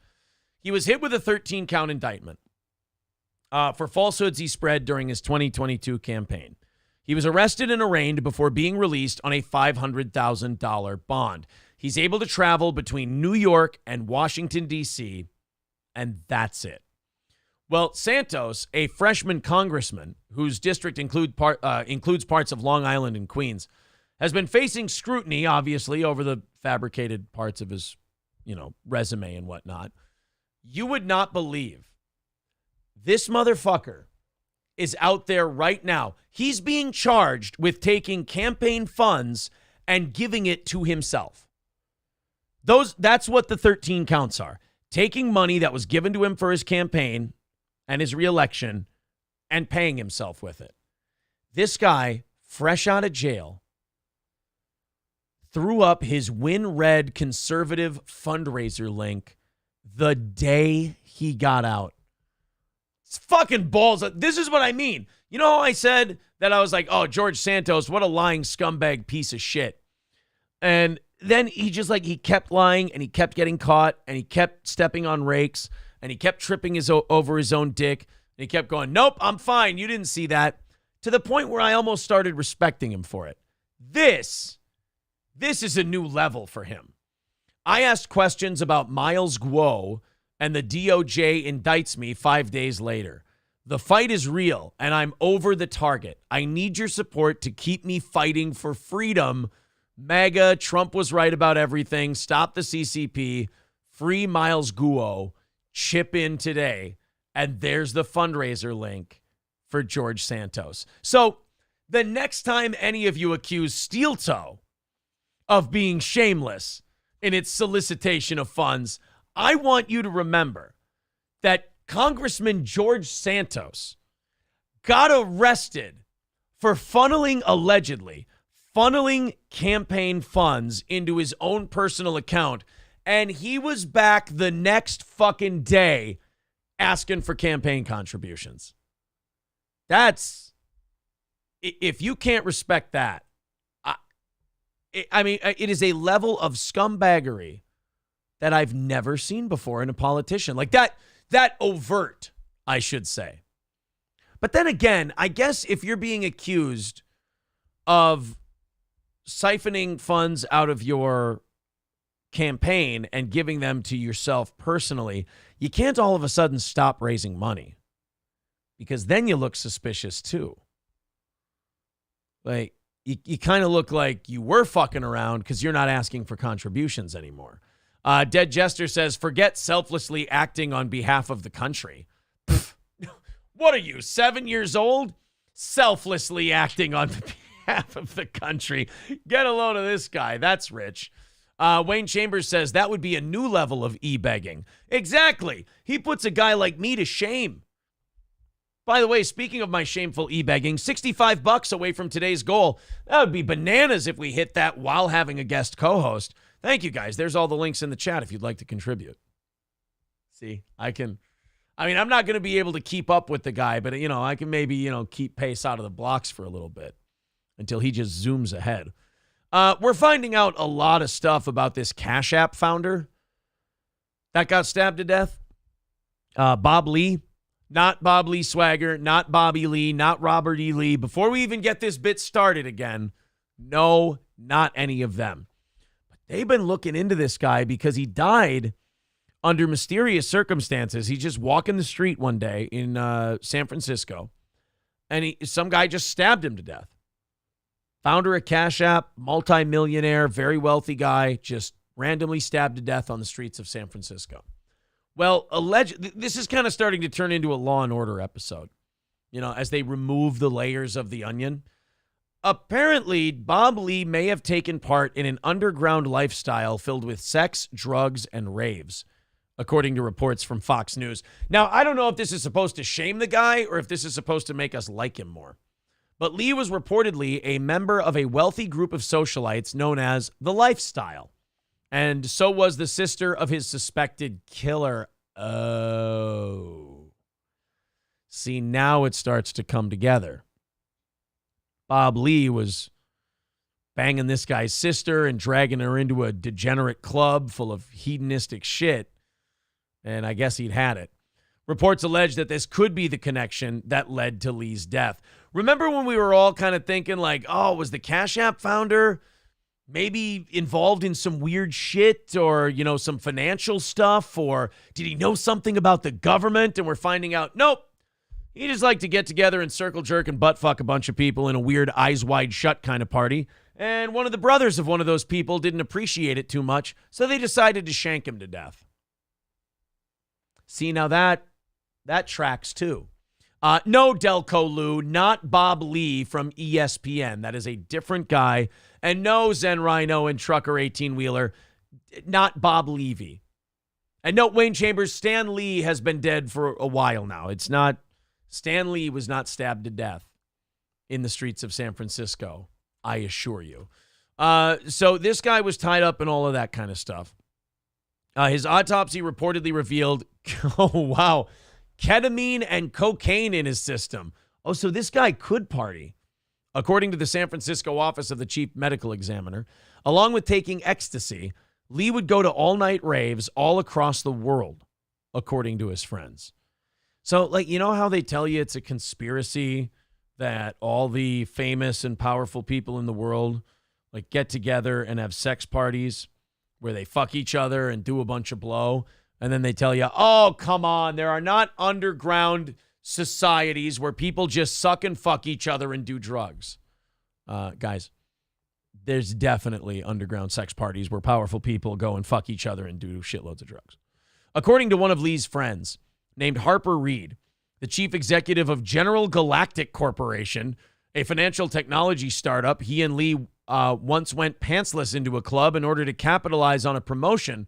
He was hit with a 13-count indictment for falsehoods he spread during his 2022 campaign. He was arrested and arraigned before being released on a $500,000 bond. He's able to travel between New York and Washington, D.C., and that's it. Well, Santos, a freshman congressman whose district includes parts of Long Island and Queens, has been facing scrutiny, obviously, over the fabricated parts of his, resume and whatnot. You would not believe this motherfucker is out there right now. He's being charged with taking campaign funds and giving it to himself. That's what the 13 counts are. Taking money that was given to him for his campaign and his reelection and paying himself with it. This guy, fresh out of jail, threw up his Win Red conservative fundraiser link the day he got out. It's fucking balls. This is what I mean. You know how I said that I was like, oh, George Santos, what a lying scumbag piece of shit. And then he kept lying, and he kept getting caught, and he kept stepping on rakes, and he kept tripping over his own dick, and he kept going, nope, I'm fine. You didn't see that. To the point where I almost started respecting him for it. This is a new level for him. I asked questions about Miles Guo, and the DOJ indicts me 5 days later. The fight is real, and I'm over the target. I need your support to keep me fighting for freedom. MAGA, Trump was right about everything. Stop the CCP. Free Miles Guo. Chip in today. And there's the fundraiser link for George Santos. So the next time any of you accuse Steel Toe of being shameless in its solicitation of funds, I want you to remember that Congressman George Santos got arrested for allegedly funneling campaign funds into his own personal account, and he was back the next fucking day asking for campaign contributions. If you can't respect that, it is a level of scumbaggery that I've never seen before in a politician. Like that overt, I should say. But then again, I guess if you're being accused of siphoning funds out of your campaign and giving them to yourself personally, you can't all of a sudden stop raising money, because then you look suspicious too. Like, you kind of look like you were fucking around because you're not asking for contributions anymore. Dead Jester says, forget selflessly acting on behalf of the country. Pfft. What are you, 7 years old? Selflessly acting on... half of the country. Get a load of this guy. That's rich. Wayne Chambers says that would be a new level of e-begging. Exactly. He puts a guy like me to shame. By the way, speaking of my shameful e-begging, $65 away from today's goal. That would be bananas if we hit that while having a guest co-host. Thank you, guys. There's all the links in the chat if you'd like to contribute. See, I'm not going to be able to keep up with the guy, but, I can maybe, keep pace out of the blocks for a little bit until he just zooms ahead. We're finding out a lot of stuff about this Cash App founder that got stabbed to death. Bob Lee, not Bob Lee Swagger, not Bobby Lee, not Robert E. Lee. Before we even get this bit started again, no, not any of them. But they've been looking into this guy because he died under mysterious circumstances. He's just walking the street one day in San Francisco, and some guy just stabbed him to death. Founder of Cash App, multimillionaire, very wealthy guy, just randomly stabbed to death on the streets of San Francisco. Well, this is kind of starting to turn into a Law and Order episode, as they remove the layers of the onion. Apparently, Bob Lee may have taken part in an underground lifestyle filled with sex, drugs, and raves, according to reports from Fox News. Now, I don't know if this is supposed to shame the guy or if this is supposed to make us like him more. But Lee was reportedly a member of a wealthy group of socialites known as the Lifestyle. And so was the sister of his suspected killer. Oh. See, now it starts to come together. Bob Lee was banging this guy's sister and dragging her into a degenerate club full of hedonistic shit. And I guess he'd had it. Reports allege that this could be the connection that led to Lee's death. Remember when we were all kind of thinking like, was the Cash App founder maybe involved in some weird shit or, some financial stuff? Or did he know something about the government? And we're finding out, nope. He just liked to get together and circle jerk and butt fuck a bunch of people in a weird eyes wide shut kind of party. And one of the brothers of one of those people didn't appreciate it too much, so they decided to shank him to death. See, now that tracks too. No, Delco Lou, not Bob Lee from ESPN. That is a different guy. And no, Zen Rhino and Trucker 18-Wheeler, not Bob Levy. And no, Wayne Chambers, Stan Lee has been dead for a while now. It's not, Stan Lee was not stabbed to death in the streets of San Francisco, I assure you. So this guy was tied up in all of that kind of stuff. His autopsy reportedly revealed, oh, wow, ketamine and cocaine in his system. Oh, so this guy could party. According to the San Francisco office of the chief medical examiner, along with taking ecstasy, Lee would go to all-night raves all across the world, according to his friends. So, how they tell you it's a conspiracy that all the famous and powerful people in the world, get together and have sex parties where they fuck each other and do a bunch of blow. And then they tell you, oh, come on, there are not underground societies where people just suck and fuck each other and do drugs. Guys, there's definitely underground sex parties where powerful people go and fuck each other and do shitloads of drugs. According to one of Lee's friends named Harper Reed, the chief executive of General Galactic Corporation, a financial technology startup, he and Lee once went pantsless into a club in order to capitalize on a promotion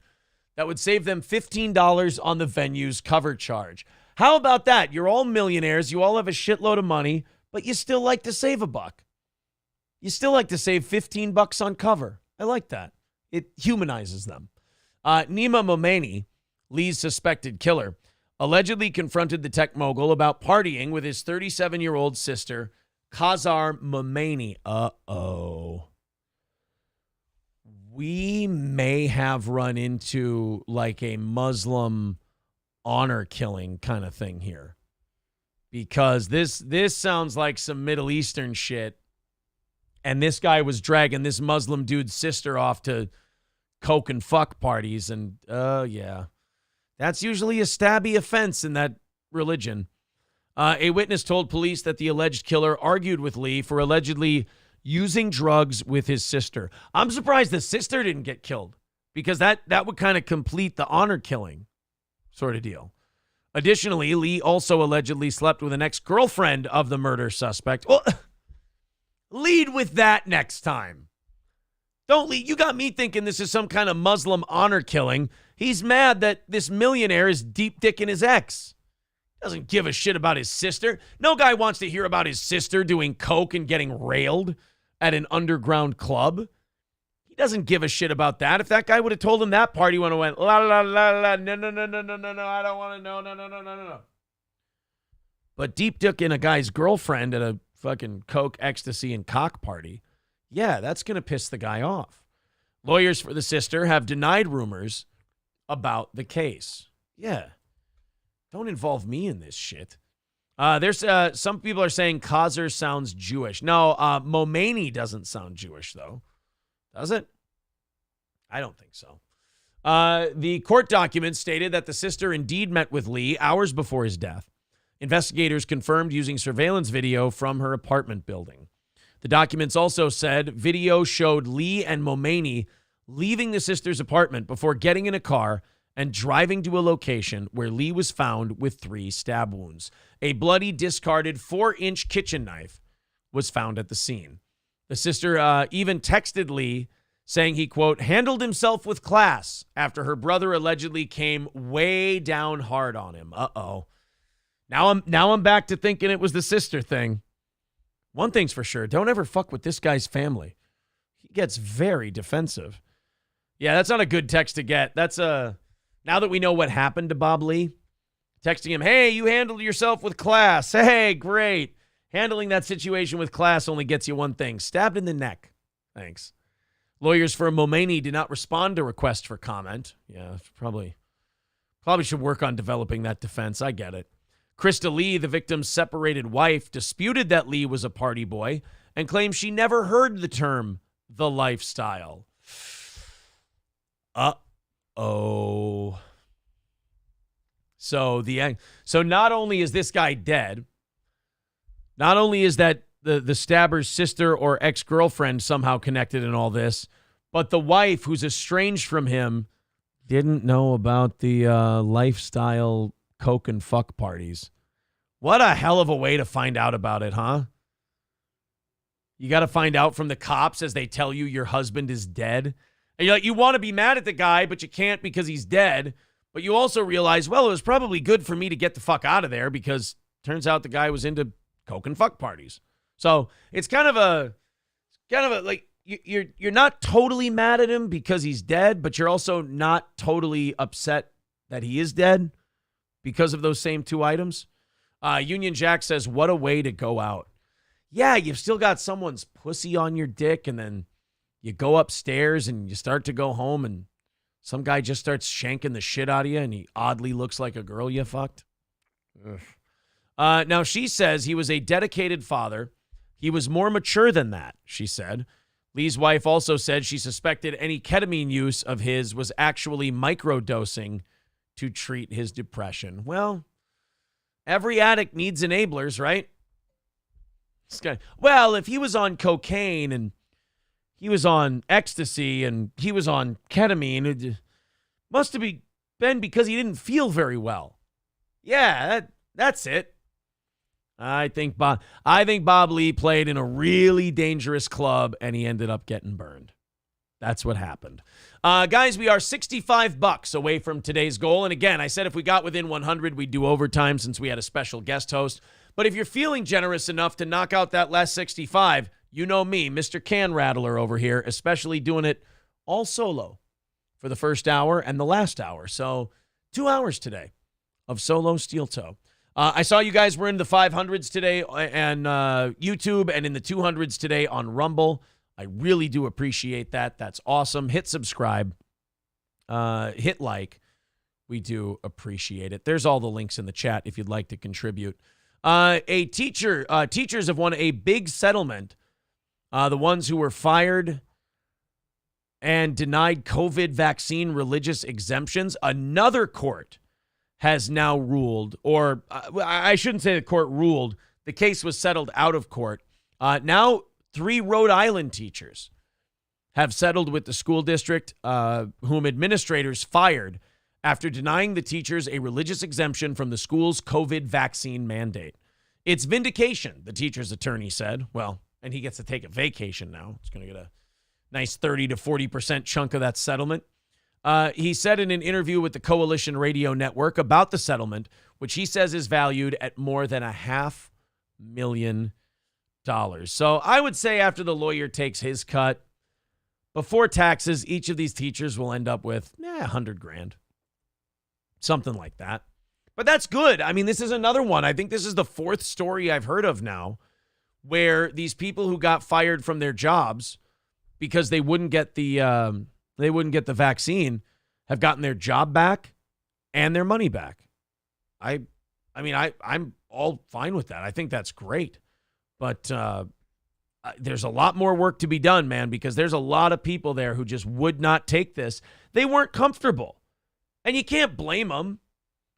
that would save them $15 on the venue's cover charge. How about that? You're all millionaires. You all have a shitload of money, but you still like to save a buck. You still like to save $15 on cover. I like that. It humanizes them. Nima Momeni, Lee's suspected killer, allegedly confronted the tech mogul about partying with his 37-year-old sister, Khazar Momeni. Uh-oh. We may have run into a Muslim honor killing kind of thing here, because this sounds like some Middle Eastern shit, and this guy was dragging this Muslim dude's sister off to coke and fuck parties, and yeah, that's usually a stabby offense in that religion. A witness told police that the alleged killer argued with Lee for allegedly using drugs with his sister. I'm surprised the sister didn't get killed, because that would kind of complete the honor killing sort of deal. Additionally, Lee also allegedly slept with an ex-girlfriend of the murder suspect. Well, Lead with that next time. Don't lead. You got me thinking this is some kind of Muslim honor killing. He's mad that this millionaire is deep dicking his ex. Doesn't give a shit about his sister. No guy wants to hear about his sister doing coke and getting railed at an underground club. He doesn't give a shit about that. If that guy would have told him that part, he would have went, la, la, la, la, no, no, no, no, no, no, no, I don't want to, no, no, no, no, no, no. But deep dicking a guy's girlfriend at a fucking coke, ecstasy, and cock party, yeah, that's going to piss the guy off. Lawyers for the sister have denied rumors about the case. Yeah. Don't involve me in this shit. There's some people are saying Kazar sounds Jewish. No, Momani doesn't sound Jewish, though. Does it? I don't think so. The court documents stated that the sister indeed met with Lee hours before his death. Investigators confirmed using surveillance video from her apartment building. The documents also said video showed Lee and Momani leaving the sister's apartment before getting in a car and driving to a location where Lee was found with 3 stab wounds. A bloody, discarded 4-inch kitchen knife was found at the scene. The sister even texted Lee saying he, quote, handled himself with class after her brother allegedly came way down hard on him. Uh-oh. Now I'm back to thinking it was the sister thing. One thing's for sure, don't ever fuck with this guy's family. He gets very defensive. Yeah, that's not a good text to get. That's now that we know what happened to Bob Lee, texting him, hey, you handled yourself with class. Hey, great. Handling that situation with class only gets you one thing, stabbed in the neck. Thanks. Lawyers for Momani did not respond to requests for comment. Yeah, probably should work on developing that defense. I get it. Krista Lee, the victim's separated wife, disputed that Lee was a party boy and claimed she never heard the term the lifestyle. Uh-oh. So not only is this guy dead, not only is that the stabber's sister or ex-girlfriend somehow connected in all this, but the wife, who's estranged from him, didn't know about the lifestyle coke and fuck parties. What a hell of a way to find out about it, huh? You got to find out from the cops as they tell you your husband is dead. And you're like, you want to be mad at the guy, but you can't because he's dead. But you also realize, well, it was probably good for me to get the fuck out of there because turns out the guy was into coke and fuck parties. So it's kind of a like you're not totally mad at him because he's dead, but you're also not totally upset that he is dead because of those same 2 items. Union Jack says, what a way to go out. Yeah, you've still got someone's pussy on your dick, and then you go upstairs and you start to go home, and some guy just starts shanking the shit out of you, and he oddly looks like a girl you fucked. Now, she says he was a dedicated father. He was more mature than that, she said. Lee's wife also said she suspected any ketamine use of his was actually microdosing to treat his depression. Well, every addict needs enablers, right? This guy, well, if he was on cocaine and he was on ecstasy and he was on ketamine, it must have been because he didn't feel very well. Yeah, that's it. I think Bob Lee played in a really dangerous club and he ended up getting burned. That's what happened. Guys, we are $65 away from today's goal. And again, I said if we got within 100, we'd do overtime since we had a special guest host. But if you're feeling generous enough to knock out that last 65, you know me, Mr. Can Rattler over here, especially doing it all solo for the first hour and the last hour. So 2 hours today of solo steel toe. I saw you guys were in the 500s today on YouTube and in the 200s today on Rumble. I really do appreciate that. That's awesome. Hit subscribe. Hit like. We do appreciate it. There's all the links in the chat if you'd like to contribute. Teachers have won a big settlement. The ones who were fired and denied COVID vaccine religious exemptions. Another court has now ruled, or I shouldn't say the court ruled. The case was settled out of court. Now 3 Rhode Island teachers have settled with the school district, whom administrators fired after denying the teachers a religious exemption from the school's COVID vaccine mandate. It's vindication, the teacher's attorney said. Well, and he gets to take a vacation now. He's going to get a nice 30 to 40% chunk of that settlement. He said in an interview with the Coalition Radio Network about the settlement, which he says is valued at more than $500,000. So I would say after the lawyer takes his cut, before taxes, each of these teachers will end up with $100,000. Something like that. But that's good. I mean, this is another one. I think this is the fourth story I've heard of now where these people who got fired from their jobs because they wouldn't get the vaccine have gotten their job back and their money back. I'm all fine with that. I think that's great. But there's a lot more work to be done, man, because there's a lot of people there who just would not take this. They weren't comfortable. And you can't blame them.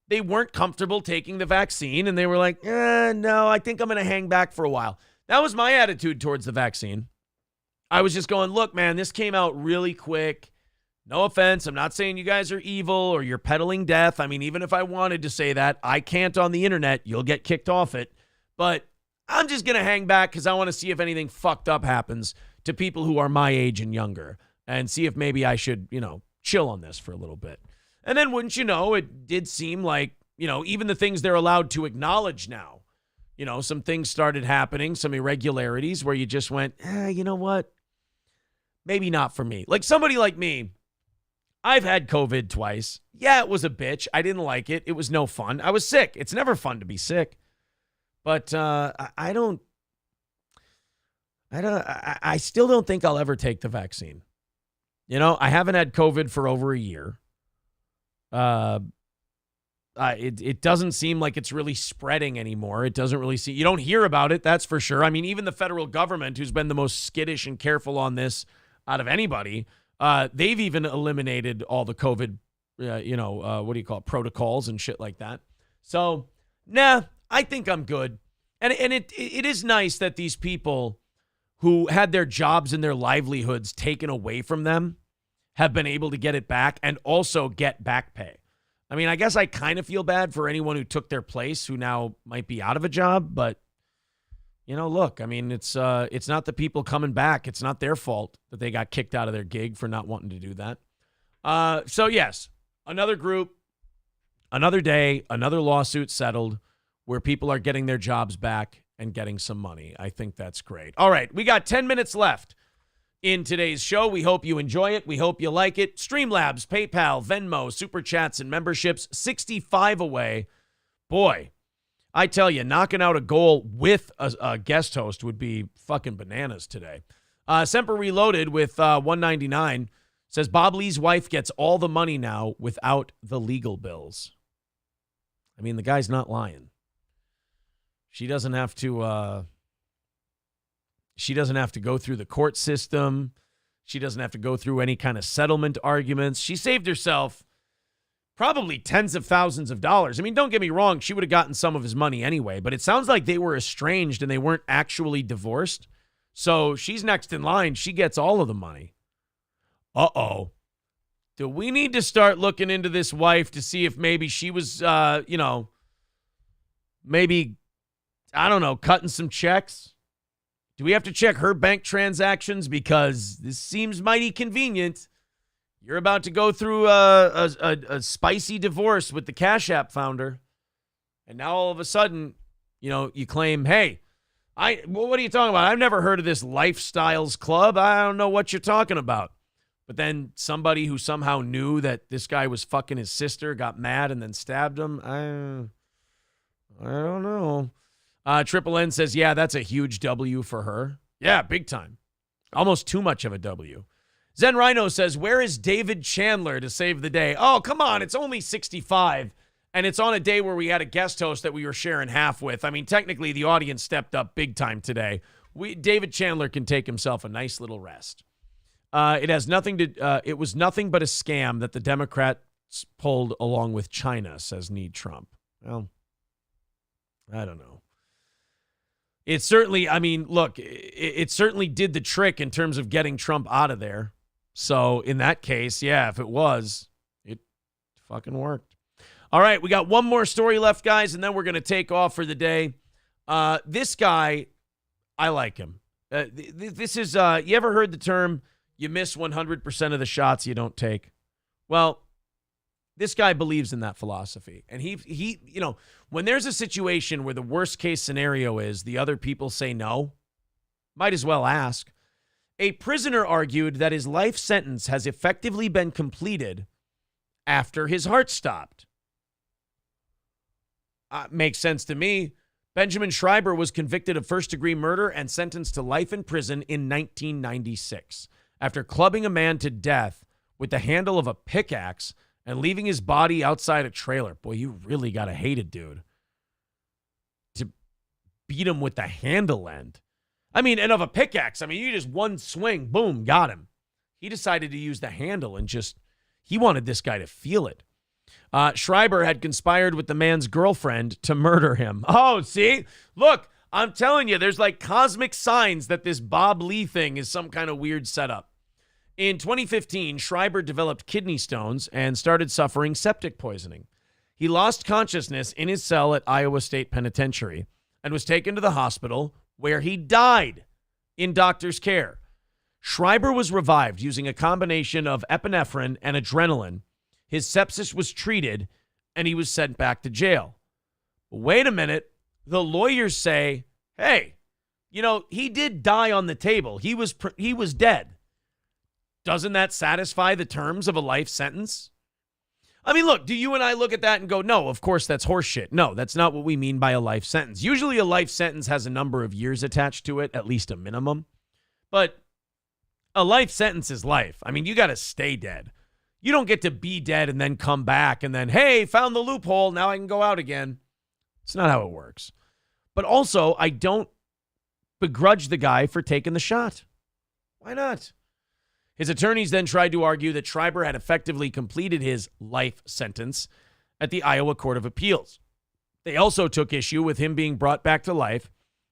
They weren't comfortable taking the vaccine, and they were like, no, I think I'm going to hang back for a while. That was my attitude towards the vaccine. I was just going, look, man, this came out really quick. No offense. I'm not saying you guys are evil or you're peddling death. I mean, even if I wanted to say that, I can't on the internet. You'll get kicked off it. But I'm just going to hang back because I want to see if anything fucked up happens to people who are my age and younger and see if maybe I should, chill on this for a little bit. And then wouldn't you know, it did seem like, even the things they're allowed to acknowledge now, some things started happening, some irregularities where you just went, you know what? Maybe not for me. Like somebody like me, I've had COVID twice. Yeah, it was a bitch. I didn't like it. It was no fun. I was sick. It's never fun to be sick. But I still don't think I'll ever take the vaccine. I haven't had COVID for over a year. It doesn't seem like it's really spreading anymore. It doesn't really you don't hear about it, that's for sure. I mean, even the federal government, who's been the most skittish and careful on this out of anybody, they've even eliminated all the COVID, protocols and shit like that. So, I think I'm good. And it is nice that these people who had their jobs and their livelihoods taken away from them have been able to get it back and also get back pay. I mean, I guess I kind of feel bad for anyone who took their place who now might be out of a job, but look, I mean, it's not the people coming back. It's not their fault that they got kicked out of their gig for not wanting to do that. So yes, another group, another day, another lawsuit settled where people are getting their jobs back and getting some money. I think that's great. All right, we got 10 minutes left in today's show. We hope you enjoy it. We hope you like it. Streamlabs, PayPal, Venmo, Super Chats, and memberships, 65 away. Boy, I tell you, knocking out a goal with a guest host would be fucking bananas today. Semper Reloaded with 199 says Bob Lee's wife gets all the money now without the legal bills. I mean, the guy's not lying. She doesn't have to go through the court system. She doesn't have to go through any kind of settlement arguments. She saved herself probably tens of thousands of dollars. I mean, don't get me wrong. She would have gotten some of his money anyway, but it sounds like they were estranged and they weren't actually divorced. So she's next in line. She gets all of the money. Uh-oh. Do we need to start looking into this wife to see if maybe she was, maybe, I don't know, cutting some checks? Do we have to check her bank transactions? Because this seems mighty convenient. You're about to go through a spicy divorce with the Cash App founder. And now all of a sudden, you claim, hey, what are you talking about? I've never heard of this Lifestyles Club. I don't know what you're talking about. But then somebody who somehow knew that this guy was fucking his sister got mad and then stabbed him. I don't know. Triple N says, yeah, that's a huge W for her. Yeah, big time. Almost too much of a W. Zen Rhino says, where is David Chandler to save the day? Oh, come on. It's only 65. And it's on a day where we had a guest host that we were sharing half with. I mean, technically, the audience stepped up big time today. David Chandler can take himself a nice little rest. It was nothing but a scam that the Democrats pulled along with China, says Need Trump. Well, I don't know. It certainly, look, it certainly did the trick in terms of getting Trump out of there. So in that case, yeah, if it was, it fucking worked. All right, we got one more story left, guys, and then we're going to take off for the day. This guy, I like him. This is, you ever heard the term, you miss 100% of the shots you don't take? Well, this guy believes in that philosophy. And he, you know, when there's a situation where the worst case scenario is the other people say no, might as well ask. A prisoner argued that his life sentence has effectively been completed after his heart stopped. Makes sense to me. Benjamin Schreiber was convicted of first-degree murder and sentenced to life in prison in 1996 after clubbing a man to death with the handle of a pickaxe and leaving his body outside a trailer. Boy, you really got to hate a dude to beat him with the handle end. I mean, and of a pickaxe. I mean, you just one swing, boom, got him. He decided to use the handle and he wanted this guy to feel it. Schreiber had conspired with the man's girlfriend to murder him. Oh, see? Look, I'm telling you, there's like cosmic signs that this Bob Lee thing is some kind of weird setup. In 2015, Schreiber developed kidney stones and started suffering septic poisoning. He lost consciousness in his cell at Iowa State Penitentiary and was taken to the hospital where he died in doctor's care. Schreiber was revived using a combination of epinephrine and adrenaline. His sepsis was treated, and he was sent back to jail. Wait a minute. The lawyers say, hey, you know, he did die on the table. He was dead. Doesn't that satisfy the terms of a life sentence? I mean, look, do you and I look at that and go, no, of course that's horseshit. No, that's not what we mean by a life sentence. Usually a life sentence has a number of years attached to it, at least a minimum. But a life sentence is life. I mean, you got to stay dead. You don't get to be dead and then come back and then, hey, found the loophole, now I can go out again. It's not how it works. But also, I don't begrudge the guy for taking the shot. Why not? His attorneys then tried to argue that Schreiber had effectively completed his life sentence at the Iowa Court of Appeals. They also took issue with him being brought back to life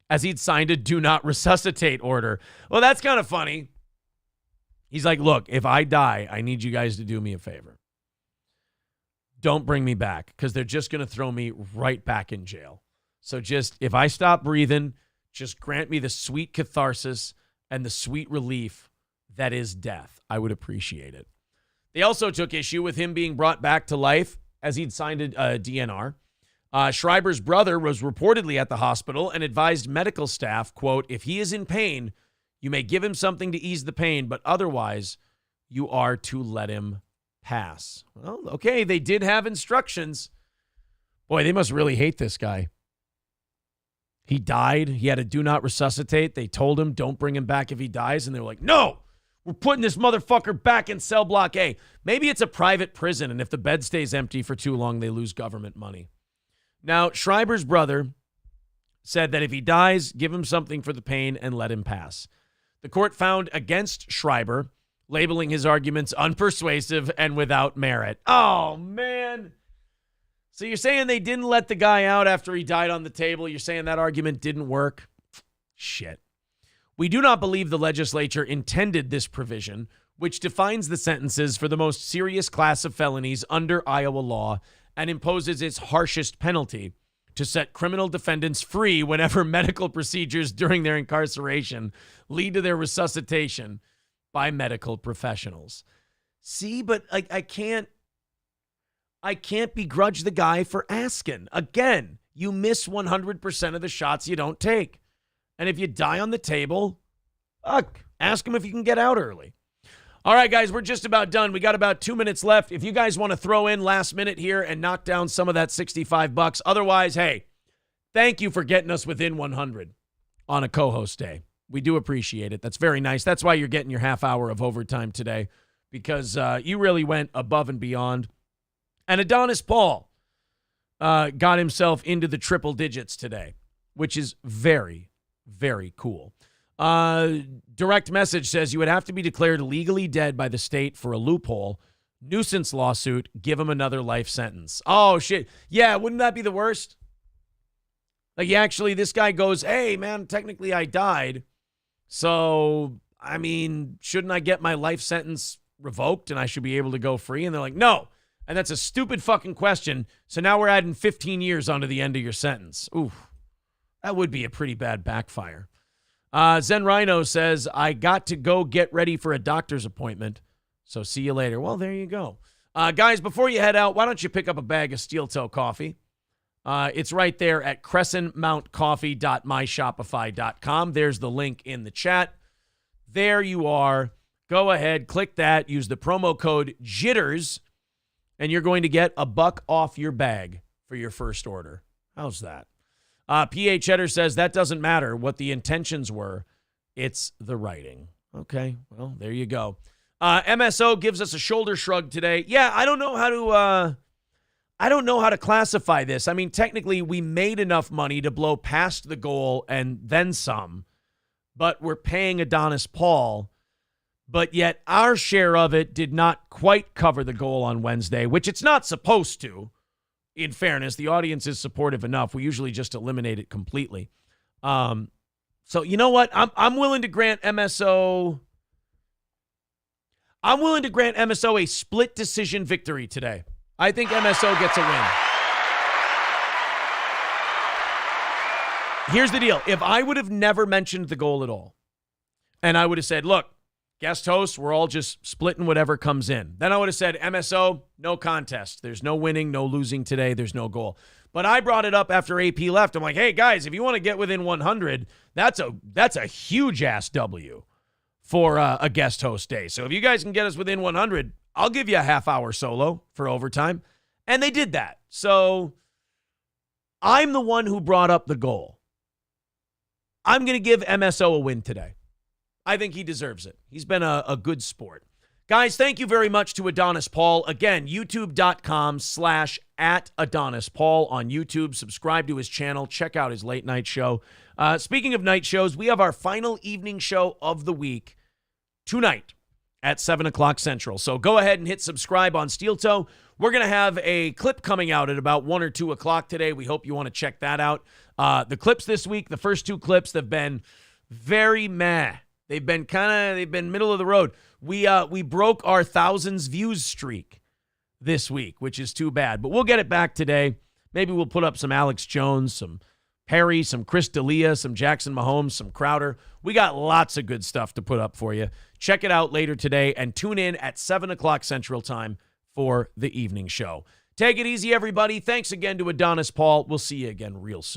as he'd signed a do not resuscitate order. Well, that's kind of funny. He's like, look, if I die, I need you guys to do me a favor. Don't bring me back because they're just going to throw me right back in jail. So just, if I stop breathing, just grant me the sweet catharsis and the sweet relief that is death. I would appreciate it. They also took issue with him being brought back to life as he'd signed a DNR. Schreiber's brother was reportedly at the hospital and advised medical staff, quote, if he is in pain, you may give him something to ease the pain, but otherwise you are to let him pass. Well, okay, they did have instructions. Boy, they must really hate this guy. He died. He had a do not resuscitate. They told him, don't bring him back if he dies. And they were like, no, we're putting this motherfucker back in cell block A. Maybe it's a private prison, and if the bed stays empty for too long, they lose government money. Now, Schreiber's brother said that if he dies, give him something for the pain and let him pass. The court found against Schreiber, labeling his arguments unpersuasive and without merit. Oh, man. So you're saying they didn't let the guy out after he died on the table? You're saying that argument didn't work? Shit. We do not believe the legislature intended this provision, which defines the sentences for the most serious class of felonies under Iowa law and imposes its harshest penalty to set criminal defendants free whenever medical procedures during their incarceration lead to their resuscitation by medical professionals. See, but I can't begrudge the guy for asking. Again, you miss 100% of the shots you don't take. And if you die on the table, ask him if you can get out early. All right, guys, we're just about done. We got about 2 minutes left. If you guys want to throw in last minute here and knock down some of that $65, otherwise, hey, thank you for getting us within 100 on a co-host day. We do appreciate it. That's very nice. That's why you're getting your half hour of overtime today, because you really went above and beyond. And Adonis Paul got himself into the triple digits today, which is very, very cool. Direct message says you would have to be declared legally dead by the state for a loophole. Nuisance lawsuit, give him another life sentence. Oh, shit. Yeah, wouldn't that be the worst? Like, actually, this guy goes, hey, man, technically I died. So, I mean, shouldn't I get my life sentence revoked and I should be able to go free? And they're like, no. And that's a stupid fucking question. So now we're adding 15 years onto the end of your sentence. Ooh, that would be a pretty bad backfire. Zen Rhino says, I got to go get ready for a doctor's appointment. So see you later. Well, there you go. Guys, before you head out, why don't you pick up a bag of Steel Toe coffee? It's right there at crescentmountcoffee.myshopify.com. There's the link in the chat. There you are. Go ahead, click that, use the promo code JITTERS, and you're going to get $1 off your bag for your first order. How's that? P.H. Cheddar says, that doesn't matter what the intentions were. It's the writing. Okay, well, there you go. MSO gives us a shoulder shrug today. Yeah, I don't know how to classify this. I mean, technically, we made enough money to blow past the goal and then some, but we're paying Adonis Paul, but yet our share of it did not quite cover the goal on Wednesday, which it's not supposed to. In fairness, the audience is supportive enough. We usually just eliminate it completely. So you know what? I'm willing to grant MSO. I'm willing to grant MSO a split decision victory today. I think MSO gets a win. Here's the deal. If I would have never mentioned the goal at all, and I would have said, look, guest hosts, we're all just splitting whatever comes in. Then I would have said, MSO, no contest. There's no winning, no losing today. There's no goal. But I brought it up after AP left. I'm like, hey, guys, if you want to get within 100, that's a huge-ass W for a guest host day. So if you guys can get us within 100, I'll give you a half-hour solo for overtime. And they did that. So I'm the one who brought up the goal. I'm going to give MSO a win today. I think he deserves it. He's been a good sport. Guys, thank you very much to Adonis Paul. Again, youtube.com/@AdonisPaul on YouTube. Subscribe to his channel. Check out his late night show. Speaking of night shows, we have our final evening show of the week tonight at 7 o'clock Central. So go ahead and hit subscribe on Steel Toe. We're going to have a clip coming out at about 1 or 2 o'clock today. We hope you want to check that out. The clips this week, the first 2 clips have been very meh. They've been middle of the road. We broke our thousands views streak this week, which is too bad. But we'll get it back today. Maybe we'll put up some Alex Jones, some Perry, some Chris D'Elia, some Jackson Mahomes, some Crowder. We got lots of good stuff to put up for you. Check it out later today and tune in at 7 o'clock Central Time for the evening show. Take it easy, everybody. Thanks again to Adonis Paul. We'll see you again real soon.